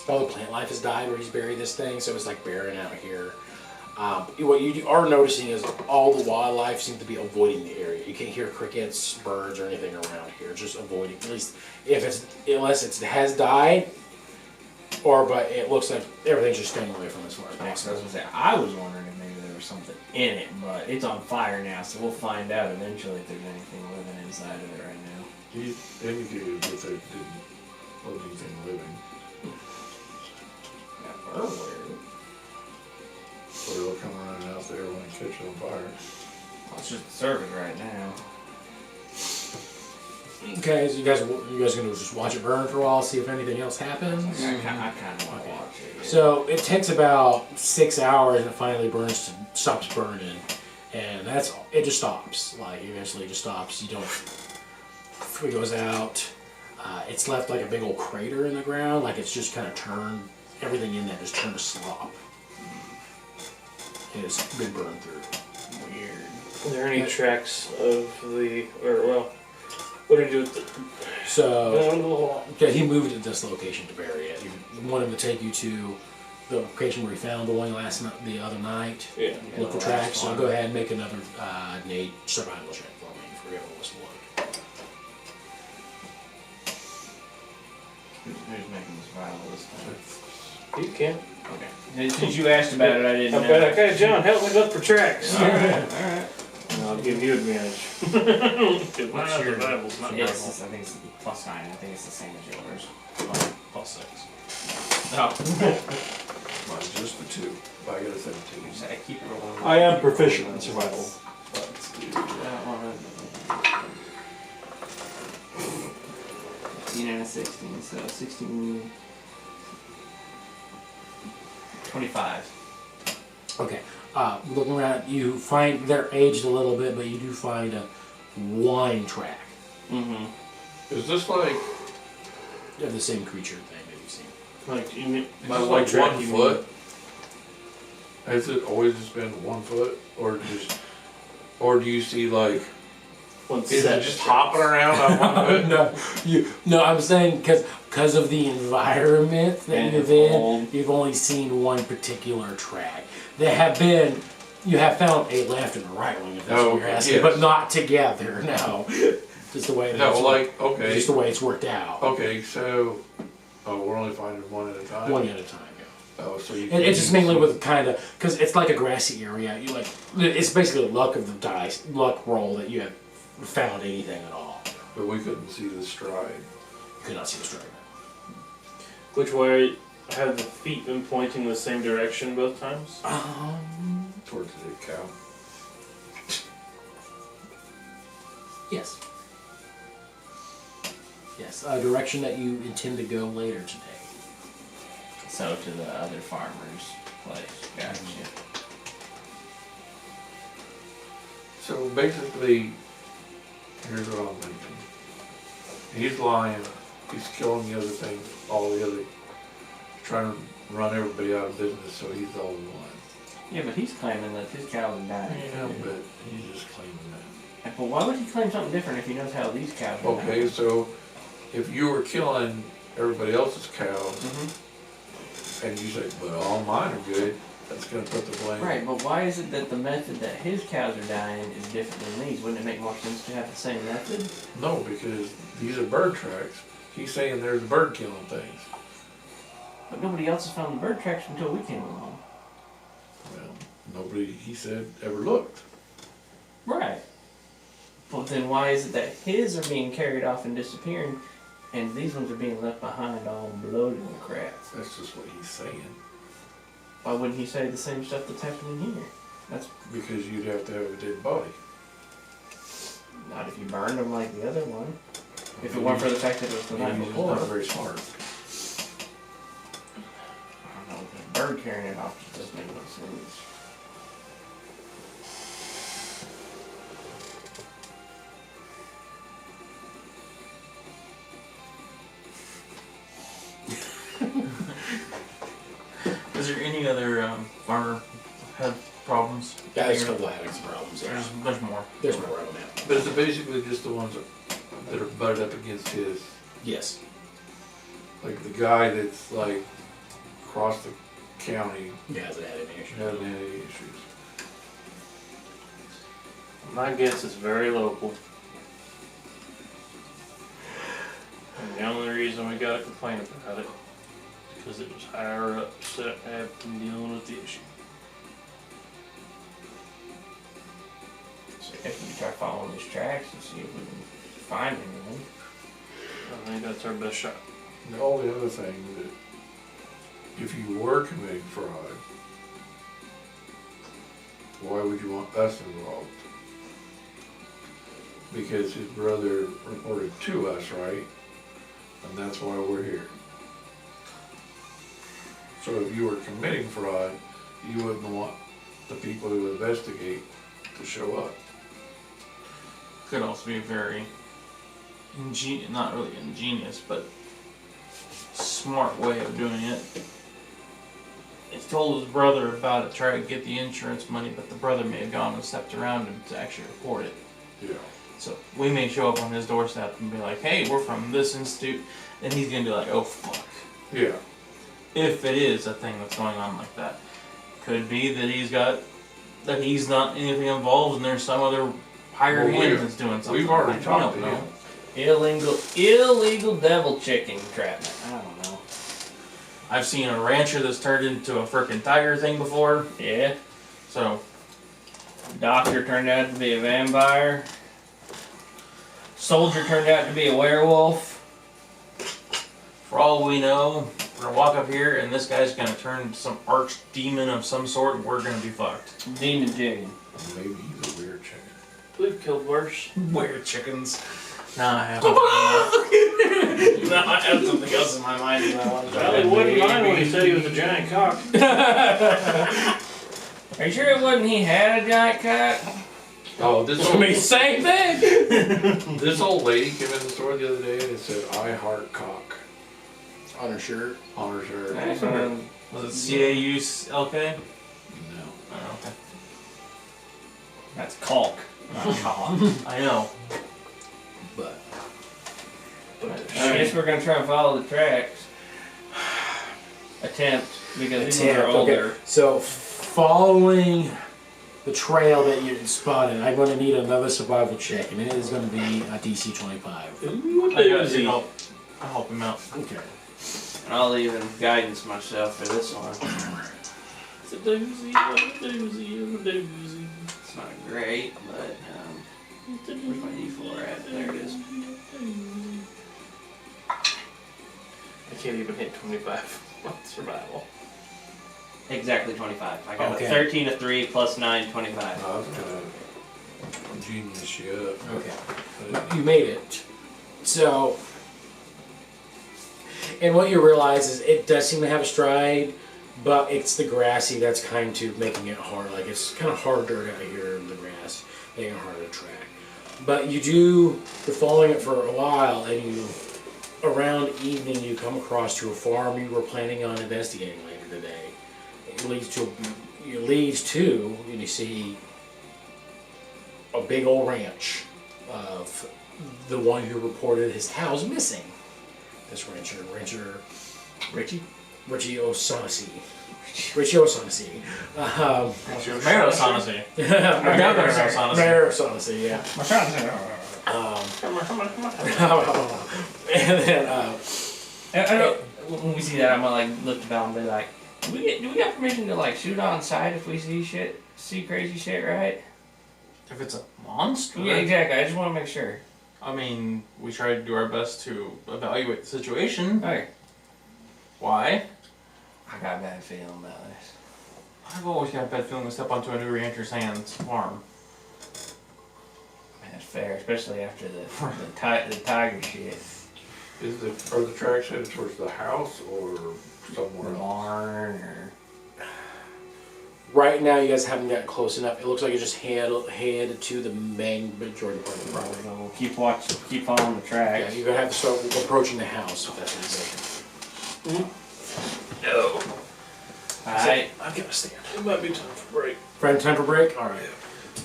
all the plant life has died where he's buried this thing, so it's like barren out here. What you are noticing is all the wildlife seem to be avoiding the area. You can't hear crickets, birds, or anything around here. Just avoiding. At least unless it has died, but it looks like everything's just staying away from as far as Next, I was possible. gonna say, I was wondering if maybe there was something in it, but it's on fire now, so we'll find out eventually if there's anything living inside of it right now. He indicated that there didn't look anything living. Yeah, burn weird. So they'll come running out there when it catches on fire. Well, it's just serving right now. Okay, so you guys gonna just watch it burn for a while, see if anything else happens. I kind of want to watch it. Yeah. So it takes about 6 hours and it finally stops burning, and it just stops. Like eventually, it just stops. You don't. It goes out. It's left like a big old crater in the ground. Like it's just kind of turned. Everything in there just turned to slop. It's been burned through. Weird. Are there any tracks of what did he do with the... So okay, he moved it to this location to bury it. You want him to take you to the location where he found the one the other night. Yeah. Look for the tracks. last So one. go ahead and make another Nate survival check for me. Forget what was look. Who's making this viral this time? You can. Okay. Since you asked about it, I didn't know. Okay, John, help me look for tracks. Alright. And I'll give you advantage. If mine What's are your- Bibles, not It's, Bibles. I think it's +9. I think it's the same as yours. +6. Oh. Mine's just the 2. But I got a 17. So I keep rolling. I am proficient in survival. Let's do That one. 15 and a 16, so 16. 25. Okay. Looking around, you find they're aged a little bit, but you do find a wine track Mm-hmm. Is this like of the same creature thing that you've seen. Like, you mean... Is it like 1 foot? Has it always just been 1 foot, or do you see like? Is it just hopping around on 1 foot? No, I'm saying because of the environment that And you're it's in, old. you've only seen one particular track. You have found a left and a right one, if that's what you're asking, yes. but not together. No, just the way No, like okay, just the way it's worked out. okay. So Oh, we're only finding one at a time? one at a time. Yeah. Oh, so you And it's just mainly with kind of because it's like a grassy area. You like it's basically luck of the dice, luck roll that you have found anything at all. But we couldn't see the stride. You could not see the striker. Which way have the feet been pointing the same direction both times? Towards the cow. Yes. Yes, a direction that you intend to go later today. So to the other farmer's place. Gotcha. So basically, here's what I'm thinking. He's lying, he's killing the other thing, all the other, trying to run everybody out of business, so he's all one. Yeah, but he's claiming that his cows are dying. Yeah, but he's just claiming that. But why would he claim something different if he knows how these cows are Okay, dying? so if you were killing everybody else's cows, Mm-hmm. and you say, but all mine are good, that's gonna put the blame. Right, but why is it that the method that his cows are dying is different than these? Wouldn't it make more sense to have the same method? No, because these are bird tracks. He's saying there's a bird killing things. But nobody else has found the bird tracks until we came along. Well, nobody, he said, ever looked. Right. But then why is it that his are being carried off and disappearing, and these ones are being left behind all bloated and crap? That's just what he's saying. Why wouldn't he say the same stuff that's happening here? That's Because you'd have to have a dead body. not if you burned them like the other one. If it weren't for the fact that it was the night Maybe he's before. not very smart. I don't know, the bird carrying it off just doesn't make no sense. Is there any other farmer had problems? Yeah, there's a couple of having some problems. Yeah. There's more. There's more of them now. But it's basically just the ones that are butted up against his. Yes. Like the guy that's like across the county Yeah, hasn't had any issue. hasn't had any issues. My guess is very local. And the only reason we got to complain about it is because it was higher up set have been dealing with the issue. So I guess we can try following these tracks and see if we can find anything. I think that's our best shot. The only other thing that if you were committing fraud, why would you want us involved? Because his brother reported to us, right? And that's why we're here. So if you were committing fraud, you wouldn't want the people who investigate to show up. Could also be a very not really ingenious, but smart way of doing it. He told his brother about it, try to get the insurance money, but the brother may have gone and stepped around him to actually report it. Yeah. So we may show up on his doorstep and be like, hey, we're from this institute, and he's gonna be like, oh fuck. Yeah. If it is a thing that's going on like that. Could be that he's not anything involved and there's some other hired Well, hand that's doing something. We've already I talked don't to know. him. Illegal devil chicken entrapment. I don't know. I've seen a rancher that's turned into a frickin' tiger thing before, Yeah. so Doctor turned out to be a vampire. Soldier turned out to be a werewolf. for all we know, we're gonna walk up here and this guy's gonna turn into some arch demon of some sort and we're gonna be fucked. Demon chicken. Maybe he's a weird chicken. We've killed worse. Weird chickens. Nah, I haven't. Nah, I have something else in my mind that I want to Well, he wouldn't mind when he said he was a giant cock. Are you sure it wasn't he had a giant cock? Oh, this I old, mean, same thing. this old lady came in the store the other day and it said, I heart cock On her shirt. on her shirt. Nice. Was it C-A-U-L-K? No. Oh, okay. That's caulk. Not cock. I know. But I guess we're gonna try and follow the tracks. Attempt, because these ones are older. Okay. So following the trail that you spotted, I'm going to need another survival check, and it is going to be a DC 25. Ooh, I got doozy. you. I'll help him out. Okay. And I'll even guidance myself for this one. It's a doozy, a doozy, a doozy. It's not great, but where's my D4 at? There it is. I can't even hit 25 on survival. Exactly 25. I got Okay. a 13, a 3, plus 9, 25. I was gonna genius you up. Okay. You made it. So, and what you realize is it does seem to have a stride, but it's the grassy that's kind of making it hard. Like it's kind of hard dirt out here in the grass, making it harder to track. But you're following it for a while, and around evening you come across to a farm you were planning on investigating later today. It leads to, and you see a big old ranch of the one who reported his cows missing. This rancher Richie O'Shaughnessy. Richie O'Shaughnessy. Mayor O'Shaughnessy. Mayor O'Shaughnessy. Mayor O'Shaughnessy, yeah. Come on. And then, I don't, when we see that, I'm gonna like look to Val and be like, do we got permission to like shoot on sight if we see crazy shit, right? If it's a monster, Yeah, exactly. I just want to make sure. I mean, we try to do our best to evaluate the situation. Okay. Why? I got a bad feeling about this. I've always got a bad feeling to step onto a new rancher's hands farm. Man, that's fair, especially after the tiger shit. Are the tracks headed towards the house or somewhere else? Barn or. right now you guys haven't gotten close enough. It looks like it's just head to the main majority part of the property. So we'll keep following the Yeah, tracks. you're gonna have to start approaching the house if that's what you're saying. No. Alright, I've got to stand. It might be time for break. Friend, time for break? Alright.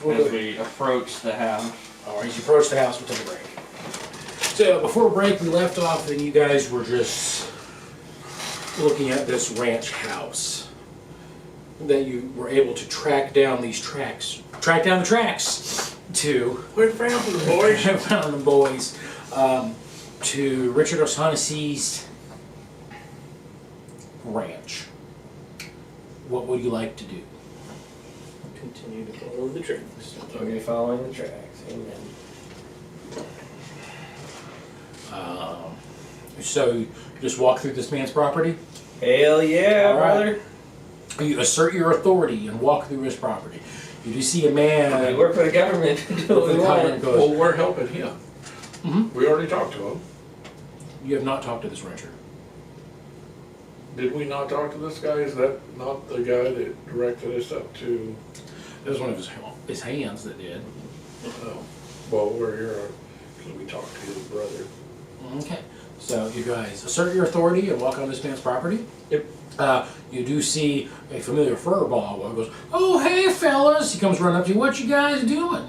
as we approach the house. Alright, as you approach the house, we'll take a break. So, before break, we left off and you guys were just looking at this ranch house. That you were able to track down these tracks. Track down the tracks to... We're found the boys. found the boys. To Richard O'Shaughnessy's ranch. What would you like to do? Continue to follow the tracks. Okay, following the tracks. Amen. So you just walk through this man's property. Hell yeah, All right. brother. You assert your authority and walk through his property. You do see a man. We work for the government to do what we want. Well, we're helping him. Mhm. We already talked to him. You have not talked to this rancher. Did we not talk to this guy? Is that not the guy that directed us up to? That was one of his hands that did. Oh, well, we're here because we talked to his brother. Okay. So you guys assert your authority and walk on this man's property. Yep. You do see a familiar fur ball who goes, "Oh, hey, fellas!" He comes running up to you. What you guys doing?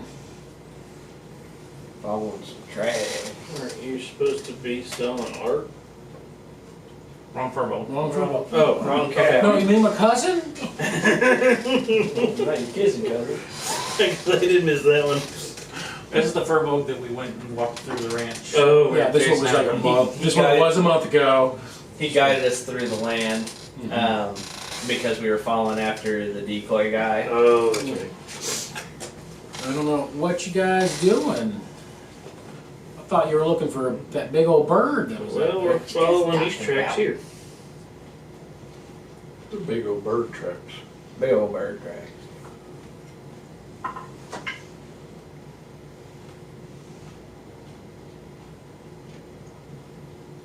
Following some trash. Aren't you supposed to be selling art? Wrong furbo. Wrong fur ball. Oh, wrong cat. No, you mean my cousin? Not you kissing, cousin. I did miss that one. This is the furbo that we went and walked through the ranch. Oh, Yeah, this one was like a month. This one was a month ago. He guided us through the land because we were following after the decoy guy. Oh, that's right. I don't know what you guys doing. I thought you were looking for that big old bird that was Well, out we're there. following these tracks here. The big old bird tracks. Big old bird tracks.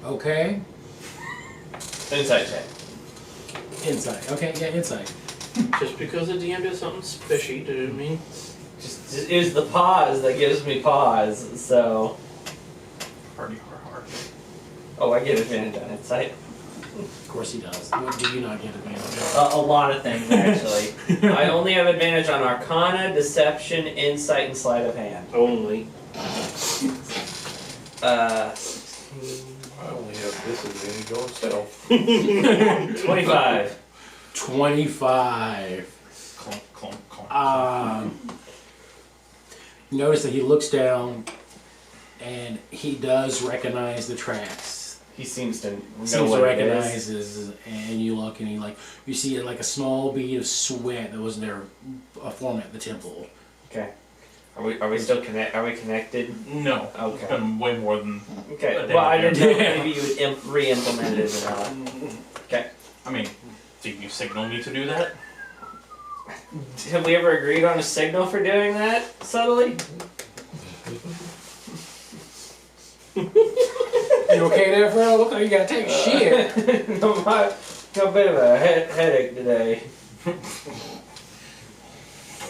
Okay. Insight check. Insight. Okay, yeah, insight. Just because the DM does something fishy doesn't mean. Just is the pause that gives me pause. So, Hardy har. oh, I get advantage on insight. Of course he does. What do you not get advantage of? A lot of things actually. I only have advantage on Arcana, Deception, Insight, and Sleight of Hand. Only. I only have disadvantage on stealth. 25. 25. Clunk, clunk, clunk. You notice that he looks down and he does recognize the tracks He seems to know seems what to it recognize is. this, and you look and you see like a small bead of sweat that wasn't there form at the temple. Okay. Are we still Are we connected? No. Okay. It's been way more than. Okay. A day Well, I ago. didn't know maybe you would re-implement it or not. Okay. I mean, did you signal me to do that? Have we ever agreed on a signal for doing that subtly? You okay there, Phil? Look like you gotta take a shit. No, got a bit of a headache today.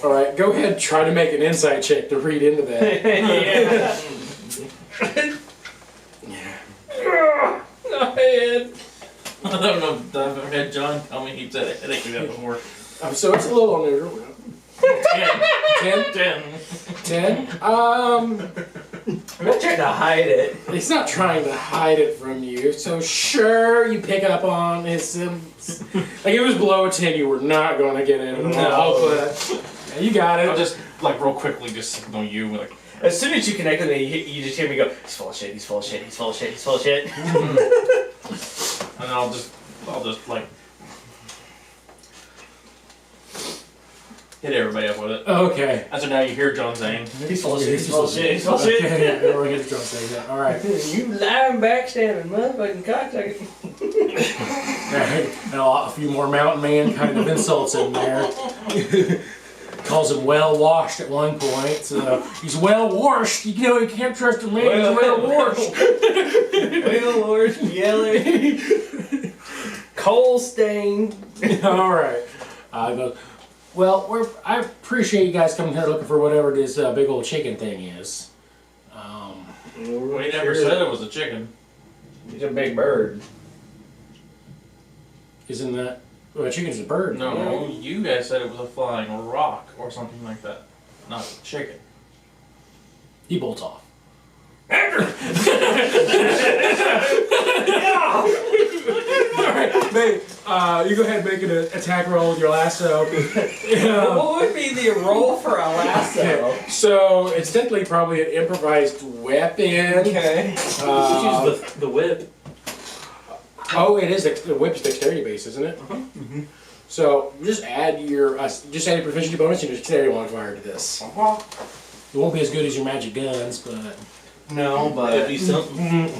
All right, go ahead and try to make an insight check to read into that. Yeah. No head. I don't know. I've had John tell me he's had a headache with that before. So it's a little unusual. 10? 10. 10? I'm not trying to hide it. He's not trying to hide it from you, so sure, you pick up on his symptoms. Like, if it was below a 10, you were not going to get it at all, but yeah, you got it. I'll just, like, real quickly just signal you, like, As soon as you connect with me, you just hear me go, he's full of shit, he's full of shit, he's full of shit, he's full of shit. and I'll just, like, hit everybody up with it. Okay. And so now you hear John saying, He's full of shit, he's full of shit, he's full of shit. Okay, yeah, we're going to saying that. All right. You lying, backstabbing, motherfucking cocksucker. And a few more mountain man kind of insults in there. Calls him well washed at one point. So he's well washed. You know, you can't trust a man. He's well washed. Well, Lord, yeller. Coal stained. All right. Goes, well, I appreciate you guys coming here looking for whatever this big old chicken thing is. we never said it was a chicken. He's a big bird. Isn't that? Well, a chicken's a bird. No, you guys said it was a flying rock or something like that. Not a chicken. He bolts off. Alright, babe, you go ahead and make an attack roll with your lasso. What would be the roll for a lasso? Okay, so it's technically probably an improvised weapon. Okay. Use the whip. Oh, it is. The whip's dexterity base, isn't it? So just add your proficiency bonus and your dexterity modifier to this. It won't be as good as your magic guns, but No, It'd but be something.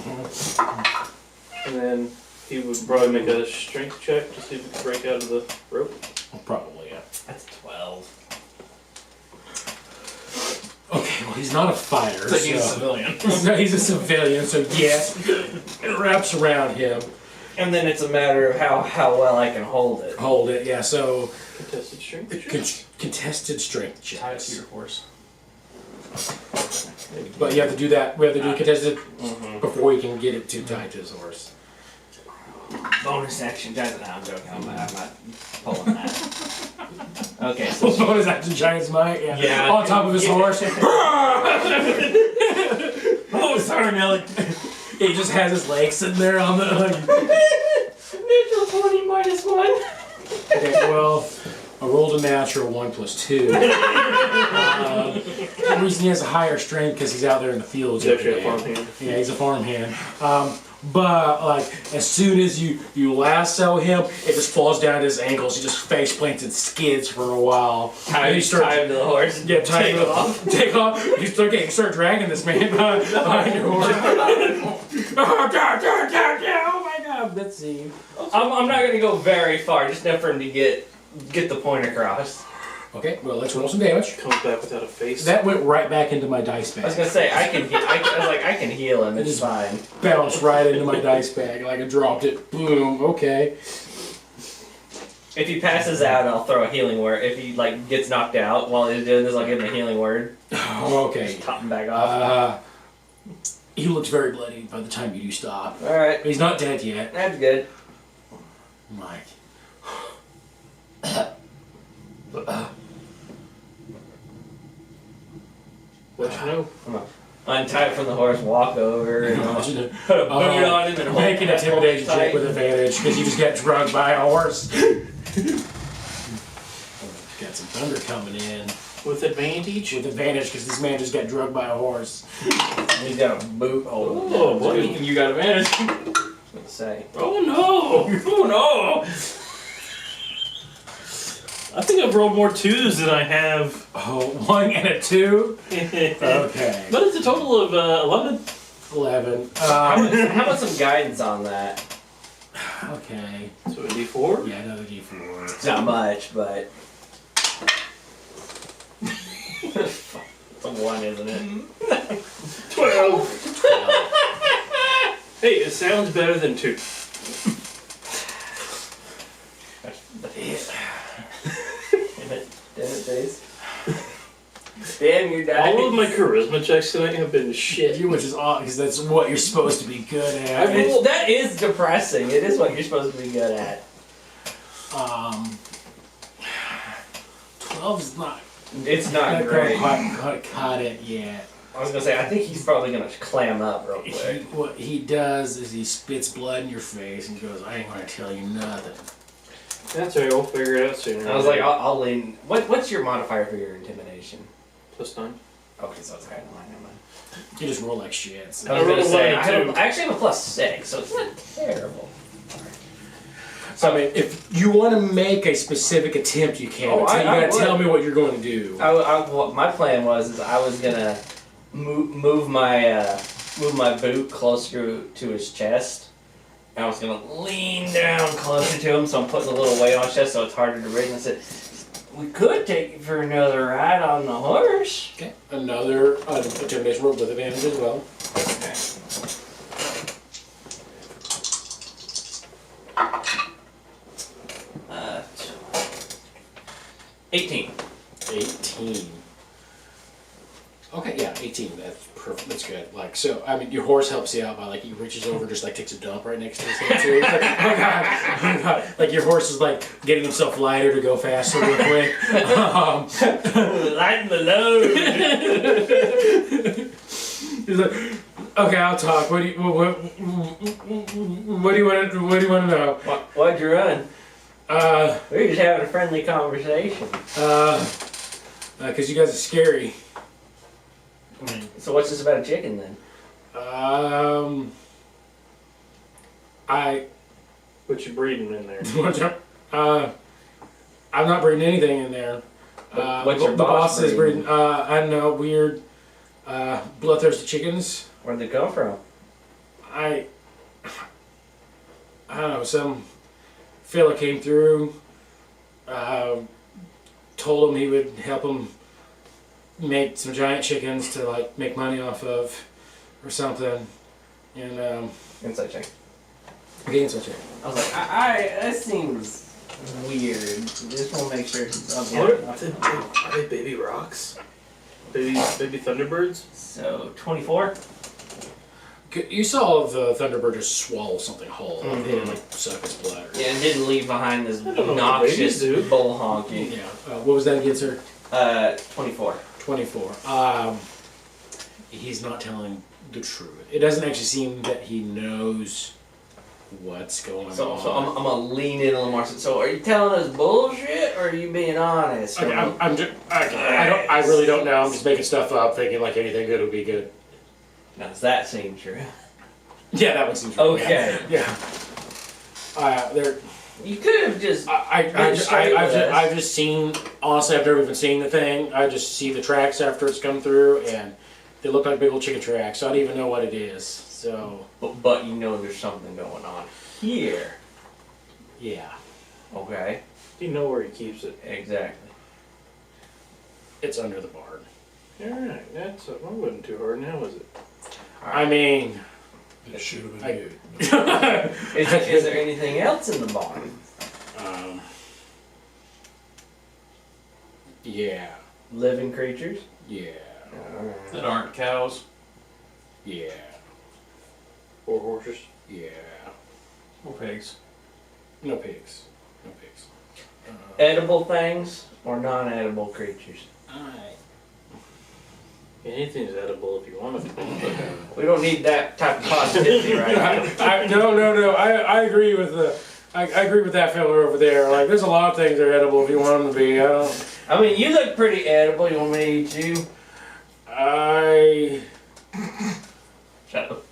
And then he would probably make a strength check to see if he could break out of the rope. probably yeah. that's 12. Okay, well he's not a fighter. So he's a so- civilian. No, he's a civilian, so yes, it wraps around him. And then it's a matter of how well I can hold it. Hold it, yeah. So Contested strength check. contested strength Tie it to checks. your horse. But you have to do that. We have to do contested Mm-hmm. before you can get it to tie to his horse. Bonus action. No, I'm joking. I'm not pulling that. Okay, so Bonus action giant's might, yeah. Yeah. On top of his horse. oh, sorry, Nelly. He just has his legs sitting there on the. Natural 20 minus 1. Okay, well, I rolled a natural 1 + 2. The reason he has a higher strength because he's out there in the fields. He's actually a every day. farmhand. Yeah, he's a farmhand. But like, as soon as you lasso him, it just falls down to his ankles. He just face plants and skids for a while. Tie And you start- him to the horse. Yeah, tie Take him off. Take off. You start dragging this man behind your horse. Oh my God, that's scene. I'm not gonna go very far, just enough for him to get the point across. Okay, well let's roll some damage. Comes back without a face. That went right back into my dice I was bag. gonna say I can heal him. It's fine. Bounced right into my dice bag, like I dropped it. Boom. Okay. If he passes out, I'll throw a healing word. If he gets knocked out while he's doing this, I'll give him a healing word. Okay. Just top him back off. He looks very bloody by the time you do stop. All right, He's not dead yet. that's good. Mike. Let you know. Untie it from the horse, walk over, and Imagine it. put a boot on him and hold Make an that intimidation horse check tight. with advantage because you just got drugged by a horse. Got some thunder coming in With advantage. with advantage because this man just got drugged by a horse. He's got a boot hold. Oh, boy. You got advantage. say. Oh no! Oh no! I think I've rolled more 2s than I have. Oh, 1 and a 2? Okay. But it's a total of 11. 11. How about some guidance on that? Okay. So a D4? Yeah, another D4. It's not much, but it's a 1, isn't it? 12. Hey, it sounds better than 2. Damn it, Days. Damn your dice. All of my charisma checks tonight have been shit. Which is odd, because that's what you're supposed to be good at. Well, that is depressing. It is what you're supposed to be good at. 12's not It's not quite great. caught it yet. I was gonna say, I think he's probably gonna clam up real quick. What he does is he spits blood in your face and goes, I ain't gonna tell you nothing. That's alright, we'll figure it out sooner. I was like, I'll lean. What's your modifier for your intimidation? +9. Okay, so it's kind of mine. Never mind. You just roll like shit. So. I was gonna rolled a say, 1 I and 2. actually have a +6, so it's not terrible. So, I mean, if you want to make a specific attempt, you can. Oh, but you I gotta would. tell me what you're going to do. What my plan was I was gonna move my boot closer to his chest. And I was gonna lean down closer to him, so I'm putting a little weight on his chest, so it's harder to reach. And I said, "We could take you for another ride on the horse." Okay. Another intimidation roll with advantage as well. Okay. 18. 18. Okay, yeah, 18. That's perfect. That's good. Like, so, I mean, your horse helps you out by, like, he reaches over, just, like, takes a dump right next to his head, too. He's like, oh, God, oh, God. Like, your horse is, like, getting himself lighter to go faster real quick. Lighten the load. He's like, okay, I'll talk. What do you want to know? Why'd you run? We were just having a friendly conversation. Because you guys are scary. So what's this about a chicken then? What you breeding in there? I'm not breeding anything in there. What's your the boss boss is breeding? breeding, I don't know, weird, bloodthirsty chickens. Where'd they come from? I don't know, some fella came through, told him he would help him make some giant chickens to like make money off of or something. And Insight check. again such a I was like, that seems weird. Just want to make sure he's up Are they baby rocks? Baby Thunderbirds? So 24. you saw the Thunderbird just swallow something whole. Mhm. They didn't like suck his blood. Or Yeah, and didn't leave behind this I don't know what noxious babies do. bull honky. yeah. What was that again, sir? 24. 24. He's not telling the truth. It doesn't actually seem that he knows what's going So on. I'm gonna lean in a little more. So are you telling us bullshit or are you being honest? Okay, I really don't know. I'm just making stuff up, thinking like anything good would be good. Now, does that seem true? Yeah, that one seems right. Okay. Yeah. They're. You could have just. I've just seen. Honestly, I've never even seen the thing. I just see the tracks after it's come through, and they look like big old chicken tracks. So I don't even know what it is. So But you know there's something going on here. yeah, Okay. You know where he keeps it. Exactly. it's under the barn. Alright, that wasn't too hard now, was it? I mean, It should have been I- good. Is there anything else in the barn? Yeah, Living creatures? yeah, That aren't cows. yeah, Or horses? yeah. Or pigs. No pigs. No pigs. Edible things or non-edible creatures? Anything's edible if you want it to be. We don't need that type of positivity right now. No. I agree with I agree with that fella over there. Like, there's a lot of things that are edible if you want them to be. I mean, you look pretty edible. You want me to eat you? I Shut up.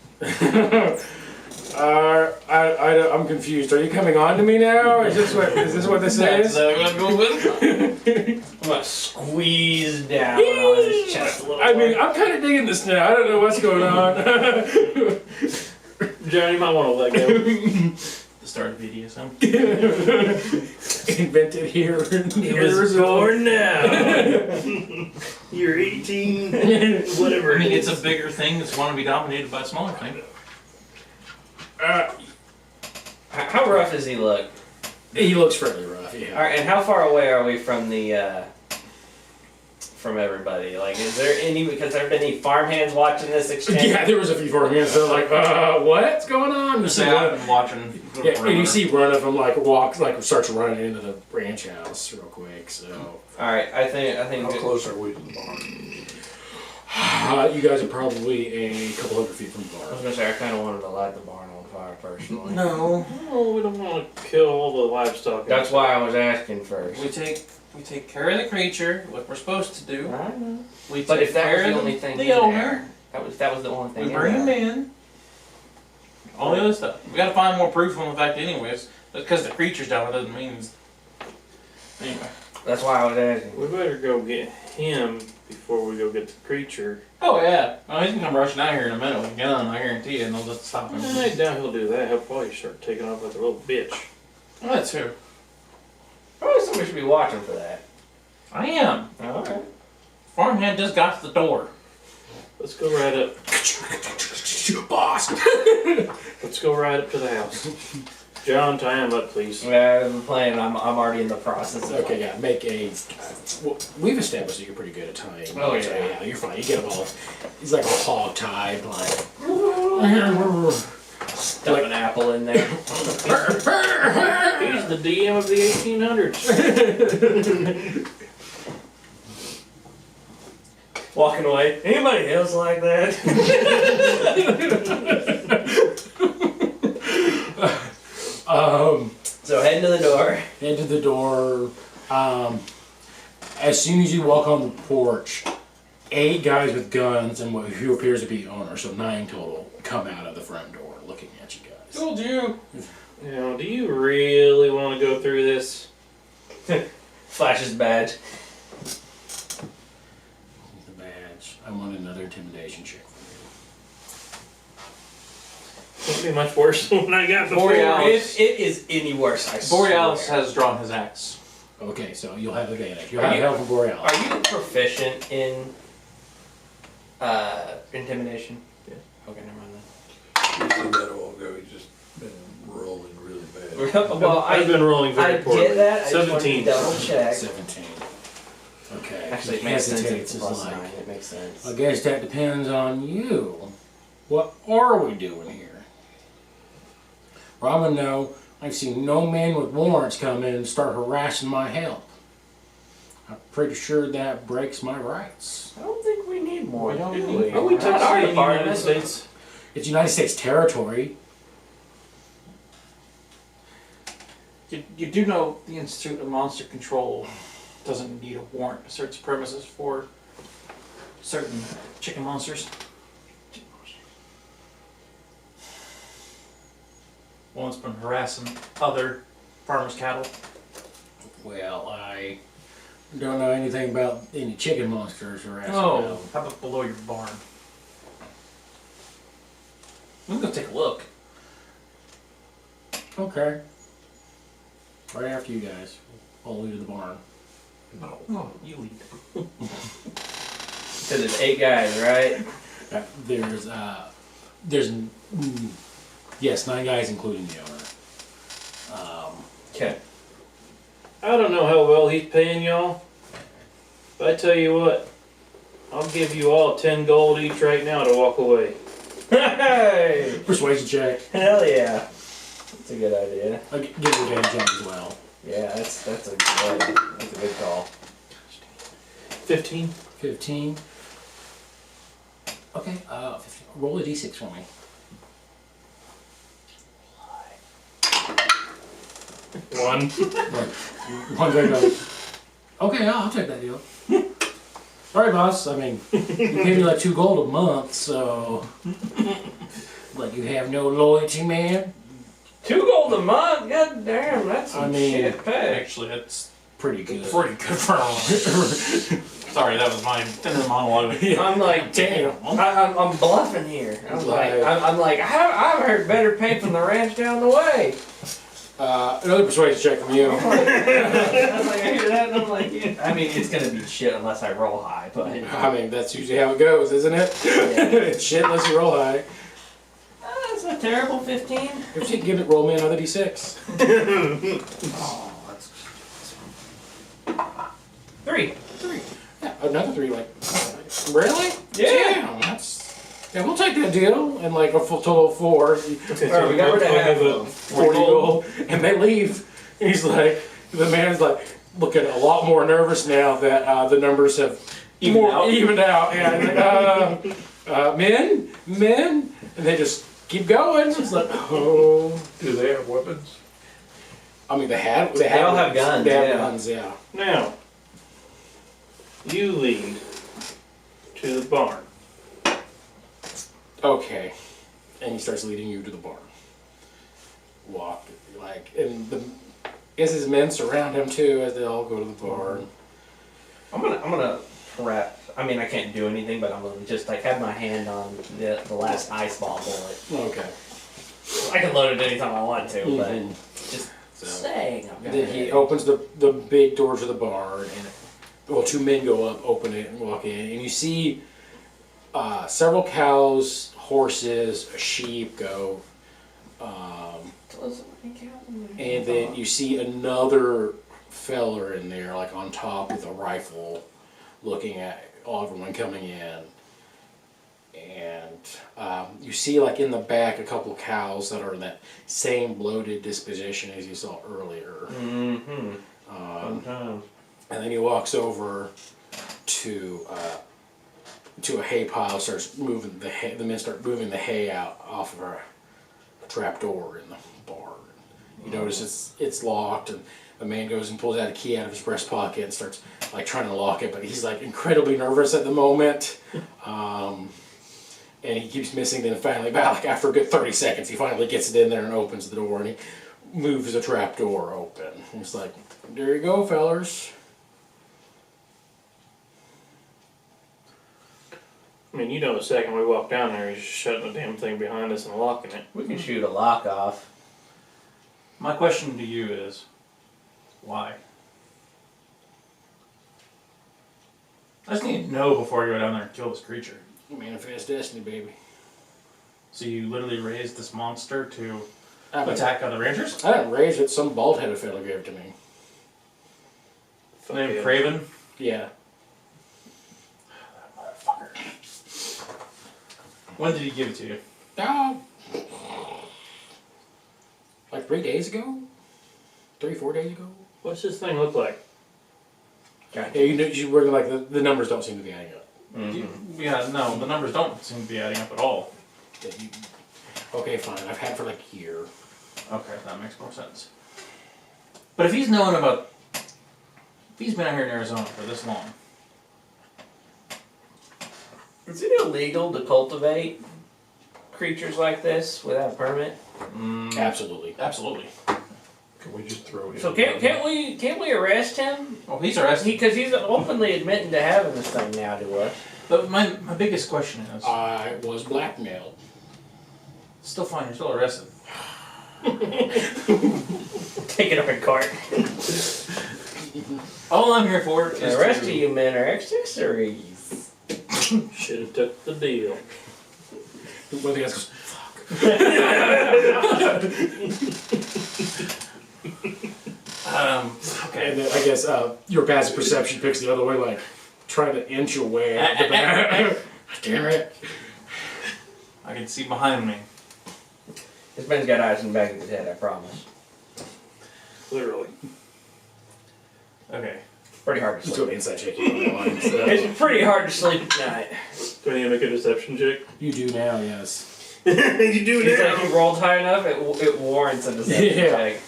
I'm confused. Are you coming on to me now? Is this what this is? I'm gonna go with it. I'm gonna squeeze down on his chest a little I mean, more. I'm kind of digging this now. I don't know what's going on. John, you might want to let go. The start of BDSM. Invented here. He was born now. You're 18. Whatever. I mean, it's a bigger thing that's want to be dominated by a smaller thing. How rough does he look? He looks fairly rough. Yeah. All right, and how far away are we from the from everybody? Like, is there any? Because there have been any farmhands watching this exchange? Yeah, there was a few farmhands. They're like, what's going on? You see I've one, been watching. yeah, and you see one of them like starts running into the ranch house real quick. So, All right, I think. How close are we to the barn? you guys are probably a couple hundred feet from the I was bar. gonna say I kind of wanted to light the barn on fire personally. No, Oh, we don't want to kill all the livestock. That's why I was asking first. we take care of the creature, what we're supposed to do. I know. We take But if that care was the of only thing the in owner, there, that was the only thing. we bring him there. in. All the other stuff. We gotta find more proof on the fact, anyways. Just because the creature's down, it doesn't mean. Anyway. That's why I was asking. We better go get him before we go get the creature. Oh yeah. Oh, he's gonna come rushing out here in a minute with a gun. I guarantee you, and they'll just stop him. I doubt he'll do that. He'll probably start taking off like a little bitch. Well, that's true. Probably somebody should be watching for that. I am. All right. Farmhand just got to the door. Let's go right up. Boss. Let's go right up to the house. John, tie him up, please. Yeah, I'm playing. I'm already in the process of. Okay, yeah, make a. Well, we've established that you're pretty good at tying. Oh, So, yeah. you're fine. You get them all. He's like a hog tied, like. Stuff an apple in there. He's the DM of the 1800s. Walking away. Anybody else like that? So heading to the door. Head to the door. As soon as you walk on the porch, 8 guys with guns and who appears to be owner, so 9 total, come out of the front door looking at you guys. Told you. You know, do you really want to go through this? Flashes badge. The badge. I want another intimidation check from Won't be much worse than what I got before. Borealis. If it is any worse, I Borealis swear. has drawn his axe. you. Okay, so you'll have advantage. You'll Are have you- help from Borealis. Are you proficient in intimidation? Yeah. Okay, never mind You see that all go, he's just been rolling really bad. then. Well, I've been rolling very I poorly. get that. I just wanted to 17. double check. 17. Okay. Actually, it He makes sense. hesitates, It's is plus like, 9. It makes sense. I guess that depends on you. What are we doing here? Well, I would know. I've seen no man with warrants come in and start harassing my help. I'm pretty sure that breaks my rights. I don't think we need more. We don't do need we? Are we Not our touching the department. United States? It's United States territory. You do know the Institute of Monster Control doesn't need a warrant to search premises for certain chicken monsters. One's been harassing other farmers' cattle. Well, I don't know anything about any chicken monsters harassing Oh, them. how about below your barn? We can go take a look. Okay. Right after you guys. I'll lead to the barn. No, oh, you lead. Because there's 8 guys, right? Yes, 9 guys including the owner. Okay. I don't know how well he's paying y'all, but I tell you what, I'll give you all 10 gold each right now to walk away. Hey! Persuasion check. Hell yeah. That's a good idea. I'll give you advantage on it as well. Yeah, that's a good call. 15. 15. Okay, 15. Roll a d6 for me. One. One guy goes, okay, I'll take that deal. Sorry, boss. I mean, you pay me like 2 gold a month, so. Like, you have no loyalty, man? 2 gold a month? God damn, that's some I mean, shit pay. Actually, that's Pretty good. pretty good for a Sorry, that was my inner monologue. I'm like, Damn. I'm bluffing here. I'm like, I've heard better pay from the ranch down the way. Another persuasion check from you. I was like, I hear that, and I'm like, yeah. I mean, it's gonna be shit unless I roll high, but I mean, that's usually how it goes, isn't it? It's shit unless you roll high. that's a terrible 15. If you can roll me another d6. Oh, that's 3. Yeah, another 3, like, really? Yeah. Damn, yeah, we'll take that deal. And like a full total of 4. Okay, Alright, we got rid of I'll half give of them. 40 gold. And they leave. And he's like, the man's like, looking a lot more nervous now that the numbers have evened out. Yeah, and like, men, and they just keep going. It's like, oh. Do they have weapons? I mean, they all have guns, They have yeah. guns, yeah. Now, you lead to the barn. Okay. And he starts leading you to the barn. Walk, like, and I guess his men surround him too as they all go to the barn. I'm gonna prep. I mean, I can't do anything, but I'm gonna just like have my hand on the last ice ball bullet. Okay. I can load it anytime I want to, but Mhm. just So, saying. I'm then he opens the big doors of the barn, and well, 2 men go up, open it, and walk in, and you see several cows, horses, a sheep go, and then you see another feller in there, like on top with a rifle, looking at everyone coming in. And you see, like in the back, a couple cows that are in that same bloated disposition as you saw earlier. Mm-hmm. And then he walks over to a hay pile, starts moving the hay. The men start moving the hay out off of a trap door in the barn. You notice it's locked, and the man goes and pulls out a key out of his breast pocket and starts like trying to lock it, but he's like incredibly nervous at the moment. And he keeps missing. Then finally, about like after a good 30 seconds, he finally gets it in there and opens the door, and he moves the trap door open. And he's like, "There you go, fellers." I mean, you know, the second we walk down there, he's just shutting the damn thing behind us and locking it. We can shoot a lock off. My question to you is, why? I just need to know before I go down there and kill this creature. Manifest destiny, baby. So you literally raised this monster to I mean, attack other rangers? I didn't raise it. Some bald-headed fella gave it to me. Fuck Named yeah. Craven? Yeah. Motherfucker. When did he give it to you? Like 3 days ago? 3-4 days ago? What's this thing look like? Yeah, you were like the numbers don't seem to be adding up. Yeah, no, the numbers don't seem to be adding up at all. Okay, fine. I've had it for like a year. Okay, that makes more sense. But if he's known about... If he's been out here in Arizona for this long... Is it illegal to cultivate creatures like this without a permit? Absolutely. Absolutely. Can we just throw him? So can't we arrest him? Well, he's arrested. Because he's openly admitting to having this thing now to us. But my biggest question is... I was blackmailed. Still fine, you're still arrested. Take it up in court. All I'm here for is The rest to... of you men are accessories. Should have took the deal. One of the guys goes, okay. and then I guess your passive perception picks the other way, like trying to inch your way out the back. Damn it. I can see behind me. This man's got eyes in the back of his head, I promise. Literally. Okay. Pretty hard to Let's do sleep. an insight check. So, It's pretty hard to sleep at night. Do I need to make a deception check? you do now, yes. You do He's like, you rolled high enough, it warrants a deception Yeah. check.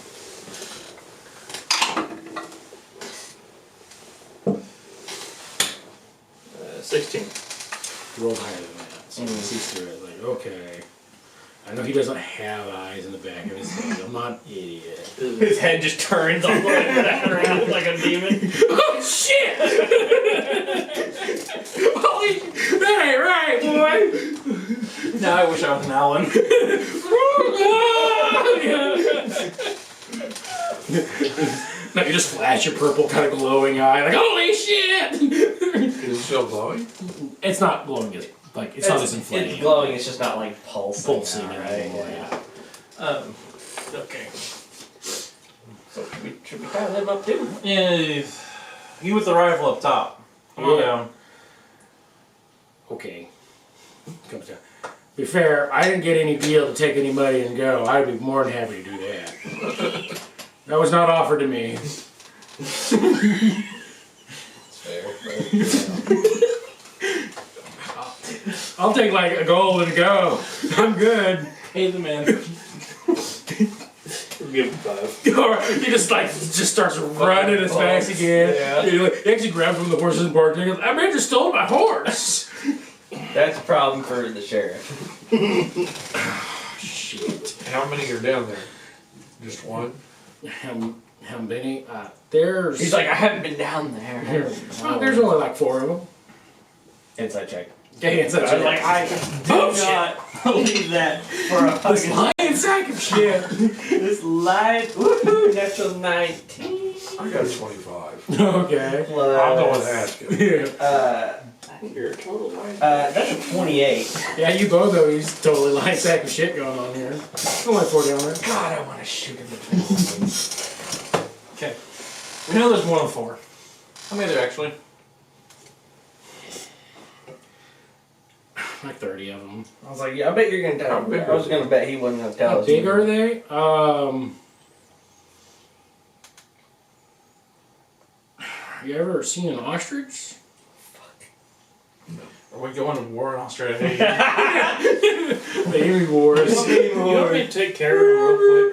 Uh, 16. You rolled higher than that, so he sees through it. Like, okay. I know he doesn't have eyes in the back of his head. I'm not an idiot. His head just turns all the way back around like a demon. Oh shit! Holy, that ain't right, boy. Now I wish I was an Alan. No, you just flash your purple kind of glowing eye, like holy shit! Is it still glowing? It's not glowing as like it's not as inflamed. It's glowing, it's just not like pulsing now, right? anymore. Yeah. Okay. So should we tie them up too? Yeah, you with the rifle up top. Come on Yeah. down. Okay. Comes down. Be fair, I didn't get any deal to take any money and go. I'd be more than happy to do that. That was not offered to me. It's fair. I'll take like a gold and go. I'm good. Hey, the man. Give him 5. Or he just starts running as fast as he can. Yeah. He actually grabs one of the horses and barks. And he goes, "I man just stole my horse." That's a problem for the sheriff. Shit. How many are down there? Just one? How many? There's. He's like, I haven't been down there. There's only like 4 of them. Inside check. Okay, it's I was like, I do not believe that for a this fucking lion sack of shit. this live woohoo natural 19 I got a 25. Okay. plus I'm the one asking. Yeah. You're a total liar. That's a 28. Yeah, you both know he's totally lion sack of shit going on here. Only 4 down there. God, I want to shoot him between the legs. Okay. We know there's more than 4. How many are there actually? Like 30 of them. I was like, yeah, I bet you're gonna tell How me. big I was are gonna bet he wasn't gonna tell How us. big are they? You ever seen an ostrich? Are we going to war in Australia? Baby wars. You want me to take care of him real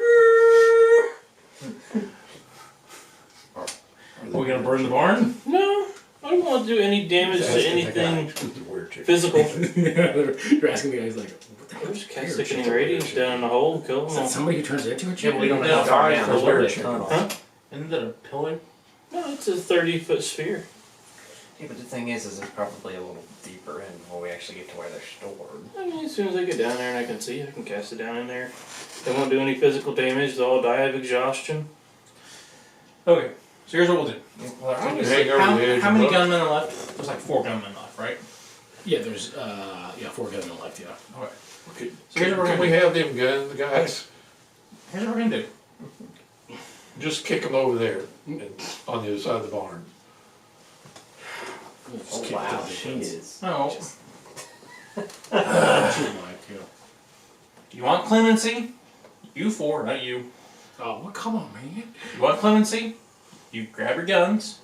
Are we gonna burn the barn? quick? No, I don't want to do any damage to anything physical. You're asking the guys like, what the hell? I'm just kind of sticking any radiums down in the hole and kill Is that them all. somebody who turns into a Yeah, chicken? but we don't know No, how far guys, down. those There's literally a weird tunnel. Huh? Isn't that a pillar? No, it's a 30-foot sphere. Yeah, but the thing is it's probably a little deeper in before we actually get to where they're stored. I mean, as soon as I get down there and I can see, I can cast it down in there. They won't do any physical damage. They'll all die of exhaustion. Okay. So here's what we'll do. Well, Hang over the edge How and many look. gunmen are left? There's like 4 gunmen left, right? Yeah, there's 4 gunmen left, yeah. Okay. Can, So here's what we're can gonna we do. have them gun the guys? Here's what we're gonna do. Just kick them over there and on the other side of the barn. We'll just Oh, kick wow, the she difference. is. No. She might, yeah. You want clemency? You 4, not you. Oh, well, come on, man. You want clemency? You grab your guns,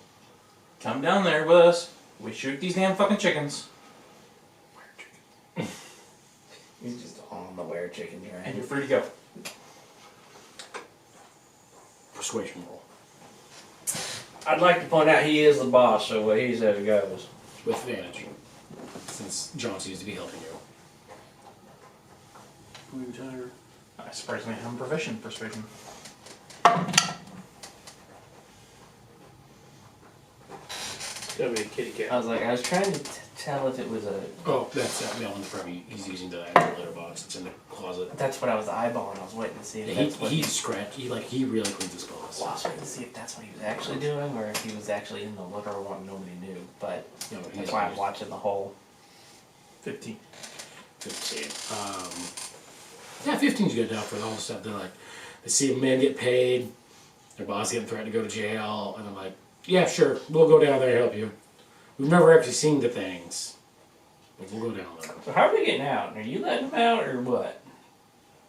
come down there with us, we shoot these damn fucking chickens, He's just on the were chicken and train. you're free to go. Persuasion roll. I'd like to point out he is the boss, so what he says goes. With advantage. Since John seems to be helping you. Surprisingly, I'm proficient in persuasion. Gotta be a kitty cat. I was trying to tell if it was a. Oh, that's that one probably he's using the actual litter box. It's in the closet. That's what I was eyeballing. I was waiting to see if Yeah, that's what he scratched. He really cleans his clothes. Well, I was waiting to see if that's what he was actually doing, or if he was actually in the looker one nobody knew. But No, that's he's why I'm watching the whole. 15. 15. Yeah, 15's good enough for the whole stuff. They're like, they see a man get paid, their boss getting threatened to go to jail, and I'm like, yeah, sure, we'll go down there and help you. We've never actually seen the things, but we'll go down there. So how are we getting out? Are you letting them out, or what?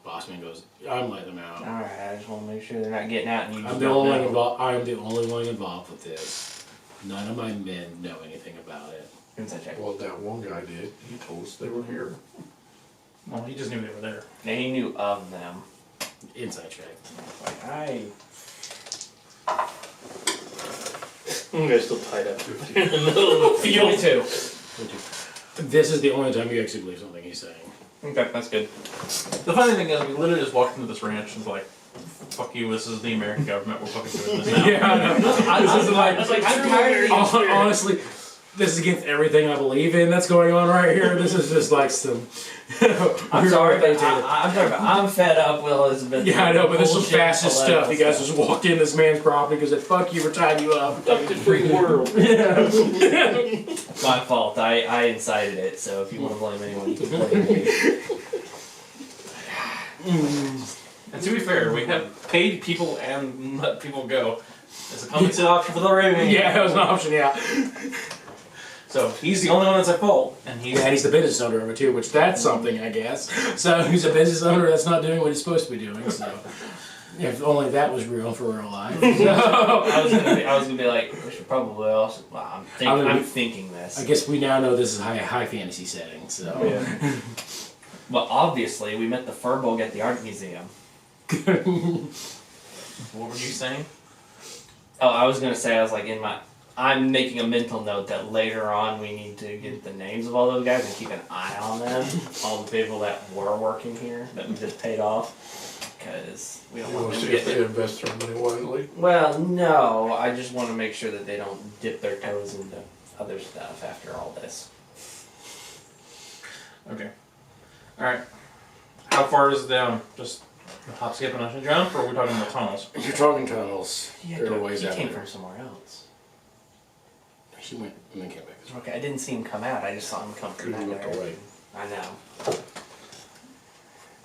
Bossman goes, I'm letting them out. All right, I just want to make sure they're not getting out and you. I'm just the don't only one know. involved. I'm the only one involved with this. None of my men know anything about it. Inside check. Well, that one guy did. He told us they were here. Well, he just knew they were there. And he knew of them. Inside check. Like I. You guys still tied up in the middle of the field. 22. This is the only time you actually believe something he's saying. Okay, that's good. The funny thing is, we literally just walked into this ranch and was like, fuck you, this is the American government, we're fucking doing this now. Yeah, I know. This is like, I'm tired of hon- honestly, this is against everything I believe in that's going on right here. This is just like some. I'm sorry, but I'm fed up with Elizabeth. Yeah, I know, but this is some Bullshit fascist stuff. You guys just walked in this man's property because said, fuck you for tying you up. Adopted free world. My fault. I incited it. So if you want to blame anyone, you can blame me. And to be fair, we have paid people and let people go. It's a compensated option for the Raven. Yeah, that was an option, yeah. So he's the only one that's at fault, and he's Yeah, and he's the business owner of it too, which that's something, I guess. So he's a business owner that's not doing what he's supposed to be doing, so. If only that was real for real life. So. I was gonna be like, we should probably also. Well, I'm thinking this. I guess we now know this is high fantasy setting, so. Yeah. Well, obviously, we met the Furbog at the art museum. What were you saying? Oh, I was gonna say, I'm making a mental note that later on we need to get the names of all those guys and keep an eye on them. All the people that were working here that we just paid off, because we don't You want want them to to see if get they invest their money wisely? Well, no, I just want to make sure that they don't dip their toes into other stuff after all this. Okay. Alright. How far is it down? Just a hop, skip, and a jump, or are we talking about tunnels? You're talking tunnels. He There are ways out came there. from somewhere else. He went and then came back. Okay, I didn't see him come out. I just saw him come from He that looked direction. away. I know.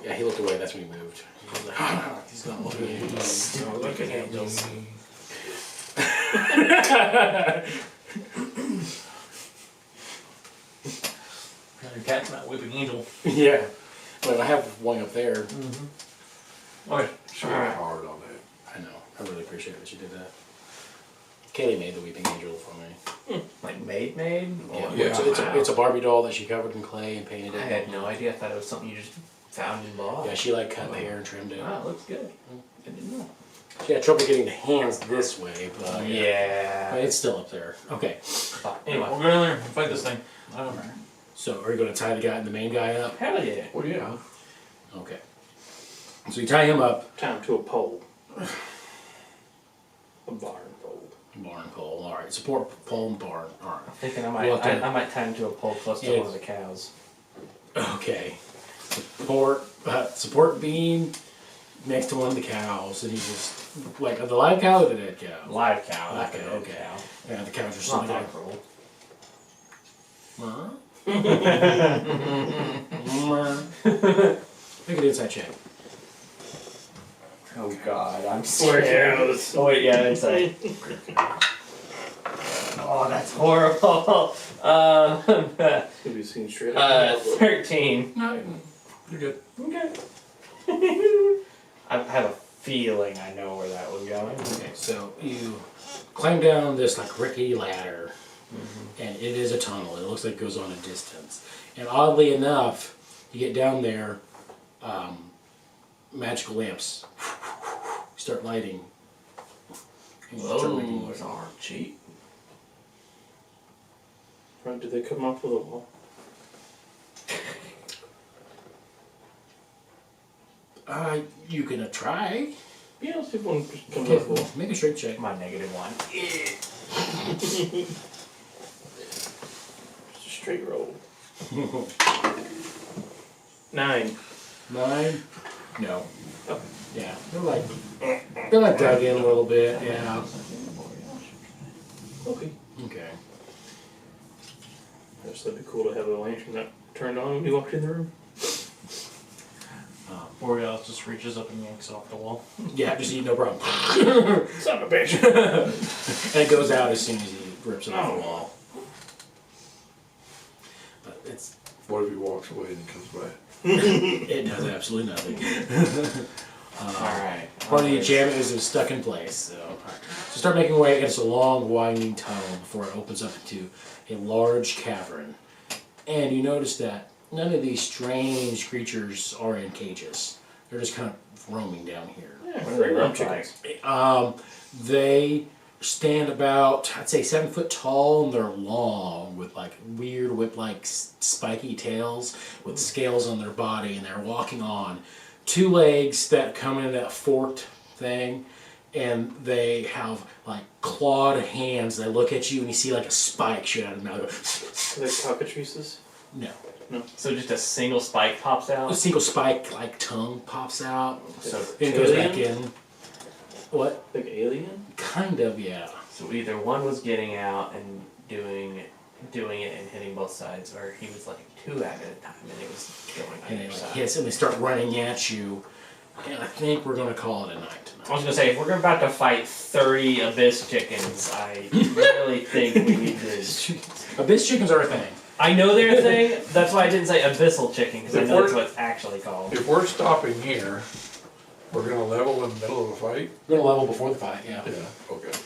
Yeah, he looked away, that's when he moved. He was like, he's gonna look at you. Stupid looking angels. Your cat's not whipping angel. Yeah. Well, I have one up there. Okay. She worked hard on that. I know. I really appreciate that you did that. Kaylee made the weeping angel for me. Like made? Yeah, yeah. it's a Barbie doll that she covered in clay and painted I it. had no idea. I thought it was something you just found and bought. Yeah, she like cut the hair and trimmed it. Wow, it looks good. I didn't know. She had trouble getting the hands this way, but Yeah. but it's still up there. Okay. Anyway. We'll go in there and fight this thing. I don't know. So are you gonna tie the main guy up? Hell yeah. Well, yeah. Okay. So you tie him up. Time to a pole. A barn pole. Barn pole. Alright. Support pole and barn. Alright. I'm thinking I We'll have to- might tie him to a pole close to Yeah. one of the cows. Okay. Support beam next to one of the cows, and he just like the live cow or the dead cow? Live cow, not Okay, the dead okay. cow. Yeah, the cows are It's still not that like. cruel. Make an inside check. Oh god, I'm Poor scared. cows. Oh wait, yeah, it's like. Oh, that's horrible. Could be seen straight up. 13. No, you're good. Okay. I have a feeling I know where that was going. Okay, so you climb down this like rickety ladder, and it is a tunnel. It looks like it goes on a distance. And oddly enough, you get down there, magical lamps start lighting. And you start making Those noise. aren't cheap. Right, do they come off with a wall? You can try. Yeah, let's see if one comes Okay, off the wall. make a strength check. My -1. Just a straight roll. 9. 9? No. Oh. Yeah, they're like dug in a little bit. Yeah. Okay. Okay. I just thought it'd be cool to have a lantern that turned on when you walked in the room. Borealis just reaches up and yanks it off the wall. Yeah, just eat, no problem. Son of a bitch. And it goes out as soon as he rips it off the wall. But What if he walks away and comes back? it does absolutely nothing. Alright. Part of the enchantment is it's stuck in place. So start making way against a long, winding tunnel before it opens up into a large cavern. And you notice that none of these strange creatures are in cages. They're just kind of roaming down here. What are they look like? They stand about, I'd say 7 foot tall, and they're long with like weird whip-like spiky tails with scales on their body, and they're walking on 2 legs that come in that forked thing, and they have like clawed hands. They look at you, and you see like a spike shoot out of their mouth. Like cockatrices? No. So just a single spike pops A out. single spike like tongue pops out, So and it goes back Alien? in. What? Like alien? Kind of, yeah. so either one was getting out and doing it and hitting both sides, or he was like 2 at a time and it was going And on it each like side. hits, and they start running at you. And I think we're gonna call it a night I tonight. was gonna say, if we're about to fight 30 abyss chickens, I really think we need to. Abyss chickens are a thing. I know they're a thing. That's why I didn't say abyssal chicken, because I If know that's we're- what it's actually called. If we're stopping here, we're gonna level in the middle of the fight? We're gonna level before the fight, yeah. Yeah. Okay.